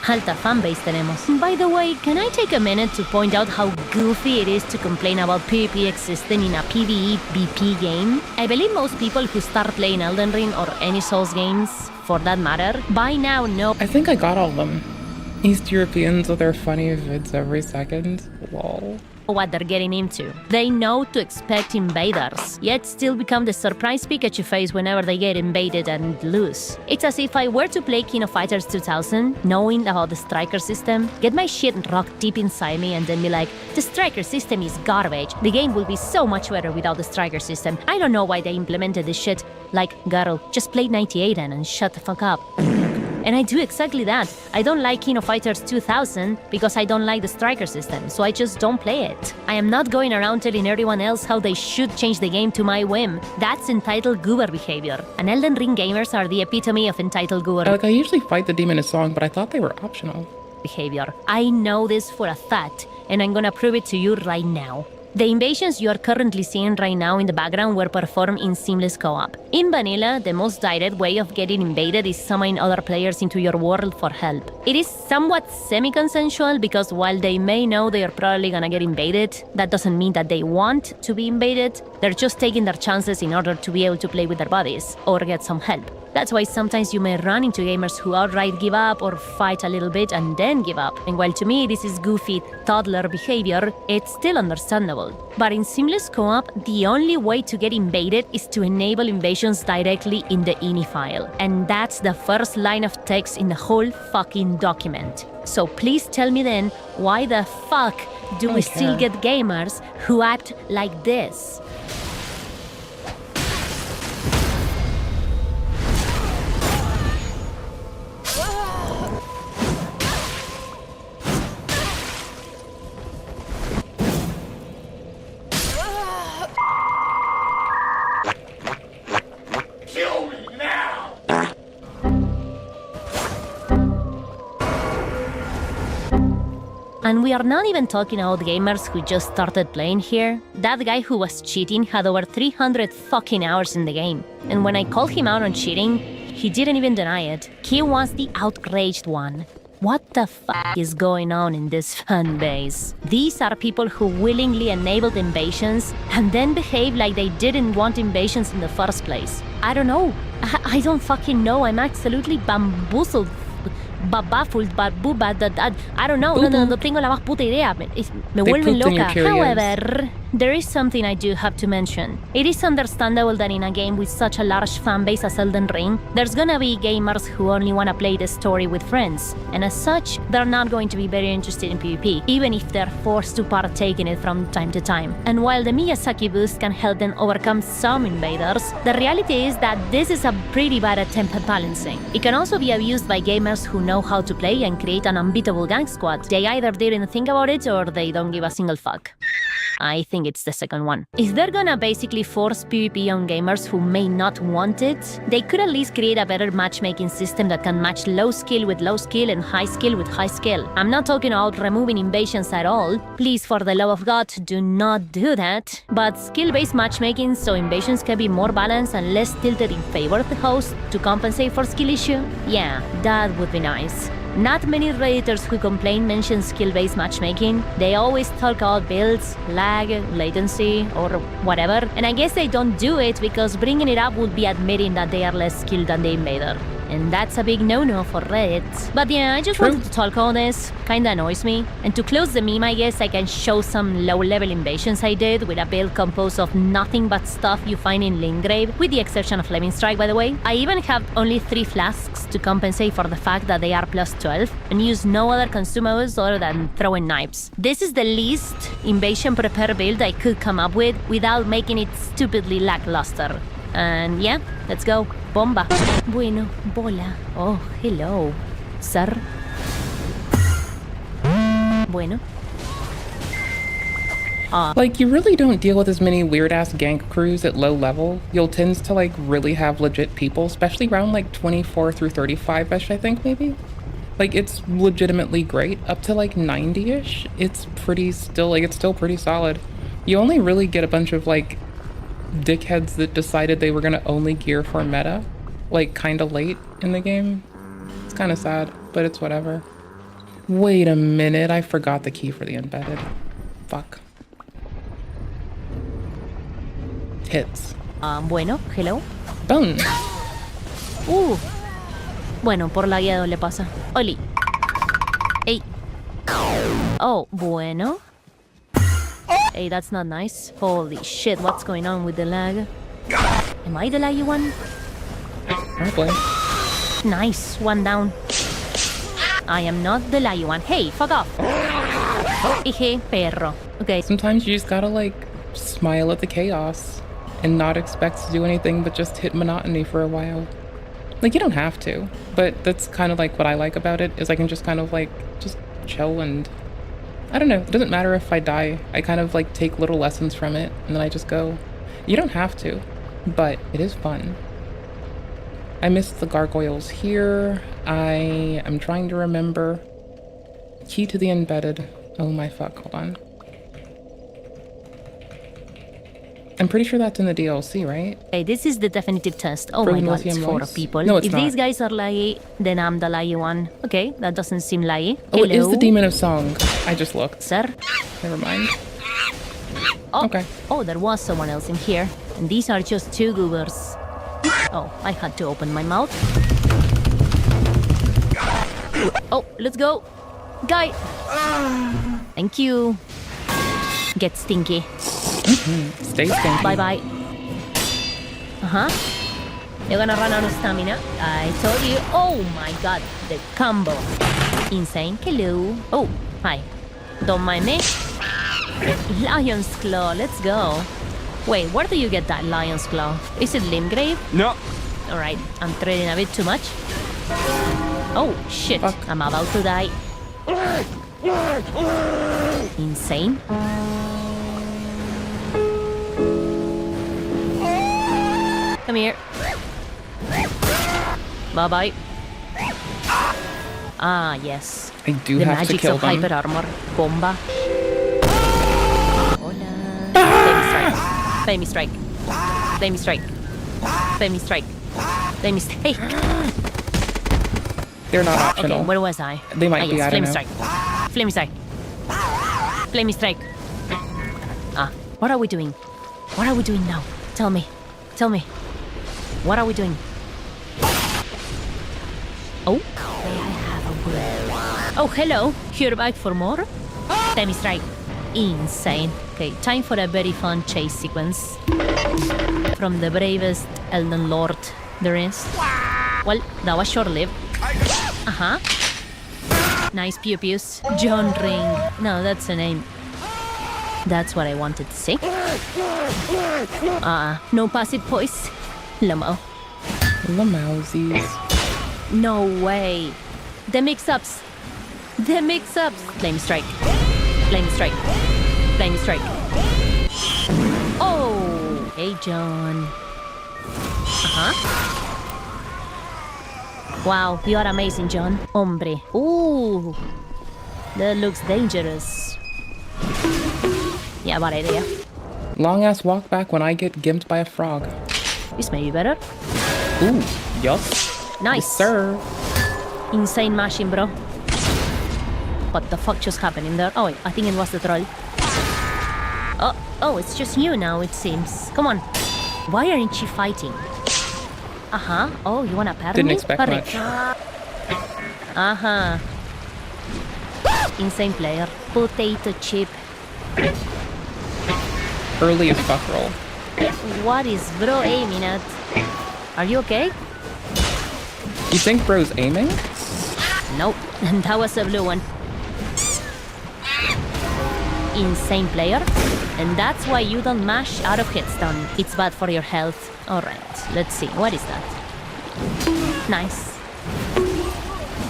Alta fanbase tenemos. By the way, can I take a minute to point out how goofy it is to complain about PvP existing in a PvE BP game? I believe most people who start playing Elden Ring or any Souls games, for that matter, by now know... I think I got all of them. East Europeans with their funny vids every second. Lol. What they're getting into. They know to expect invaders, yet still become the surprise Pikachu face whenever they get invaded and lose. It's as if I were to play King of Fighters 2000, knowing about the striker system, get my shit rocked deep inside me and then be like, the striker system is garbage. The game will be so much better without the striker system. I don't know why they implemented this shit. Like, girl, just play 98 and shut the fuck up. And I do exactly that. I don't like King of Fighters 2000 because I don't like the striker system, so I just don't play it. I am not going around telling everyone else how they should change the game to my whim. That's entitled goober behavior. And Elden Ring gamers are the epitome of entitled goober. Like, I usually fight the demon in song, but I thought they were optional. Behavior. I know this for a fact, and I'm gonna prove it to you right now. The invasions you are currently seeing right now in the background were performed in seamless co-op. In vanilla, the most direct way of getting invaded is summoning other players into your world for help. It is somewhat semi-consensual because while they may know they are probably gonna get invaded, that doesn't mean that they want to be invaded. They're just taking their chances in order to be able to play with their bodies or get some help. That's why sometimes you may run into gamers who outright give up or fight a little bit and then give up. And while to me this is goofy toddler behavior, it's still understandable. But in seamless co-op, the only way to get invaded is to enable invasions directly in the ini file. And that's the first line of text in the whole fucking document. So please tell me then, why the fuck do we still get gamers who act like this? And we are not even talking about gamers who just started playing here. That guy who was cheating had over 300 fucking hours in the game. And when I called him out on cheating, he didn't even deny it. He was the outraged one. What the fuck is going on in this fan base? These are people who willingly enabled invasions and then behave like they didn't want invasions in the first place. I don't know. I don't fucking know. I'm absolutely bamboozled. Baffled, but I don't know. No tengo la más puta idea. Me vuelven loca. However, there is something I do have to mention. It is understandable that in a game with such a large fanbase as Elden Ring, there's gonna be gamers who only wanna play the story with friends, and as such, they're not going to be very interested in PvP, even if they're forced to partake in it from time to time. And while the Miyazaki boost can help them overcome some invaders, the reality is that this is a pretty bad attempt at balancing. It can also be abused by gamers who know how to play and create an unbeatable gang squad. They either didn't think about it or they don't give a single fuck. I think it's the second one. If they're gonna basically force PvP on gamers who may not want it, they could at least create a better matchmaking system that can match low skill with low skill and high skill with high skill. I'm not talking about removing invasions at all. Please, for the love of God, do not do that. But skill-based matchmaking so invasions can be more balanced and less tilted in favor of the host to compensate for skill issue? Yeah, that would be nice. Not many Redditors who complain mention skill-based matchmaking. They always talk about builds, lag, latency, or whatever. And I guess they don't do it because bringing it up would be admitting that they are less skilled than the invader. And that's a big no-no for Reddit. But yeah, I just wanted to talk on this. Kinda annoys me. And to close the meme, I guess I can show some low-level invasions I did with a build composed of nothing but stuff you find in Lingrave, with the exception of Flaming Strike, by the way. I even have only 3 flasks to compensate for the fact that they are plus 12, and use no other consumables other than throwing knives. This is the least invasion prepare build I could come up with without making it stupidly lackluster. And yeah, let's go. Bomba. Bueno, bola. Oh, hello. Sir. Bueno. Like, you really don't deal with as many weird-ass gank crews at low level. You'll tend to, like, really have legit people, especially around, like, 24 through 35-ish, I think, maybe? Like, it's legitimately great. Up to, like, 90-ish, it's still pretty solid. You only really get a bunch of, like, dickheads that decided they were gonna only gear for meta, like, kinda late in the game. It's kinda sad, but it's whatever. Wait a minute, I forgot the key for the embedded. Fuck. Hits. Bueno, hello. Bone. Bueno, por lagueado le pasa. Oli. Hey. Oh, bueno. Hey, that's not nice. Holy shit, what's going on with the lag? Am I the laggy one? Probably. Nice, one down. I am not the laggy one. Hey, fuck off. Ije, perro. Okay. Sometimes you just gotta, like, smile at the chaos and not expect to do anything but just hit monotony for a while. Like, you don't have to, but that's kind of like what I like about it, is I can just kind of like, just chill and, I don't know, it doesn't matter if I die. I kind of like take little lessons from it, and then I just go. You don't have to, but it is fun. I missed the gargoyles here. I am trying to remember. Key to the embedded. Oh my fuck, hold on. I'm pretty sure that's in the DLC, right? Okay, this is the definitive test. Oh my god, it's 4 people. No, it's if not. these guys are lie, then I'm the lie one. Okay, that doesn't seem lie. Oh, it is the Demon of Song. I just looked. Sir? Never mind. Oh, okay. Oh, there was someone else in here. And these are just 2 goobers. Oh, I had to open my mouth. Oh, let's go. Guy! Thank you. Get stinky. Stay stinky. Bye-bye. Uh-huh. You're gonna run out of stamina. I told you. Oh my god, the combo. Insane. Hello. Oh, hi. Don't mind me. Lion's Claw, let's go. Wait, where do you get that Lion's Claw? Is it Limgrave? No. Alright, I'm trading a bit too much. Oh, shit. Fuck. I'm about to die. Insane. Come here. Bye-bye. Ah, yes. I do have to kill them. The magics of hyper armor. Bomba. Hola. Flame strike. Flame strike. Flame strike. Flame strike. They're not optional. Okay, where was I? They might be, I don't know. Strike. Flame strike. Flame strike. Ah, what are we doing? What are we doing now? Tell me. Tell me. What are we doing? Oh, oh, hello. You're back for more? Flame strike. Insane. Okay, time for a very fun chase sequence. From the bravest Elden Lord there is. Well, that was short-lived. Uh-huh. Nice pew-pews. John Ring. No, that's a name. That's what I wanted to say. No passive voice. Lamo. Lamousies. No way. The mix-ups. The mix-ups. Flame strike. Flame strike. Flame strike. Oh! Hey, John. Uh-huh. Wow, you are amazing, John. Hombre. Ooh. That looks dangerous. Yeah, bad idea. Long-ass walk back when I get gimped by a frog. This may be better. Ooh, yes. Nice. Yes, sir. Insane mashing, bro. What the fuck just happened in there? Oh, wait, I think it was the troll. Oh, it's just you now, it seems. Come on. Why aren't you fighting? Uh-huh. Oh, you wanna parry Didn't me? expect Parry. much. Uh-huh. Insane player. Potato chip. Early as fuck roll. What is bro aiming at? Are you okay? You think bro's aiming? Nope. That was a blue one. Insane player. And that's why you don't mash out of headstone. It's bad for your health. Alright, let's see. What is that? Nice.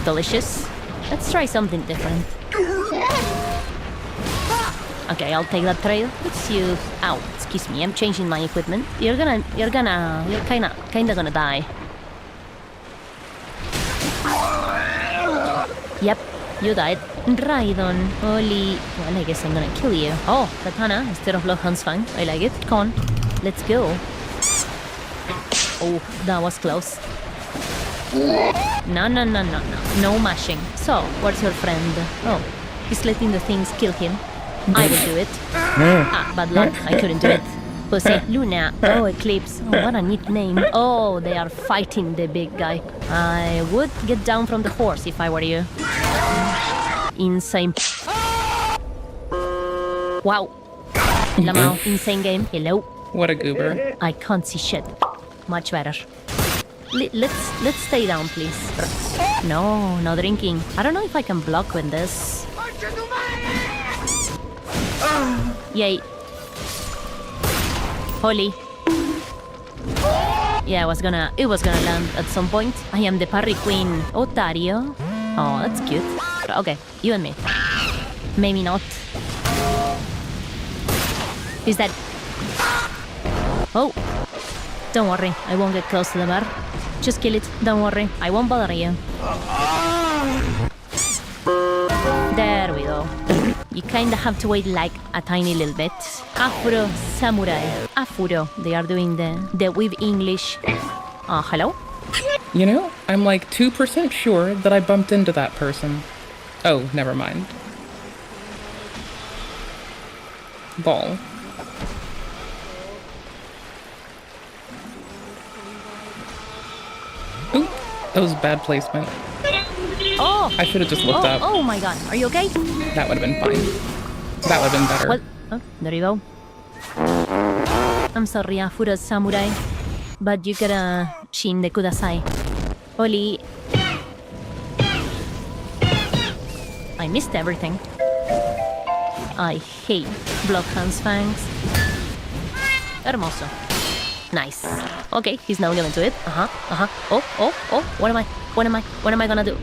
Delicious. Let's try something different. Okay, I'll take that trail. Let's use... Ow, excuse me, I'm changing my equipment. You're kinda gonna die. Yep, you died. Right on. Holy... Well, I guess I'm gonna kill you. Oh, katana instead of Bloodhound's Fang. I like it. Come on, let's go. Oh, that was close. No. No mashing. So, where's your friend? Oh, he's letting the things kill him. I will do it. Bad luck. I couldn't do it. Pussy. Luna. Oh, Eclipse. Oh, what a neat name. Oh, they are fighting the big guy. I would get down from the horse if I were you. Insane. Wow. Lamau. Insane game. Hello. What a goober. I can't see shit. Much better. Let's stay down, please. No drinking. I don't know if I can block with this. Yay. Holy. Yeah, it was gonna land at some point. I am the parry queen. Otario. Oh, that's cute. Okay, you and me. Maybe not. He's dead. Oh. Don't worry, I won't get close to the bar. Just kill it, don't worry. I won't bother you. There we go. You kinda have to wait like a tiny little bit. Afro Samurai. Afuro. They are doing the with English. Hello? You know, I'm like 2% sure that I bumped into that person. Oh, never mind. Ball. Ooh, that was bad placement. Oh! I should have just looked up. Oh my god, are you okay? That would have been fine. That would have been better. What? Oh, there you go. I'm sorry, Afuro Samurai. But you gotta shin de kudasai. Oli. I missed everything. I hate Bloodhound's fangs. Hermoso. Nice. Okay, he's now going to it. Oh. What am I gonna do?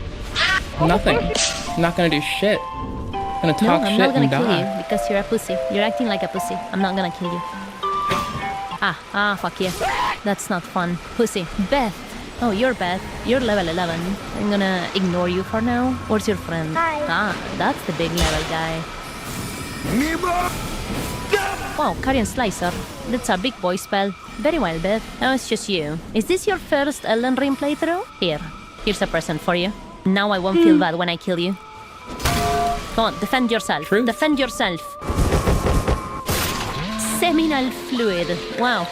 Nothing. I'm not gonna do shit. I'm gonna talk I'm shit not gonna and kill die. you because you're a pussy. You're acting like a pussy. I'm not gonna kill you. Fuck yeah. That's not fun. Pussy. Beth. Oh, you're Beth. You're level 11. I'm gonna ignore you for now. Where's your friend? Hi. That's the big level guy. Wow, Carrion Slicer. That's a big boy spell. Very well, Beth. Now it's just you. Is this your first Elden Ring playthrough? Here's a present for you. Now I won't feel bad when I kill you. Come on, defend yourself. True. Defend yourself. Seminal fluid. Wow,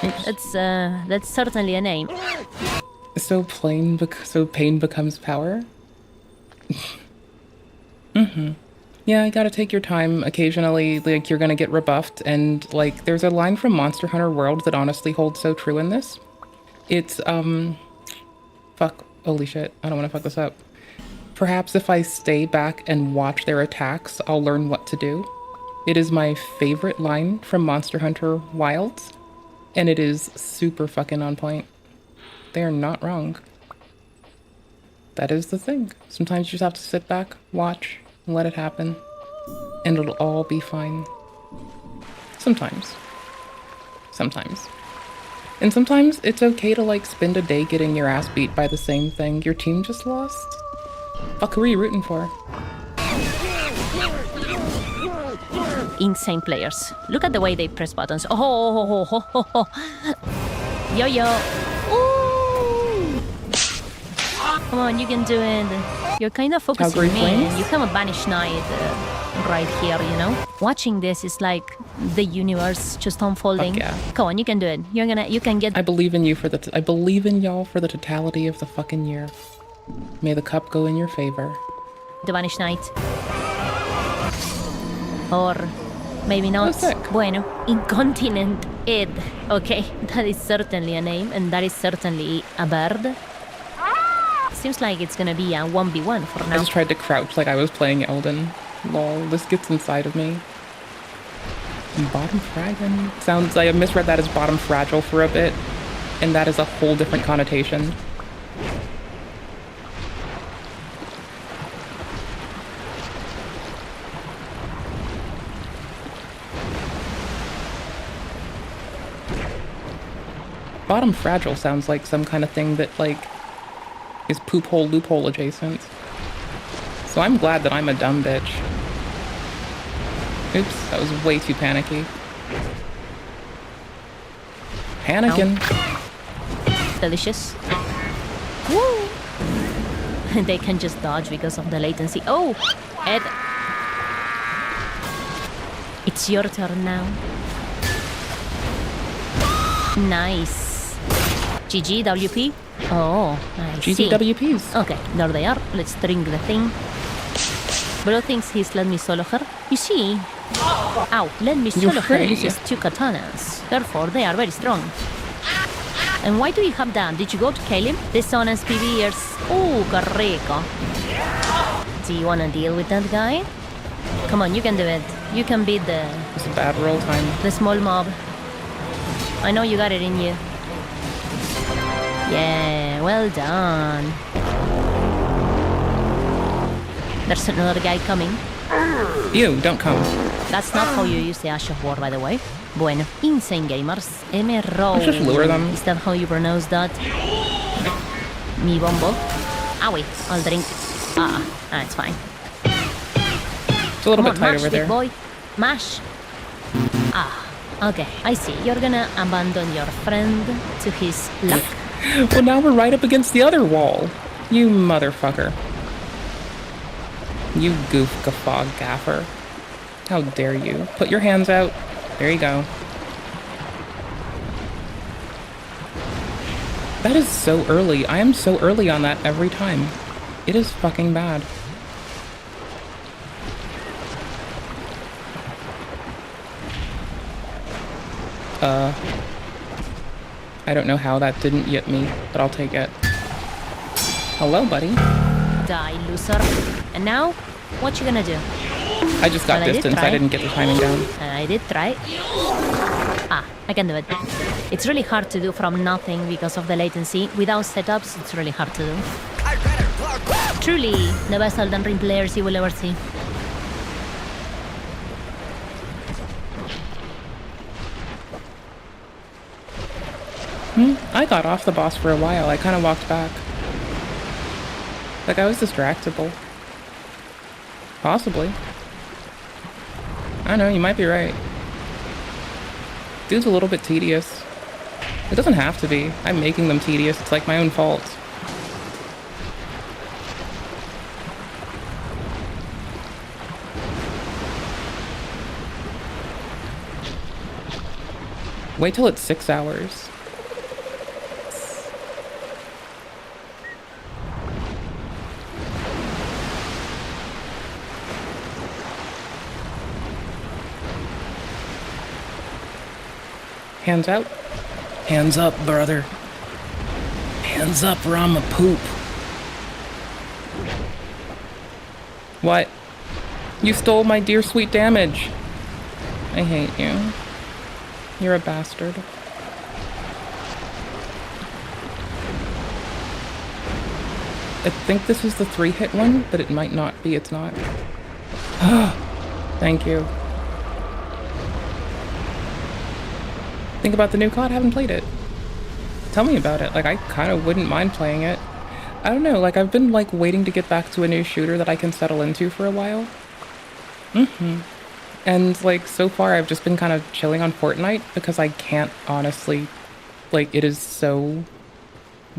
that's certainly a name. So pain becomes power? Yeah, you gotta take your time. Occasionally, like, you're gonna get rebuffed, and, like, there's a line from Monster Hunter World that honestly holds so true in this. It's, fuck, holy shit, I don't wanna fuck this up. Perhaps if I stay back and watch their attacks, I'll learn what to do. It is my favorite line from Monster Hunter Wilds, and it is super fucking on point. They are not wrong. That is the thing. Sometimes you just have to sit back, watch, and let it happen, and it'll all be fine. Sometimes. And sometimes it's okay to, like, spend a day getting your ass beat by the same thing your team just lost. Fuck, who are you rooting for? Insane players. Look at the way they press buttons. Oh. Yo. Ooh. Come on, you can do it. You're kind of focusing me, and you have a Banished Knight right here, you know? Watching this is like the universe just unfolding. Fuck yeah. Come on, you can do it. You can get... I believe in you I believe in y'all for the totality of the fucking year. May the cup go in your favor. The Banished Knight. Or maybe not. Bueno, Incontinent Ed. Okay, that is certainly a name, and that is certainly a bird. Seems like it's gonna be a 1v1 for now. I just tried to crouch like I was playing Elden. Lol, this gets inside of me. Bottom Fragon? Sounds like I misread that as bottom fragile for a bit, and that is a whole different connotation. Bottom fragile sounds like some kind of thing that, like, is poop hole loophole adjacent. So I'm glad that I'm a dumb bitch. Oops, that was way too panicky. Panicking. Ow. Delicious. Woo! They can just dodge because of the latency. Oh! Ed. It's your turn now. Nice. GG, WP. Oh, I see. GG, WPs. Okay, there they are. Let's drink the thing. Bro thinks he's let me solo her. You see? Ow, let me solo her uses 2 katanas. Therefore, they are very strong. And why do you have that? Did you go to kill him? Dishonest PBers. Oh, qué rico. Do you want to deal with that guy? Come on, you can do it. You can beat the... It's a bad roll time. The small mob. I know you got it in you. Yeah, well done. There's another guy coming. Ew, don't come. That's not how you use the Ash of War, by the way. Bueno, insane gamers. M-roll. Let's just lure them. Is that how you pronounce that? Mi bombo. Ah, wait, I'll drink. It's fine. It's a little bit tight over there. Big boy. Mash. Okay, I see. You're gonna abandon your friend to his luck. Well, now we're right up against the other wall. You motherfucker. You goof guffaw gaffer. How dare you? Put your hands out. There you go. That is so early. I am so early on that every time. It is fucking bad. I don't know how that didn't yip me, but I'll take it. Hello, buddy. Die, loser. And now, what you gonna do? I just got distance. I didn't get the timing down. And I did try. I can do it. It's really hard to do from nothing because of the latency. Without setups, it's really hard to do. Truly, the best Elden Ring players you will ever see. I got off the boss for a while. I kind of walked back. Like, I was distractible. Possibly. I don't know, you might be right. Dude's a little bit tedious. It doesn't have to be. I'm making them tedious. It's like my own fault. Wait till it's 6 hours. Hands out. Hands up, brother. Hands up or I'm a poop. What? You stole my dear sweet damage. I hate you. You're a bastard. I think this is the 3-hit one, but it might not be. It's not. Thank you. Think about the new COD, haven't played it. Tell me about it. Like, I kind of wouldn't mind playing it. I don't know, like, I've been, like, waiting to get back to a new shooter that I can settle into for a while. And, like, so far I've just been kind of chilling on Fortnite because I can't honestly, like, it is so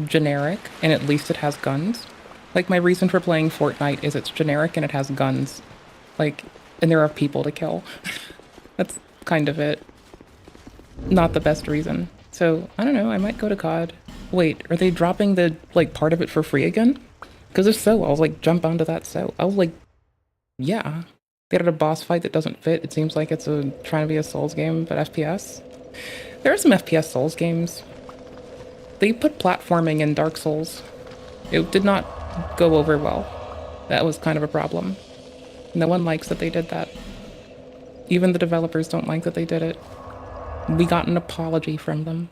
generic, and at least it has guns. Like, my reason for playing Fortnite is it's generic and it has guns. Like, and there are people to kill. That's kind of it. Not the best reason. So, I don't know, I might go to COD. Wait, are they dropping the, like, part of it for free again? Because if so, I'll, like, jump onto that so. I'll, like, yeah. They had a boss fight that doesn't fit. It seems like it's trying to be a Souls game, but FPS. There are some FPS Souls games. They put platforming in Dark Souls. It did not go over well. That was kind of a problem. No one likes that they did that. Even the developers don't like that they did it. We got an apology from them.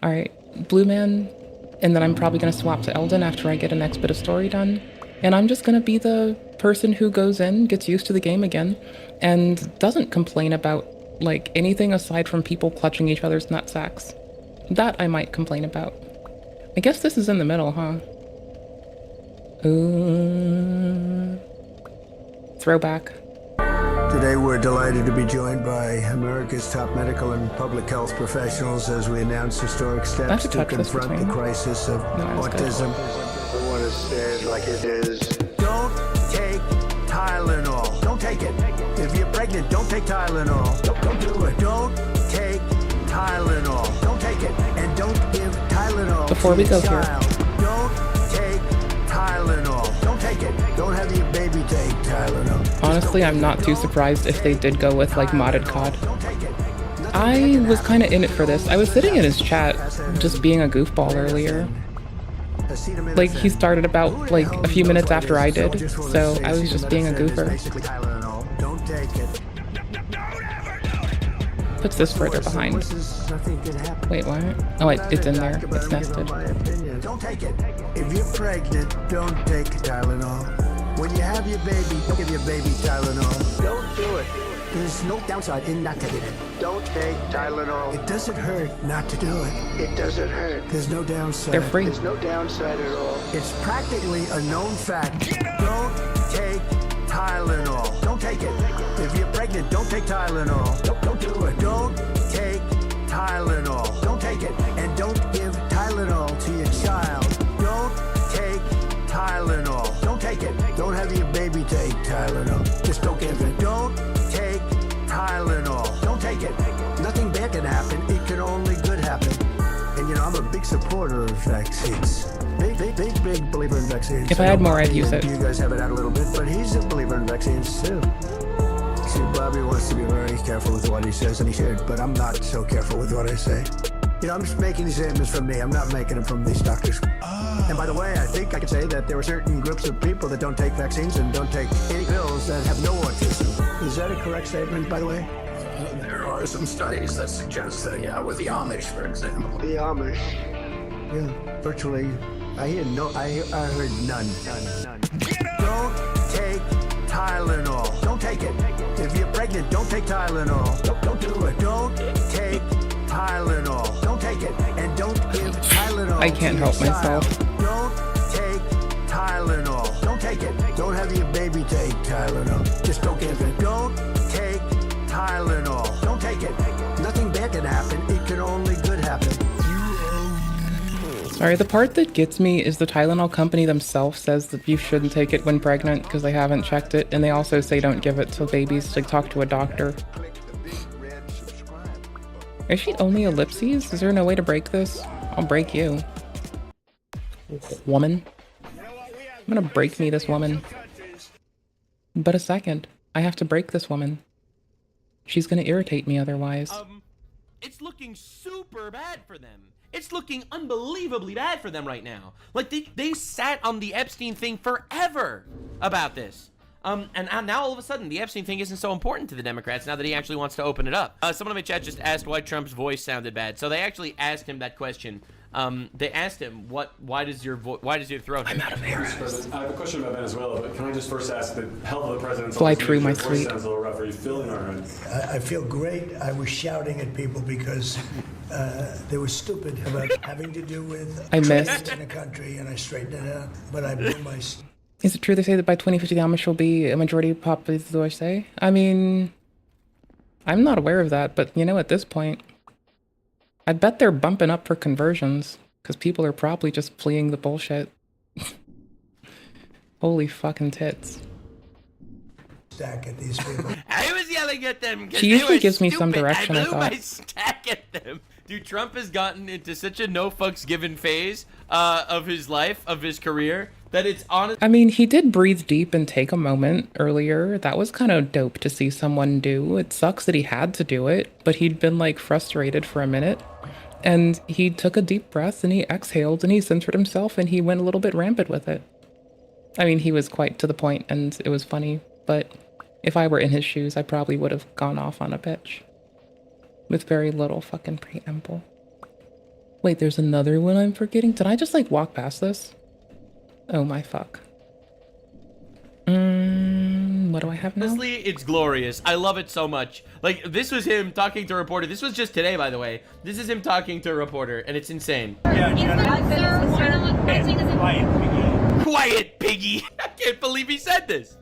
Alright, Blue Man, and then I'm probably going to swap to Elden after I get a next bit of story done. And I'm just going to be the person who goes in, gets used to the game again, and doesn't complain about, like, anything aside from people clutching each other's nutsacks. That I might complain about. I guess this is in the middle, huh? Throwback. Today we're delighted to be joined by America's top medical and public health professionals as we announce historic steps to confront the crisis of autism. I want to say it like it is. Don't take Tylenol. Don't take it. If you're pregnant, don't take Tylenol. Don't do it. Don't take Tylenol. Don't take it. And don't give Tylenol before we go here. Don't take Tylenol. Don't take it. Don't have your baby take Tylenol. Honestly, I'm not too surprised if they did go with, like, modded COD. I was kind of in it for this. I was sitting in his chat, just being a goofball earlier. Like, he started about, like, a few minutes after I did, so I was just being a goofer. puts this further behind? Wait, what? Oh, it's in there. It's nested. Don't take it. If you're pregnant, don't take Tylenol. When you have your baby, don't give your baby Tylenol. Don't do it. There's no downside in not taking it. Don't take Tylenol. It doesn't hurt not to do it. It doesn't hurt. There's no downside. They're free. There's no downside at all. It's practically a known fact. Don't take Tylenol. Don't take it. If you're pregnant, don't take Tylenol. Don't do it. Don't take Tylenol. Don't take it. And don't give Tylenol to your child. Don't take Tylenol. Don't take it. Don't have your baby take Tylenol. Just don't give it. Don't take Tylenol. Don't take it. Nothing bad can happen. It can only good happen. And you know, I'm a big supporter of vaccines. Big believer in vaccines. If I had more, I'd use it. You guys have it out a little bit, but he's a believer in vaccines too. See, Bobby wants to be very careful with what he says, and he should, but I'm not so careful with what I say. You know, I'm just making these statements from me. I'm not making them from these doctors. And by the way, I think I can say that there are certain groups of people that don't take vaccines and don't take any pills that have no autism. Is that a correct statement, by the way? There are some studies that suggest that, yeah, with the Amish, for example. The Amish. Yeah, virtually. I heard none. Don't take Tylenol. Don't take it. If you're pregnant, don't take Tylenol. Don't do it. Don't take Tylenol. Don't take it. And don't give Tylenol. I can't help myself. Don't take Tylenol. Don't take it. Don't have your baby take Tylenol. Just don't give it. Don't take Tylenol. Don't take it. Nothing bad can happen. It can only good happen. Sorry, the part that gets me is the Tylenol company themselves says that you shouldn't take it when pregnant because they haven't checked it, and they also say don't give it to babies, like talk to a doctor. Is she only ellipses? Is there no way to break this? I'll break you. Woman. I'm gonna break me, this woman. But a second. I have to break this woman. She's gonna irritate me otherwise. It's looking super bad for them. It's looking unbelievably bad for them right now. Like, they sat on the Epstein thing forever about this. And now all of a sudden, the Epstein thing isn't so important to the Democrats now that he actually wants to open it up. Someone in my chat just asked why Trump's voice sounded bad. So they actually asked him that question. They asked him, why does your throat hurt? I'm out of air. I have a question about Venezuela, but can I just first ask the health of the president? Fly through my sleep. Sounds a little rough. Are you feeling all right? I feel great. I was shouting at people because they were stupid about having to do with I missed in the country, and I straightened it out. But I blew my. Is it true they say that by 2050 the Amish will be a majority population? I mean, I'm not aware of that, but you know, at this point, I bet they're bumping up for conversions because people are probably just fleeing the bullshit. Holy fucking tits. Stack at these people. I was yelling at them because she usually gives me some direction. I blew my stack at them. Dude, Trump has gotten into such a no fucks given phase of his life, of his career, that it's honest. I mean, he did breathe deep and take a moment earlier. That was kind of dope to see someone do. It sucks that he had to do it, but he'd been like frustrated for a minute. And he took a deep breath and he exhaled and he censored himself and he went a little bit rampant with it. I mean, he was quite to the point and it was funny, but if I were in his shoes, I probably would have gone off on a bitch. With very little fucking preamble. Wait, there's another one I'm forgetting? Did I just like walk past this? Oh my fuck. What do I have now? Honestly, it's glorious. I love it so much. Like, this was him talking to a reporter. This was just today, by the way. This is him talking to a reporter, and it's insane. Quiet, piggy. I can't believe he said this.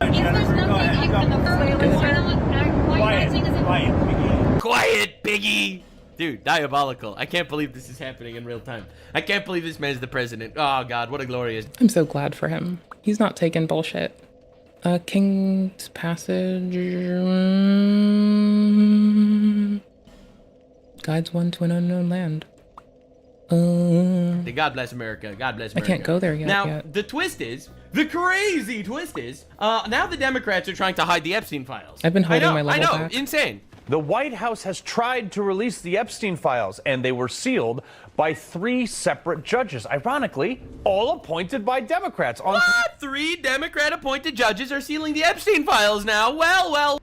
Quiet, piggy. Dude, diabolical. I can't believe this is happening in real time. I can't believe this man's the president. Oh, God, what a glorious... I'm so glad for him. He's not taking bullshit. King's Passage... Guides one to an unknown land. God bless America. God bless America. I can't go there yet. Now, the twist is... The crazy twist is... now the Democrats are trying to hide the Epstein files. I've been holding my level back. Insane. The White House has tried to release the Epstein files, and they were sealed by 3 separate judges. Ironically, all appointed by Democrats. What? 3 Democrat-appointed judges are sealing the Epstein files now? Well.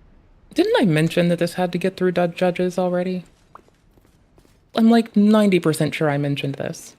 Didn't I mention that this had to get through judges already? I'm like 90% sure I mentioned this.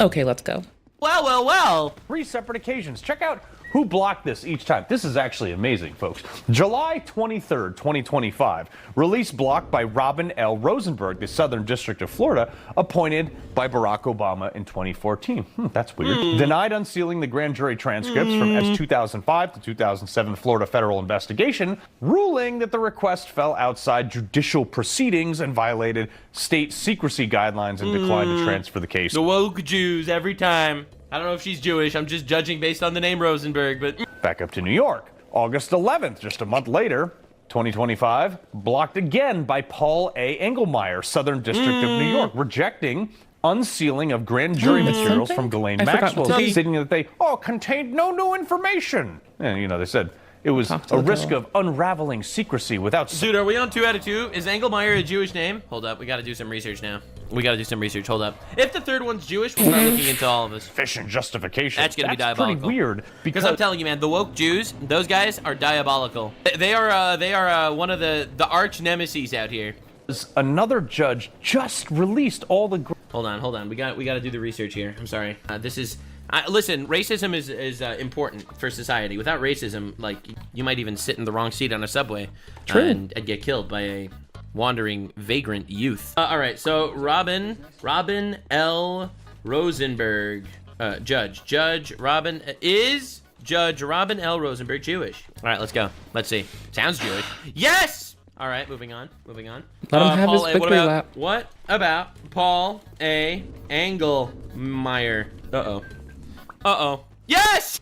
Okay, let's go. Well. 3 separate occasions. Check out who blocked this each time. This is actually amazing, folks. July 23rd, 2025. Release blocked by Robin L. Rosenberg, the Southern District of Florida, appointed by Barack Obama in 2014. That's weird. Denied unsealing the grand jury transcripts from S 2005 to 2007 Florida federal investigation, ruling that the request fell outside judicial proceedings and violated state secrecy guidelines and declined to transfer the case. The woke Jews every time. I don't know if she's Jewish. I'm just judging based on the name Rosenberg, but... Back up to New York. August 11th, just a month later, 2025, blocked again by Paul A. Engelmeyer, Southern District of New York, rejecting unsealing of grand jury materials from Ghislaine Maxwell, stating that they, contained no new information. And, they said it was a risk of unraveling secrecy without... Dude, are we on 2 out of 2? Is Engelmeyer a Jewish name? Hold up, we gotta do some research now. Hold up. If the third one's Jewish, we'll start looking into all of this. Sufficient justification. That's gonna be diabolical. Pretty weird. Because I'm telling you, man, the woke Jews, those guys are diabolical. They are one of the arch nemesis out here. Another judge just released all the... Hold on. We got to do the research here. I'm sorry. This is... listen, racism is important for society. Without racism, like, you might even sit in the wrong seat on a subway and get killed by a wandering vagrant youth. All right, so Robin L. Rosenberg, Judge Robin L. Rosenberg Jewish? All right, let's go. Let's see. Sounds Jewish. Yes. All right, moving on. Let him have his victory lap. What about Paul A. Engelmeyer? Uh-oh. Yes!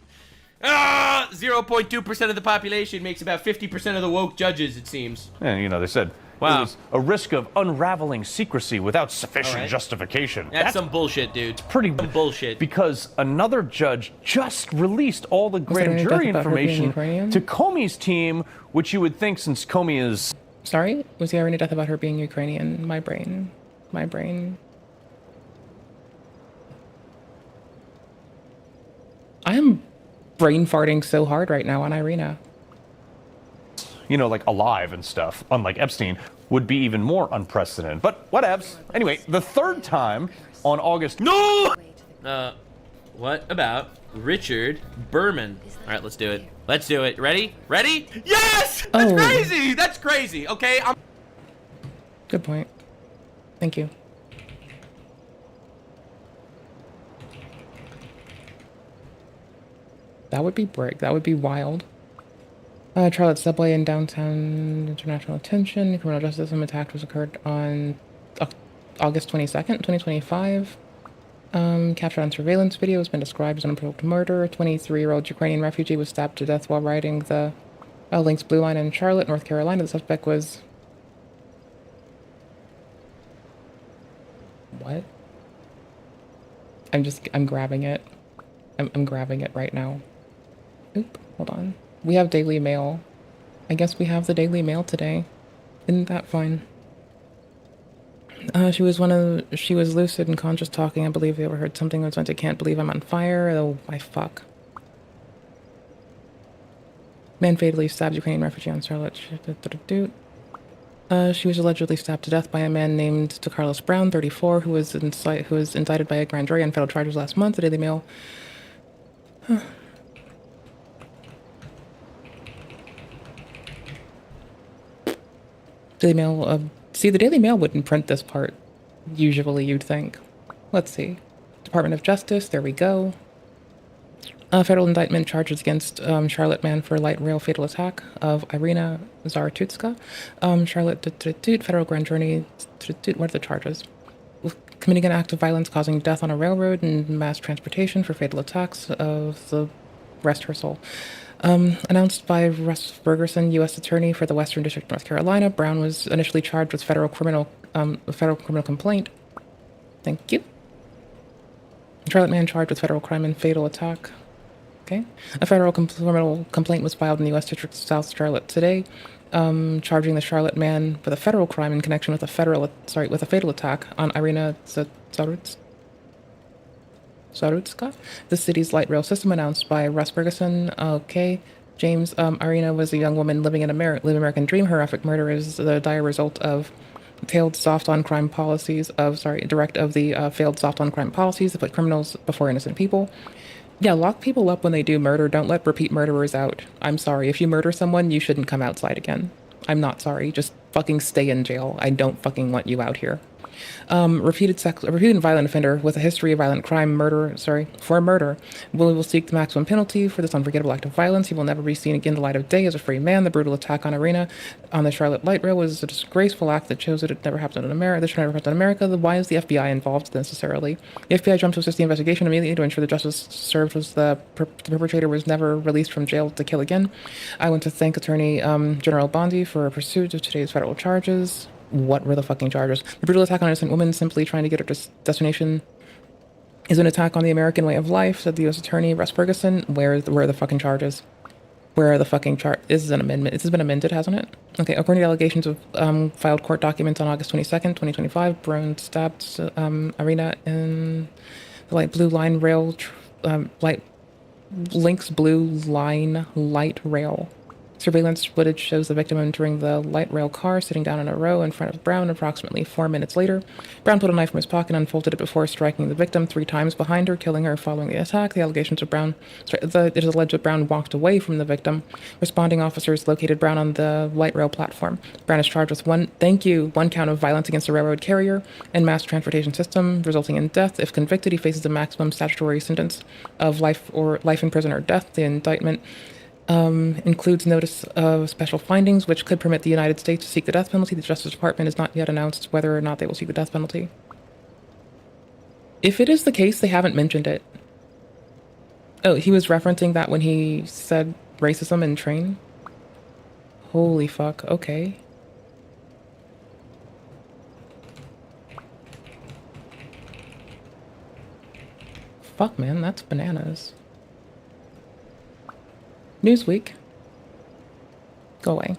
0.2% of the population makes about 50% of the woke judges, it seems. And, they said it was a risk of unraveling secrecy without sufficient justification. That's some bullshit, dude. It's pretty bullshit. Because another judge just released all the grand jury information to Comey's team, which you would think, since Comey is... Sorry? Was there any death about her being Ukrainian? My brain. I am brain farting so hard right now on Irina. Like alive and stuff, unlike Epstein, would be even more unprecedented. But whatevs. Anyway, the third time on August... No! What about Richard Berman? All right, let's do it. Ready? Yes! That's crazy. Okay, Good point. Thank you. That would be wild. Trial at subway in downtown, international attention. Criminal justice system attack occurred on August 22nd, 2025. Captured on surveillance video has been described as an unprovoked murder. A 23-year-old Ukrainian refugee was stabbed to death while riding the Lynx Blue Line in Charlotte, North Carolina. The suspect was... What? I'm grabbing it. I'm grabbing it right now. Oop, hold on. We have Daily Mail. I guess we have the Daily Mail today. Isn't that fine? She was lucid and conscious talking. I believe they overheard something that went, I can't believe I'm on fire. Oh, my fuck. Man fatally stabbed Ukrainian refugee on Charlotte. She was allegedly stabbed to death by a man named Carlos Brown, 34, who was indicted by a grand jury on federal charges last month. The Daily Mail. Daily Mail, see, the Daily Mail wouldn't print this part, usually, you'd think. Let's see. Department of Justice, there we go. Federal indictment charges against Charlotte man for light rail fatal attack of Irina Zaratutska. Charlotte, federal grand jury, what are the charges? Committing an act of violence causing death on a railroad and mass transportation for fatal attacks of the rest her soul. Announced by Russ Bergerson, U.S. Attorney for the Western District of North Carolina. Brown was initially charged with federal criminal complaint. Thank you. Charlotte man charged with federal crime and fatal attack. Okay. A federal criminal complaint was filed in the U.S. District of South Charlotte today, charging the Charlotte man with a federal crime in connection with a fatal attack on Irina Zarutska, the city's light rail system, announced by Russ Bergerson. Okay. James, Irina was a young woman living in living American dream. Horrific murder is the dire result of failed soft on crime policies direct of the failed soft on crime policies that put criminals before innocent people. Yeah, lock people up when they do murder. Don't let repeat murderers out. I'm sorry. If you murder someone, you shouldn't come outside again. I'm not sorry. Just fucking stay in jail. I don't fucking want you out here. Repeated violent offender with a history of violent crime, for murder, will seek the maximum penalty for this unforgettable act of violence. He will never be seen again in the light of day as a free man. The brutal attack on Irina on the Charlotte Light Rail was a disgraceful act that shows that it never happened in America. This should never happen in America. Why is the FBI involved necessarily? The FBI jumped to assist the investigation immediately to ensure the justice served was the perpetrator was never released from jail to kill again. I want to thank Attorney General Bondi for pursuit of today's federal charges. What were the fucking charges? The brutal attack on an innocent woman simply trying to get her destination is an attack on the American way of life, said the U.S. Attorney Russ Ferguson. Where are the fucking charges? Where are the fucking This is an amendment. This has been amended, hasn't it? Okay, according to allegations of filed court documents on August 22nd, 2025, Brown stabbed Irina in the light blue line rail, Lynx blue line light rail. Surveillance footage shows the victim entering the light rail car, sitting down in a row in front of Brown. Approximately 4 minutes later, Brown pulled a knife from his pocket and unfolded it before striking the victim 3 times behind her, killing her following the attack. The allegations of Brown, it is alleged that Brown walked away from the victim. Responding officers located Brown on the light rail platform. Brown is charged with one count of violence against a railroad carrier and mass transportation system, resulting in death. If convicted, he faces a maximum statutory sentence of life in prison or death. The indictment includes notice of special findings, which could permit the United States to seek the death penalty. The Justice Department has not yet announced whether or not they will seek the death penalty. If it is the case, they haven't mentioned it. Oh, he was referencing that when he said racism in train? Holy fuck, okay. Fuck, man, that's bananas. Newsweek. Go away.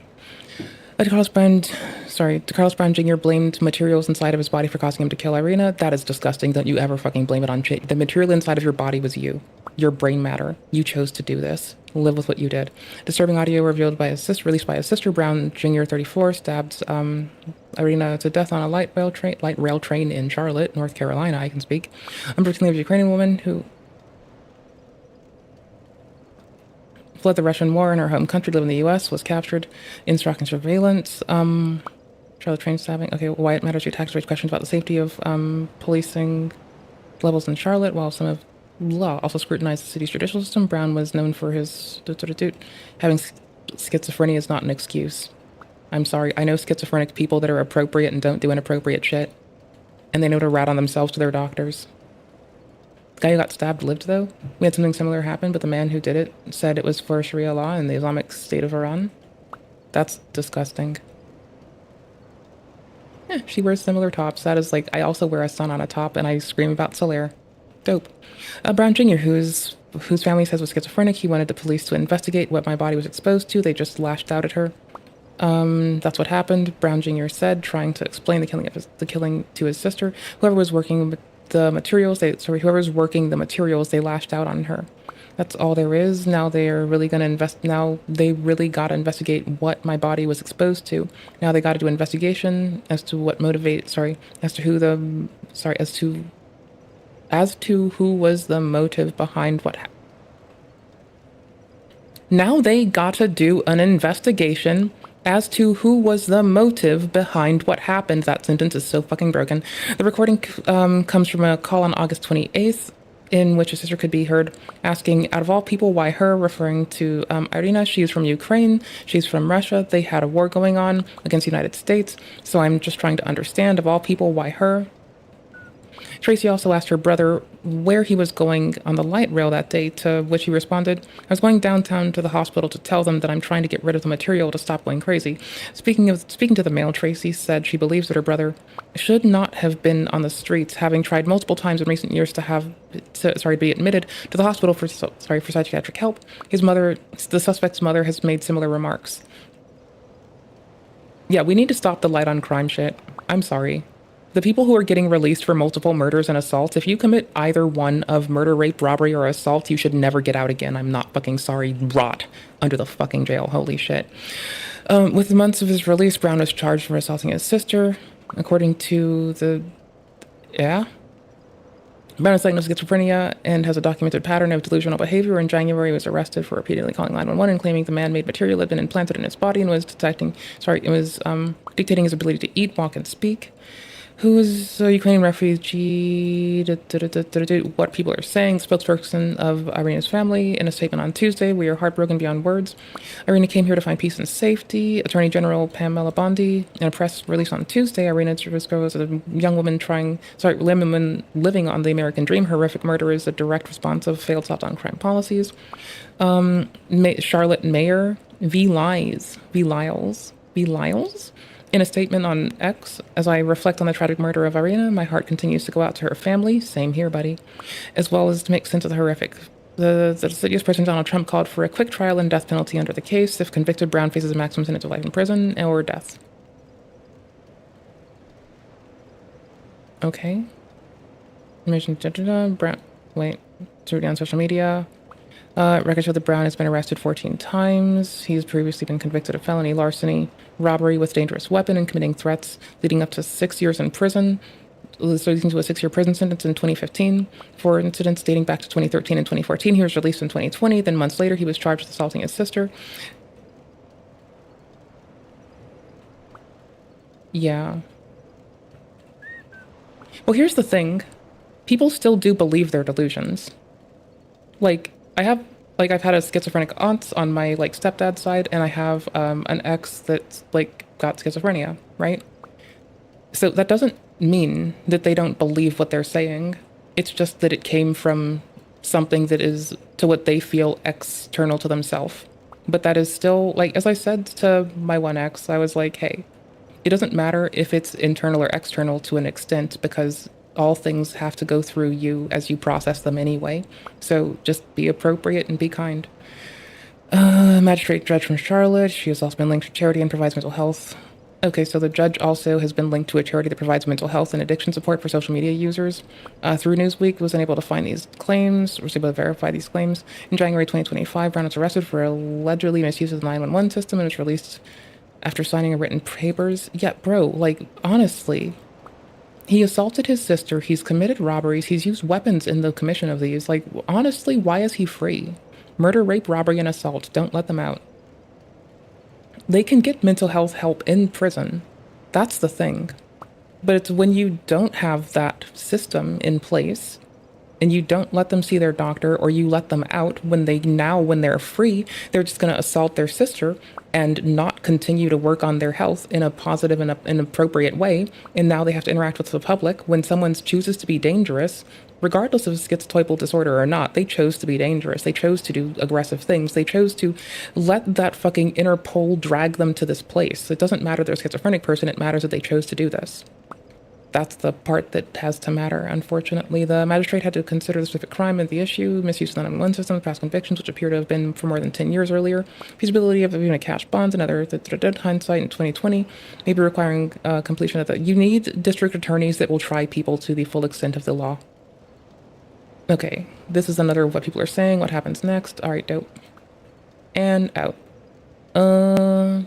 Carlos Brown Jr. blamed materials inside of his body for causing him to kill Irina. That is disgusting. Don't you ever fucking blame it on shit. The material inside of your body was you. Your brain matter. You chose to do this. Live with what you did. Disturbing audio released by his sister. Brown Jr. 34 stabbed Irina to death on a light rail train in Charlotte, North Carolina. I can speak. Unfortunately, a Ukrainian woman who fled the Russian war in her home country, lived in the U.S., was captured in stalking surveillance. Charlotte train stabbing. Okay, why it matters. Your tax raised questions about the safety of policing levels in Charlotte, while some of law also scrutinized the city's judicial system. Brown was known for his having schizophrenia is not an excuse. I'm sorry. I know schizophrenic people that are appropriate and don't do inappropriate shit, and they know to rat on themselves to their doctors. The guy who got stabbed lived, though. We had something similar happen, but the man who did it said it was for Sharia law in the Islamic State of Iran. That's disgusting. Yeah, she wears similar tops. That is like, I also wear a sun on a top, and I scream about Solaire. Dope. Brown Jr., whose family says was schizophrenic, he wanted the police to investigate what my body was exposed to. They just lashed out at her. That's what happened, Brown Jr. said, trying to explain the killing to his sister. Whoever was working the materials, whoever's working the materials, they lashed out on her. That's all there is. Now they're really going to now they really got to investigate what my body was exposed to. Now they got to do an investigation as to what as to who was the motive behind what happened. Now they got to do an investigation as to who was the motive behind what happened. That sentence is so fucking broken. The recording comes from a call on August 28th, in which a sister could be heard asking, out of all people, why her, referring to Irina. She's from Ukraine. She's from Russia. They had a war going on against the United States. So I'm just trying to understand, of all people, why her? Tracy also asked her brother where he was going on the light rail that day, to which he responded, I was going downtown to the hospital to tell them that I'm trying to get rid of the material to stop going crazy. Speaking to the mail, Tracy said she believes that her brother should not have been on the streets, having tried multiple times in recent years to be admitted to the hospital for psychiatric help. The suspect's mother, has made similar remarks. Yeah, we need to stop the light on crime shit. I'm sorry. The people who are getting released for multiple murders and assaults, if you commit either one of murder, rape, robbery, or assault, you should never get out again. I'm not fucking sorry. Rot under the fucking jail. Holy shit. With the months of his release, Brown was charged for assaulting his sister. According to the... Yeah? Brown is diagnosed with schizophrenia and has a documented pattern of delusional behavior. In January, he was arrested for repeatedly calling 911 and claiming the man-made material had been implanted in his body and was dictating his ability to eat, walk, and speak. Who is a Ukrainian refugee? What people are saying. Spokesperson of Irina's family in a statement on Tuesday: "We are heartbroken beyond words. Irina came here to find peace and safety." Attorney General Pamela Bondi, in a press release on Tuesday, Irina Trubisco was a young woman living on the American dream. Horrific murder is a direct response of failed stop on crime policies. Charlotte Mayer V. Lyles. In a statement on X, "As I reflect on the tragic murder of Irina, my heart continues to go out to her family," same here, buddy, "as well as to make sense of the horrific. The U.S. President Donald Trump called for a quick trial and death penalty under the case. If convicted, Brown faces a maximum sentence of life in prison or death." Okay. Brown. Wait. On social media. Records show that Brown has been arrested 14 times. He's previously been convicted of felony larceny, robbery with dangerous weapon, and committing threats, leading up to 6 years in prison. So leading to a 6-year prison sentence in 2015 for incidents dating back to 2013 and 2014. He was released in 2020. Then months later, he was charged with assaulting his sister. Yeah. Well, here's the thing. People still do believe their delusions. I've had a schizophrenic aunt on my stepdad's side, and I have an ex that's got schizophrenia, right? So that doesn't mean that they don't believe what they're saying. It's just that it came from something that is to what they feel external to themselves. But that is still, as I said to my one ex, I was like, hey, it doesn't matter if it's internal or external to an extent, because all things have to go through you as you process them anyway. So just be appropriate and be kind. Magistrate judge from Charlotte. She has also been linked to charity and provides mental health. Okay, so the judge also has been linked to a charity that provides mental health and addiction support for social media users. Through Newsweek, was unable to find these claims, was able to verify these claims. In January 2025, Brown was arrested for allegedly misuse of the 911 system and was released after signing a written papers. Yeah, bro, honestly, he assaulted his sister, he's committed robberies, he's used weapons in the commission of these. Honestly, why is he free? Murder, rape, robbery, and assault. Don't let them out. They can get mental health help in prison. That's the thing. But it's when you don't have that system in place and you don't let them see their doctor, or you let them out when they're free, they're just going to assault their sister and not continue to work on their health in a positive and an appropriate way. And now they have to interact with the public. When someone chooses to be dangerous, regardless of schizotypal disorder or not, they chose to be dangerous. They chose to do aggressive things. They chose to let that fucking Interpol drag them to this place. It doesn't matter they're a schizophrenic person. It matters that they chose to do this. That's the part that has to matter. Unfortunately, the magistrate had to consider the specific crime of the issue, misuse of the 911 system, past convictions, which appear to have been for more than 10 years earlier, feasibility of even a cash bonds, and other hindsight in 2020, maybe requiring completion of the... You need district attorneys that will try people to the full extent of the law. Okay, this is another what people are saying. What happens next? All right, dope. And out. 2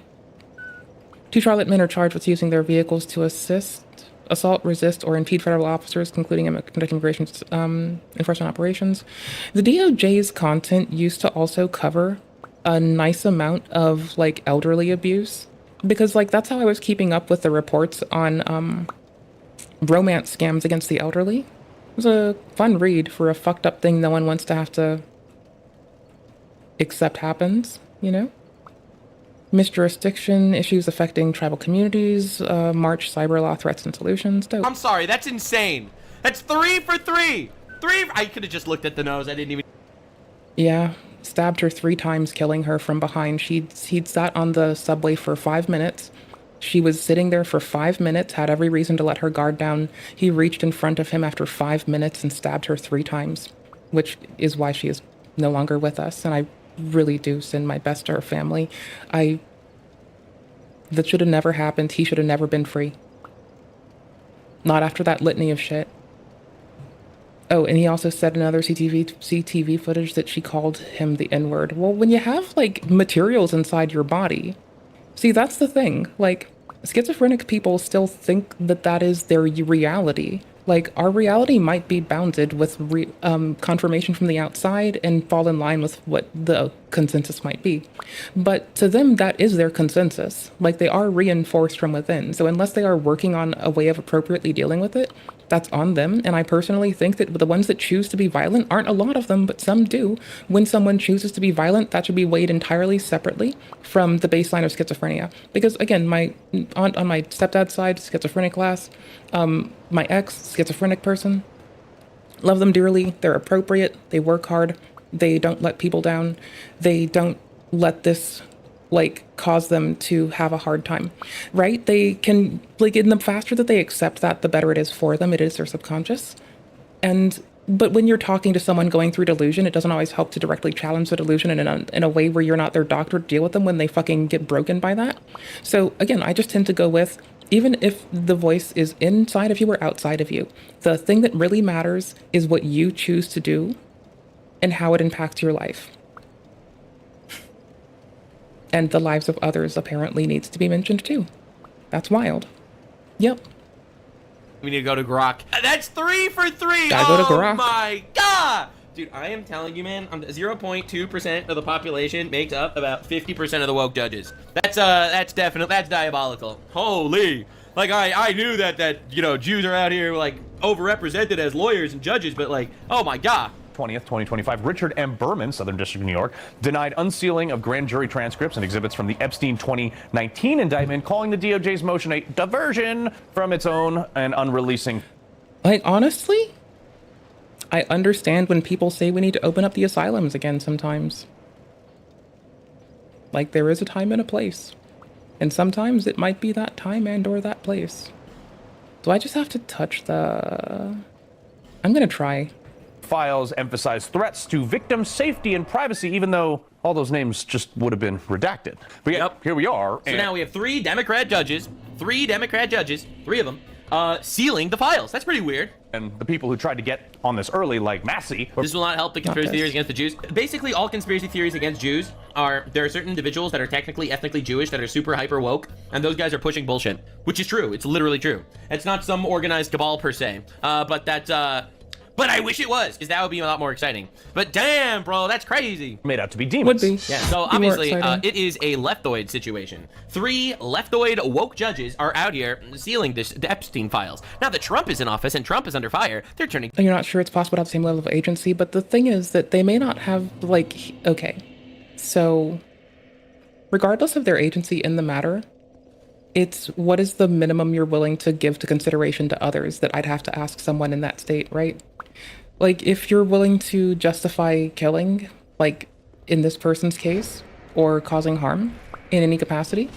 Charlotte men are charged with using their vehicles to assault, resist, or impede federal officers, conducting immigration enforcement operations. The DOJ's content used to also cover a nice amount of elderly abuse, because that's how I was keeping up with the reports on romance scams against the elderly. It was a fun read for a fucked up thing no one wants to have to accept happens, you know? Misjurisdiction, issues affecting tribal communities, March, cyber law, threats and solutions. Dope. I'm sorry, that's insane. That's 3 for 3. I could have just looked at the nose. I didn't even... Yeah, stabbed her 3 times, killing her from behind. He'd sat on the subway for 5 minutes. She was sitting there for 5 minutes, had every reason to let her guard down. He reached in front of him after 5 minutes and stabbed her 3 times, which is why she is no longer with us. And I really do send my best to her family. That should have never happened. He should have never been free. Not after that litany of shit. Oh, and he also said in another CTV footage that she called him the N-word. Well, when you have, like, materials inside your body, see, that's the thing. Like, schizophrenic people still think that that is their reality. Like, our reality might be bounded with confirmation from the outside and fall in line with what the consensus might be. But to them, that is their consensus. Like, they are reinforced from within. So unless they are working on a way of appropriately dealing with it, that's on them. And I personally think that the ones that choose to be violent aren't a lot of them, but some do. When someone chooses to be violent, that should be weighed entirely separately from the baseline of schizophrenia. Because again, my aunt on my stepdad's side, schizophrenic class, my ex, schizophrenic person, love them dearly. They're appropriate. They work hard. They don't let people down. They don't let this like cause them to have a hard time, right? They can, like, in the faster that they accept that, the better it is for them. It is their subconscious. But when you're talking to someone going through delusion, it doesn't always help to directly challenge the delusion in a way where you're not their doctor to deal with them when they fucking get broken by that. So again, I just tend to go with, even if the voice is inside of you or outside of you, the thing that really matters is what you choose to do and how it impacts your life. And the lives of others apparently needs to be mentioned too. That's wild. Yep. We need to go to Grok. That's 3 for 3. Gotta go to Grok. Oh my god! Dude, I am telling you, man, 0.2% of the population makes up about 50% of the woke judges. That's diabolical. Holy. Like, I knew that, you know, Jews are out here, like, overrepresented as lawyers and judges, but, like, oh my god. 20th, 2025, Richard M. Berman, Southern District of New York, denied unsealing of grand jury transcripts and exhibits from the Epstein 2019 indictment, calling the DOJ's motion a diversion from its own and unreleasing. Like, honestly, I understand when people say we need to open up the asylums again sometimes. Like, there is a time and a place. And sometimes it might be that time and or that place. So I just have to touch the... I'm gonna try. Files emphasize threats to victim safety and privacy, even though all those names just would have been redacted. But yep, here we are. So now we have 3 Democrat judges, 3 of them, sealing the files. That's pretty weird. And the people who tried to get on this early, like Massey. This will not help the conspiracy theories against the Jews. Basically, all conspiracy theories against Jews are, there are certain individuals that are technically ethnically Jewish that are super hyper woke, and those guys are pushing bullshit, which is true. It's literally true. It's not some organized cabal per se, but but I wish it was, because that would be a lot more exciting. But damn, bro, that's crazy. Made out to be demons. Would be. Yeah, so obviously, it is a leftoid situation. 3 leftoid woke judges are out here sealing the Epstein files. Now that Trump is in office and Trump is under fire, they're turning... You're not sure it's possible to have the same level of agency, but the thing is that they may not have, like... Okay, so regardless of their agency in the matter, it's what is the minimum you're willing to give to consideration to others that I'd have to ask someone in that state, right? Like, if you're willing to justify killing, like in this person's case, or causing harm in any capacity,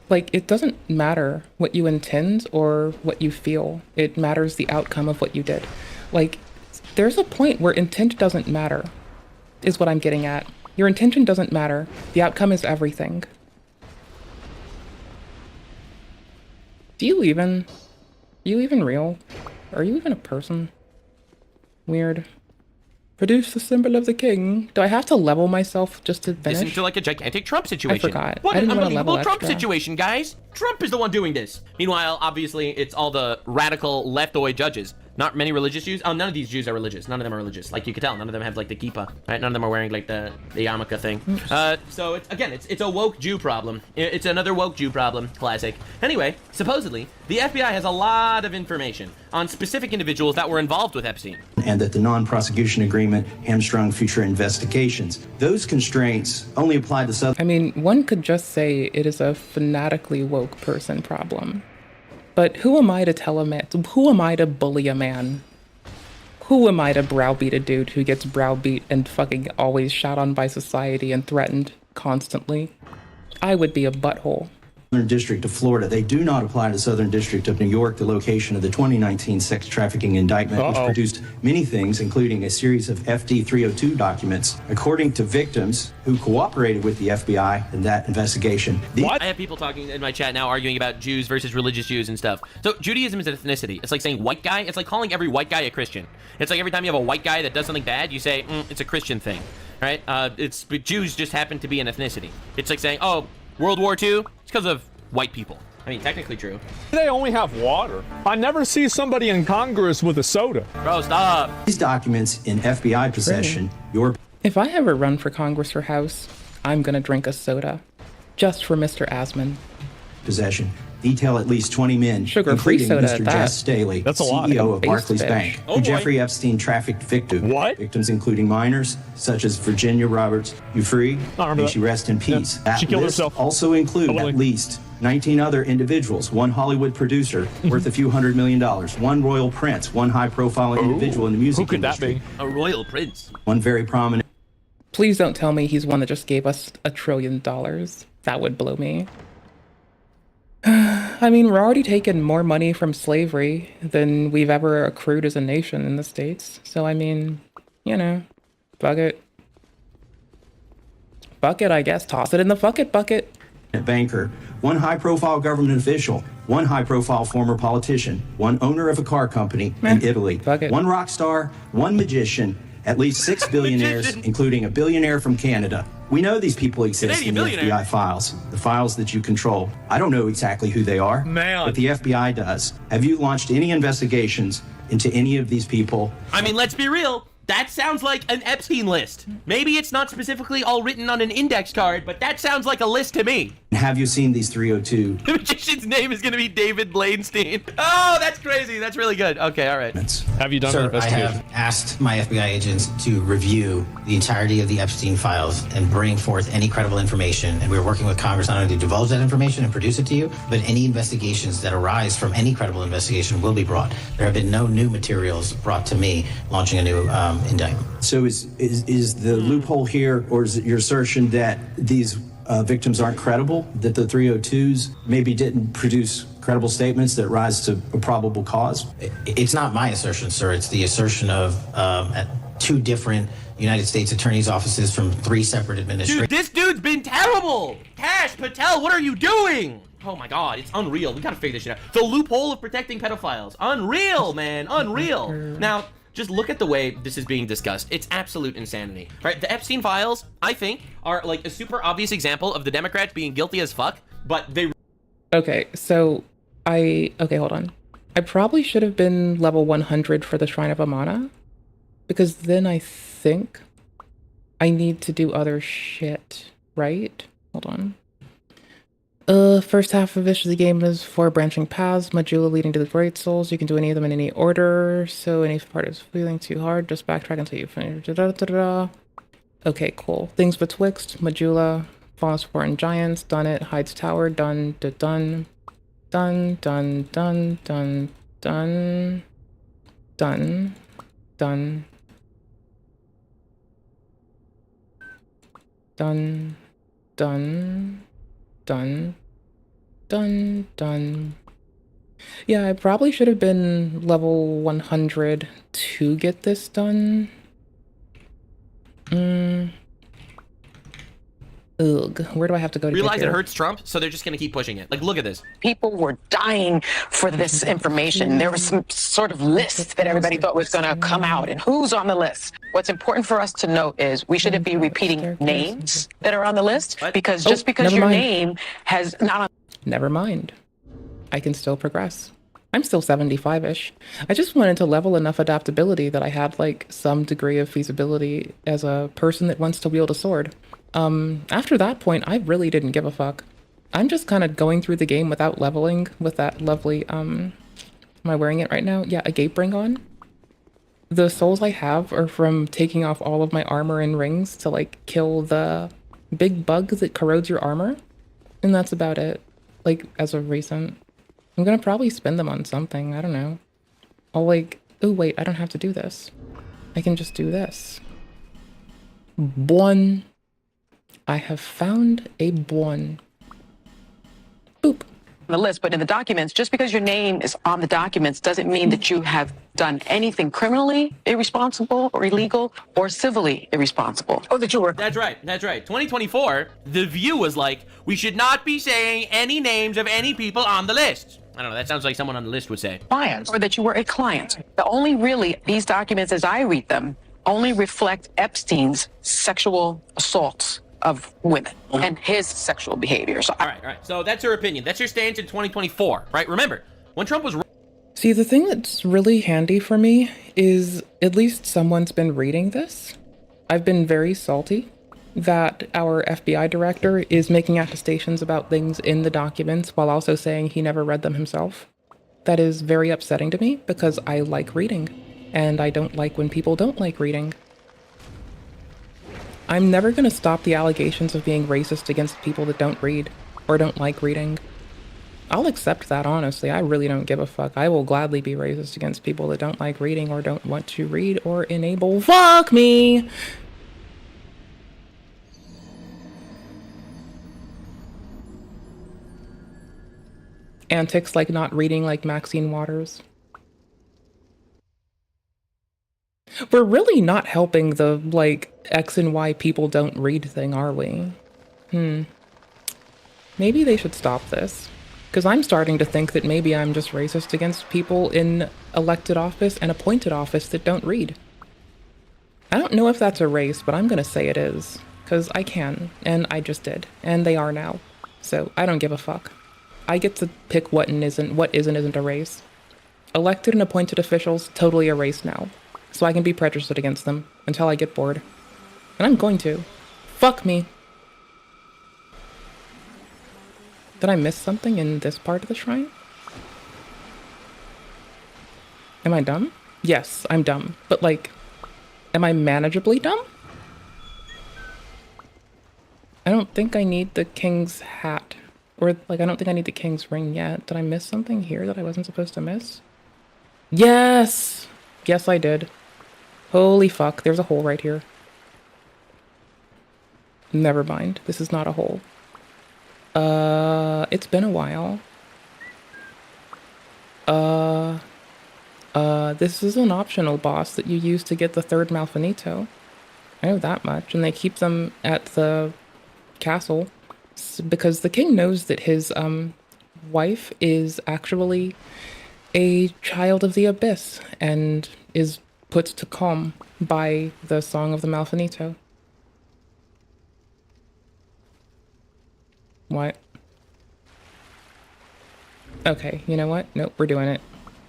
like, it doesn't matter what you intend or what you feel. It matters the outcome of what you did. Like, there's a point where intent doesn't matter, is what I'm getting at. Your intention doesn't matter. The outcome is everything. Are you even real? Are you even a person? Weird. Produce the symbol of the king. Do I have to level myself just to finish? This into like a gigantic Trump situation. I forgot. What an unbelievable Trump extra. situation, guys. Trump is the one doing this. Meanwhile, obviously, it's all the radical leftoid judges. Not many religious Jews. Oh, none of these Jews are religious. None of them are religious. Like, you could tell, none of them have, like, the kippah, right? None of them are wearing, like, the yarmulke thing. So, it's a woke Jew problem. It's another woke Jew problem. Classic. Anyway, supposedly, the FBI has a lot of information on specific individuals that were involved with Epstein. And that the non-prosecution agreement hamstrung future investigations. Those constraints only apply to some... I mean, one could just say it is a fanatically woke person problem. But who am I to tell a man? Who am I to bully a man? Who am I to browbeat a dude who gets browbeat and fucking always shot on by society and threatened constantly? I would be a butthole. Southern District of Florida. They do not apply to Southern District of New York. The location of the 2019 sex trafficking indictment, which produced many things, including a series of FD 302 documents. According to victims who cooperated with the FBI in that investigation. I have people talking in my chat now arguing about Jews versus religious Jews and stuff. So Judaism is an ethnicity. It's like saying white guy. It's like calling every white guy a Christian. It's like every time you have a white guy that does something bad, you say, it's a Christian thing, right? But Jews just happen to be an ethnicity. It's like saying, oh, World War II, it's because of white people. I mean, technically true. They only have water. I never see somebody in Congress with a soda. Bro, stop. These documents in FBI possession, If I ever run for Congress or House, I'm gonna drink a soda. Just for Mr. Asman. Possession detail at least 20 men, Sugar-free including soda Mr. at that. Jess Staley, That's a lot. CEO of Base Barclays fish. Bank, Oh, who boy. Jeffrey Epstein trafficked victims, including minors such as Virginia Roberts. You free? May she rest in peace. Yeah. That She killed list herself. also include Totally. at least 19 other individuals, one Hollywood producer worth a few $100 million, one royal prince, one high-profile individual in the music Who could industry, that be? A royal prince. one very prominent. Please don't tell me he's one that just gave us $1 trillion. That would blow me. I mean, we're already taking more money from slavery than we've ever accrued as a nation in the States. So, I mean, you know, fuck it. Fuck it, I guess. Toss it in the fuck it bucket. Banker, one high-profile government official, one high-profile former politician, one owner of a car company in Italy, one rock star, one magician, at least 6 billionaires, including a billionaire from Canada. We know these people exist in the FBI files, the files that you control. I don't know exactly who they are, but the FBI does. Have you launched any investigations into any of these people? I mean, let's be real. That sounds like an Epstein list. Maybe it's not specifically all written on an index card, but that sounds like a list to me. Have you seen these 302? The magician's name is going to be David Blainstein. Oh, that's crazy. That's really good. Okay, all right. Have you done Sir, an investigation? I have asked my FBI agents to review the entirety of the Epstein files and bring forth any credible information. And we're working with Congress not only to divulge that information and produce it to you, but any investigations that arise from any credible investigation will be brought. There have been no new materials brought to me launching a new indictment. So is the loophole here, or is it your assertion that these victims aren't credible, that the 302s maybe didn't produce credible statements that rise to a probable cause? It's not my assertion, sir. It's the assertion of two different United States attorney's offices from 3 separate administrations. Dude, this dude's been terrible. Cash Patel, what are you doing? Oh my God, it's unreal. We gotta figure this shit out. The loophole of protecting pedophiles. Unreal, man, unreal. Now, just look at the way this is being discussed. It's absolute insanity. Right? The Epstein files, I think, are like a super obvious example of the Democrats being guilty as fuck, but they... Okay, so okay, hold on. I probably should have been level 100 for the Shrine of Amana, because then I think I need to do other shit, right? Hold on. First half of the game is 4 branching paths, Majula leading to the Great Souls. You can do any of them in any order, so any part is feeling too hard, just backtrack until you finish. Okay, cool. Things betwixt, Majula, Fallen Sport and Giants, done it, Hides Tower, done, done, done, done, done, done, done, done, done, done, done. Done. Done. Done. Yeah, I probably should have been level 100 to get this done. Ugh, where do I have to go to realize get it here? hurts Trump, so they're just gonna keep pushing it. Like, look at this. People were dying for this information. There was some sort of list that everybody thought was going to come out, and who's on the list. What's important for us to note is we shouldn't be repeating names that are on the list, because just because your name has not on... Never mind. I can still progress. I'm still 75-ish. I just wanted to level enough adaptability that I had like some degree of feasibility as a person that wants to wield a sword. After that point, I really didn't give a fuck. I'm just kind of going through the game without leveling with that lovely, am I wearing it right now? Yeah, a gape ring on. The souls I have are from taking off all of my armor and rings to like kill the big bug that corrodes your armor. And that's about it, like as of recent. I'm gonna probably spend them on something, I don't know. I'll like, oh wait, I don't have to do this. I can just do this. One. I have found a one. the list, but in the documents, just because your name is on the documents doesn't mean that you have done anything criminally irresponsible or illegal or civilly irresponsible. Or that you were. That's right. 2024, The View was like, we should not be saying any names of any people on the list. I don't know, that sounds like someone on the list would say. Client, or that you were a client. The only really, these documents as I read them, only reflect Epstein's sexual assaults of women and his sexual behavior. So all right. So that's your opinion. That's your stance in 2024, right? Remember, when Trump was... See, the thing that's really handy for me is at least someone's been reading this. I've been very salty that our FBI director is making attestations about things in the documents while also saying he never read them himself. That is very upsetting to me because I like reading, and I don't like when people don't like reading. I'm never going to stop the allegations of being racist against people that don't read or don't like reading. I'll accept that, honestly. I really don't give a fuck. I will gladly be racist against people that don't like reading or don't want to read or enable. Fuck me! Antics like not reading like Maxine Waters. We're really not helping the, like, X and Y people don't read thing, are we? Maybe they should stop this. Because I'm starting to think that maybe I'm just racist against people in elected office and appointed office that don't read. I don't know if that's a race, but I'm gonna say it is. Because I can, and I just did. And they are now. So I don't give a fuck. I get to pick what isn't a race. Elected and appointed officials, totally a race now. So I can be prejudiced against them until I get bored. And I'm going to. Fuck me. Did I miss something in this part of the shrine? Am I dumb? Yes, I'm dumb. But, like, am I manageably dumb? I don't think I need the king's hat. Or, like, I don't think I need the king's ring yet. Did I miss something here that I wasn't supposed to miss? Yes! Yes, I did. Holy fuck, there's a hole right here. Never mind, this is not a hole. It's been a while. This is an optional boss that you use to get the third Malfinito. I know that much, and they keep them at the castle because the king knows that his, wife is actually a child of the abyss and is put to calm by the Song of the Malfinito. What? Okay, you know what? Nope, we're doing it.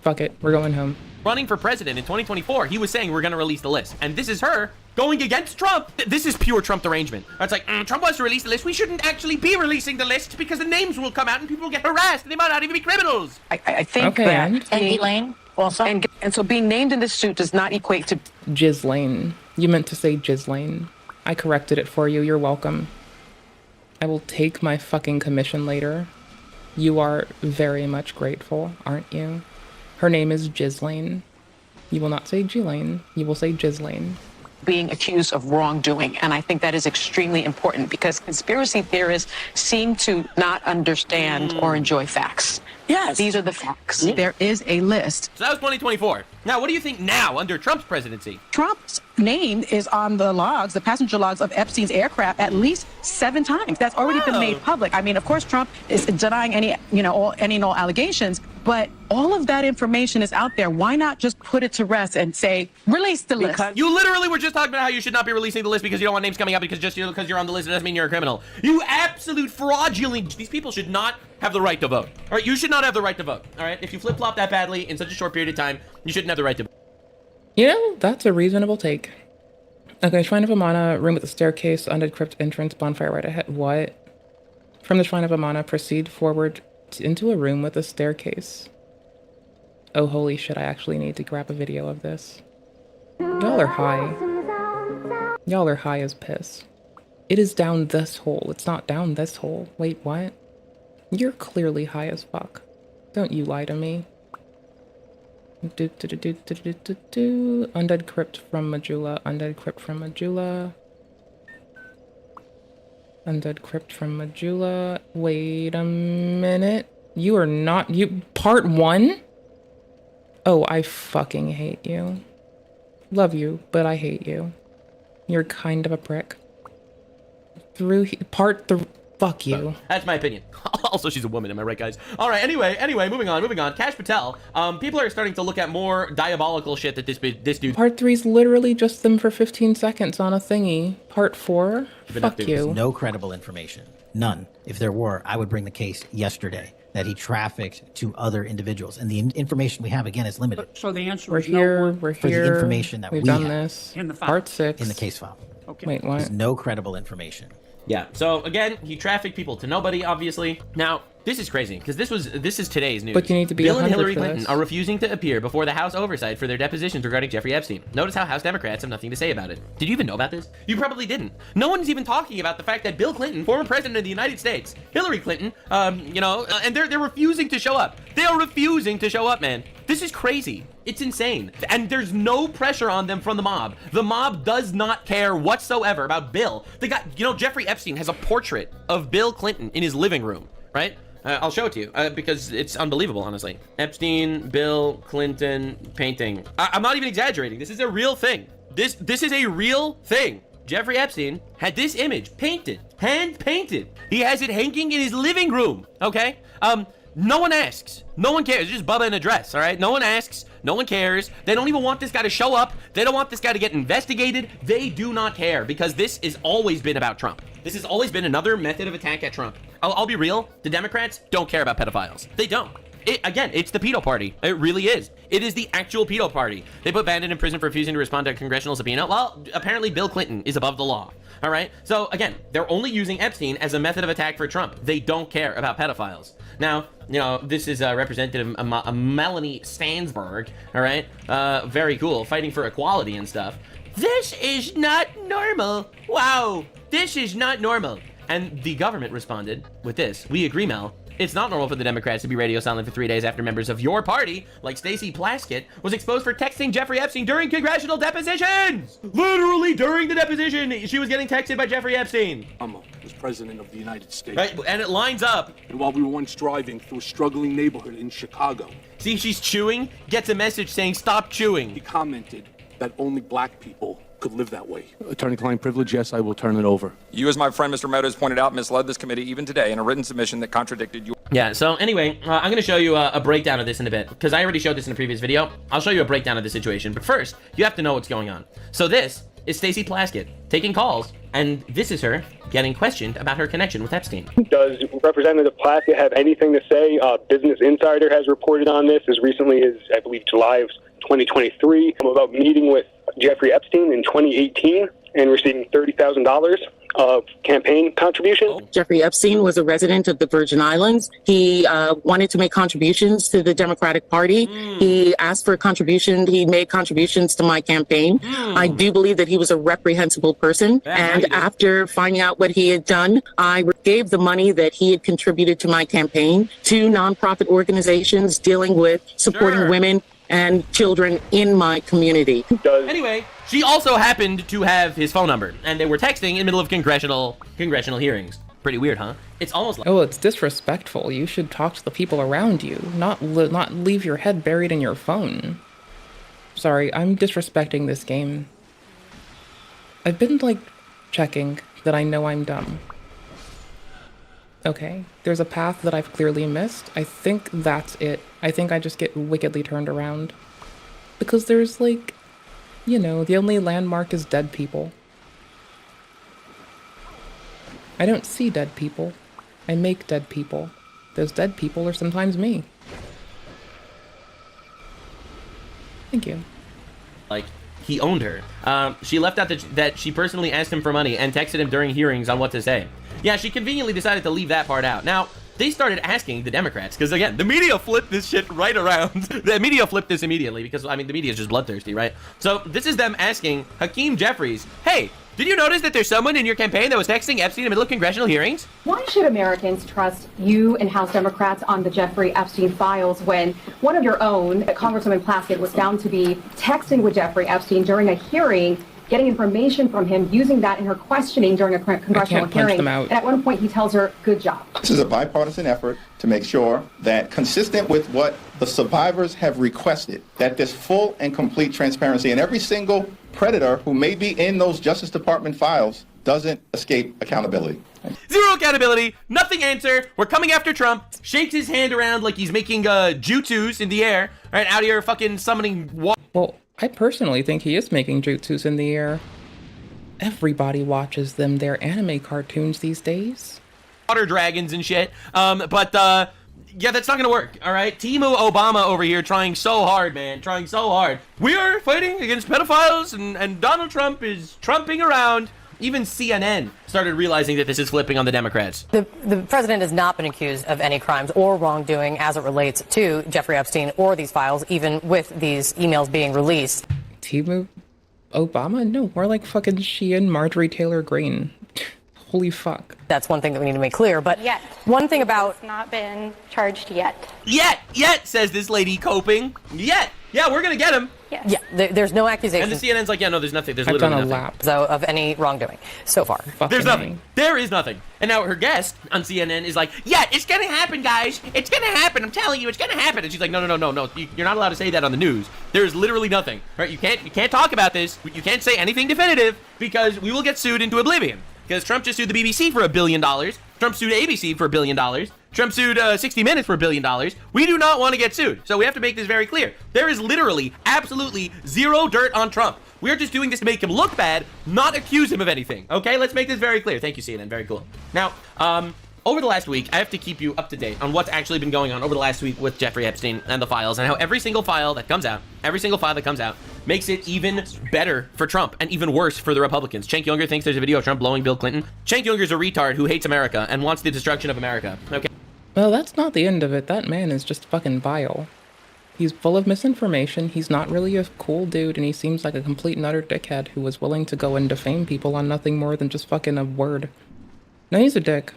Fuck it, we're going home. Running for president in 2024, he was saying we're going to release the list. And this is her going against Trump. This is pure Trump derangement. It's like, Trump wants to release the list. We shouldn't actually be releasing the list because the names will come out and people will get harassed and they might not even be criminals. I think that... And Elaine also. And so being named in this suit does not equate to... Ghislaine. You meant to say Ghislaine. I corrected it for you. You're welcome. I will take my fucking commission later. You are very much grateful, aren't you? Her name is Ghislaine. You will not say Ghislaine. You will say Ghislaine. Being accused of wrongdoing. And I think that is extremely important because conspiracy theorists seem to not understand or enjoy facts. Yes. These are the facts. There is a list. So that was 2024. Now, what do you think now under Trump's presidency? Trump's name is on the logs, the passenger logs of Epstein's aircraft at least 7 times. That's already been made public. I mean, of course, Trump is denying any and all allegations, but all of that information is out there. Why not just put it to rest and say, release the list? You literally were just talking about how you should not be releasing the list because you don't want names coming up because because you're on the list, it doesn't mean you're a criminal. You absolute fraudulent. These people should not have the right to vote. All right, you should not have the right to vote. All right, if you flip-flop that badly in such a short period of time, you shouldn't have the right to vote. You know, that's a reasonable take. Okay, Shrine of Amana, room with the staircase, undead crypt entrance, bonfire right ahead. What? From the Shrine of Amana, proceed forward into a room with a staircase. Oh, holy shit, I actually need to grab a video of this. Y'all are high. Y'all are high as piss. It is down this hole. It's not down this hole. Wait, what? You're clearly high as fuck. Don't you lie to me. Undead crypt from Majula. Undead crypt from Majula. Undead crypt from Majula. Wait a minute. You are not, part 1? Oh, I fucking hate you. Love you, but I hate you. You're kind of a prick. Fuck you. That's my opinion. Also, she's a woman, am I right, guys? All right, anyway, moving on. Cash Patel. People are starting to look at more diabolical shit that this dude. Part 3's literally just them for 15 seconds on a thingy. Part 4? Fuck you. No credible information. None. If there were, I would bring the case yesterday that he trafficked to other individuals. And the information we have, again, is limited. So the answer We're is here. no. We're For here. the information that We've we done have this. In the file. Part 6. in the case file. Okay. Wait, what? There's no credible information. Yeah. So again, he trafficked people to nobody, obviously. Now, this is crazy because this is today's news. But you need to be Bill and 100 Hillary for Clinton this. are refusing to appear before the House oversight for their depositions regarding Jeffrey Epstein. Notice how House Democrats have nothing to say about it. Did you even know about this? You probably didn't. No one's even talking about the fact that Bill Clinton, former president of the United States, Hillary Clinton, and they're refusing to show up. They are refusing to show up, man. This is crazy. It's insane. And there's no pressure on them from the mob. The mob does not care whatsoever about Bill. They got, Jeffrey Epstein has a portrait of Bill Clinton in his living room, right? I'll show it to you because it's unbelievable, honestly. Epstein, Bill Clinton painting. I'm not even exaggerating. This is a real thing. This is a real thing. Jeffrey Epstein had this image painted, hand painted. He has it hanging in his living room, okay? No one asks. No one cares. It's just Bubba in a dress, all right? No one asks. No one cares. They don't even want this guy to show up. They don't want this guy to get investigated. They do not care because this has always been about Trump. This has always been another method of attack at Trump. I'll be real. The Democrats don't care about pedophiles. They don't. It's the pedo party. It really is. It is the actual pedo party. They put Bannon in prison for refusing to respond to a congressional subpoena. Well, apparently Bill Clinton is above the law. All right. So again, they're only using Epstein as a method of attack for Trump. They don't care about pedophiles. Now, this is Representative Melanie Stansberg. All right. Very cool. Fighting for equality and stuff. This is not normal. Wow. This is not normal. And the government responded with this. We agree, Mel. It's not normal for the Democrats to be radio silent for 3 days after members of your party, like Stacey Plaskett, was exposed for texting Jeffrey Epstein during congressional depositions. Literally during the deposition, she was getting texted by Jeffrey Epstein. Obama was president of the United States. Right, and it lines up. And while we were once driving through a struggling neighborhood in Chicago. See, she's chewing, gets a message saying, stop chewing. He commented that only black people could live that way. Attorney-client privilege, yes, I will turn it over. You, as my friend Mr. Meadows pointed out, misled this committee even today in a written submission that contradicted you. Yeah, so anyway, I'm going to show you a breakdown of this in a bit, because I already showed this in a previous video. I'll show you a breakdown of the situation, but first, you have to know what's going on. So this is Stacey Plaskett taking calls, and this is her getting questioned about her connection with Epstein. Does Representative Plaskett have anything to say? Business Insider has reported on this as recently as, I believe, July of 2023, about meeting with Jeffrey Epstein in 2018 and receiving $30,000 of campaign contributions. Jeffrey Epstein was a resident of the Virgin Islands. He wanted to make contributions to the Democratic Party. He asked for a contribution. He made contributions to my campaign. I do believe that he was a reprehensible person. And after finding out what he had done, I gave the money that he had contributed to my campaign to nonprofit organizations dealing with supporting women and children in my community. Anyway, she also happened to have his phone number, and they were texting in the middle of congressional hearings. Pretty weird, huh? It's almost like... Oh, it's disrespectful. You should talk to the people around you, not leave your head buried in your phone. Sorry, I'm disrespecting this game. I've been, checking that I know I'm dumb. Okay, there's a path that I've clearly missed. I think that's it. I think I just get wickedly turned around. Because there's, the only landmark is dead people. I don't see dead people. I make dead people. Those dead people are sometimes me. Thank you. He owned her. She left out that she personally asked him for money and texted him during hearings on what to say. Yeah, she conveniently decided to leave that part out. Now, they started asking the Democrats, because again, the media flipped this shit right around. The media flipped this immediately because, the media is just bloodthirsty, right? So this is them asking Hakeem Jeffries, hey, did you notice that there's someone in your campaign that was texting Epstein in the middle of congressional hearings? Why should Americans trust you and House Democrats on the Jeffrey Epstein files when one of your own, Congresswoman Plaskett, was found to be texting with Jeffrey Epstein during a hearing getting information from him, using that in her questioning during a congressional hearing. And at one point, he tells her, "Good job." This is a bipartisan effort to make sure that, consistent with what the survivors have requested, that there's full and complete transparency, and every single predator who may be in those Justice Department files doesn't escape accountability. Zero accountability, nothing answer. We're coming after Trump. Shakes his hand around like he's making jutsus in the air. Right out here, fucking summoning water. Well, I personally think he is making jutsus in the air. Everybody watches them. They're anime cartoons these days. Water dragons and shit. Yeah, that's not gonna work, all right? Timo Obama over here trying so hard, man. Trying so hard. We are fighting against pedophiles, and Donald Trump is trumping around. Even CNN started realizing that this is flipping on the Democrats. The president has not been accused of any crimes or wrongdoing as it relates to Jeffrey Epstein or these files, even with these emails being released. Timo Obama? No, more like fucking she and Marjorie Taylor Greene. Holy fuck. That's one thing that we need to make clear, but one thing about... It's not been charged yet. Yet, says this lady coping. Yet. Yeah, we're gonna get him. Yes. Yeah, there's no accusation. And the CNN's like, yeah, no, there's nothing. There's I've literally done a nothing. lap. So of any wrongdoing so far. There's nothing. There is nothing. And now her guest on CNN is like, yeah, it's gonna happen, guys. It's gonna happen. I'm telling you, it's gonna happen. And she's like, no. You're not allowed to say that on the news. There's literally nothing. Right? You can't talk about this. You can't say anything definitive because we will get sued into oblivion. Because Trump just sued the BBC for $1 billion. Trump sued ABC for $1 billion. Trump sued 60 Minutes for $1 billion. We do not want to get sued. So we have to make this very clear. There is literally, absolutely zero dirt on Trump. We're just doing this to make him look bad, not accuse him of anything. Okay, let's make this very clear. Thank you, CNN. Very cool. Now, over the last week, I have to keep you up to date on what's actually been going on over the last week with Jeffrey Epstein and the files, and how every single file that comes out, makes it even better for Trump and even worse for the Republicans. Cenk Younger thinks there's a video of Trump blowing Bill Clinton. Cenk Younger's a retard who hates America and wants the destruction of America. Okay. Well, that's not the end of it. That man is just fucking vile. He's full of misinformation. He's not really a cool dude, and he seems like a complete and utter dickhead who was willing to go and defame people on nothing more than just fucking a word. No, he's a dick.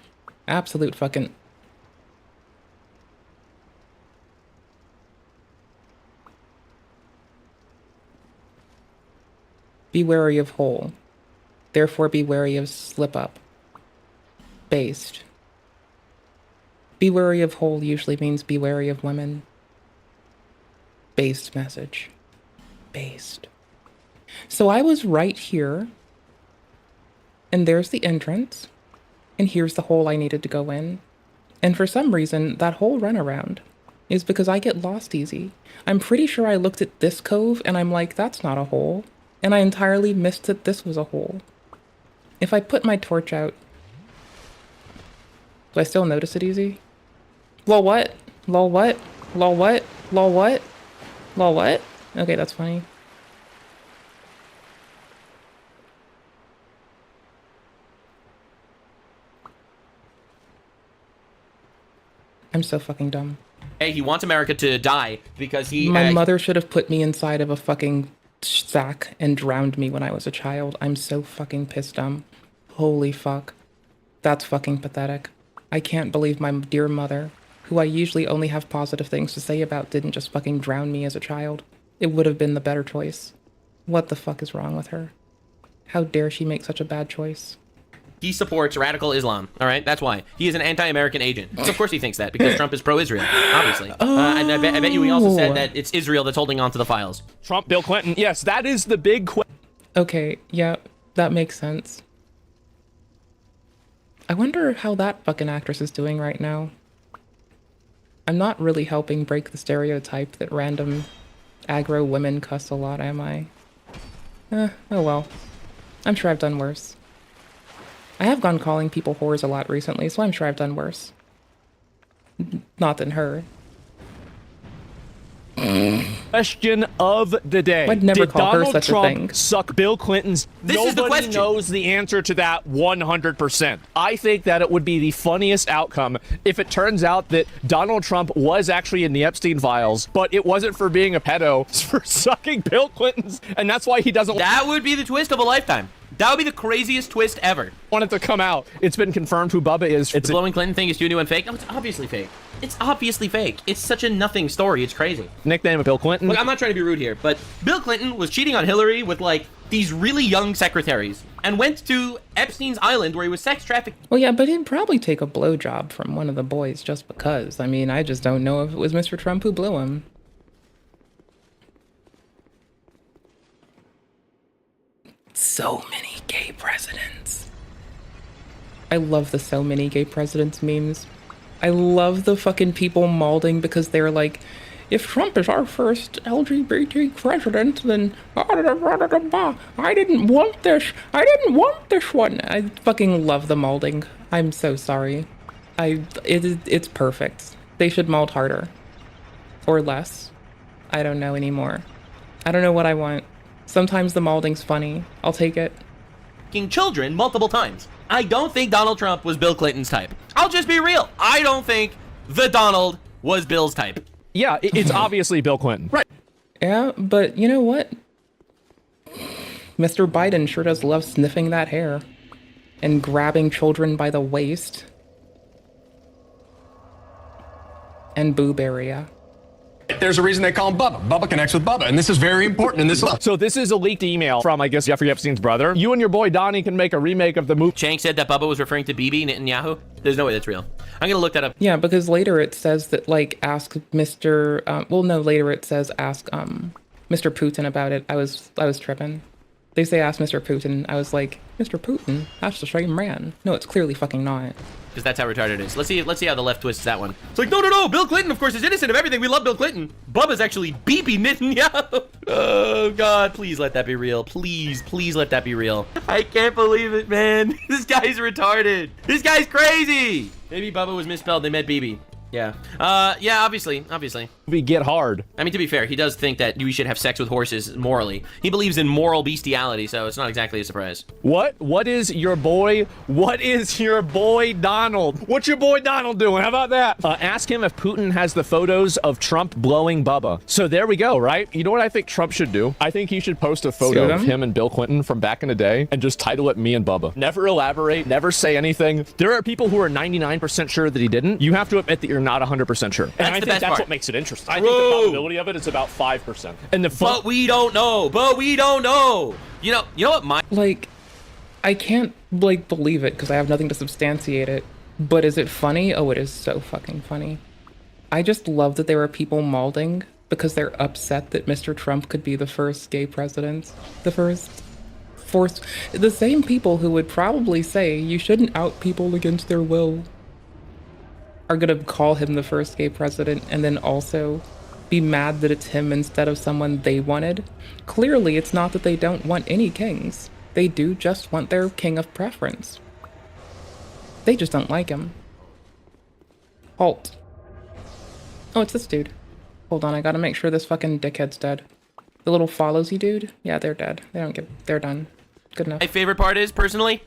Absolute fucking... Be wary of hole. Therefore be wary of slip up. Based. Be wary of hole usually means be wary of women. Based message. Based. So I was right here. And there's the entrance. And here's the hole I needed to go in. And for some reason, that whole runaround is because I get lost easy. I'm pretty sure I looked at this cove and I'm like, that's not a hole. And I entirely missed that this was a hole. If I put my torch out, do I still notice it easy? Lol what? Lol what? Lol what? Lol what? Lol what? Okay, that's funny. I'm so fucking dumb. Hey, he wants America to die because he... My mother should have put me inside of a fucking sack and drowned me when I was a child. I'm so fucking pissed dumb. Holy fuck. That's fucking pathetic. I can't believe my dear mother, who I usually only have positive things to say about, didn't just fucking drown me as a child. It would have been the better choice. What the fuck is wrong with her? How dare she make such a bad choice? He supports radical Islam, all right? That's why. He is an anti-American agent. So of course he thinks that, because Trump is pro-Israel, obviously. And I bet you he also said that it's Israel that's holding on to the files. Trump, Bill Clinton, yes, that is the big question. Okay, yeah, that makes sense. I wonder how that fucking actress is doing right now. I'm not really helping break the stereotype that random aggro women cuss a lot, am I? Oh well. I'm sure I've done worse. I have gone calling people whores a lot recently, so I'm sure I've done worse. Not than her. Question of the day. I'd never call her such a thing. Did Donald Trump suck Bill Clinton's? This is the question. Nobody knows the answer to that 100%. I think that it would be the funniest outcome if it turns out that Donald Trump was actually in the Epstein files, but it wasn't for being a pedo, it's for sucking Bill Clinton's, and that's why he doesn't... That would be the twist of a lifetime. That would be the craziest twist ever. Want it to come out. It's been confirmed who Bubba is. The blowing Clinton thing is too new and fake. No, it's obviously fake. It's obviously fake. It's such a nothing story. It's crazy. Nickname of Bill Clinton. Look, I'm not trying to be rude here, but Bill Clinton was cheating on Hillary with like these really young secretaries and went to Epstein's Island where he was sex trafficked. Well, yeah, but he'd probably take a blowjob from one of the boys just because. I mean, I just don't know if it was Mr. Trump who blew him. So many gay presidents. I love the so many gay presidents memes. I love the fucking people malding because they're like, if Trump is our first LGBT president, then I didn't want this. I didn't want this one. I fucking love the malding. I'm so sorry. It's perfect. They should mold harder. Or less. I don't know anymore. I don't know what I want. Sometimes the malding's funny. I'll take it. Children multiple times. I don't think Donald Trump was Bill Clinton's type. I'll just be real. I don't think the Donald was Bill's type. Yeah, it's obviously Bill Clinton. Right. Yeah, but you know what? Mr. Biden sure does love sniffing that hair and grabbing children by the waist and boob area. There's a reason they call him Bubba. Bubba connects with Bubba, and this is very important in this. So this is a leaked email from, I guess, Jeffrey Epstein's brother. You and your boy Donnie can make a remake of the movie. Chang said that Bubba was referring to Bibi Netanyahu. There's no way that's real. I'm gonna look that up. Yeah, because later it says that, like, ask Mr. Later it says ask Mr. Putin about it. I was tripping. They say ask Mr. Putin. I was like, Mr. Putin? That's the same man. No, it's clearly fucking not. Because that's how retarded it is. Let's see how the left twists that one. It's like, no, Bill Clinton, of course, is innocent of everything. We love Bill Clinton. Bubba's actually Bibi Netanyahu. Oh, God, please let that be real. Please let that be real. I can't believe it, man. This guy's retarded. This guy's crazy. Maybe Bubba was misspelled. They meant Bibi. Yeah. Yeah, obviously. We get hard. I mean, to be fair, he does think that we should have sex with horses morally. He believes in moral bestiality, so it's not exactly a surprise. What is your boy Donald? What's your boy Donald doing? How about that? Ask him if Putin has the photos of Trump blowing Bubba. So there we go, right? You know what I think Trump should do? I think he should post a photo of him and Bill Clinton from back in the day and just title it Me and Bubba. Never elaborate, never say anything. There are people who are 99% sure that he didn't. You have to admit that you're not 100% sure. And I think that's what makes it interesting. I think the probability of it is about 5%. And but we don't know. You know what like, I can't like believe it because I have nothing to substantiate it. But is it funny? Oh, it is so fucking funny. I just love that there are people malding because they're upset that Mr. Trump could be the first gay president. The same people who would probably say you shouldn't out people against their will are gonna call him the first gay president and then also be mad that it's him instead of someone they wanted. Clearly, it's not that they don't want any kings. They do just want their king of preference. They just don't like him. Halt. Oh, it's this dude. Hold on, I gotta make sure this fucking dickhead's dead. The little follows-y dude? Yeah, they're dead. They're done. Good enough. My favorite part is, personally,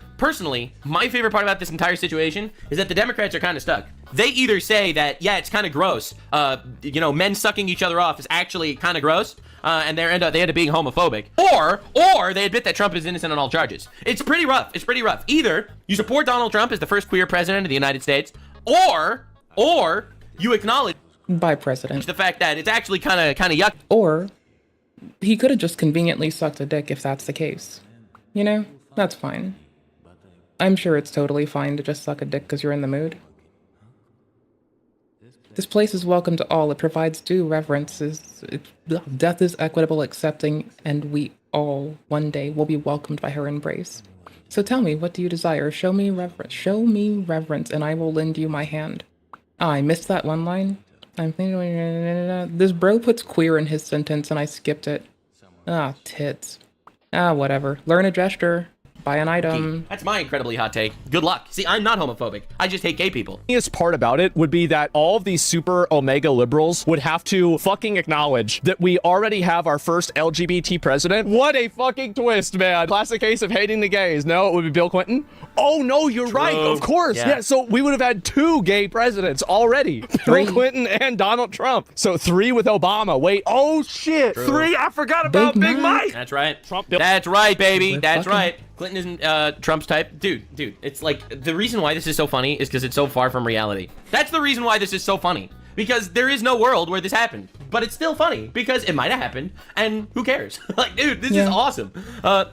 my favorite part about this entire situation is that the Democrats are kind of stuck. They either say that, yeah, it's kind of gross, men sucking each other off is actually kind of gross, and they end up being homophobic, or they admit that Trump is innocent on all charges. It's pretty rough. Either you support Donald Trump as the first queer president of the United States, or you acknowledge by president the fact that it's actually kind of yuck. Or he could have just conveniently sucked a dick if that's the case. You know, that's fine. I'm sure it's totally fine to just suck a dick because you're in the mood. This place is welcome to all. It provides due reverences. Death is equitable, accepting, and we all, one day, will be welcomed by her embrace. So tell me, what do you desire? Show me reverence, and I will lend you my hand. I missed that one line. I'm thinking, this bro puts queer in his sentence, and I skipped it. Tits. Whatever. Learn a gesture. Buy an item. That's my incredibly hot take. Good luck. See, I'm not homophobic. I just hate gay people. The funniest part about it would be that all of these super omega liberals would have to fucking acknowledge that we already have our first LGBT president. What a fucking twist, man. Classic case of hating the gays. No, it would be Bill Clinton. Oh, no, you're right. Of course. Yeah, so we would have had 2 gay presidents already. 3. Bill Clinton and Donald Trump. So 3 with Obama. Wait. Oh, shit. 3. I forgot about Big Mike. That's right. Trump. That's right, baby. That's right. Clinton isn't Trump's type. Dude, it's like, the reason why this is so funny is because it's so far from reality. That's the reason why this is so funny. Because there is no world where this happened. But it's still funny because it might have happened, and who cares? Like, dude, this is awesome.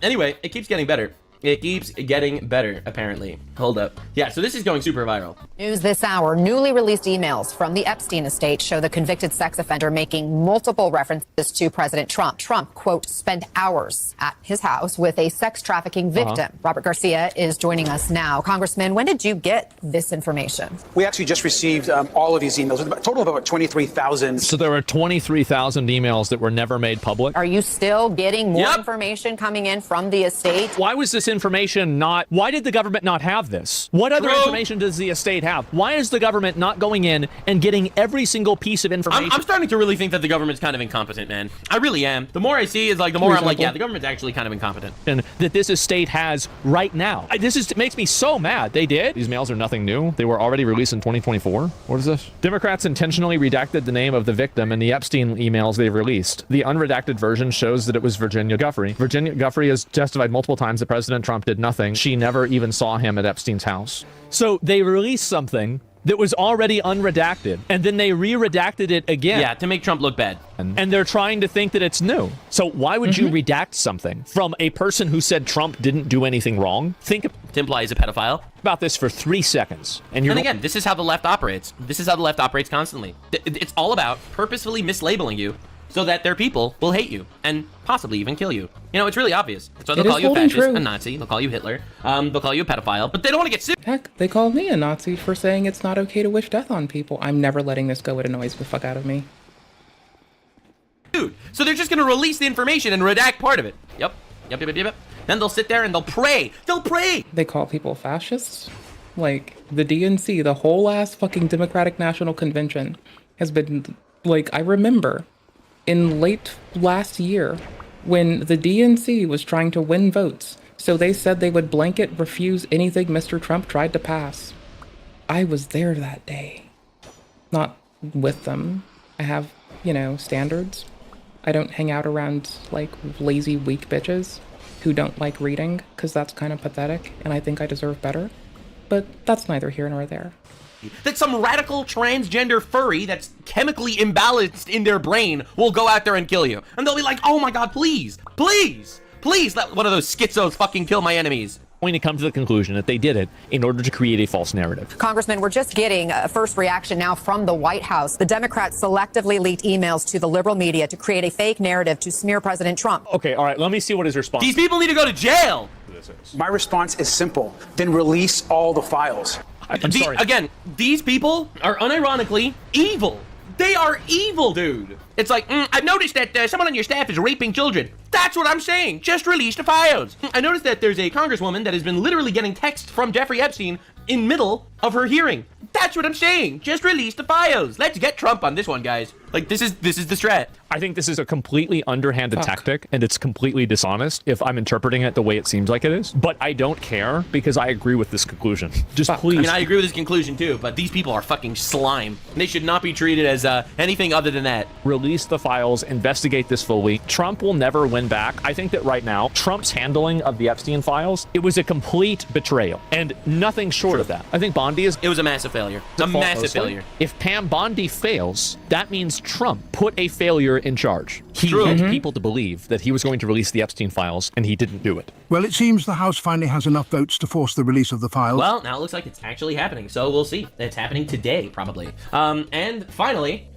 Anyway, it keeps getting better. It keeps getting better, apparently. Hold up. Yeah, so this is going super viral. News this hour. Newly released emails from the Epstein estate show the convicted sex offender making multiple references to President Trump. Trump, quote, spent hours at his house with a sex trafficking victim. Robert Garcia is joining us now. Congressman, when did you get this information? We actually just received all of these emails, a total of about 23,000. So there were 23,000 emails that were never made public. Are you still getting more information coming in from the estate? Why was this information not, why did the government not have this? What other information does the estate have? Why is the government not going in and getting every single piece of information? I'm starting to really think that the government's kind of incompetent, man. I really am. The more I see is like, the more I'm like, yeah, the government's actually kind of incompetent. And that this estate has right now. It makes me so mad. They did. These mails are nothing new. They were already released in 2024. What is this? Democrats intentionally redacted the name of the victim in the Epstein emails they released. The unredacted version shows that it was Virginia Giuffre. Virginia Giuffre has testified multiple times that President Trump did nothing. She never even saw him at Epstein's house. So they released something that was already unredacted, and then they re-redacted it again. Yeah, to make Trump look bad. And they're trying to think that it's new. So why would you redact something from a person who said Trump didn't do anything wrong? Think to imply he's a pedophile. About this for 3 seconds. And again, this is how the left operates. This is how the left operates constantly. It's all about purposefully mislabeling you so that their people will hate you and possibly even kill you. You know, it's really obvious. So they'll call you a fascist, a Nazi, they'll call you Hitler, they'll call you a pedophile, but they don't want to get sued. Heck, they called me a Nazi for saying it's not okay to wish death on people. I'm never letting this go. It annoys the fuck out of me. Dude, so they're just going to release the information and redact part of it. Yep. Then they'll sit there and they'll pray. They call people fascists? Like, the DNC, the whole ass fucking Democratic National Convention has been, like, I remember in late last year when the DNC was trying to win votes, so they said they would blanket refuse anything Mr. Trump tried to pass. I was there that day. Not with them. I have, you know, standards. I don't hang out around, like, lazy, weak bitches who don't like reading, because that's kind of pathetic, and I think I deserve better. But that's neither here nor there. That some radical transgender furry that's chemically imbalanced in their brain will go out there and kill you. And they'll be like, oh my god, please let one of those schizos fucking kill my enemies. Going to come to the conclusion that they did it in order to create a false narrative. Congressman, we're just getting a first reaction now from the White House. The Democrats selectively leaked emails to the liberal media to create a fake narrative to smear President Trump. Okay, all right, let me see what his response is. These people need to go to jail. My response is simple. Then release all the files. I'm sorry. Again, these people are unironically evil. They are evil, dude. It's like, I've noticed that someone on your staff is raping children. That's what I'm saying. Just release the files. I noticed that there's a congresswoman that has been literally getting texts from Jeffrey Epstein in middle of her hearing. That's what I'm saying. Just release the files. Let's get Trump on this one, guys. Like, this is the strat. I think this is a completely underhanded tactic, and it's completely dishonest if I'm interpreting it the way it seems like it is. But I don't care because I agree with this conclusion. Just please. I mean, I agree with this conclusion too, but these people are fucking slime. They should not be treated as anything other than that. Release the files, investigate this fully. Trump will never win back. I think that right now, Trump's handling of the Epstein files, it was a complete betrayal, and nothing short of that. I think Bondi It was a massive failure. A massive failure. If Pam Bondi fails, that means Trump put a failure in charge. He led people to believe that he was going to release the Epstein files, and he didn't do it. Well, it seems the House finally has enough votes to force the release of the files. Well, now it looks like it's actually happening, so we'll see. It's happening today, probably. And finally,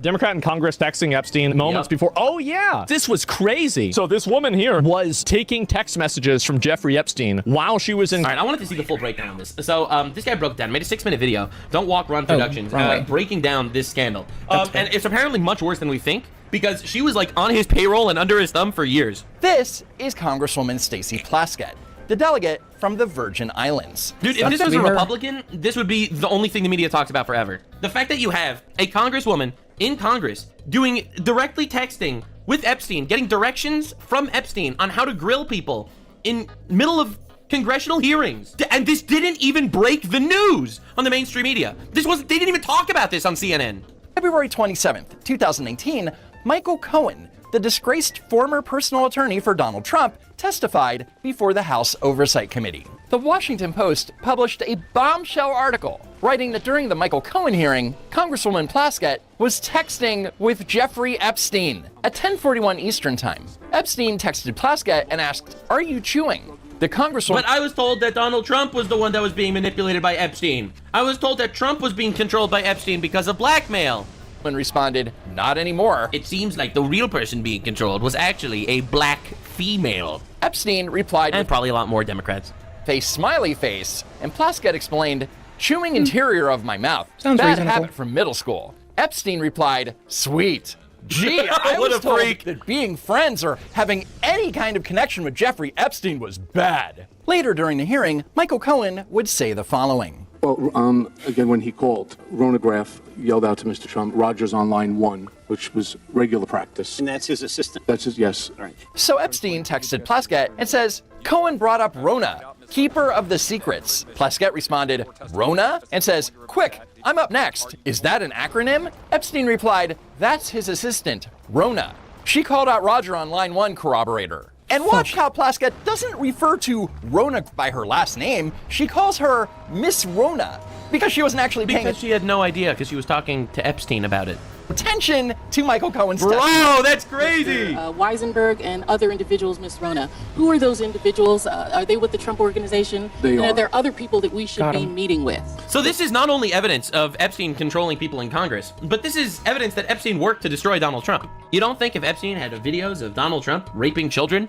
Democrat in Congress texting Epstein moments before. Oh, yeah. This was crazy. So this woman here was taking text messages from Jeffrey Epstein while she was in... All right, I wanted to see the full breakdown on this. So this guy broke down, made a 6-minute video. Don't Walk, Run Productions, breaking down this scandal. And it's apparently much worse than we think, because she was like on his payroll and under his thumb for years. This is Congresswoman Stacey Plaskett, the delegate from the Virgin Islands. Dude, if this was a Republican, this would be the only thing the media talks about forever. The fact that you have a congresswoman in Congress directly texting with Epstein, getting directions from Epstein on how to grill people in middle of congressional hearings. And this didn't even break the news on the mainstream media. They didn't even talk about this on CNN. February 27th, 2019, Michael Cohen, the disgraced former personal attorney for Donald Trump testified before the House Oversight Committee. The Washington Post published a bombshell article writing that during the Michael Cohen hearing, Congresswoman Plaskett was texting with Jeffrey Epstein at 10:41 Eastern Time. Epstein texted Plaskett and asked, "Are you chewing?" The Congresswoman... But I was told that Donald Trump was the one that was being manipulated by Epstein. I was told that Trump was being controlled by Epstein because of blackmail. And responded, "Not anymore." It seems like the real person being controlled was actually a black female. Epstein replied, and probably a lot more Democrats, a smiley face, and Plaskett explained, "Chewing interior of my mouth. Sounds Bad reasonable. habit from middle school." Epstein replied, "Sweet. Gee, I What was a told freak. that being friends or having any kind of connection with Jeffrey Epstein was bad." Later during the hearing, Michael Cohen would say the following. Well, again, when he called, Ronograph yelled out to Mr. Trump, "Roger's on line 1," which was regular practice. And that's his assistant? That's his, yes. All right. So Epstein texted Plaskett and says, "Cohen brought up Rona, keeper of the secrets." Plaskett responded, "Rona?" and says, "Quick, I'm up next. Is that an acronym?" Epstein replied, "That's his assistant, Rona." She called out Roger on line 1 corroborator. And watch how Plaskett doesn't refer to Rona by her last name. She calls her Miss Rona because she wasn't actually paying because she had no idea because she was talking to Epstein about it. attention to Michael Cohen's Bro, testimony. that's crazy. Weisenberg and other individuals, Miss Rona. Who are those individuals? Are they with the Trump organization? They and are. are there other people that we should be meeting with? So this is not only evidence of Epstein controlling people in Congress, but this is evidence that Epstein worked to destroy Donald Trump. You don't think if Epstein had videos of Donald Trump raping children,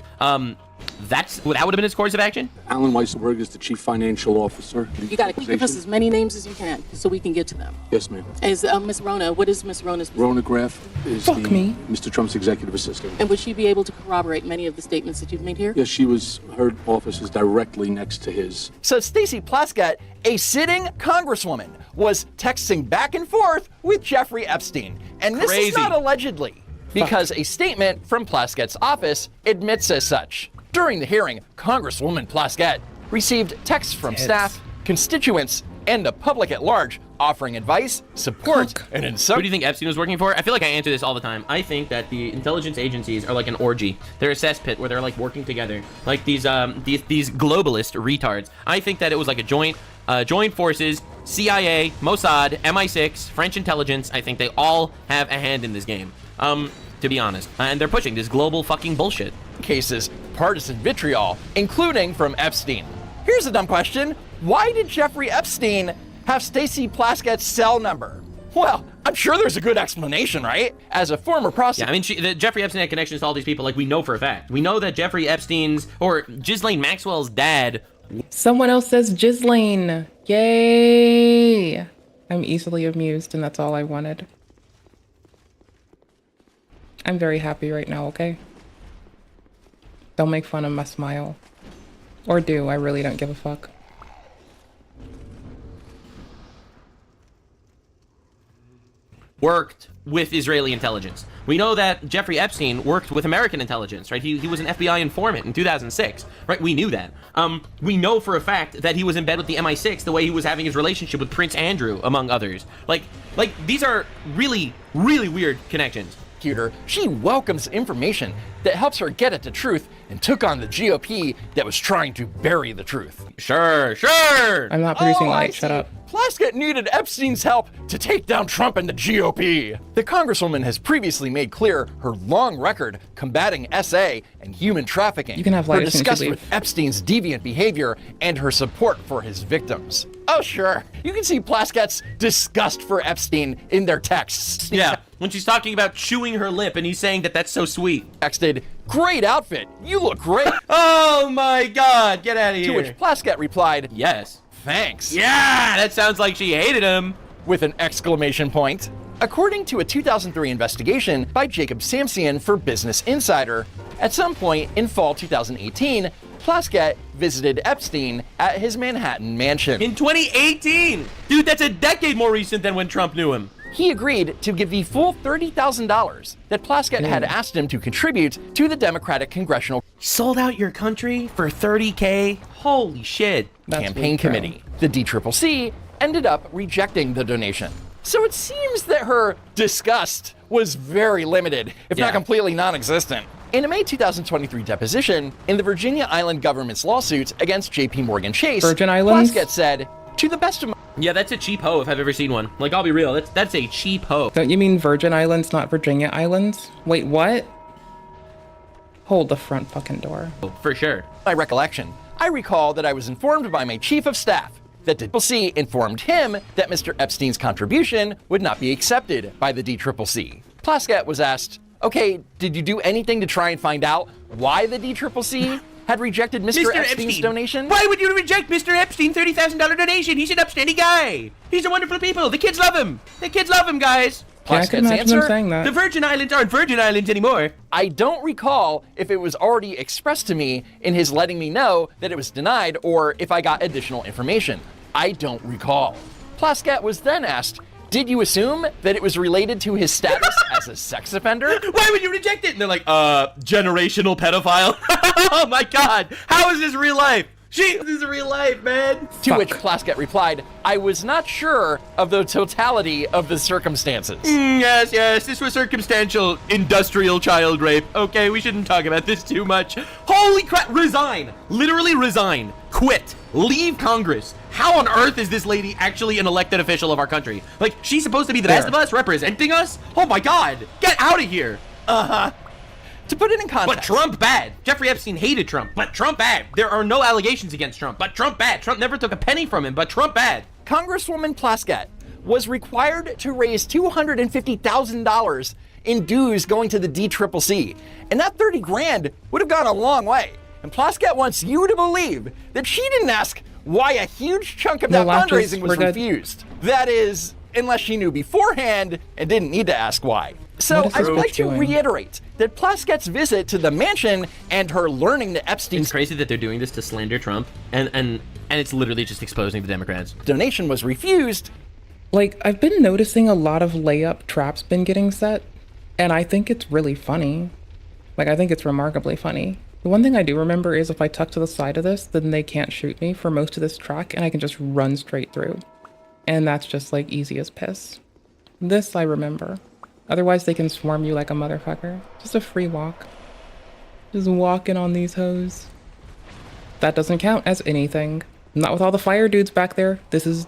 that would have been his course of action? Alan Weisselberg is the chief financial officer. You got to give us as many names as you can so we can get to them. Yes, ma'am. As Miss Rona, what is Miss Rona's position? Ronograph is Mr. Trump's executive assistant. And would she be able to corroborate many of the statements that you've made here? Yes, her office is directly next to his. So Stacey Plaskett, a sitting congresswoman, was texting back and forth with Jeffrey Epstein. And this is not allegedly, because a statement from Plaskett's office admits as such. During the hearing, Congresswoman Plaskett received texts from staff, constituents, and the public at large offering advice, support, and in some... Who do you think Epstein was working for? I feel like I answer this all the time. I think that the intelligence agencies are like an orgy. They're a cesspit where they're like working together, like these globalist retards. I think that it was like a joint forces, CIA, Mossad, MI6, French intelligence. I think they all have a hand in this game. To be honest, and they're pushing this global fucking bullshit. Cases, partisan vitriol, including from Epstein. Here's a dumb question. Why did Jeffrey Epstein have Stacey Plaskett's cell number? Well, I'm sure there's a good explanation, right? As a former prosecutor... Yeah, I mean, Jeffrey Epstein had connections to all these people, like we know for a fact. We know that Jeffrey Epstein's, or Ghislaine Maxwell's dad... Someone else says Ghislaine. Yay! I'm easily amused, and that's all I wanted. I'm very happy right now, okay? Don't make fun of my smile. Or do, I really don't give a fuck. Worked with Israeli intelligence. We know that Jeffrey Epstein worked with American intelligence, right? He was an FBI informant in 2006, right? We knew that. We know for a fact that he was in bed with the MI6 the way he was having his relationship with Prince Andrew, among others. Like these are really, really weird connections. She welcomes information that helps her get at the truth and took on the GOP that was trying to bury the truth. Sure. I'm not producing light, shut up. Plaskett needed Epstein's help to take down Trump and the GOP. The Congresswoman has previously made clear her long record combating SA and human trafficking. You can have light her as soon as disgust you with Epstein's deviant behavior and her support for his victims. Oh, sure. You can see Plaskett's disgust for Epstein in their texts. Yeah, when she's talking about chewing her lip and he's saying that that's so sweet. Texted, "Great outfit. You look great." Oh my God, get out of here. To which Plaskett replied, "Yes. Thanks." Yeah, that sounds like she hated him. With an exclamation point. According to a 2003 investigation by Jacob Samsian for Business Insider, at some point in fall 2018, Plaskett visited Epstein at his Manhattan mansion. In 2018! Dude, that's a decade more recent than when Trump knew him. He agreed to give the full $30,000 that Plaskett had asked him to contribute to the Democratic Congressional Sold out your country for $30K? Holy shit. Campaign Committee. The DCCC ended up rejecting the donation. So it seems that her disgust was very limited, if not completely non-existent. In a May 2023 deposition, in the Virginia Island government's lawsuit against JP Morgan Chase, Virgin Islands? Plaskett said, to the best of my... Yeah, that's a cheap hoe if I've ever seen one. Like, I'll be real, that's a cheap hoe. Don't you mean Virgin Islands, not Virginia Islands? Wait, what? Hold the front fucking door. Oh, for sure. My recollection, I recall that I was informed by my chief of staff that the DCCC informed him that Mr. Epstein's contribution would not be accepted by the DCCC. Plaskett was asked, okay, did you do anything to try and find out why the DCCC had rejected Mr. Epstein's donation? Why would you reject Mr. Epstein's $30,000 donation? He's an upstanding guy. He's a wonderful people. The kids love him. The kids love him, guys. Yeah, I can imagine him saying that. The Virgin Islands aren't Virgin Islands anymore. I don't recall if it was already expressed to me in his letting me know that it was denied or if I got additional information. I don't recall. Plaskett was then asked, did you assume that it was related to his status as a sex offender? Why would you reject it? And they're like, generational pedophile. Oh my God, how is this real life? This is real life, man. To which Plaskett replied, I was not sure of the totality of the circumstances. Yes, this was circumstantial industrial child rape. Okay, we shouldn't talk about this too much. Holy crap, resign. Literally resign. Quit. Leave Congress. How on earth is this lady actually an elected official of our country? Like, she's supposed to be the best of us, representing us? Oh my God, get out of here. To put it in context. But Trump bad. Jeffrey Epstein hated Trump, but Trump bad. There are no allegations against Trump, but Trump bad. Trump never took a penny from him, but Trump bad. Congresswoman Plaskett was required to raise $250,000 in dues going to the DCCC, and that 30 grand would have gone a long way. And Plaskett wants you to believe that she didn't ask why a huge chunk of that fundraising was refused. That is, unless she knew beforehand and didn't need to ask why. So I'd like to reiterate that Plaskett's visit to the mansion and her learning that Epstein's... It's crazy that they're doing this to slander Trump, and it's literally just exposing the Democrats. Donation was refused. Like, I've been noticing a lot of layup traps been getting set, and I think it's really funny. Like, I think it's remarkably funny. The one thing I do remember is if I tuck to the side of this, then they can't shoot me for most of this track, and I can just run straight through. And that's just, like, easy as piss. This I remember. Otherwise, they can swarm you like a motherfucker. Just a free walk. Just walking on these hoes. That doesn't count as anything. Not with all the fire dudes back there. That is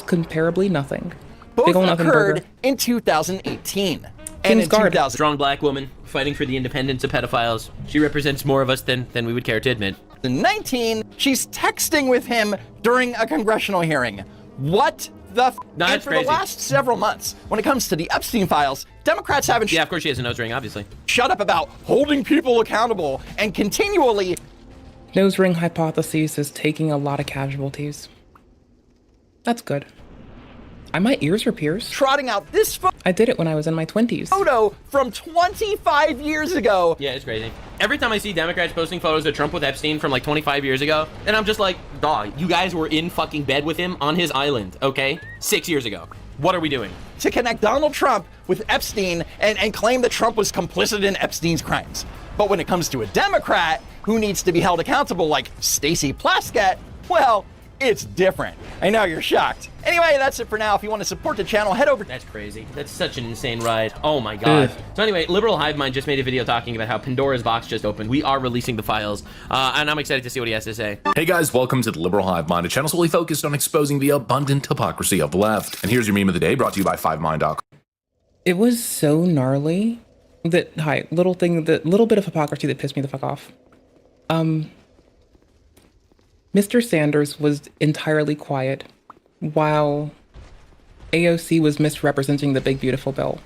comparably nothing. Both occurred in 2018. And in 2000, strong black woman fighting for the independence of pedophiles. She represents more of us than we would care to admit. In 19, she's texting with him during a congressional hearing. What the f? And for the last several months, when it comes to the Epstein files, Democrats haven't... Yeah, of course she has a nose ring, obviously. ...shut up about holding people accountable and continually... Nose ring hypothesis is taking a lot of casualties. That's good. My ears are pierced. Trotting out this I did it when I was in my 20s. Photo from 25 years ago. Yeah, it's crazy. Every time I see Democrats posting photos of Trump with Epstein from like 25 years ago, and I'm just like, dog, you guys were in fucking bed with him on his island, okay? 6 years ago. What are we doing? To connect Donald Trump with Epstein and claim that Trump was complicit in Epstein's crimes. But when it comes to a Democrat who needs to be held accountable like Stacey Plaskett, well, it's different. I know you're shocked. Anyway, that's it for now. If you want to support the channel, head over. That's crazy. That's such an insane ride. Oh my God. So anyway, Liberal Hive Mind just made a video talking about how Pandora's box just opened. We are releasing the files, and I'm excited to see what he has to say. Hey guys, welcome to the Liberal Hive Mind, a channel solely focused on exposing the abundant hypocrisy of the left. And here's your meme of the day, brought to you by 5mind.com. It was so gnarly that, little bit of hypocrisy that pissed me the fuck off. Mr. Sanders was entirely quiet while AOC was misrepresenting the big beautiful bill.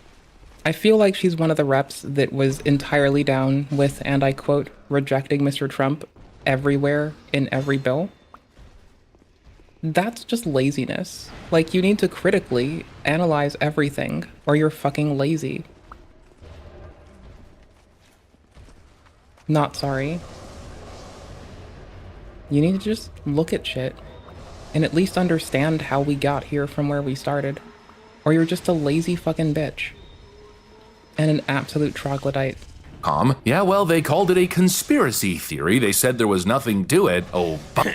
I feel like she's one of the reps that was entirely down with, and I quote, rejecting Mr. Trump everywhere in every bill. That's just laziness. Like, you need to critically analyze everything or you're fucking lazy. Not sorry. You need to just look at shit and at least understand how we got here from where we started. Or you're just a lazy fucking bitch and an absolute troglodyte. com. Yeah, well, they called it a conspiracy theory. They said there was nothing to it.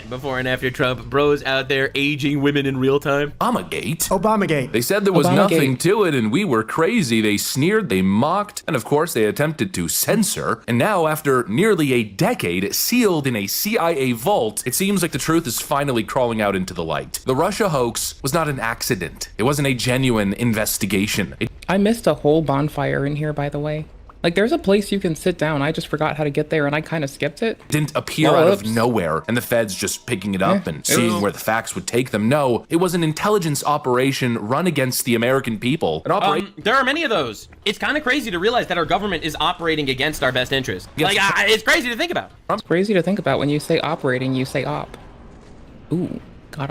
Before and after Trump, bros out there aging women in real time. Obamagate. They said there was nothing to it and we were crazy. They sneered, they mocked, and of course they attempted to censor. And now, after nearly a decade sealed in a CIA vault, it seems like the truth is finally crawling out into the light. The Russia hoax was not an accident. It wasn't a genuine investigation. I missed a whole bonfire in here, by the way. Like, there's a place you can sit down. I just forgot how to get there, and I kind of skipped it. Didn't appear out of nowhere, and the feds just picking it up and seeing where the facts would take them. No, it was an intelligence operation run against the American people. There are many of those. It's kind of crazy to realize that our government is operating against our best interest. It's crazy to think about. It's crazy to think about. When you say operating, you say op. Ooh.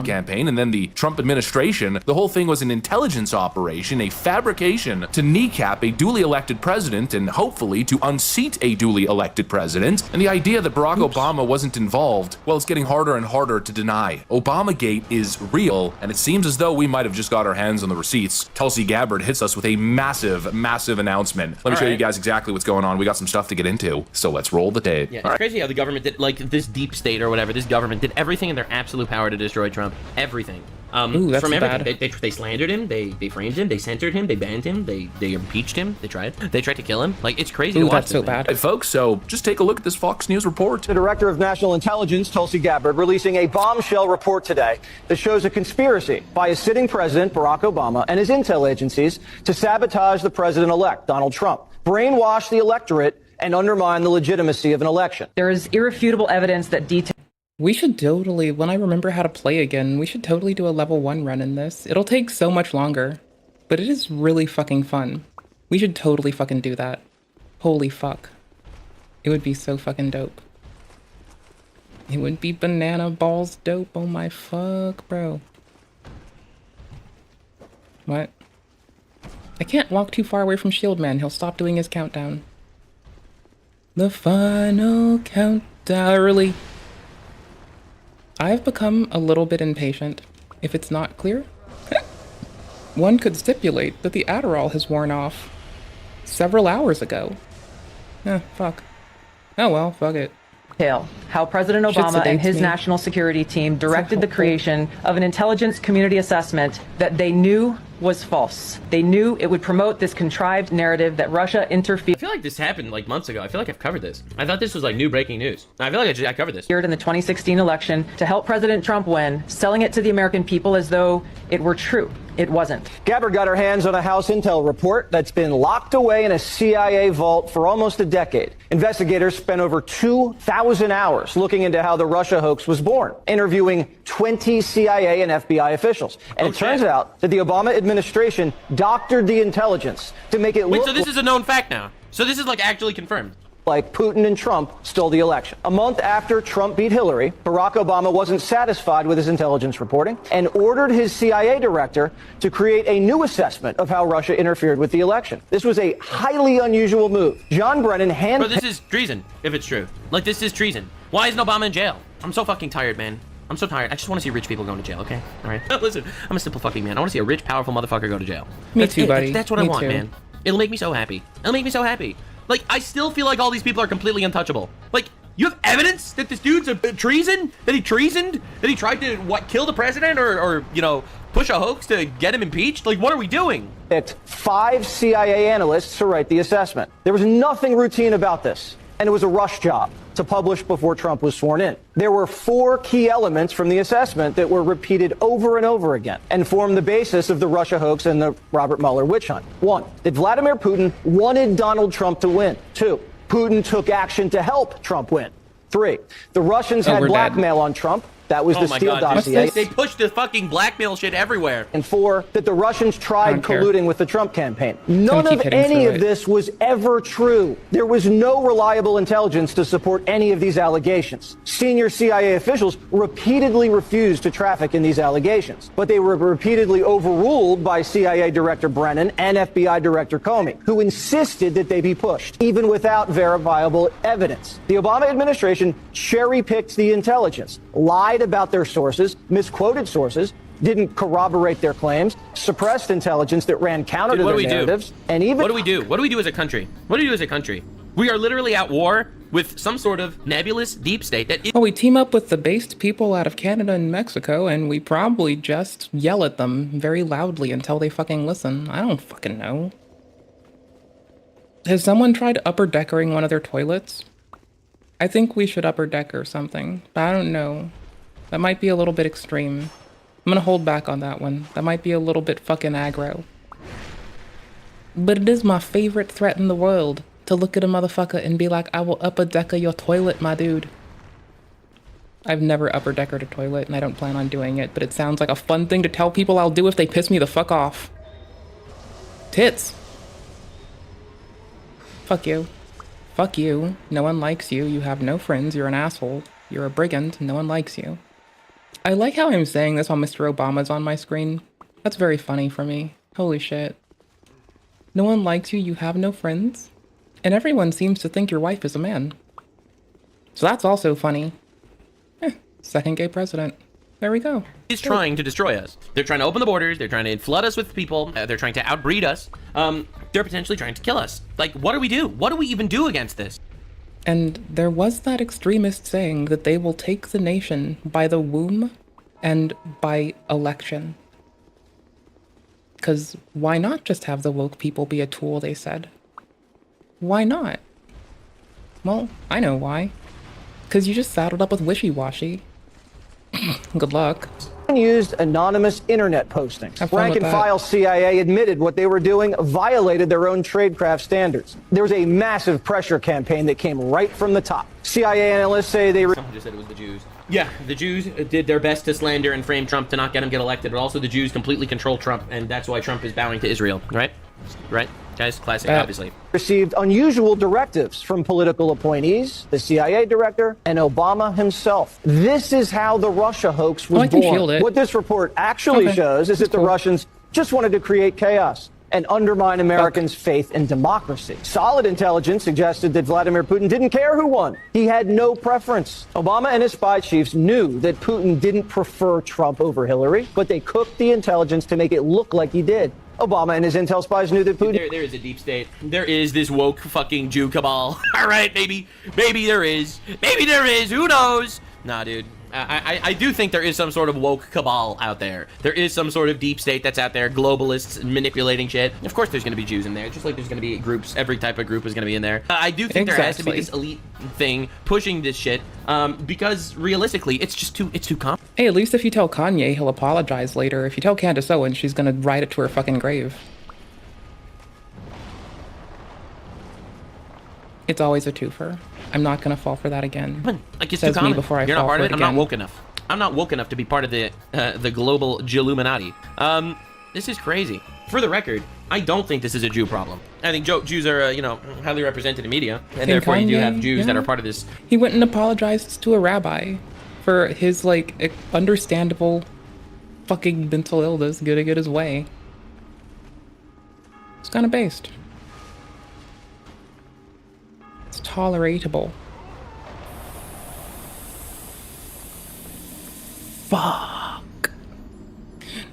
Campaign, and then the Trump administration, the whole thing was an intelligence operation, a fabrication to kneecap a duly elected president and hopefully to unseat a duly elected president. And the idea that Barack Obama wasn't involved, well, it's getting harder and harder to deny. Obamagate is real, and it seems as though we might have just got our hands on the receipts. Tulsi Gabbard hits us with a massive, massive announcement. Let me show you guys exactly what's going on. We got some stuff to get into, so let's roll the tape. Yeah, it's crazy how the government did, like, this deep state or whatever, this government did everything in their absolute power to destroy Trump. Everything. Ooh, that's from everything. bad. They slandered him, they framed him, they censored him, they banned him, they impeached him, they tried to kill him. Like, it's crazy to watch. That's so bad. Hey, folks, so just take a look at this Fox News report. The Director of National Intelligence, Tulsi Gabbard, releasing a bombshell report today that shows a conspiracy by a sitting president, Barack Obama, and his intel agencies to sabotage the president-elect, Donald Trump, brainwash the electorate, and undermine the legitimacy of an election. There is irrefutable evidence that details. We should totally, when I remember how to play again, we should totally do a level 1 run in this. It'll take so much longer, but it is really fucking fun. We should totally fucking do that. Holy fuck. It would be so fucking dope. It would be banana balls dope. Oh my fuck, bro. What? I can't walk too far away from Shield Man. He'll stop doing his countdown. The final countdown. Really? I've become a little bit impatient. If it's not clear, one could stipulate that the Adderall has worn off several hours ago. Fuck. Oh well, fuck it. How President Obama and his national security team directed the creation of an intelligence community assessment that they knew was false. They knew it would promote this contrived narrative that Russia interfered. I feel like this happened like months ago. I feel like I've covered this. I thought this was like new breaking news. I feel like I covered this. In the 2016 election to help President Trump win, selling it to the American people as though it were true. It wasn't. Gabbard got her hands on a House intel report that's been locked away in a CIA vault for almost a decade. Investigators spent over 2,000 hours looking into how the Russia hoax was born, interviewing 20 CIA and FBI officials. And it turns out that the Obama administration doctored the intelligence to make it look... Wait, so this is a known fact now? So this is like actually confirmed? Like Putin and Trump stole the election. A month after Trump beat Hillary, Barack Obama wasn't satisfied with his intelligence reporting and ordered his CIA director to create a new assessment of how Russia interfered with the election. This was a highly unusual move. John Brennan But this is treason, if it's true. Like, this is treason. Why isn't Obama in jail? I'm so fucking tired, man. I'm so tired. I just want to see rich people going to jail, okay? All right? Listen, I'm a simple fucking man. I want to see a rich, powerful motherfucker go to jail. Me too, buddy. That's what I want, man. It'll make me so happy. It'll make me so happy. Like, I still feel like all these people are completely untouchable. Like, you have evidence that this dude's a treason? That he treasoned? That he tried to, kill the president or, you know, push a hoax to get him impeached? Like, what are we doing? Picked 5 CIA analysts to write the assessment. There was nothing routine about this, and it was a rush job to publish before Trump was sworn in. There were 4 key elements from the assessment that were repeated over and over again and formed the basis of the Russia hoax and the Robert Mueller witch hunt. 1, that Vladimir Putin wanted Donald Trump to win. 2, Putin took action to help Trump win. 3, the Russians had blackmail on Trump. That was the Steele dossier. They pushed the fucking blackmail shit everywhere. And 4, that the Russians tried colluding with the Trump campaign. None of any of this was ever true. There was no reliable intelligence to support any of these allegations. Senior CIA officials repeatedly refused to traffic in these allegations, but they were repeatedly overruled by CIA Director Brennan and FBI Director Comey, who insisted that they be pushed, even without verifiable evidence. The Obama administration cherry-picked the intelligence, lied about their sources, misquoted sources, didn't corroborate their claims, suppressed intelligence that ran counter to their narratives, and even... What do we do? What do we do as a country? What do we do as a country? We are literally at war with some sort of nebulous deep state that is— Well, we team up with the based people out of Canada and Mexico, and we probably just yell at them very loudly until they fucking listen. I don't fucking know. Has someone tried upper deckering one of their toilets? I think we should upper decker something, but I don't know. That might be a little bit extreme. I'm gonna hold back on that one. That might be a little bit fucking aggro. But it is my favorite threat in the world, to look at a motherfucker and be like, I will upper decker your toilet, my dude. I've never upper deckered a toilet, and I don't plan on doing it, but it sounds like a fun thing to tell people I'll do if they piss me the fuck off. Tits. Fuck you. Fuck you. No one likes you. You have no friends. You're an asshole. You're a brigand. No one likes you. I like how I'm saying this while Mr. Obama's on my screen. That's very funny for me. Holy shit. No one likes you. You have no friends. And everyone seems to think your wife is a man. So that's also funny. Second gay president. There we go. Is trying to destroy us. They're trying to open the borders. They're trying to flood us with people. They're trying to outbreed us. They're potentially trying to kill us. Like, what do we do? What do we even do against this? And there was that extremist saying that they will take the nation by the womb and by election. Because why not just have the woke people be a tool, they said. Why not? Well, I know why. Because you just saddled up with wishy-washy. Good luck. Used anonymous internet postings. Rank and file CIA admitted what they were doing violated their own tradecraft standards. There was a massive pressure campaign that came right from the top. CIA analysts say they— Someone just said it was the Jews. Yeah, the Jews did their best to slander and frame Trump to not get him get elected, but also the Jews completely control Trump, and that's why Trump is bowing to Israel, right? Right? Guys, classic, obviously. Received unusual directives from political appointees, the CIA director, and Obama himself. This is how the Russia hoax was born. What this report actually shows is that the Russians just wanted to create chaos and undermine Americans' faith in democracy. Solid intelligence suggested that Vladimir Putin didn't care who won. He had no preference. Obama and his spy chiefs knew that Putin didn't prefer Trump over Hillary, but they cooked the intelligence to make it look like he did. Obama and his intel spies knew that Putin— There is a deep state. There is this woke fucking Jew cabal. All right, maybe there is. Maybe there is. Who knows? Nah, dude. I do think there is some sort of woke cabal out there. There is some sort of deep state that's out there, globalists manipulating shit. Of course there's going to be Jews in there, just like there's going to be groups. Every type of group is going to be in there. I do think there has to be this elite thing pushing this shit because realistically, it's too common. Hey, at least if you tell Kanye, he'll apologize later. If you tell Candace Owens, she's going to ride it to her fucking grave. It's always a twofer. I'm not gonna fall for that again. Like, it's too common. Before You're not part of it. I'm not woke enough. I'm not woke enough to be part of the global Illuminati. This is crazy. For the record, I don't think this is a Jew problem. I think Jews are, highly represented in media, and therefore you do have Jews that are part of this. He went and apologized to a rabbi for his understandable fucking mental illness getting in his way. It's kind of based. Toleratable. Fuck.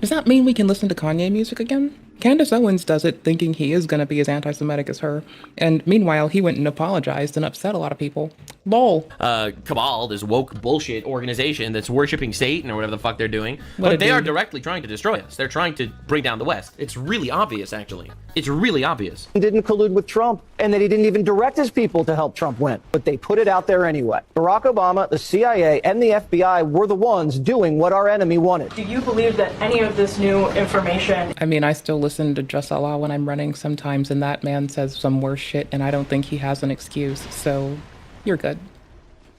Does that mean we can listen to Kanye music again? Candace Owens does it thinking he is gonna be as anti-Semitic as her, and meanwhile he went and apologized and upset a lot of people. Lol. Cabal, this woke bullshit organization that's worshiping Satan or whatever the fuck they're doing, but they are directly trying to destroy us. They're trying to bring down the West. It's really obvious, actually. It's really obvious. He didn't collude with Trump, and that he didn't even direct his people to help Trump win. But they put it out there anyway. Barack Obama, the CIA, and the FBI were the ones doing what our enemy wanted. Do you believe that any of this new information— I mean, I still listen to Just Allah when I'm running sometimes, and that man says some worse shit, and I don't think he has an excuse, so you're good.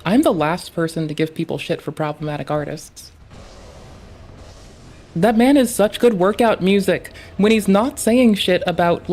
I'm the last person to give people shit for problematic artists. That man is such good workout music when he's not saying shit about,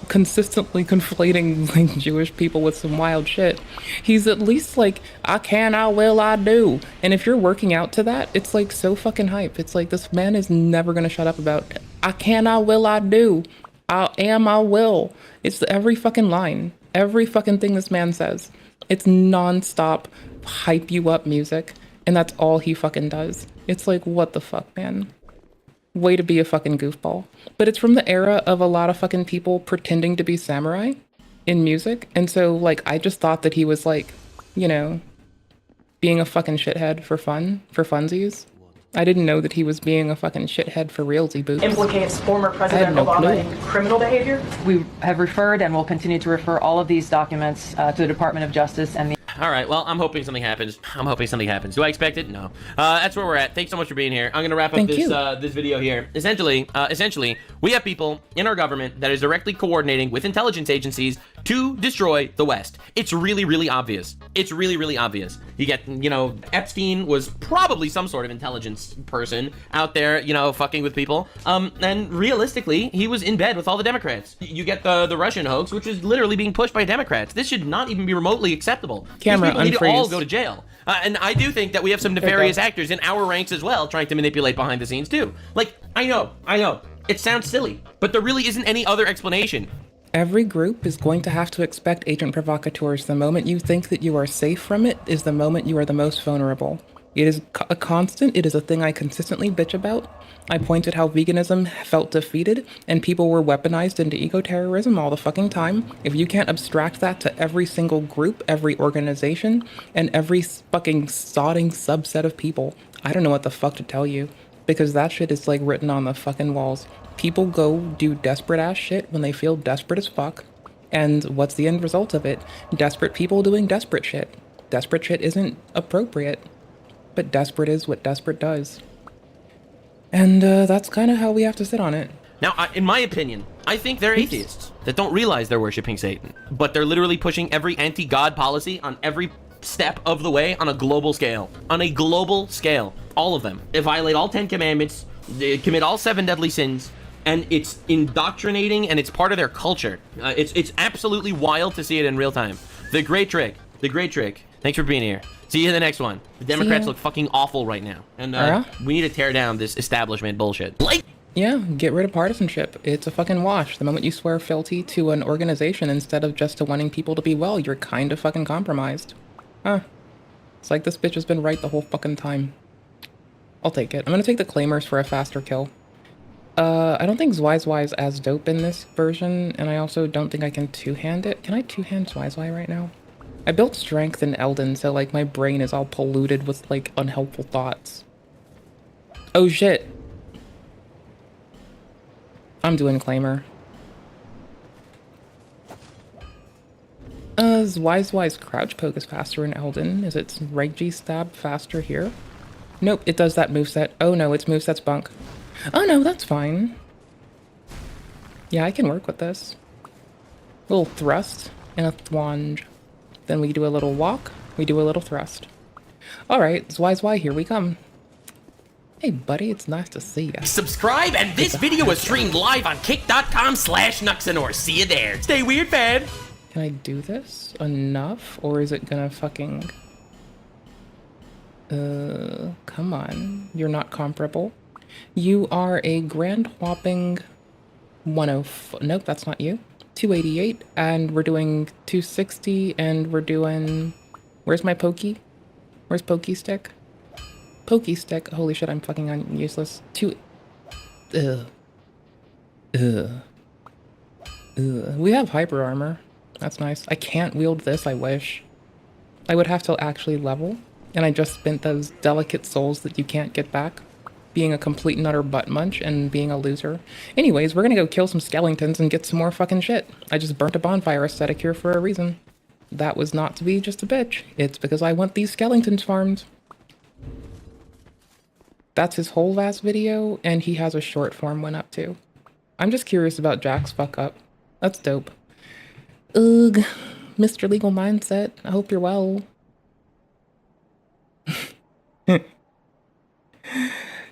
consistently conflating, Jewish people with some wild shit. He's at least I can, I will, I do. And if you're working out to that, it's, so fucking hype. It's this man is never gonna shut up about, I can, I will, I do. I am, I will. It's every fucking line. Every fucking thing this man says. It's non-stop hype you up music. And that's all he fucking does. It's what the fuck, man? Way to be a fucking goofball. But it's from the era of a lot of fucking people pretending to be samurai. in music. And so, like, I just thought that he was, like, you know, being a fucking shithead for fun, for funsies. I didn't know that he was being a fucking shithead for realsy boots. Implicates former President Obama in criminal behavior. We have referred and will continue to refer all of these documents to the Department of Justice and the... All right, well, I'm hoping something happens. Do I expect it? No. That's where we're at. Thanks so much for being here. I'm gonna wrap up this video here. Essentially, we have people in our government that is directly coordinating with intelligence agencies to destroy the West. It's really, really obvious. It's really, really obvious. You get, you know, Epstein was probably some sort of intelligence person out there, you know, fucking with people. And realistically, he was in bed with all the Democrats. You get the Russian hoax, which is literally being pushed by Democrats. This should not even be remotely acceptable. Camera, these people need to unfreeze. all go to jail. And I do think that we have some nefarious actors in our ranks as well, trying to manipulate behind the scenes too. Like, I know. It sounds silly, but there really isn't any other explanation. Every group is going to have to expect agent provocateurs. The moment you think that you are safe from it is the moment you are the most vulnerable. It is a constant. It is a thing I consistently bitch about. I pointed how veganism felt defeated and people were weaponized into eco-terrorism all the fucking time. If you can't abstract that to every single group, every organization, and every fucking sodding subset of people, I don't know what the fuck to tell you. Because that shit is like written on the fucking walls. People go do desperate ass shit when they feel desperate as fuck. And what's the end result of it? Desperate people doing desperate shit. Desperate shit isn't appropriate. But desperate is what desperate does. And that's kind of how we have to sit on it. Now, in my opinion, I think they're atheists that don't realize they're worshiping Satan. But they're literally pushing every anti-God policy on every step of the way on a global scale. On a global scale. All of them. They violate all 10 commandments. They commit all 7 deadly sins. And it's indoctrinating and it's part of their culture. It's absolutely wild to see it in real time. The great trick. Thanks for being here. See you in the next one. The Democrats look fucking awful right now. And we need to tear down this establishment bullshit. Yeah, get rid of partisanship. It's a fucking wash. The moment you swear fealty to an organization instead of just to wanting people to be well, you're kind of fucking compromised. Huh. It's like this bitch has been right the whole fucking time. I'll take it. I'm gonna take the claimers for a faster kill. I don't think Zwai is as dope in this version, and I also don't think I can two-hand it. Can I two-hand Zwai right now? I built strength in Elden, so like my brain is all polluted with like unhelpful thoughts. Oh shit. I'm doing claimer. Zwai's crouch poke is faster in Elden. Is its right G stab faster here? Nope, it does that moveset. Oh no, its moveset's bunk. Oh no, that's fine. Yeah, I can work with this. Little thrust and a thwange. Then we do a little walk, we do a little thrust. Alright, Zwai, here we come. Hey buddy, it's nice to see ya. Subscribe, and this video is streamed live on kick.com/Nuxanor. See you there. Stay weird, fam. Can I do this enough, or is it gonna fucking... come on. You're not comparable. You are a grand whopping 104. Nope, that's not you. 288, and we're doing 260, and we're doing... Where's my pokey? Where's pokey stick? Pokey stick. Holy shit, I'm fucking useless. We have hyper armor. That's nice. I can't wield this, I wish. I would have to actually level, and I just spent those delicate souls that you can't get back, being a complete and utter butt munch and being a loser. Anyways, we're gonna go kill some skeletons and get some more fucking shit. I just burnt a bonfire aesthetic here for a reason. That was not to be just a bitch. It's because I want these skeletons farmed. That's his whole last video, and he has a short form one up too. I'm just curious about Jack's fuck up. That's dope. Ugh, Mr. Legal Mindset, I hope you're well.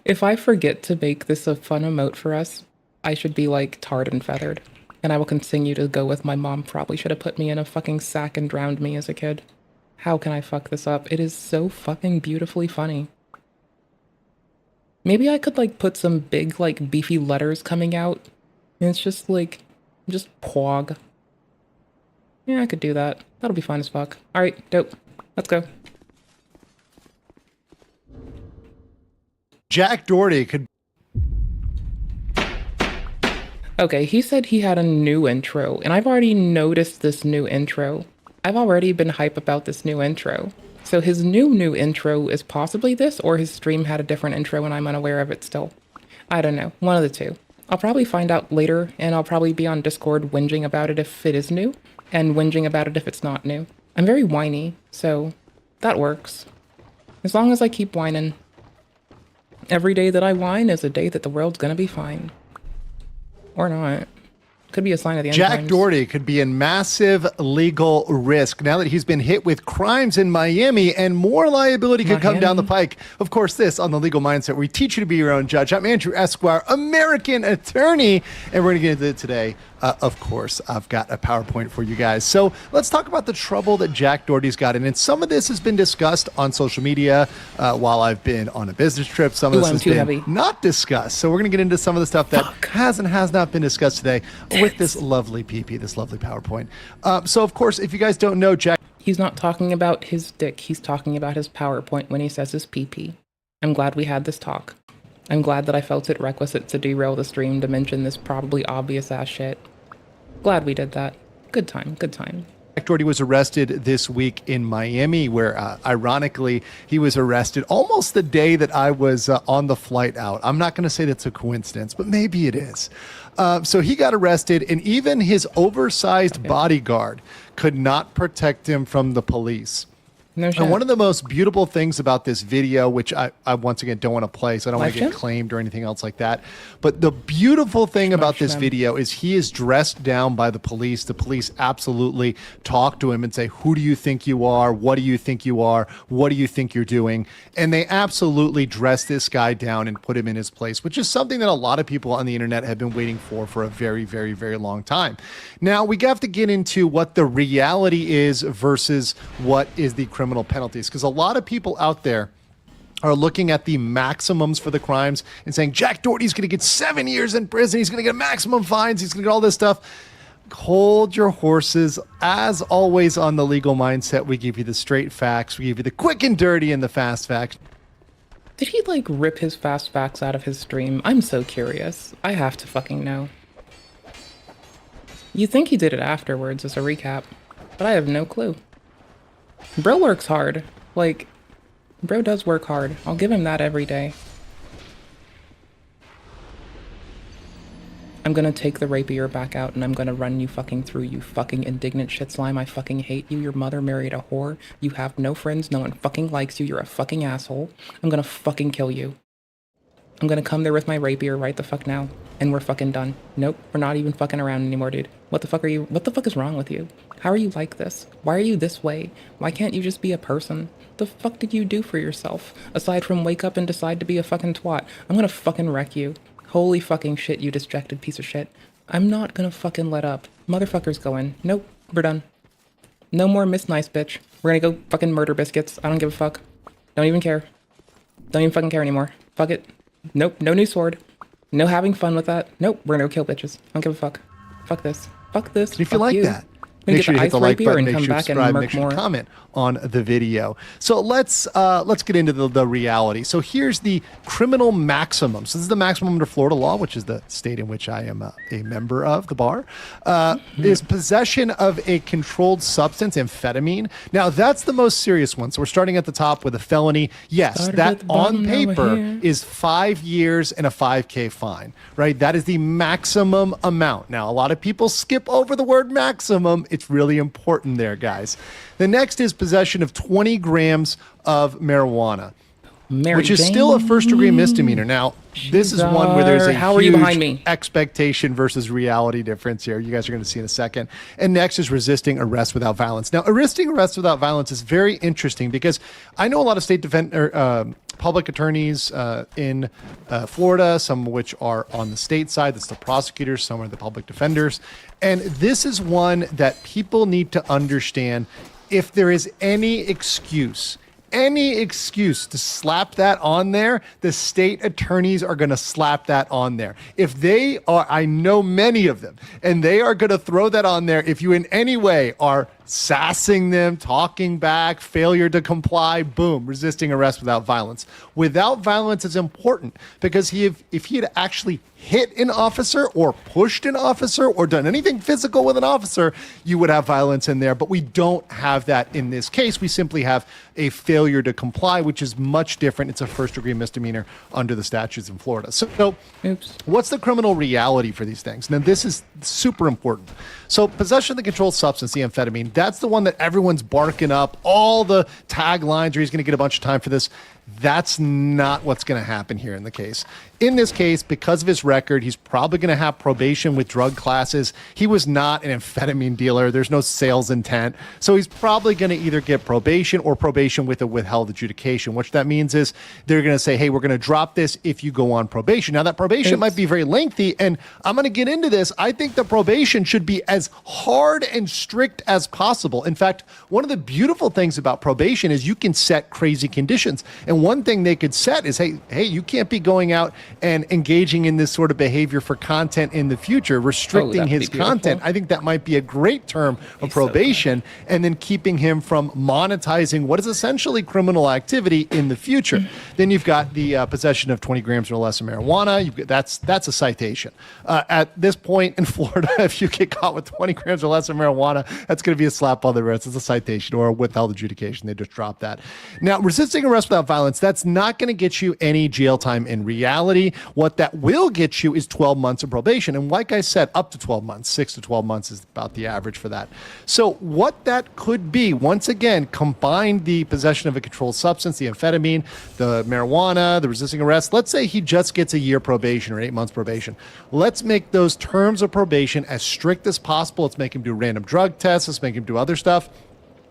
If I forget to make this a fun emote for us, I should be like tarred and feathered. And I will continue to go with my mom probably should have put me in a fucking sack and drowned me as a kid. How can I fuck this up? It is so fucking beautifully funny. Maybe I could like put some big like beefy letters coming out. And it's just like, just pog. Yeah, I could do that. That'll be fun as fuck. Alright, dope. Let's go. Jack Doherty could... Okay, he said he had a new intro, and I've already noticed this new intro. I've already been hype about this new intro. So his new intro is possibly this, or his stream had a different intro and I'm unaware of it still. I don't know, one of the two. I'll probably find out later, and I'll probably be on Discord whinging about it if it is new, and whinging about it if it's not new. I'm very whiny, so that works. As long as I keep whining. Every day that I whine is a day that the world's gonna be fine. Or not. Could be a sign of the end Jack times. Doherty could be in massive legal risk now that he's been hit with crimes in Miami, and more liability could come down the pike. Of course, this on The Legal Mindset, we teach you to be your own judge. I'm Andrew Esquire, American attorney, and we're going to get into it today. Of course, I've got a PowerPoint for you guys. So let's talk about the trouble that Jack Doherty's got in. And some of this has been discussed on social media while I've been on a business trip. Some of this has been not discussed. So we're going to get into some of the stuff that has not been discussed today with this lovely PP, this lovely PowerPoint. So, of course, if you guys don't know, Jack... He's not talking about his dick. He's talking about his PowerPoint when he says his PP. I'm glad we had this talk. I'm glad that I felt it requisite to derail the stream to mention this probably obvious ass shit. Glad we did that. Good time, good time. Jack Doherty was arrested this week in Miami, where ironically he was arrested almost the day that I was on the flight out. I'm not going to say that's a coincidence, but maybe it is. So he got arrested, and even his oversized bodyguard could not protect him from the police. No shit. And one of the most beautiful things about this video, which I once again don't want to play, so I don't want to get claimed or anything else like that. But the beautiful thing about this video is he is dressed down by the police. The police absolutely talk to him and say, "Who do you think you are? What do you think you are? What do you think you're doing?" And they absolutely dress this guy down and put him in his place, which is something that a lot of people on the internet have been waiting for a very, very, very long time. Now, we have to get into what the reality is versus what is the criminal penalties, because a lot of people out there are looking at the maximums for the crimes and saying Jack Doherty's going to get 7 years in prison, he's going to get maximum fines, he's going to get all this stuff. Hold your horses. As always on The Legal Mindset, we give you the straight facts, we give you the quick and dirty and the fast facts. Did he like rip his fast facts out of his stream? I'm so curious. I have to fucking know. You think he did it afterwards as a recap, but I have no clue. Bro works hard. Like, bro does work hard. I'll give him that every day. I'm gonna take the rapier back out and I'm gonna run you fucking through, you fucking indignant shit slime. I fucking hate you. Your mother married a whore. You have no friends. No one fucking likes you. You're a fucking asshole. I'm gonna fucking kill you. I'm gonna come there with my rapier right the fuck now. And we're fucking done. Nope, we're not even fucking around anymore, dude. What the fuck is wrong with you? How are you like this? Why are you this way? Why can't you just be a person? The fuck did you do for yourself? Aside from wake up and decide to be a fucking twat. I'm gonna fucking wreck you. Holy fucking shit, you distracted piece of shit. I'm not gonna fucking let up. Motherfucker's going. Nope, we're done. No more Miss Nice Bitch. We're gonna go fucking murder biscuits. I don't give a fuck. Don't even care. Don't even fucking care anymore. Fuck it. Nope, no new sword. No having fun with that. Nope, we're gonna go kill bitches. I don't give a fuck. Fuck this. Fuck this. If you like that, make sure you hit the like button, make sure you subscribe, make sure you comment on the video. So let's get into the reality. So here's the criminal maximum. So this is the maximum under Florida law, which is the state in which I am a member of the bar, is possession of a controlled substance, amphetamine. Now that's the most serious one. So we're starting at the top with a felony. Yes, that on paper is 5 years and a $5,000 fine, right? That is the maximum amount. Now a lot of people skip over the word maximum. It's really important there, guys. The next is possession of 20 grams of marijuana, which is still a first-degree misdemeanor. Now, this is one where there's a huge expectation versus reality difference here. You guys are going to see in a second. And next is resisting arrest without violence. Now, resisting arrest without violence is very interesting because I know a lot of public attorneys in Florida, some of which are on the state side. That's the prosecutors, some are the public defenders. And this is one that people need to understand. If there is any excuse to slap that on there, the state attorneys are going to slap that on there. If they are, I know many of them, and they are going to throw that on there. If you in any way are sassing them, talking back, failure to comply, boom, resisting arrest without violence. Without violence is important because if he had actually hit an officer or pushed an officer or done anything physical with an officer, you would have violence in there. But we don't have that in this case. We simply have a failure to comply, which is much different. It's a first-degree misdemeanor under the statutes in Florida. So what's the criminal reality for these things? Now, this is super important. So possession of the controlled substance, the amphetamine, that's the one that everyone's barking up. All the taglines, or he's going to get a bunch of time for this. That's not what's going to happen here in the case. In this case, because of his record, he's probably going to have probation with drug classes. He was not an amphetamine dealer. There's no sales intent. So he's probably going to either get probation or probation with a withheld adjudication. What that means is they're going to say, hey, we're going to drop this if you go on probation. Now, that probation might be very lengthy, and I'm going to get into this. I think the probation should be as hard and strict as possible. In fact, one of the beautiful things about probation is you can set crazy conditions. And one thing they could set is, hey, you can't be going out and engaging in this sort of behavior for content in the future, restricting his content. I think that might be a great term of probation, and then keeping him from monetizing what is essentially criminal activity in the future. Then you've got the possession of 20 grams or less of marijuana. That's a citation. At this point in Florida, if you get caught with 20 grams or less of marijuana, that's going to be a slap on the wrist. It's a citation or a withheld adjudication. They just dropped that. Now, resisting arrest without violence, that's not going to get you any jail time in reality. What that will get you is 12 months of probation. And like I said, up to 12 months, 6 to 12 months is about the average for that. So what that could be, once again, combine the possession of a controlled substance, the amphetamine, the marijuana, the resisting arrest. Let's say he just gets a year probation or 8 months probation. Let's make those terms of probation as strict as possible. Let's make him do random drug tests. Let's make him do other stuff.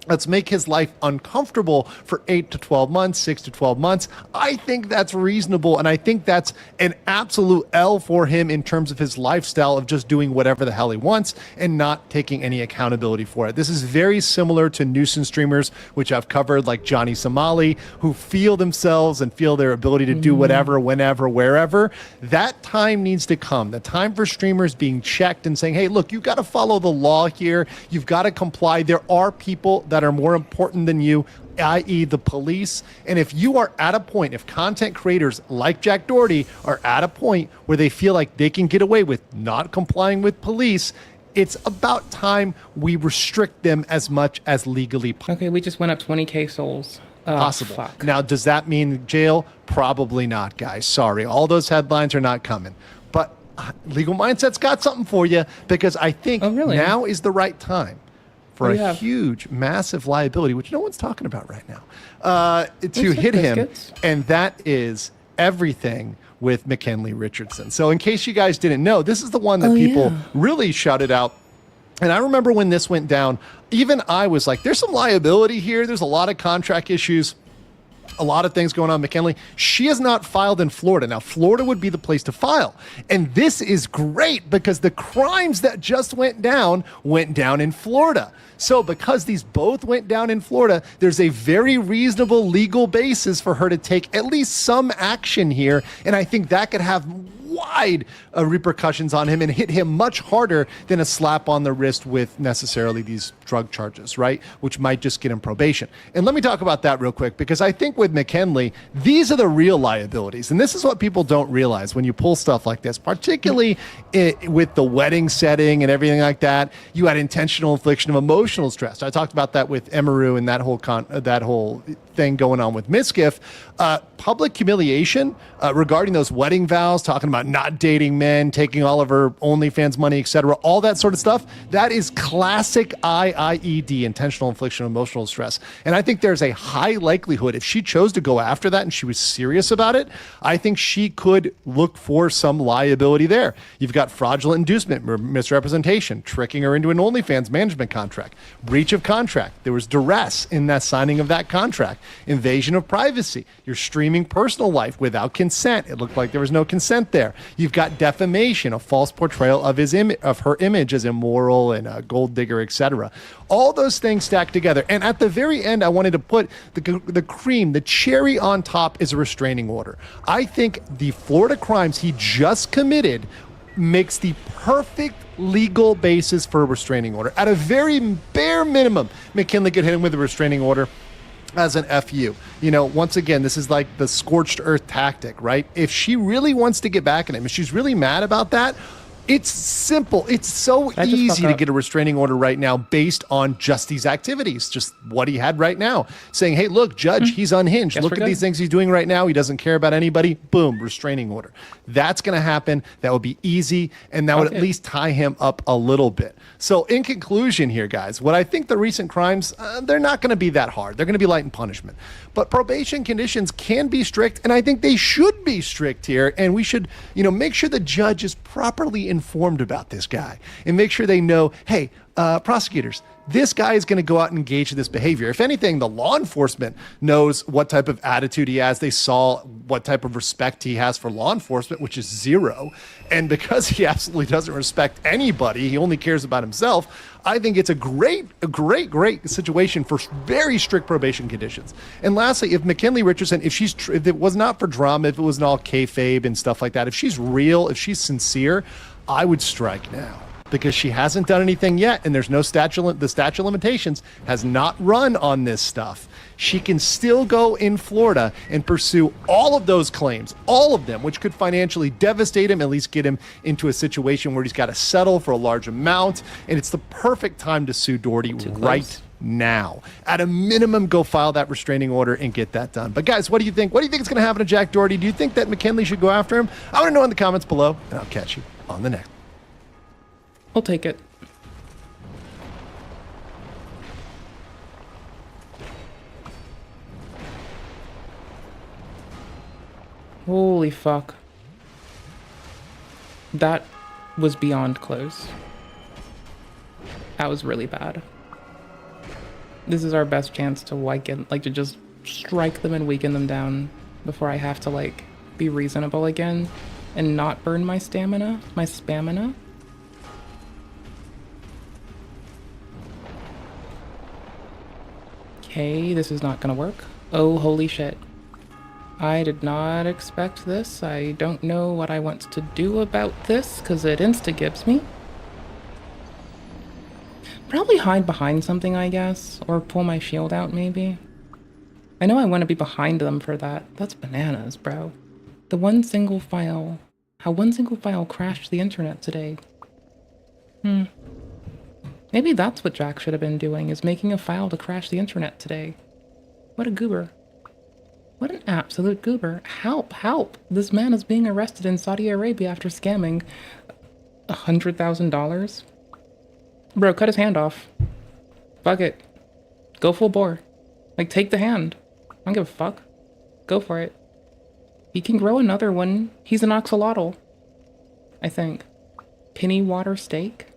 Let's make his life uncomfortable for 8 to 12 months, 6 to 12 months. I think that's reasonable, and I think that's an absolute L for him in terms of his lifestyle of just doing whatever the hell he wants and not taking any accountability for it. This is very similar to nuisance streamers, which I've covered, like Johnny Somali, who feel themselves and feel their ability to do whatever, whenever, wherever. That time needs to come. The time for streamers being checked and saying, hey, look, you've got to follow the law here. You've got to comply. There are people that are more important than you, i.e. the police. And if you are at a point, if content creators like Jack Doherty are at a point where they feel like they can get away with not complying with police, it's about time we restrict them as much as legally possible. Okay, we just went up 20K souls. Possible. Fuck. Now, does that mean jail? Probably not, guys. Sorry. All those headlines are not coming. But Legal Mindset's got something for you, because I think now is the right time for a huge, massive liability, which no one's talking about right now, to hit him. And that is everything with McKinley Richardson. So in case you guys didn't know, this is the one that people really shouted out. And I remember when this went down, even I was like, there's some liability here. There's a lot of contract issues. A lot of things going on. McKinley, she has not filed in Florida. Now, Florida would be the place to file. And this is great because the crimes that just went down in Florida. So because these both went down in Florida, there's a very reasonable legal basis for her to take at least some action here. And I think that could have wide repercussions on him and hit him much harder than a slap on the wrist with necessarily these drug charges, right? Which might just get him probation. And let me talk about that real quick, because I think with McKinley, these are the real liabilities. And this is what people don't realize when you pull stuff like this, particularly with the wedding setting and everything like that. You had intentional infliction of emotional stress. I talked about that with Emaru and that whole thing going on with Miskiff. Public humiliation regarding those wedding vows, talking about not dating men, taking all of her OnlyFans money, etc., all that sort of stuff. That is classic IIED, intentional infliction of emotional stress. And I think there's a high likelihood if she chose to go after that and she was serious about it, I think she could look for some liability there. You've got fraudulent inducement, misrepresentation, tricking her into an OnlyFans management contract, breach of contract. There was duress in that signing of that contract, invasion of privacy. You're streaming personal life without consent. It looked like there was no consent there. You've got defamation, a false portrayal of her image as immoral and a gold digger, etc. All those things stacked together. And at the very end, I wanted to put the cream, the cherry on top is a restraining order. I think the Florida crimes he just committed makes the perfect legal basis for a restraining order. At a very bare minimum, McKinley could hit him with a restraining order as an FU. You know, once again, this is like the scorched earth tactic, right? If she really wants to get back at him, if she's really mad about that, it's simple. It's so easy to get a restraining order right now based on just these activities, just what he had right now. Saying, hey, look, Judge, he's unhinged. Look at these things he's doing right now. He doesn't care about anybody. Boom, restraining order. That's going to happen. That would be easy, and that would at least tie him up a little bit. So in conclusion here, guys, what I think the recent crimes, they're not going to be that hard. They're going to be light in punishment. But probation conditions can be strict, and I think they should be strict here. And we should, you know, make sure the judge is properly informed about this guy and make sure they know, hey, prosecutors, this guy is going to go out and engage in this behavior. If anything, the law enforcement knows what type of attitude he has. They saw what type of respect he has for law enforcement, which is zero. And because he absolutely doesn't respect anybody, he only cares about himself. I think it's a great situation for very strict probation conditions. And lastly, if McKinley Richardson, if it was not for drama, if it was all kayfabe and stuff like that, if she's real, if she's sincere, I would strike now. Because she hasn't done anything yet, and there's no the statute of limitations has not run on this stuff. She can still go in Florida and pursue all of those claims, all of them, which could financially devastate him, at least get him into a situation where he's got to settle for a large amount. And it's the perfect time to sue Doherty right now. At a minimum, go file that restraining order and get that done. But guys, what do you think? What do you think is going to happen to Jack Doherty? Do you think that McKinley should go after him? I want to know in the comments below, and I'll catch you on the next. I'll take it. Holy fuck. That was beyond close. That was really bad. This is our best chance to to just strike them and weaken them down before I have to be reasonable again and not burn my stamina, my spamina. Okay, this is not gonna work. Oh, holy shit. I did not expect this. I don't know what I want to do about this, because it insta-gives me. Probably hide behind something, I guess. Or pull my shield out, maybe. I know I want to be behind them for that. That's bananas, bro. How one single file crashed the internet today. Maybe that's what Jack should have been doing, is making a file to crash the internet today. What a goober. What an absolute goober. Help, help. This man is being arrested in Saudi Arabia after scamming $100,000. Bro, cut his hand off. Fuck it. Go full bore. Take the hand. I don't give a fuck. Go for it. He can grow another one. He's an axolotl. I think. Penny water steak?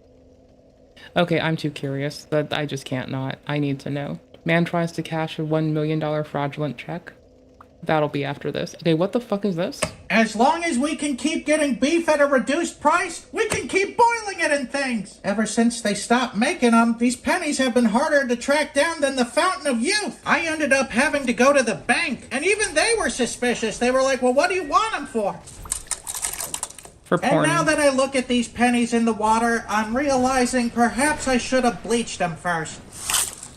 Okay, I'm too curious. That I just can't not. I need to know. Man tries to cash a $1 million fraudulent check. That'll be after this. Okay, what the fuck is this? As long as we can keep getting beef at a reduced price, we can keep boiling it in things. Ever since they stopped making them, these pennies have been harder to track down than the fountain of youth. I ended up having to go to the bank, and even they were suspicious. They were like, well, what do you want them for? For porn. And now that I look at these pennies in the water, I'm realizing perhaps I should have bleached them first.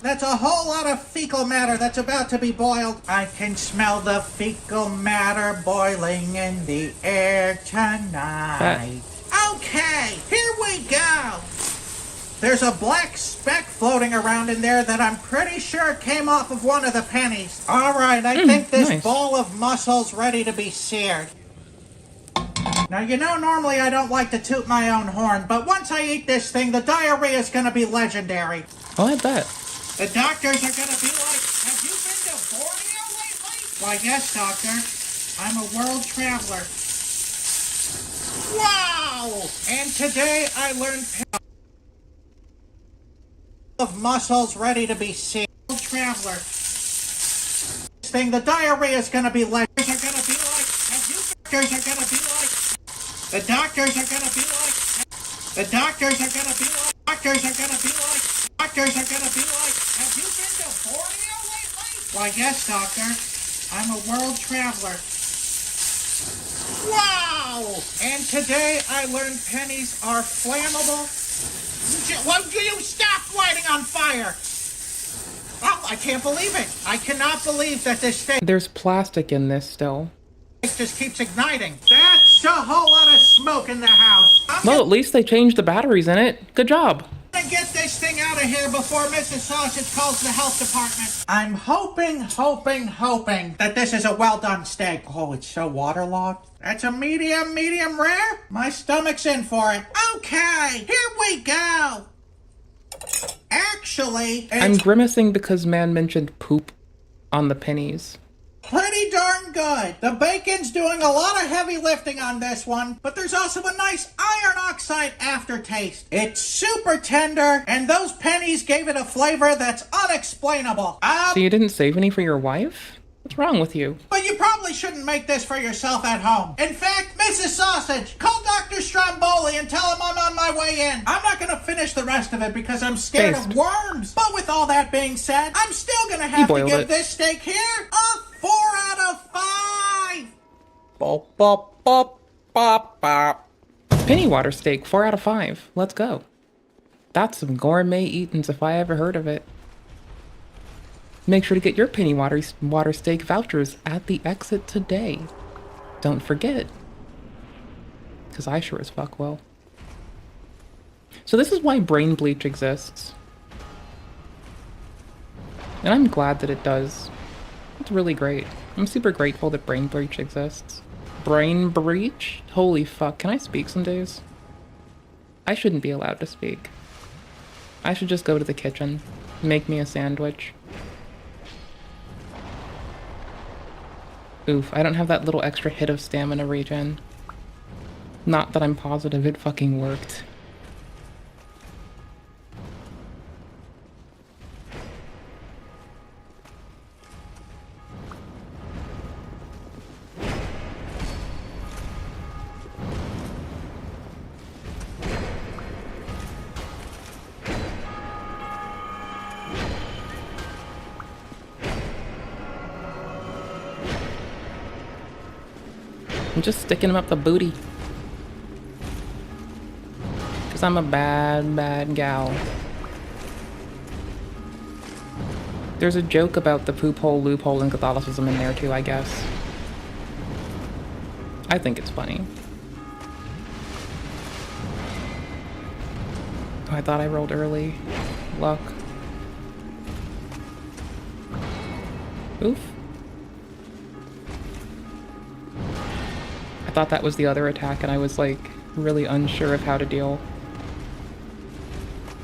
That's a whole lot of fecal matter that's about to be boiled. I can smell the fecal matter boiling in the air tonight. Okay, here we go. There's a black speck floating around in there that I'm pretty sure came off of one of the pennies. All right, I think this ball of muscle's ready to be seared. Now, you know, normally I don't like to toot my own horn, but once I eat this thing, the diarrhea is going to be legendary. Oh, I bet. The doctors are going to be like, have you been to Borneo lately? Why, yes, doctor. I'm a world traveler. Wow! And today I learned of muscles ready to be seen. World traveler. This thing, the diarrhea is going to be like, the doctors are going to be like, the doctors are going to be like, the doctors are going to be like, doctors are going to be like, doctors are going to be like, have you been to Borneo lately? Why, yes, doctor. I'm a world traveler. Wow! And today I learned pennies are flammable. Won't you stop lighting on fire? Oh, I can't believe it. I cannot believe that this steak There's plastic in this still. just keeps igniting. That's a whole lot of smoke in the house. Well, at least they changed the batteries in it. Good job. I'm gonna get this thing out of here before Mrs. Sausage calls the health department. I'm hoping that this is a well-done steak. Oh, it's so waterlogged. That's a medium rare? My stomach's in for it. Okay, here we go. Actually, I'm grimacing because man mentioned poop on the pennies. Pretty darn good. The bacon's doing a lot of heavy lifting on this one, but there's also a nice iron oxide aftertaste. It's super tender, and those pennies gave it a flavor that's unexplainable. So you didn't save any for your wife? What's wrong with you? But you probably shouldn't make this for yourself at home. In fact, Mrs. Sausage, call Dr. Stromboli and tell him I'm on my way in. I'm not gonna finish the rest of it because I'm scared of worms. But with all that being said, I'm still gonna have to give this steak here a 4 out of 5. Bop, bop, bop, bop, bop. Penny water steak, 4 out of 5. Let's go. That's some gourmet eatings if I ever heard of it. Make sure to get your penny water steak vouchers at the exit today. Don't forget. Because I sure as fuck will. So this is why brain bleach exists. And I'm glad that it does. It's really great. I'm super grateful that brain bleach exists. Brain breach? Holy fuck, can I speak some days? I shouldn't be allowed to speak. I should just go to the kitchen, make me a sandwich. Oof, I don't have that little extra hit of stamina regen. Not that I'm positive it fucking worked. I'm just sticking him up the booty. Because I'm a bad, bad gal. There's a joke about the poop hole loophole in Catholicism in there too, I guess. I think it's funny. Oh, I thought I rolled early. Luck. Oof. I thought that was the other attack and I was like really unsure of how to deal.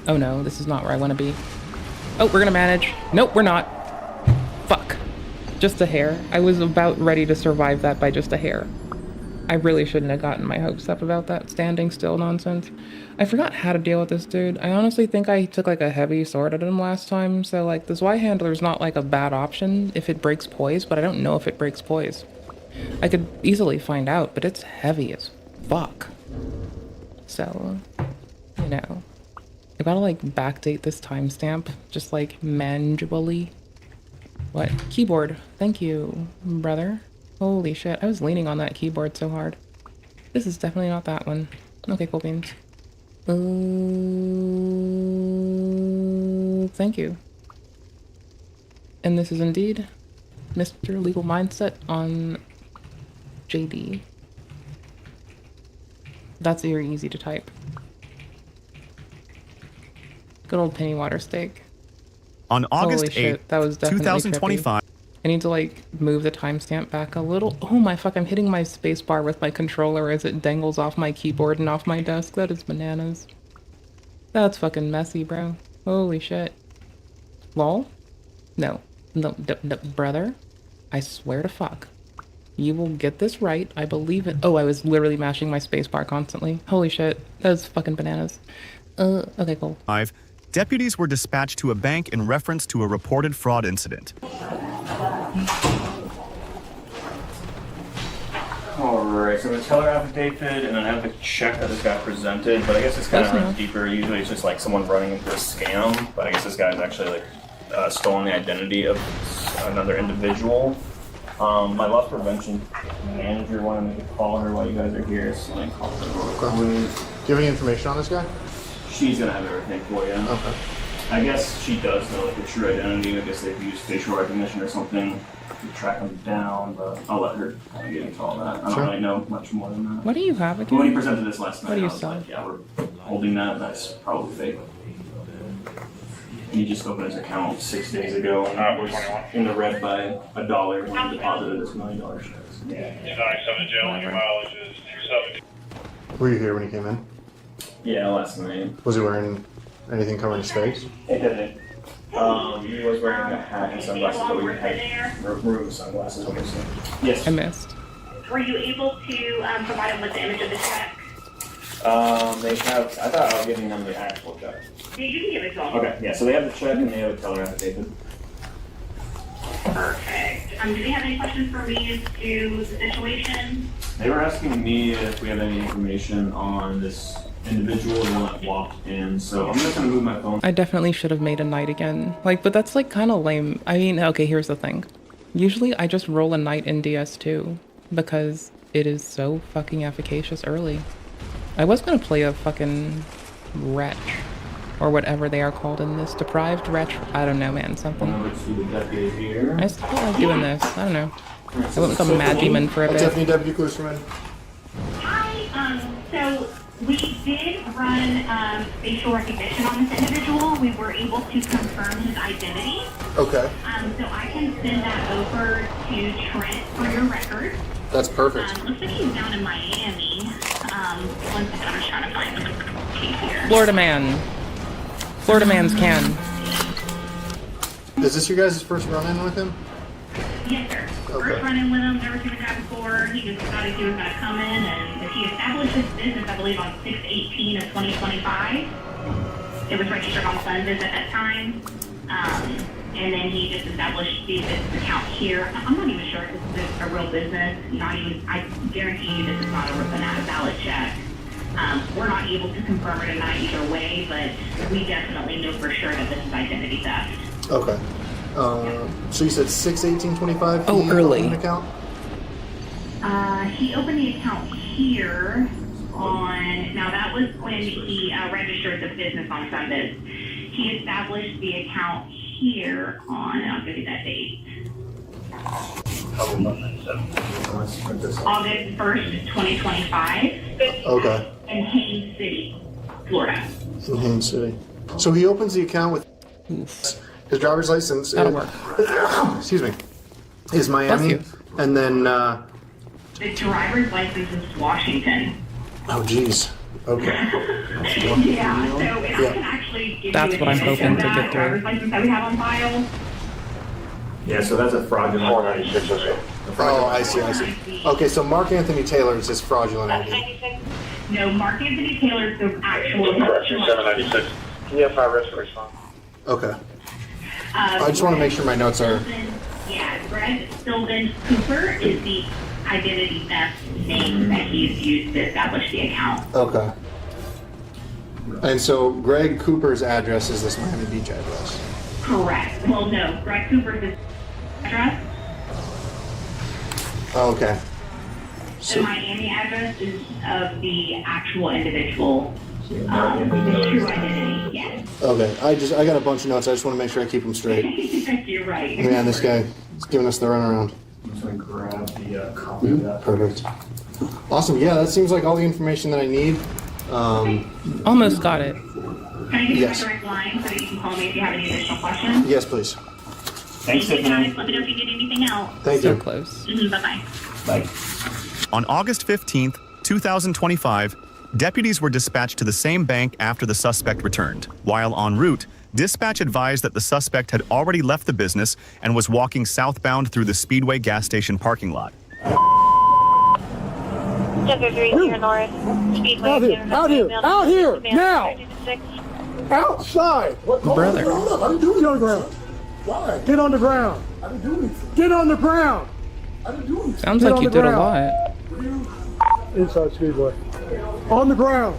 Oh no, this is not where I want to be. Oh, we're gonna manage. Nope, we're not. Fuck. Just a hair. I was about ready to survive that by just a hair. I really shouldn't have gotten my hopes up about that standing still nonsense. I forgot how to deal with this dude. I honestly think I took like a heavy sword at him last time, so like this Y-handler is not like a bad option if it breaks poise, but I don't know if it breaks poise. I could easily find out, but it's heavy as fuck. So, you know, I gotta like backdate this timestamp, just like manually. What? Keyboard. Thank you, brother. Holy shit, I was leaning on that keyboard so hard. This is definitely not that one. Okay, cool beans. Thank you. And this is indeed Mr. Legal Mindset on JD. That's very easy to type. Good old penny water steak. On August 8th, that was 2025. Trippy. I need to like move the timestamp back a little. Oh my fuck, I'm hitting my spacebar with my controller as it dangles off my keyboard and off my desk. That is bananas. That's fucking messy, bro. Holy shit. Lol? No, brother. I swear to fuck. You will get this right. I believe it. Oh, I was literally mashing my spacebar constantly. Holy shit. That was fucking bananas. Okay, cool. Deputies were dispatched to a bank in reference to a reported fraud incident. Alright, so the teller affidavit, and then I have the check that this guy presented, but I guess this kind of runs deeper. Usually it's just like someone running into a scam, but I guess this guy's actually like stolen the identity of another individual. My loss prevention manager wanted me to call her while you guys are here, so I called her. Do you have any information on this guy? She's gonna have everything for you. Okay. I guess she does know like the true identity. I guess they've used facial recognition or something to track him down, but I'll let her kind of get into all that. I don't really know much more than that. What do you have again? But when he presented this last night, What do you I was sell? like, yeah, we're holding that. That's probably fake. He just opened his account 6 days ago and was in the red by $1 when he deposited his $1 million checks. Were you here when he came in? Yeah, last night. Was he wearing anything covering his face? He didn't. He was wearing a hat and sunglasses, but we had removed sunglasses, obviously. Yes. I missed. Were you able to provide them with the image of the check? They have, I thought I was giving them the actual check. You can give it to them. Okay, yeah, so they have the check and they have a teller affidavit. Perfect. Do they have any questions for me as to the situation? They were asking me if we have any information on this individual, the one that walked in, so I'm just gonna move my phone. I definitely should have made a night again. Like, but that's like kind of lame. I mean, okay, here's the thing. Usually I just roll a night in DS2 because it is so fucking efficacious early. I was gonna play a fucking wretch or whatever they are called in this. Deprived wretch. I don't know, man. Something. I still like doing this. I don't know. I went become a mad demon for a bit. Tiffany, Deputy Policeman. Hi. So we did run facial recognition on this individual. We were able to confirm his identity. Okay. So I can send that over to Trent for your record. That's perfect. Looks like he's down in Miami. One second, I'm just trying to find the case here. Florida man. Florida man's can. Is this your guys' first run-in with him? Yes, sir. Okay. First run-in with him, never seen the guy before. He just decided he was going to come in, and he established his business, I believe, on 6/18 of 2025. It was registered on funds at that time. And then he just established the business account here. I'm not even sure if this is a real business. Not even, I guarantee you this is not a valid check. We're not able to confirm it tonight either way, but we definitely know for sure that this is identity theft. Okay. So you said 6/18/25? Oh, early. An account? He opened the account here on, now that was when he registered the business on Sundays. He established the account here on, I'll give you that date. August 1st, 2025. Okay. In Haines City, Florida. In Haines City. So he opens the account with his driver's license. That'll work. Excuse me. Is Miami. And then, the driver's license is Washington. oh, geez. Okay. Yeah, so and I can actually give That's you what I'm hoping to get through. driver's license that we have on file. Yeah, so that's a fraudulent. 496. Oh, I see. Okay, so Mark Anthony Taylor is his fraudulent ID. No, Mark Anthony Taylor is the actual. 796. Can you have 5 risk response? Okay. I just want to make sure my notes are. Yeah, Greg Sylvan Cooper is the identity theft name that he's used to establish the account. Okay. And so Greg Cooper's address is this Miami Beach address? Correct. Well, no, Greg Cooper's address. Oh, okay. The Miami address is of the actual individual. True identity, yes. Okay, I got a bunch of notes. I just want to make sure I keep them straight. You're right. Man, this guy is giving us the runaround. I'm just going to grab the copy of that. Perfect. Awesome. Yeah, that seems like all the information that I need. Almost got it. Can I give you a direct line so that you can call me if you have any additional questions? Yes, please. Thanks, Thank you, guys. Let me know if you need anything else. Thank you. So close. Bye-bye. Bye. On August 15th, 2025, deputies were dispatched to the same bank after the suspect returned. While en route, dispatch advised that the suspect had already left the business and was walking southbound through the Speedway gas station parking lot. 10-3 here north. Speedway. Out here, now! Outside! Brother. I didn't do anything on the ground. Why? Get on the ground. I didn't do anything. Get on the ground. I didn't do anything. Sounds like you did a lot. Inside Speedway. On the ground.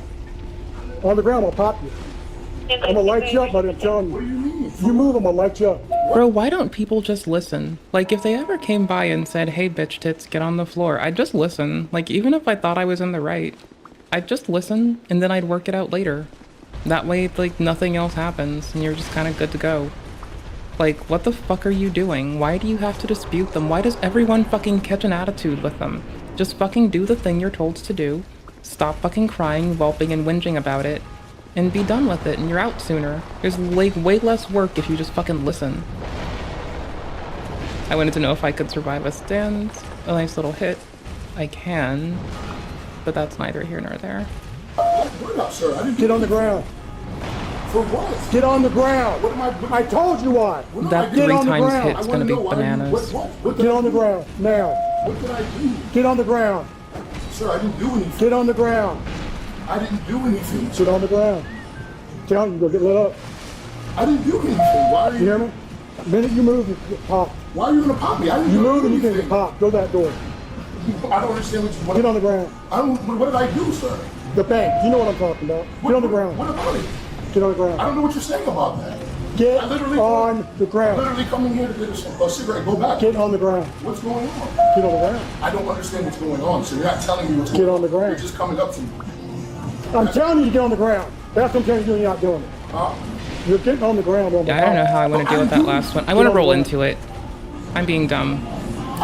On the ground, I'll pop you. I'm gonna light you up, buddy. I'm telling you. What do you mean? If you move, I'm gonna light you up. Bro, why don't people just listen? Like, if they ever came by and said, hey, bitch tits, get on the floor, I'd just listen. Like, even if I thought I was in the right, I'd just listen, and then I'd work it out later. That way, like, nothing else happens, and you're just kind of good to go. Like, what the fuck are you doing? Why do you have to dispute them? Why does everyone fucking catch an attitude with them? Just fucking do the thing you're told to do. Stop fucking crying, whelping, and whinging about it. And be done with it, and you're out sooner. There's like way less work if you just fucking listen. I wanted to know if I could survive a stand. A nice little hit. I can. But that's neither here nor there. What up, sir? I didn't get on the ground. For what? Get on the ground. What am I told you why. That 3 times hit's gonna be bananas. Get on the ground, now. What did I do? Get on the ground. Sir, I didn't do anything. Get on the ground. I didn't do anything. Sit on the ground. Tell you, go get lit up. I didn't do anything. Why are you... You hear me? The minute you move, you get popped. Why are you gonna pop me? I didn't do anything. You move and you can get popped. Go that door. I don't understand what you want. Get on the ground. What did I do, sir? The bank. You know what I'm talking about. Get on the ground. What about it? Get on the ground. I don't know what you're saying about that. Get on the ground. I literally coming here to get a cigarette. Go back. Get on the ground. What's going on? Get on the ground. I don't understand what's going on, so you're not telling me what's going on. Get on the ground. You're just coming up to me. I'm telling you to get on the ground. That's what I'm telling you, you're not doing it. You're getting on the ground. Yeah, I don't know how I want to deal with that last one. I want to roll into it. I'm being dumb.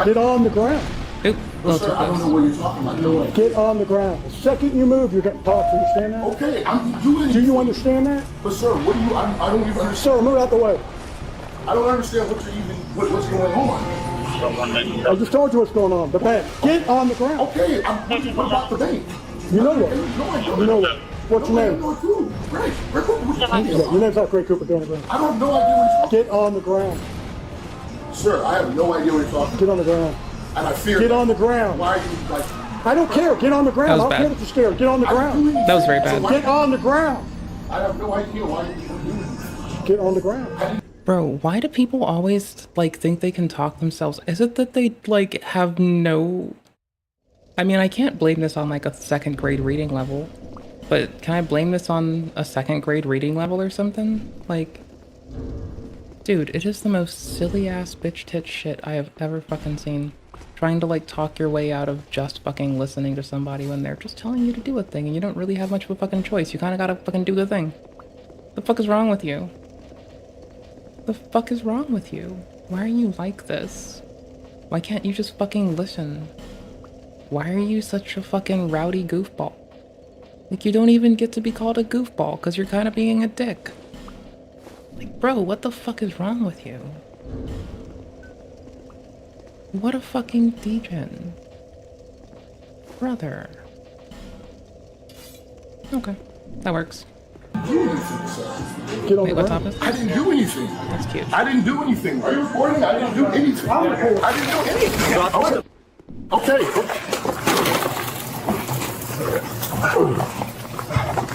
Get on the ground. Oop, sir, I don't know what you're talking about. Get on the ground. The second you move, you're getting popped. Do you understand that? Okay, I'm doing it. Do you understand that? But sir, what do you, I don't even understand. Sir, move out the way. I don't understand what you're even, what's going on. I just told you what's going on. The bank. Get on the ground. Okay, what about the bank? You know what? You know what? What's your name? Your name's not Gray Cooper. Get on the ground. I don't know idea what you're talking. Get on the ground. Sir, I have no idea what you're talking about. Get on the ground. And I fear. Get on the ground. Why are you like? I don't care. Get on the ground. I don't care that you're scared. Get on the ground. That was very bad. Get on the ground. I have no idea why you're doing this. Get on the ground. Bro, why do people always like think they can talk themselves? Is it that they like have no... I mean, I can't blame this on like a 2nd grade reading level, but can I blame this on a 2nd grade reading level or something? Like, dude, it is the most silly ass bitch tit shit I have ever fucking seen. Trying to like talk your way out of just fucking listening to somebody when they're just telling you to do a thing and you don't really have much of a fucking choice. You kind of gotta fucking do the thing. The fuck is wrong with you? The fuck is wrong with you? Why are you like this? Why can't you just fucking listen? Why are you such a fucking rowdy goofball? Like, you don't even get to be called a goofball because you're kind of being a dick. Like, bro, what the fuck is wrong with you? What a fucking degen. Brother. Okay, that works. Wait, what top is this? I didn't do anything. That's cute. I didn't do anything. Are you recording? I didn't do anything. I didn't do anything. Okay.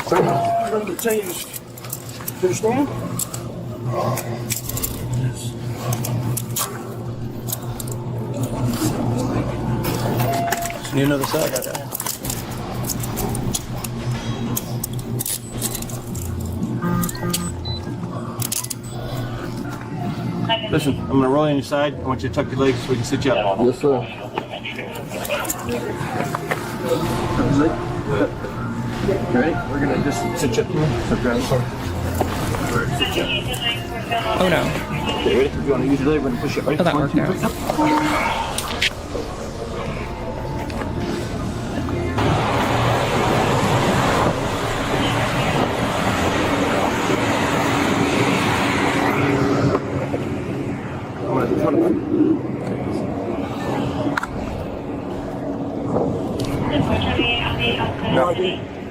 So, I'm going to change. You understand? Just need another side. Listen, I'm gonna roll on your side. I want you to tuck your legs so we can sit you up. Yes, sir. Ready? We're gonna just sit you up. Oh no. Okay, ready? If you want to use your leg, we're gonna push it right. Oh, that worked out. No ID.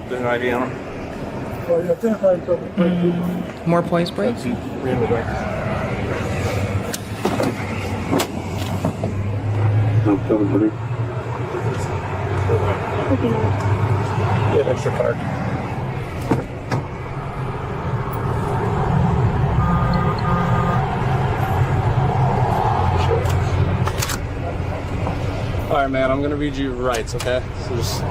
There's an ID on it. Oh, yeah, more poise break? Yeah, extra card. All right, man, I'm going to read you your rights, okay? So just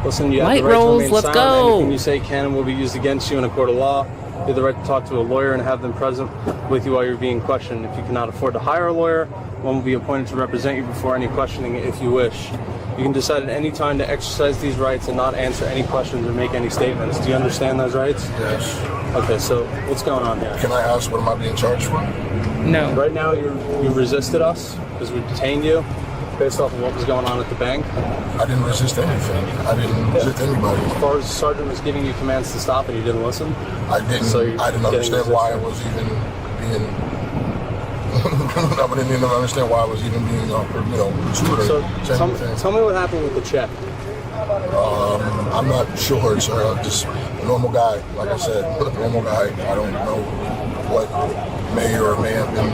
listen, you have Light the right rolls, to remain let's silent. go. Anything you say can and will be used against you in a court of law. You have the right to talk to a lawyer and have them present with you while you're being questioned. If you cannot afford to hire a lawyer, one will be appointed to represent you before any questioning if you wish. You can decide at any time to exercise these rights and not answer any questions or make any statements. Do you understand those rights? Yes. Okay, so what's going on here? Can I ask what am I being charged for? No. Right now, you resisted us because we detained you based off of what was going on at the bank. I didn't resist anything. I didn't resist anybody. As far as the sergeant was giving you commands to stop and you didn't listen? I didn't. So I didn't understand why I was even being. I didn't even understand why I was even being, pursued. So tell me what happened with the check. I'm not sure, sir. I'm just a normal guy. Like I said, a normal guy. I don't know what may or may have been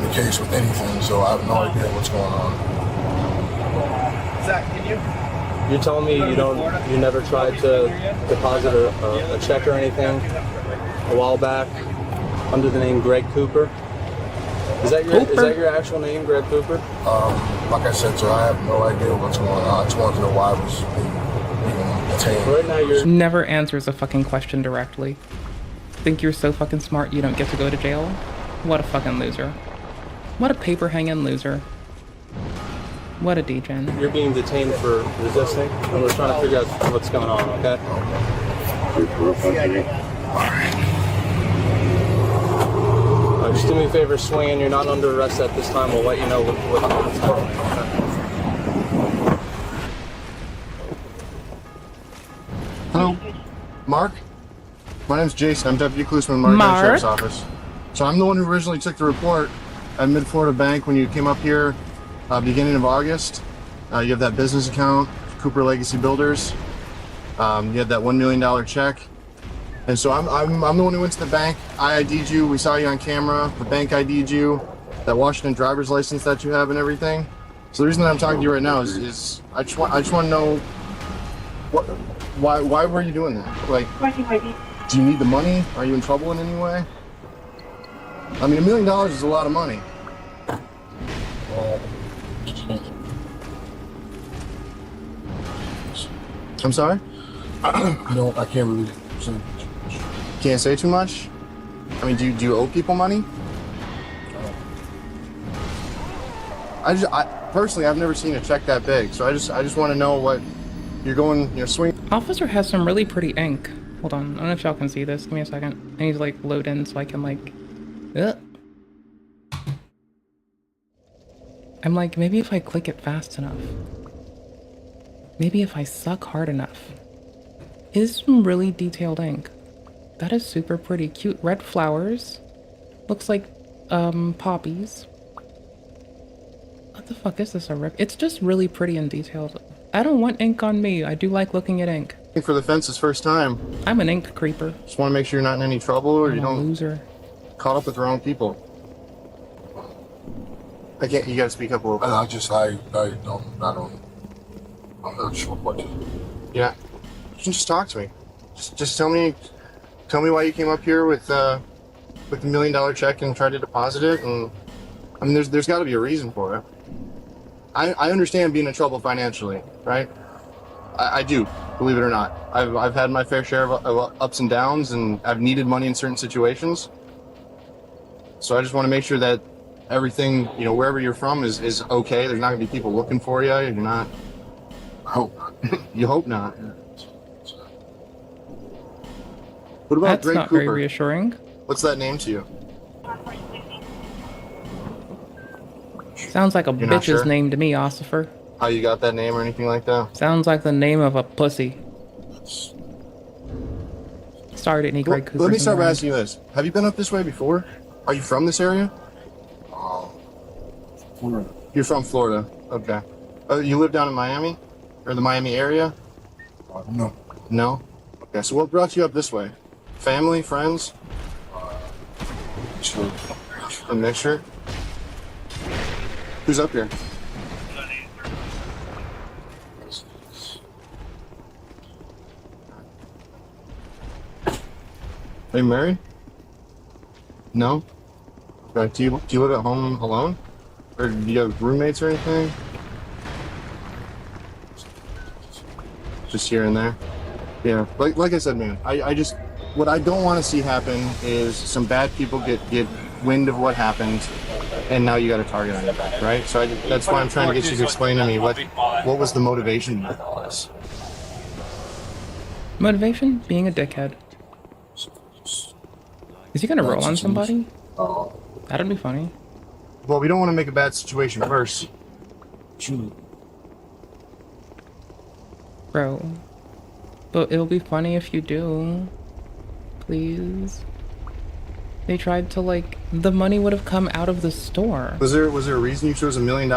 the case with anything, so I have no idea what's going on. Zach, can you? You're telling me you never tried to deposit a check or anything a while back under the name Greg Cooper? Is that your actual name, Greg Cooper? Like I said, sir, I have no idea what's going on. I just wanted to know why I was being detained. Right now, you're never answers a fucking question directly. Think you're so fucking smart you don't get to go to jail? What a fucking loser. What a paper hanging loser. What a degen. You're being detained for resisting, and we're trying to figure out what's going on, okay? Just do me a favor, swing in. You're not under arrest at this time. We'll let you know what's going on. Hello, Mark? My name's Jason. I'm Deputy Policeman Mark County Sheriff's Office. So I'm the one who originally took the report at Mid-Florida Bank when you came up here beginning of August. You have that business account, Cooper Legacy Builders. You had that $1 million check. And so I'm the one who went to the bank. I ID'd you. We saw you on camera. The bank ID'd you. That Washington driver's license that you have and everything. So the reason that I'm talking to you right now is I just want to know why were you doing that? Like, do you need the money? Are you in trouble in any way? I mean, $1 million is a lot of money. I'm sorry? I can't really say. Can't say too much? I mean, do you owe people money? I personally, I've never seen a check that big, so I just want to know what you're swinging. Officer has some really pretty ink. Hold on, I don't know if y'all can see this. Give me a second. I need to like load in so I can like. I'm like, maybe if I click it fast enough. Maybe if I suck hard enough. It is some really detailed ink. That is super pretty. Cute red flowers. Looks like poppies. What the fuck is this? It's just really pretty and detailed. I don't want ink on me. I do like looking at ink. For the fence's first time. I'm an ink creeper. Just want to make sure you're not in any trouble or I'm you a don't loser. Caught up with the wrong people. I can't. You gotta speak up a little bit. I'm not sure what to. Yeah. You can just talk to me. Just tell me why you came up here with $1 million check and tried to deposit it. And I mean, there's got to be a reason for it. I understand being in trouble financially, right? I do, believe it or not. I've had my fair share of ups and downs, and I've needed money in certain situations. So I just want to make sure that everything, wherever you're from is okay. There's not going to be people looking for you. You're not. I hope not. You hope not. What about That's Greg not Cooper? very reassuring. What's that name to you? Sounds like a You're not bitch's sure? name to me, Ossifer. How you got that name or anything like that? Sounds like the name of a pussy. Sorry to any Greg Cooper. Let me start by asking you this. Have you been up this way before? Are you from this area? Florida. You're from Florida. Okay. You live down in Miami? Or the Miami area? No. No? Okay, so what brought you up this way? Family, friends? Sure. A mixture? Who's up here? Are you married? No? Okay. Do you live at home alone? Or do you have roommates or anything? Just here and there? Yeah, like I said, man, I what I don't want to see happen is some bad people get wind of what happened, and now you got a target on your back, right? So that's why I'm trying to get you to explain to me what was the motivation behind all this. Motivation? Being a dickhead. Is he gonna roll on somebody? That'd be funny. Well, we don't want to make a bad situation worse. Bro. But it'll be funny if you do. Please. They tried to, like, the money would have come out of the store. Was there a reason you chose $1 million?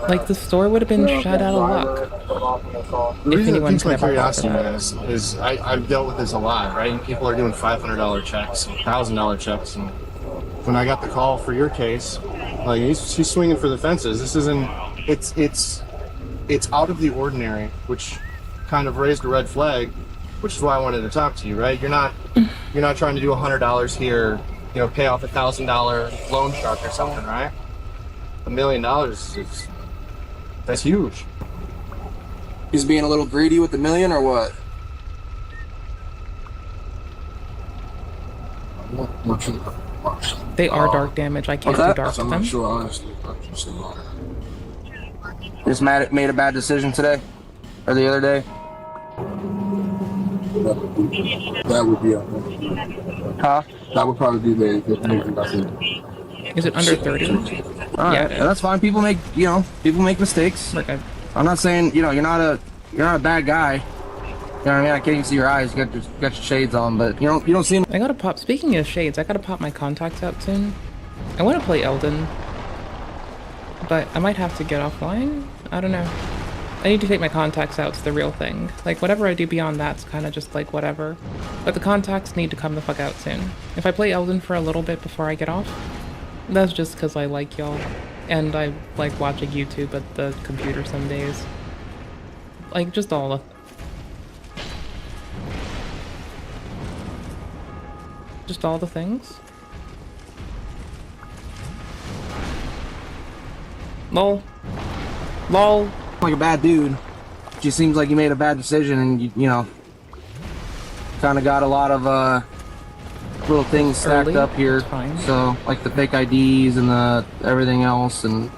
Like, the store would have been shut out of luck. The reason it piques my curiosity, man, is I've dealt with this a lot, right? And people are doing $500 checks, $1,000 checks, and when I got the call for your case, like, she's swinging for the fences. This isn't, it's out of the ordinary, which kind of raised a red flag, which is why I wanted to talk to you, right? You're not trying to do $100 here, pay off $1,000 loan shark or something, right? $1 million that's huge. He's being a little greedy with the million, or what? They are dark damage. I can't do dark with them. Sure, honestly. Just made a bad decision today, or the other day. That would be Huh? That would probably be the Is it under 30? Yeah, that's fine. People make mistakes. Okay. I'm not saying you're not a bad guy. You know what I mean? I can't even see your eyes. You got your shades on, but you don't seem. I gotta pop. Speaking of shades, I gotta pop my contacts out soon. I want to play Elden, but I might have to get offline. I don't know. I need to take my contacts out. It's the real thing. Like, whatever I do beyond that's kind of just like whatever. But the contacts need to come the fuck out soon. If I play Elden for a little bit before I get off, that's just because I like y'all. And I like watching YouTube at the computer some days. Like, just all the... Just all the things. Lol. Lol. Like a bad dude. Just seems like you made a bad decision, and you kind of got a lot of little things stacked up here. So like the fake IDs and the everything else, and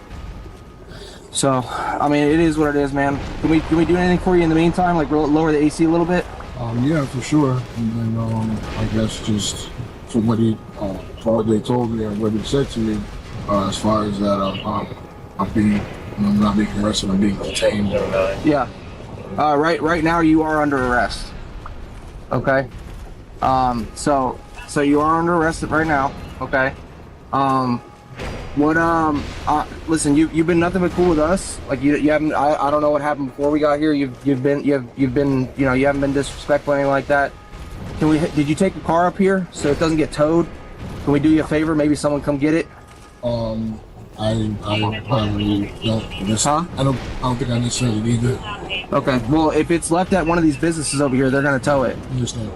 so I mean it is what it is, man. Can we do anything for you in the meantime? Like lower the AC a little bit? Yeah, for sure. And then I guess just from what they told me and what he said to me, as far as that I'm not being arrested, I'm being detained. Yeah. Right now you are under arrest. Okay. So you are under arrest right now. Okay. Listen, you've been nothing but cool with us. Like you haven't. I don't know what happened before we got here. You haven't been disrespectful or anything like that. Did you take a car up here so it doesn't get towed? Can we do you a favor? Maybe someone come get it. I probably don't. I don't think I necessarily need it. Okay. Well, if it's left at one of these businesses over here, they're gonna tow it. Understand.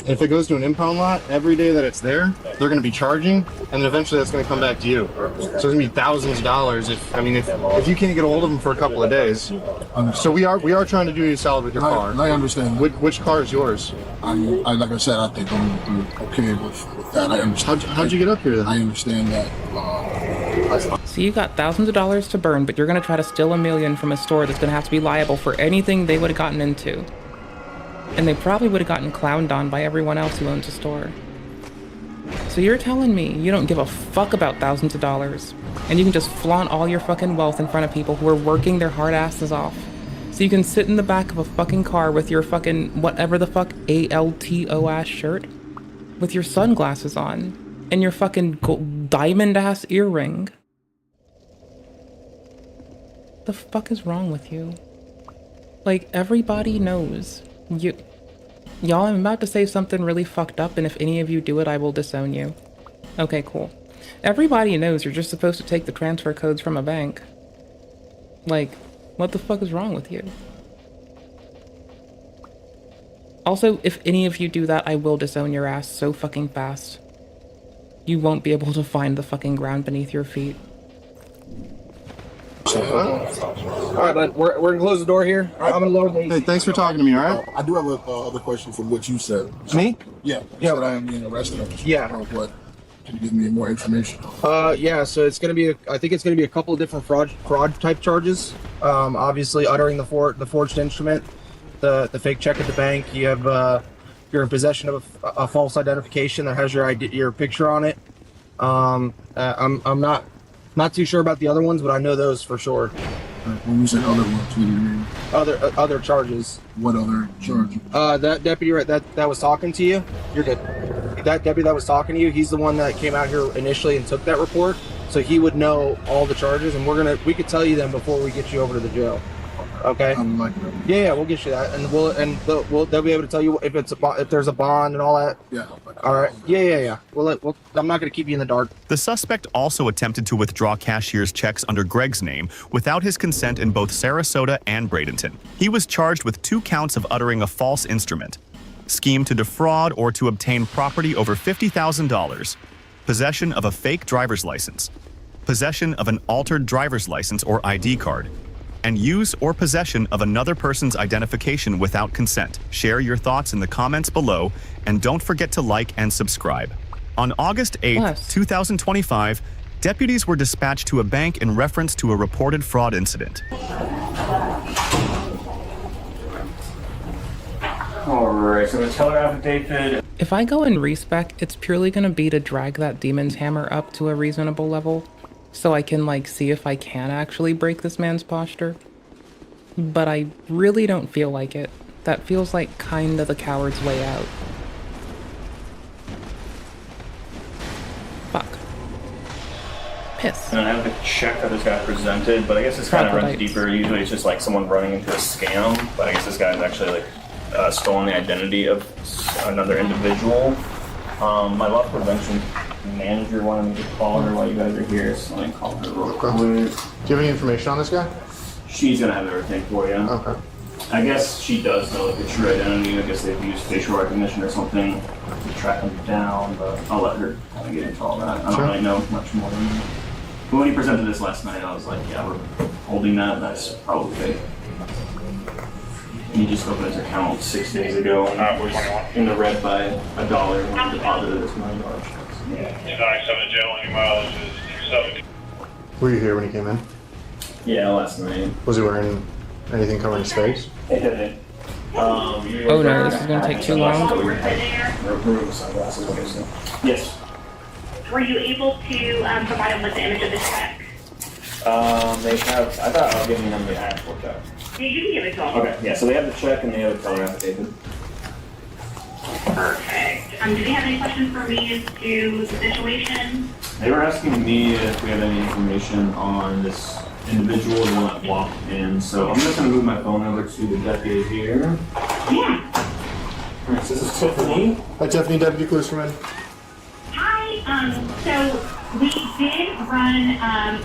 If it goes to an impound lot, every day that it's there, they're going to be charging, and then eventually that's going to come back to you. So it's going to be thousands of dollars if you can't get a hold of them for a couple of days. So we are trying to do you solid with your car. I understand. Which car is yours? Like I said, I think I'm okay with that. I understand. How'd you get up here then? I understand that. So you got thousands of dollars to burn, but you're going to try to steal $1 million from a store that's going to have to be liable for anything they would have gotten into. And they probably would have gotten clowned on by everyone else who owns a store. So you're telling me you don't give a fuck about thousands of dollars, and you can just flaunt all your fucking wealth in front of people who are working their hard asses off. So you can sit in the back of a fucking car with your fucking whatever the fuck ALTO ass shirt, with your sunglasses on, and your fucking diamond ass earring. The fuck is wrong with you? Like, everybody knows. Y'all, I'm about to say something really fucked up, and if any of you do it, I will disown you. Okay, cool. Everybody knows you're just supposed to take the transfer codes from a bank. Like, what the fuck is wrong with you? Also, if any of you do that, I will disown your ass so fucking fast. You won't be able to find the fucking ground beneath your feet. All right, bud. We're gonna close the door here. I'm gonna lower the. Hey, thanks for talking to me. All right. I do have a other question from what you said. Me? Yeah. You said I am being arrested. What? Can you give me more information? Yeah. So it's gonna be. I think it's gonna be a couple of different fraud type charges. Obviously, uttering the forged instrument, the fake check at the bank. You have. You're in possession of a false identification that has your picture on it. I'm not too sure about the other ones, but I know those for sure. When you say other ones, what do you mean? Other charges. What other charges? That deputy that was talking to you. You're good. That deputy that was talking to you, he's the one that came out here initially and took that report, so he would know all the charges, and we could tell you them before we get you over to the jail. Okay. Yeah, we'll get you that, and they'll be able to tell you if there's a bond and all that. Yeah. All right. Yeah. I'm not going to keep you in the dark. The suspect also attempted to withdraw cashier's checks under Greg's name without his consent in both Sarasota and Bradenton. He was charged with 2 counts of uttering a false instrument, scheme to defraud or to obtain property over $50,000, possession of a fake driver's license, possession of an altered driver's license or ID card, and use or possession of another person's identification without consent. Share your thoughts in the comments below, and don't forget to like and subscribe. On August 8th, 2025, deputies were dispatched to a bank in reference to a reported fraud incident. Alright, so the teller affidavit. If I go in respec, it's purely going to be to drag that demon's hammer up to a reasonable level, so I can, like, see if I can actually break this man's posture. But I really don't feel like it. That feels like kind of the coward's way out. Fuck. Piss. And I have the check that this guy presented, but I guess this kind of runs deeper. Usually it's just like someone running into a scam, but I guess this guy's actually like stolen the identity of another individual. My loss prevention manager wanted me to call her while you guys are here, so let me call her real quick. Do you have any information on this guy? She's gonna have everything for you. Okay. I guess she does know like the true identity. I guess they've used facial recognition or something to track him down, but I'll let her kind of get into all that. I don't really know much more than that. But when he presented this last night, I was like, yeah, we're holding that. That's probably fake. He just opened his account 6 days ago and was in the red by $1 when he deposited his $1 million checks. Deny 7 jail, any mileage is 270. Were you here when he came in? Yeah, last night. Was he wearing anything covering his face? He didn't. Oh no, this is gonna take too long. Yes. Were you able to provide them with the image of the check? They have, I thought I was giving them the actual check. Yeah, you can give it to them. Okay, yeah, so they have the check and they have the teller affidavit. Perfect. Do they have any questions for me as to the situation? They were asking me if we had any information on this individual, the one that walked in. So I'm just gonna move my phone over to the deputy here. Yeah. Alright, so this is Tiffany. Hi Tiffany, Deputy Klusman. Hi, so we did run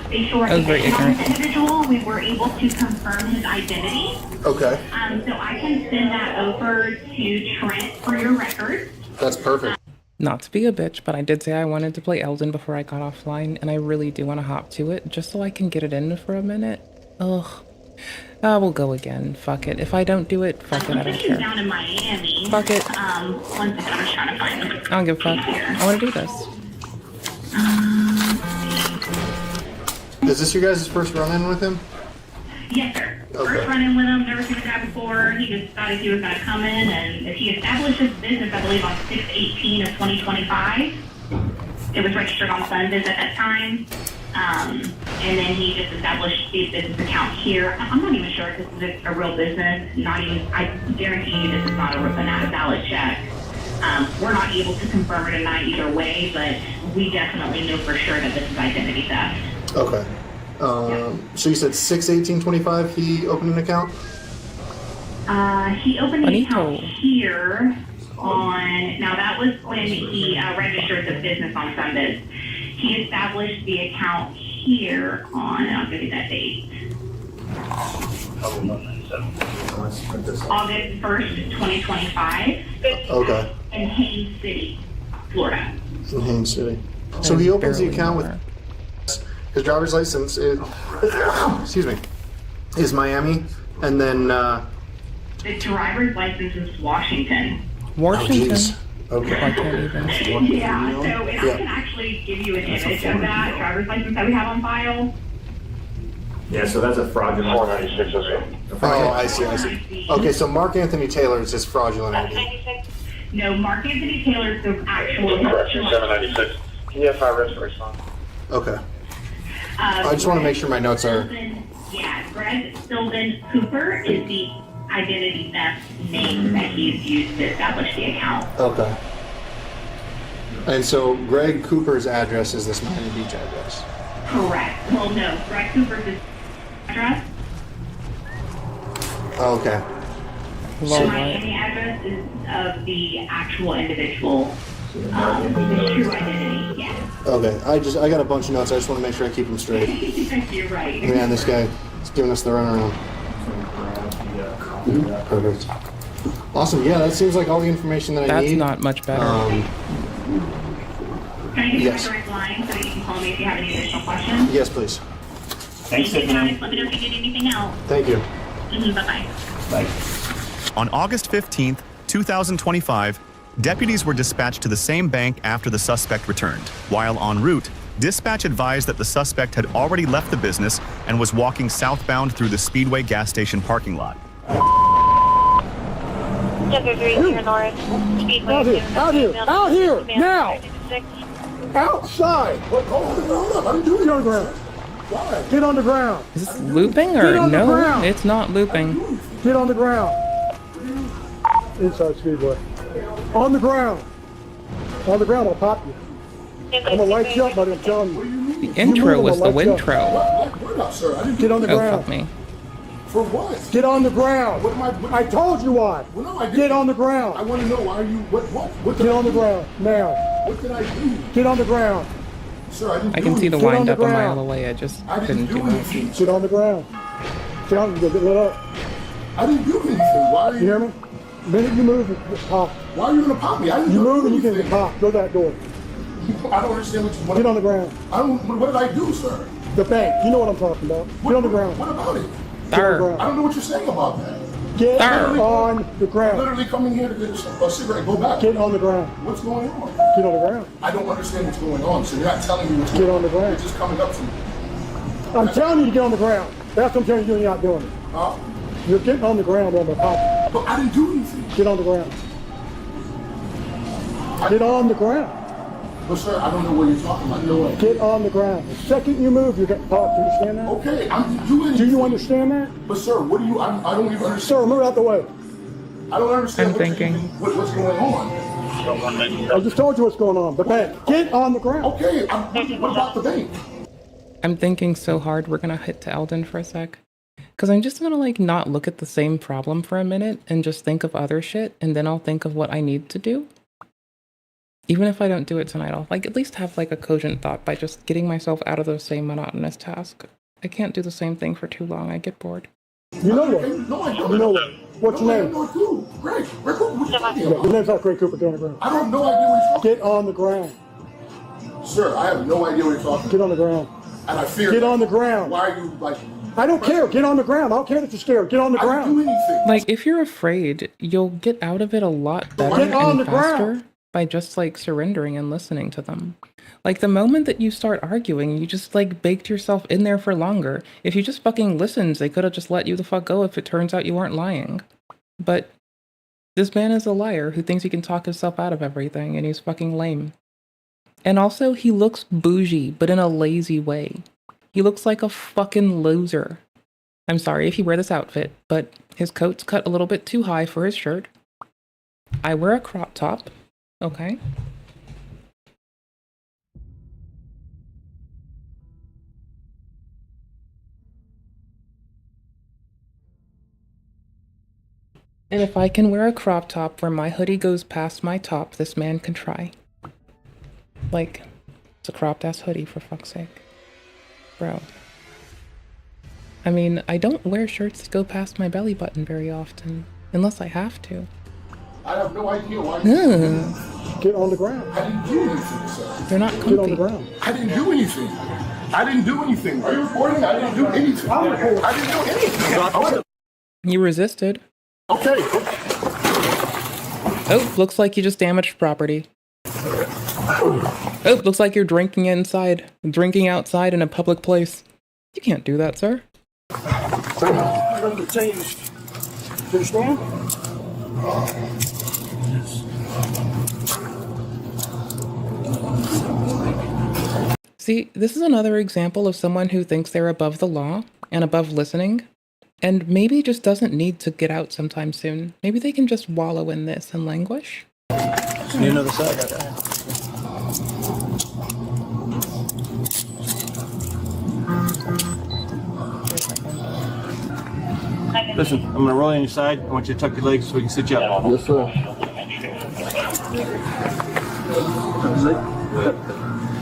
facial recognition on this individual. We were able to confirm his identity. Okay. So I can send that over to Trent for your records. That's perfect. Not to be a bitch, but I did say I wanted to play Elden before I got offline, and I really do want to hop to it, just so I can get it in for a minute. Ugh. We'll go again. Fuck it. If I don't do it, fuck it, I don't care. Down in Miami. Fuck it. One second, I'm just trying to find them. I don't give a fuck. I want to do this. Is this your guys' first run-in with him? Yes, sir. Okay. First run-in with him, never seen the guy before. He just decided he was going to come in, and he established his business, I believe, on 6/18 of 2025. It was registered on Sundays at that time. And then he just established his business account here. I'm not even sure if this is a real business. I guarantee you this is not a valid check. We're not able to confirm or deny either way, but we definitely know for sure that this is identity theft. Okay. So you said 6/18/25 he opened an account? He opened an account here on, now that was when he registered the business on Sundays. He established the account here on, and I'll give you that date. August 1st, 2025. Okay. In Haines City, Florida. In Haines City. So he opens the account with, His driver's license is, excuse me, is Miami, and then. The driver's license is Washington. Washington. Okay. I can't even. Yeah, so if I can actually give you an image of that driver's license that we have on file. Yeah, so that's a fraudulent. 496. Oh, I see. Okay, so Mark Anthony Taylor is just fraudulent ID. No, Mark Anthony Taylor is the actual. Correction, 796. Yeah, 5 rest for response. Okay. I just want to make sure my notes are. Yeah, Greg Sylvan Cooper is the identity theft name that he's used to establish the account. Okay. And so Greg Cooper's address is this Miami Beach address? Correct. Well, no, Greg Cooper's address. Okay. The Miami address is of the actual individual, the true identity, yes. Okay. I got a bunch of notes. I just want to make sure I keep them straight. You're right. Man, this guy is giving us the runaround. Perfect. Awesome. Yeah, that seems like all the information that I need. That's not much better. Can I give you my direct line so that you can call me if you have any additional questions? Yes, please. Thanks, Tiffany. Let me know if you need anything else. Thank you. Bye-bye. Bye. On August 15th, 2025, deputies were dispatched to the same bank after the suspect returned. While en route, dispatch advised that the suspect had already left the business and was walking southbound through the Speedway gas station parking lot. Out here, now! Outside! Hold up, I didn't do anything on the ground. Why? Get on the ground. Is this looping or no? It's not looping. Get on the ground. Inside Speedway. On the ground. On the ground, I'll pop you. I'm gonna light you up, buddy, I'm telling you. The intro was the wintro. Get on the ground. Fuck me. For what? Get on the ground. I told you why. Well, no, I didn't. Get on the ground. I want to know why you. What Get on the ground now. What did I do? Get on the ground. Sir, I didn't. I can see the Get on wind the up a ground. mile away. I just couldn't do that. Get on the ground. Get on. Go get lit up. I didn't do anything. Why are You hear me? The minute you move, it's pop. Why are you gonna pop me? I didn't You do move and you anything. can pop. Go that door. I don't understand what. Get on the ground. I don't. What did I do, sir? The bank. You know what I'm talking about. Get on the ground. What about it? Get on the ground. I don't know what you're saying about that. Get on the I'm ground. literally coming here to get a cigarette. Go back. Get on the ground. What's going on? Get on the ground. I don't understand what's going on. So you're not telling me what's Get going on the ground. You're just coming up to me. I'm telling you to get on the ground. That's what I'm telling you, you're not doing it. You're getting on the ground on the pop. But I didn't do anything. Get on the ground. Get on the ground. But sir, I don't know what you're talking about. No way. Get on the ground. The second you move, you get popped. Do you understand that? Okay, I'm doing. Do you understand that? But sir, what do you? I don't even understand. Sir, move out the way. I don't understand. I'm thinking. What's going on? I just told you what's going on. The bank. Get on the ground. Okay. What about the bank? I'm thinking so hard. We're gonna hit to Eldon for a sec. Because I'm just gonna like not look at the same problem for a minute and just think of other shit, and then I'll think of what I need to do. Even if I don't do it tonight, I'll like at least have like a cogent thought by just getting myself out of the same monotonous task. I can't do the same thing for too long. I get bored. You know what? No, I don't. You know what? What's your name? No clue. Greg Cooper. What are you talking about? Your name's not Greg Cooper. Get on the ground. I have no idea what you're talking Get on the ground. about. Sir, I have no idea what you're talking about. Get on the ground. And I fear. Get on the ground. Why are you like? I don't care. Get on the ground. I don't care that you're scared. Get on the I didn't ground. do anything. Like if you're afraid, you'll get out of it a lot better Get on and the faster ground. by just like surrendering and listening to them. Like the moment that you start arguing, you just like baked yourself in there for longer. If you just fucking listened, they could have just let you the fuck go if it turns out you weren't lying. But this man is a liar who thinks he can talk himself out of everything, and he's fucking lame. And also, he looks bougie, but in a lazy way. He looks like a fucking loser. I'm sorry if you wear this outfit, but his coat's cut a little bit too high for his shirt. I wear a crop top, okay? And if I can wear a crop top where my hoodie goes past my top, this man can try. Like, it's a cropped ass hoodie for fuck's sake. Bro. I mean, I don't wear shirts that go past my belly button very often. Unless I have to. I have no idea why. Get on the ground. I didn't do anything, sir. They're not comfy. Get on the ground. I didn't do anything. I didn't do anything. Are you recording? I didn't do anything. I didn't do anything. You resisted. Okay. Oh, looks like you just damaged property. Oh, looks like you're drinking outside in a public place. You can't do that, sir. I'm going to change. Do you understand? See, this is another example of someone who thinks they're above the law and above listening, and maybe just doesn't need to get out sometime soon. Maybe they can just wallow in this and languish. Need another side? Listen, I'm gonna roll on your side. I want you to tuck your legs so we can sit you up. Yes, sir.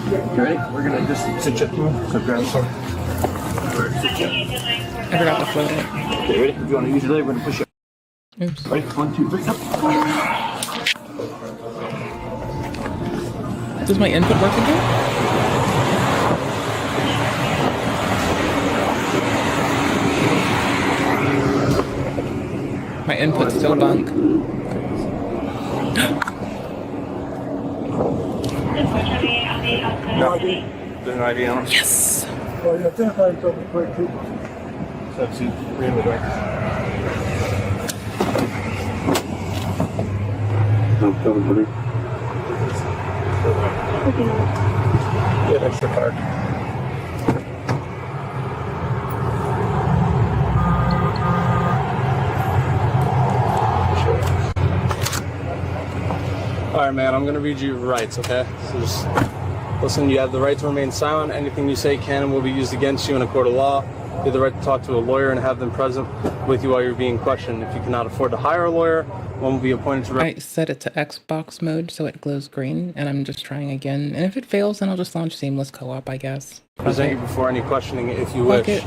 You ready? We're gonna just sit you up. So grab some. I forgot to float it. Okay, ready? If you want to use your leg, we're gonna push you up. Oops. Ready? 1, 2, 3, up. Does my input work again? My input's still bunk. No. There's an ID on it. Yes! Oh, yeah, identify yourself as Greg Cooper. Subseat 3 in the dark. I'm coming, buddy. Get extra card. All right, man, I'm gonna read you your rights, okay? So just listen, you have the right to remain silent. Anything you say can and will be used against you in a court of law. You have the right to talk to a lawyer and have them present with you while you're being questioned. If you cannot afford to hire a lawyer, one will be appointed to... I set it to Xbox mode so it glows green, and I'm just trying again. And if it fails, then I'll just launch Seamless Co-op, I guess. Present you before any questioning if you wish. You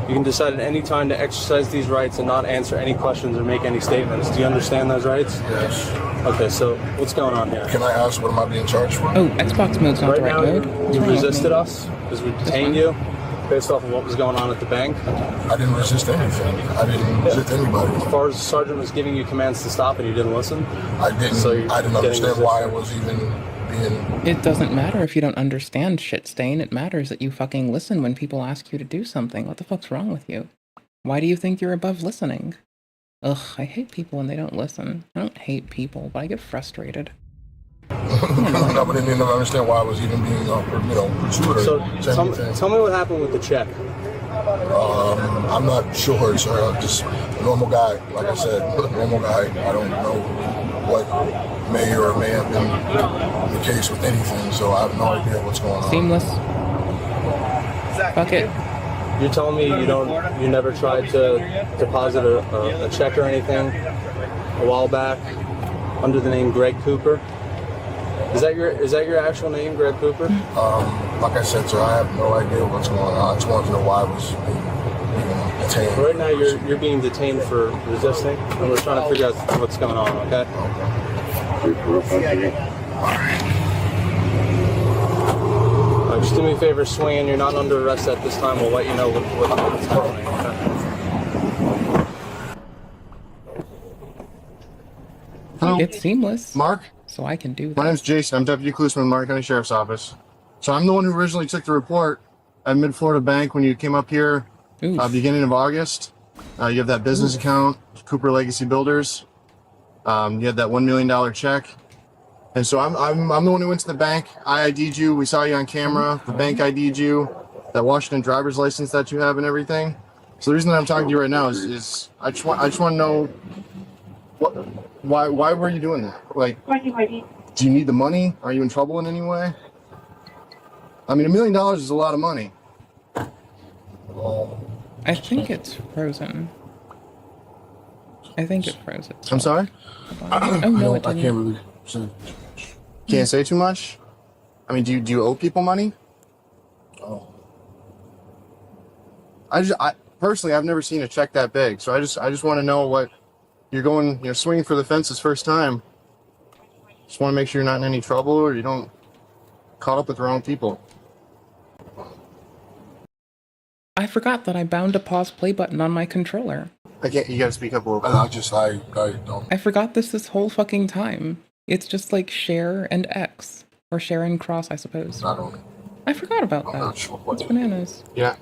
can decide at any time to exercise these rights and not answer any questions or make any statements. Do you understand those rights? Yes. Okay, so what's going on here? Can I ask what am I being charged for? Oh, Xbox mode's not the right mode. You resisted us because we detained you based off of what was going on at the bank. I didn't resist anything. I didn't resist anybody. As far as the sergeant was giving you commands to stop and you didn't listen? I didn't. So I didn't understand why I was even being... It doesn't matter if you don't understand, shit stain. It matters that you fucking listen when people ask you to do something. What the fuck's wrong with you? Why do you think you're above listening? Ugh, I hate people when they don't listen. I don't hate people, but I get frustrated. No, but I didn't understand why I was even being, pursued. So tell me what happened with the check. I'm not sure, sir. I'm just a normal guy. Like I said, normal guy. I don't know what may or may have been the case with anything, so I have no idea what's going on. Seamless. Fuck it. You're telling me you never tried to deposit a check or anything a while back under the name Greg Cooper? Is that your actual name, Greg Cooper? Like I said, sir, I have no idea what's going on. I just wanted to know why I was being detained. Right now, you're being detained for resisting, and we're trying to figure out what's going on. Okay. Just do me a favor, swing. You're not under arrest at this time. We'll let you know what's happening. Okay? Hello. It's seamless. Mark? So I can do that. My name's Jason. I'm Deputy Klusman, Martin County Sheriff's Office. So I'm the one who originally took the report at Mid-Florida Bank when you came up here beginning of August. You have that business account, Cooper Legacy Builders. You had that $1 million check. And so I'm the one who went to the bank. I ID'd you. We saw you on camera. The bank ID'd you. That Washington driver's license that you have and everything. So the reason that I'm talking to you right now is I just want to know why were you doing that? Like, do you need the money? Are you in trouble in any way? I mean, $1 million is a lot of money. I think it's frozen. I think it froze it. I'm sorry? Oh no, it I didn't. can't really say. Can't say too much? I mean, do you owe people money? Oh. I personally, I've never seen a check that big, so I just want to know what you're going, swinging for the fences first time. Just want to make sure you're not in any trouble or you don't caught up with the wrong people. I forgot that I bound a pause play button on my controller. I can't. You gotta speak up a little bit. I don't. I forgot this whole fucking time. It's just like share and X. Or share and cross, I suppose. I forgot about that. Not sure what It's bananas. Yeah.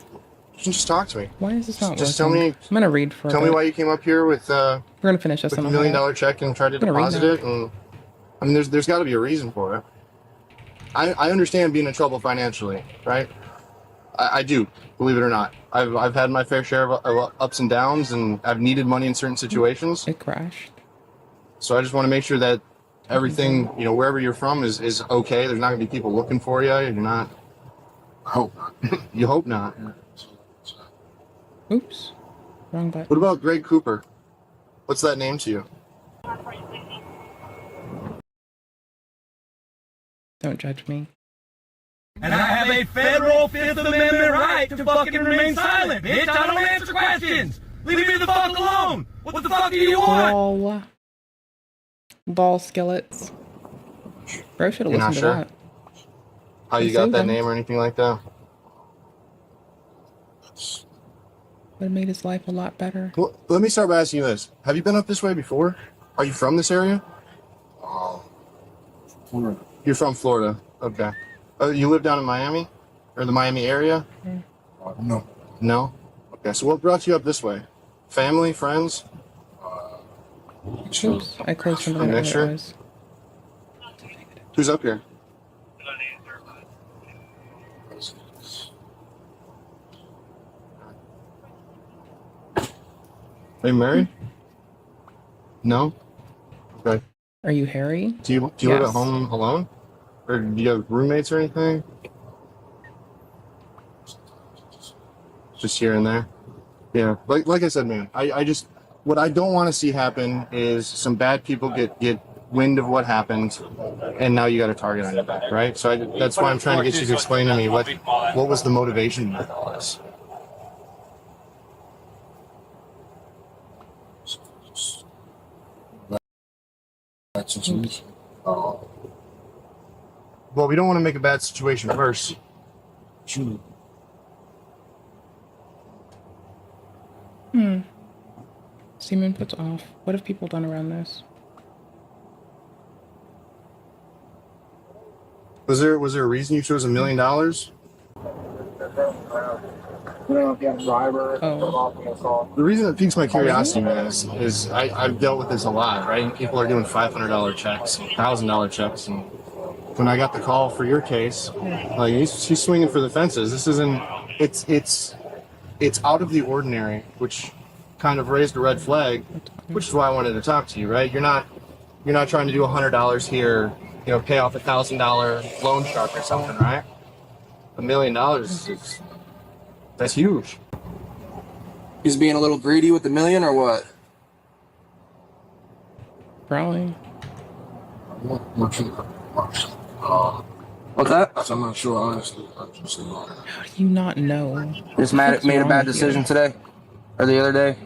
You can just talk to me. Why is this not Just working? tell me. I'm gonna read for a Tell me bit. why you came up here with We're gonna finish this with in $1 a million minute. check and tried to I'm gonna read deposit now. it. And I mean, there's got to be a reason for it. I understand being in trouble financially, right? I do, believe it or not. I've had my fair share of ups and downs, and I've needed money in certain situations. It crashed. So I just want to make sure that everything, you know, wherever you're from is okay. There's not going to be people looking for you. You're not. I hope not. You hope not. Oops. Wrong button. What about Greg Cooper? What's that name to you? Don't judge me. And I have a federal Fifth Amendment right to fucking remain silent, bitch. I don't answer questions. Leave me the fuck alone. What the fuck do you want? Ball skillets. Bro should have You're not listened to sure? that. How you They got saved that him. name or anything like that? Would have made his life a lot better. Well, let me start by asking you this. Have you been up this way before? Are you from this area? You're from Florida. Okay. You live down in Miami? Or the Miami area? No. No? Okay, so what brought you up this way? Family, friends? Oops. I closed from A the mixture? Who's up here? Are you married? No? Okay. Are you Harry? Do you live Yes. at home alone? Or do you have roommates or anything? Just here and there? Yeah. Like I said, man, I just, what I don't want to see happen is some bad people get wind of what happened, and now you got a target on your back, right? So that's why I'm trying to get you to explain to me what was the motivation behind all this. That situation. Well, we don't want to make a bad situation worse. True. Steam input's off. What have people done around this? Was there a reason you chose $1 million? The reason it piques my curiosity, man, is I've dealt with this a lot, right? And people are doing $500 checks, $1,000 checks, and when I got the call for your case, like he's swinging for the fences. This isn't. It's out of the ordinary, which kind of raised a red flag, which is why I wanted to talk to you, right? You're not trying to do $100 here, you know, pay off $1,000 loan shark or something, right? $1 million is that's huge. He's being a little greedy with the million, or what? Probably. What's that? I'm not sure, honestly. How do you not know? Just made a bad decision today, or the other day.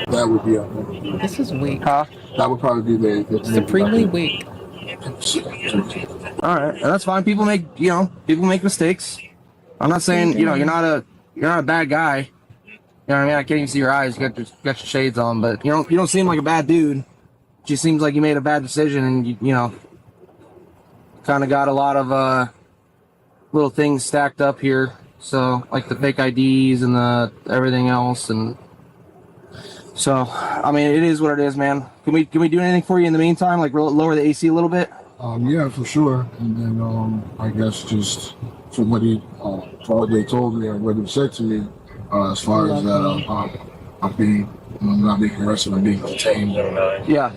That would be This is weak. Huh? That would probably be the Supremely weak. All right, and that's fine. People make mistakes. I'm not saying you're not a bad guy. You know what I mean? I can't even see your eyes. You got your shades on, but you don't seem like a bad dude. It just seems like you made a bad decision, and you kind of got a lot of little things stacked up here. So like the fake IDs and the everything else, and so I mean it is what it is, man. Can we do anything for you in the meantime? Like lower the AC a little bit? Yeah, for sure. And then I guess just from what they told me and what he said to me, as far as that I'm not being arrested, I'm being detained. Yeah.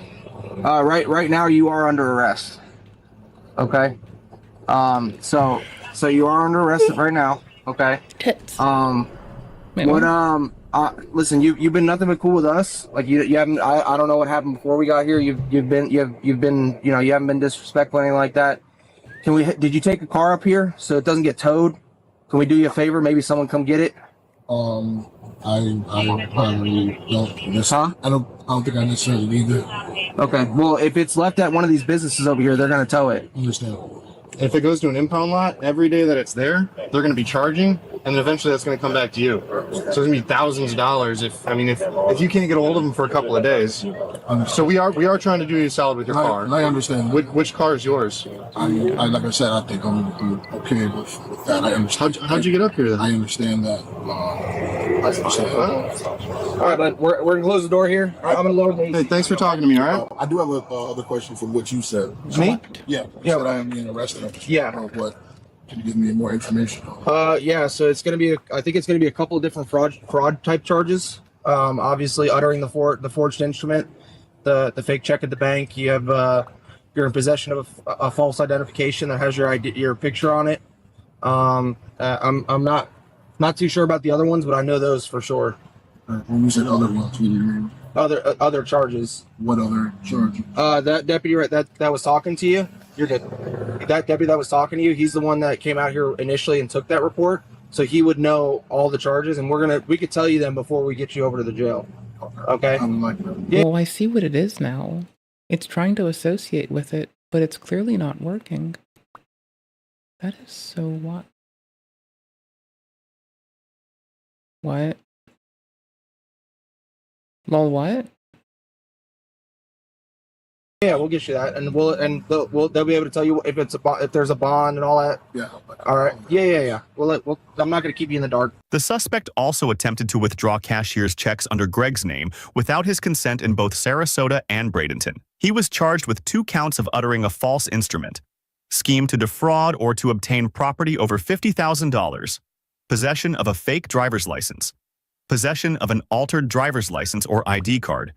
Right now you are under arrest. Okay. So you are under arrest right now. Okay. Listen, you've been nothing but cool with us. Like you haven't. I don't know what happened before we got here. You've been you haven't been disrespectful or anything like that. Did you take a car up here so it doesn't get towed? Can we do you a favor? Maybe someone come get it. I probably don't. I don't think I necessarily need that. Okay. Well, if it's left at one of these businesses over here, they're going to tow it. Understand. If it goes to an impound lot, every day that it's there, they're going to be charging, and then eventually that's going to come back to you. So it's going to be thousands of dollars if you can't get a hold of them for a couple of days. So we are trying to do you solid with your car. I understand. Which car is yours? Like I said, I think I'm okay with that. I understand. How'd you get up here then? I understand that. I understand. All right, but we're going to close the door here. I'm going to lower the... Hey, thanks for talking to me, all right? I do have other question from what you said. Me? Yeah. You said I am being arrested. Yeah. What? Can you give me more information? Yeah. So it's going to be. I think it's going to be a couple of different fraud type charges. Obviously, uttering the forged instrument, the fake check at the bank. You have you're in possession of a false identification that has your picture on it. I'm not too sure about the other ones, but I know those for sure. When you said other ones, what do you mean? Other charges. What other charges? That deputy that was talking to you. You're good. That deputy that was talking to you, he's the one that came out here initially and took that report. So he would know all the charges, and we could tell you them before we get you over to the jail. Okay? Yeah. Well, I see what it is now. It's trying to associate with it, but it's clearly not working. That is so what? What? Lol, what? Yeah, we'll get you that, and they'll be able to tell you if there's a bond and all that. Yeah. All right. Yeah. I'm not going to keep you in the dark. The suspect also attempted to withdraw cashier's checks under Greg's name without his consent in both Sarasota and Bradenton. He was charged with 2 counts of uttering a false instrument, scheme to defraud or to obtain property over $50,000, possession of a fake driver's license, possession of an altered driver's license or ID card,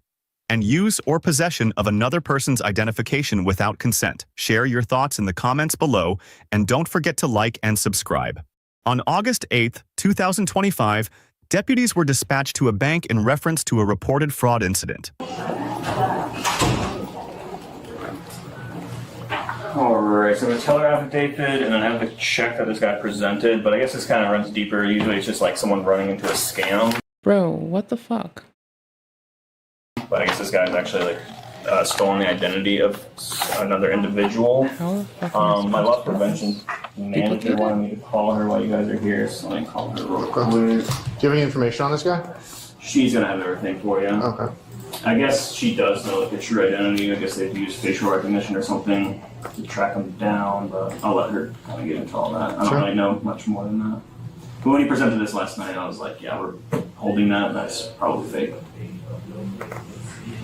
and use or possession of another person's identification without consent. Share your thoughts in the comments below, and don't forget to like and subscribe. On August 8, 2025, deputies were dispatched to a bank in reference to a reported fraud incident. Alright, so the teller affidavit, and then I have the check that this guy presented, but I guess this kind of runs deeper. Usually it's just like someone running into a scam. Bro, what the fuck? But I guess this guy's actually like stolen the identity of another individual. My loss prevention manager wanted me to call her while you guys are here, so let me call her real quick. Do you have any information on this guy? She's gonna have everything for you. Okay. I guess she does know like the true identity. I guess they've used facial recognition or something to track him down, but I'll let her kind of get into all that. I don't really know much more than that. But when he presented this last night, I was like, yeah, we're holding that. That's probably fake.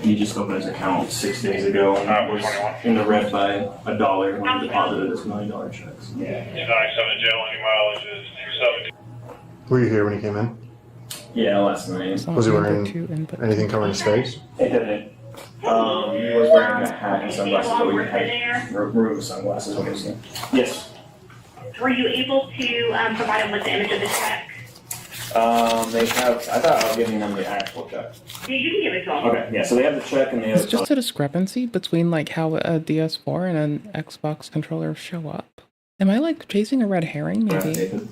He just opened his account 6 days ago and was in the red by $1 when he deposited his $1 million checks. Yeah. He's not accepting jail any mileages. 17. Were you here when he came in? Yeah, last night. Was he wearing anything covering his face? It didn't. He was wearing a hat and sunglasses, but we had remove sunglasses when he was here. Yes. Were you able to provide him with the image of the check? They have. I thought I was giving them the actual check. Yeah, you can give it to them. Okay, yeah. So they have the check and they have. It's just a discrepancy between like how a DS4 and an Xbox controller show up. Am I like chasing a red herring? Maybe.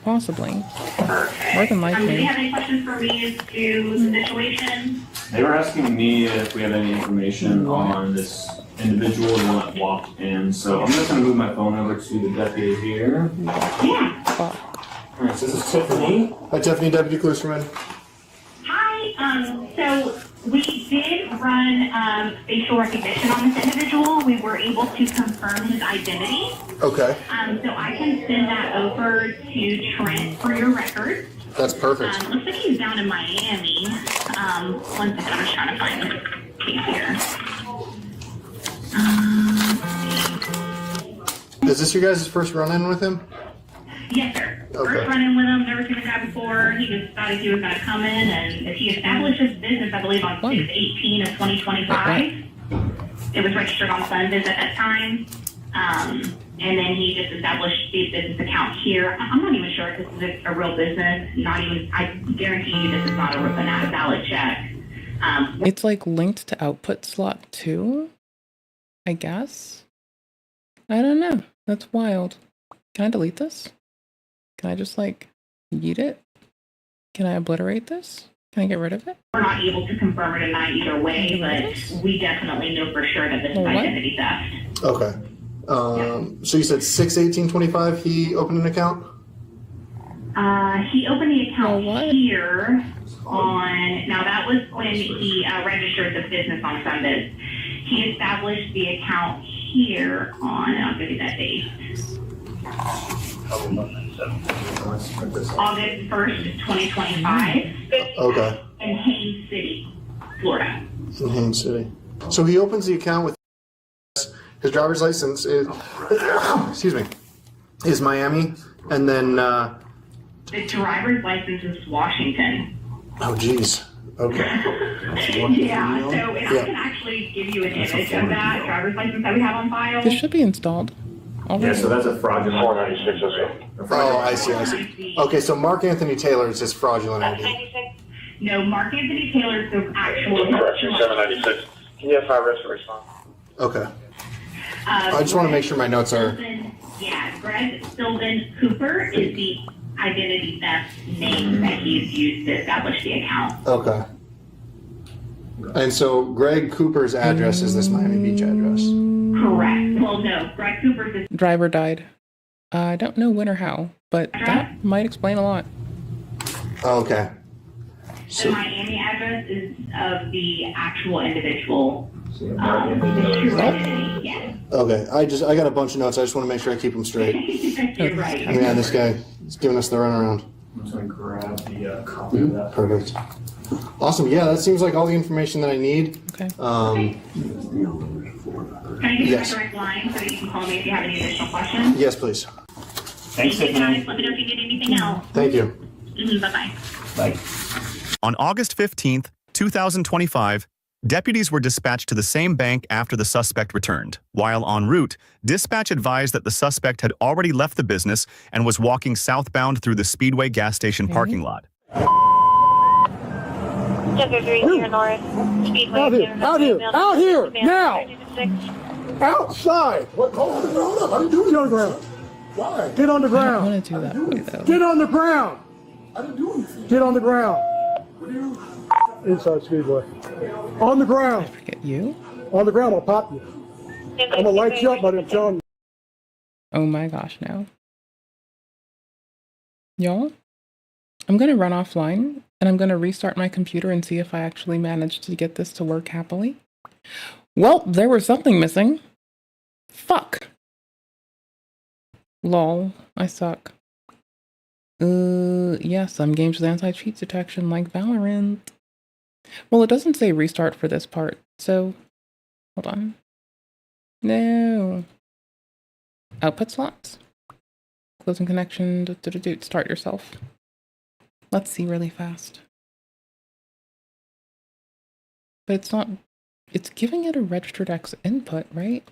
Possibly. More than likely. Do you have any questions for me as to the situation? They were asking me if we have any information on this individual, the one that walked in. So I'm just gonna move my phone over to the deputy here. Yeah. Alright, so this is Tiffany. Hi, Tiffany, Deputy Klusterman. Hi. So we did run facial recognition on this individual. We were able to confirm his identity. Okay. So I can send that over to Trent for your records. That's perfect. Looks like he's down in Miami. One second, I'm just trying to find the case here. Is this your guys' first run-in with him? Yes, sir. Okay. First run-in with him, never seen the guy before. He just thought he was going to come in, and he established his business, I believe, on 6/18 of 2025. It was registered on Sundays at that time. And then he just established these business accounts here. I'm not even sure if this is a real business. Not even, I guarantee you this is not a valid check. It's like linked to output slot 2, I guess. I don't know. That's wild. Can I delete this? Can I just like yeet it? Can I obliterate this? Can I get rid of it? We're not able to confirm or deny either way, but we definitely know for sure that this is identity theft. Okay. So you said 6/18/25 he opened an account? He opened the account here now that was when he registered the business on Sundays. He established the account here on, I'll give you that date. August 1st, 2025. Okay. In Haines City, Florida. In Haines City. So he opens the account with his driver's license is, excuse me, is Miami, and then the driver's license is Washington. Oh, geez. Okay. Yeah, so if I can actually give you an image of that driver's license that we have on file. This should be installed. Yeah, so that's a fraudulent 496 Oh, I see. Okay, so Mark Anthony Taylor is his fraudulent ID. No, Mark Anthony Taylor is the actual. Correction 796. Can you have 5 reps to respond? Okay. I just want to make sure my notes are. Yeah, Greg Sylvan Cooper is the identity theft name that he's used to establish the account. Okay. And so Greg Cooper's address is this Miami Beach address? Correct. Well, no, Greg Cooper's driver died. I don't know when or how, but that might explain a lot. Okay. The Miami address is of the actual individual. The true identity, yes. Okay, I got a bunch of notes. I just want to make sure I keep them straight. You're right. Yeah, this guy is giving us the runaround. I'm just going to grab the copy of that. Perfect. Awesome. Yeah, that seems like all the information that I need. Okay. Can I give you my direct line so that you can call me if you have any additional questions? Yes, please. Thanks, Thank you, guys. Let me know if you get anything else. Thank you. Bye-bye. Bye. On August 15th, 2025, deputies were dispatched to the same bank after the suspect returned. While en route, dispatch advised that the suspect had already left the business and was walking southbound through the Speedway gas station parking lot. Out here, now! Outside! What? Hold up, I didn't do anything on the ground. Why? Get on the ground. I want to do that way, though. Get on the ground. I didn't do anything. Get on the ground. Inside Speedway. On the ground. I forget you? On the ground, I'll pop you. I'm gonna light you up, buddy, I'm telling you. Oh my gosh, no. Y'all, I'm going to run offline and I'm going to restart my computer and see if I actually managed to get this to work happily. Well, there was something missing. Fuck. Lol, I suck. Yeah, some games with anti-cheat detection like Valorant. Well, it doesn't say restart for this part, so hold on. No. Output slots. Closing connection, start yourself. Let's see really fast. But it's not, it's giving it a registered X input, right?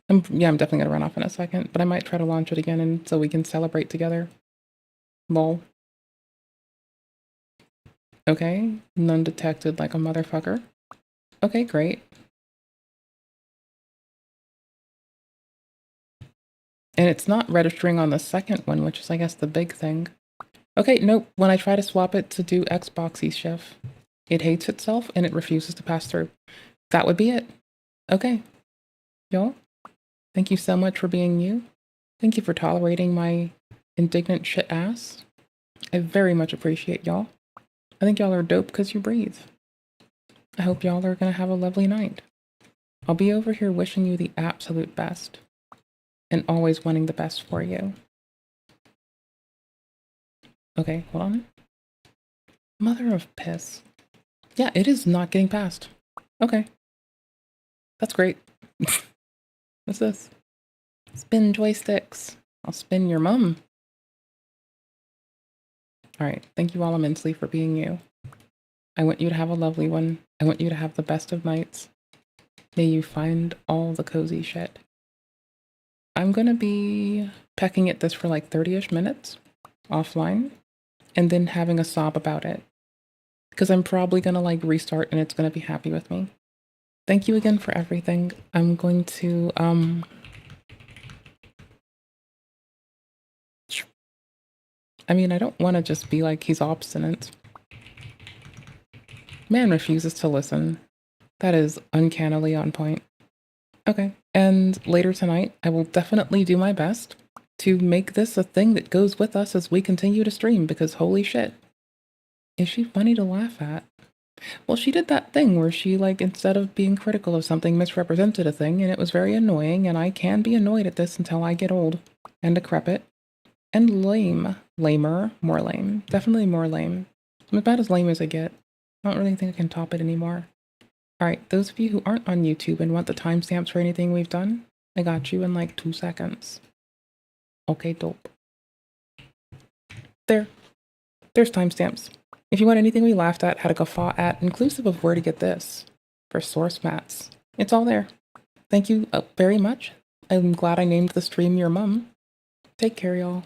I'm definitely gonna run off in a second, but I might try to launch it again and so we can celebrate together. Lol. Okay, none detected like a motherfucker. Okay, great. And it's not registering on the second one, which is, I guess, the big thing. Okay, nope. When I try to swap it to do Xboxy shift, it hates itself and it refuses to pass through. That would be it. Okay. Y'all, thank you so much for being you. Thank you for tolerating my indignant shit ass. I very much appreciate y'all. I think y'all are dope because you breathe. I hope y'all are going to have a lovely night. I'll be over here wishing you the absolute best. And always wanting the best for you. Okay, hold on. Mother of piss. Yeah, it is not getting past. Okay. That's great. What's this? Spin joysticks. I'll spin your mum. Alright, thank you all immensely for being you. I want you to have a lovely one. I want you to have the best of nights. May you find all the cozy shit. I'm going to be pecking at this for like 30-ish minutes offline and then having a sob about it because I'm probably going to like restart and it's going to be happy with me. Thank you again for everything. I'm going to I mean, I don't want to just be like he's obstinate. Man refuses to listen. That is uncannily on point. Okay, and later tonight, I will definitely do my best to make this a thing that goes with us as we continue to stream, because holy shit. Is she funny to laugh at? Well, she did that thing where she, like, instead of being critical of something, misrepresented a thing, and it was very annoying, and I can be annoyed at this until I get old and decrepit. And lame. Lamer. More lame. Definitely more lame. I'm about as lame as I get. I don't really think I can top it anymore. Alright, those of you who aren't on YouTube and want the timestamps for anything we've done, I got you in like 2 seconds. Okay, dope. There's timestamps. If you want anything we laughed at, had a guffaw at, inclusive of where to get this, for source mats, it's all there. Thank you very much. I'm glad I named the stream your mum. Take care, y'all.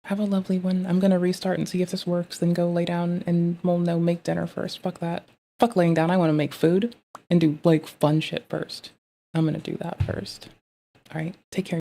Have a lovely one. I'm gonna restart and see if this works, then go lay down and, well, no, make dinner first. Fuck that. Fuck laying down. I want to make food and do, like, fun shit first. I'm gonna do that first. Alright, take care.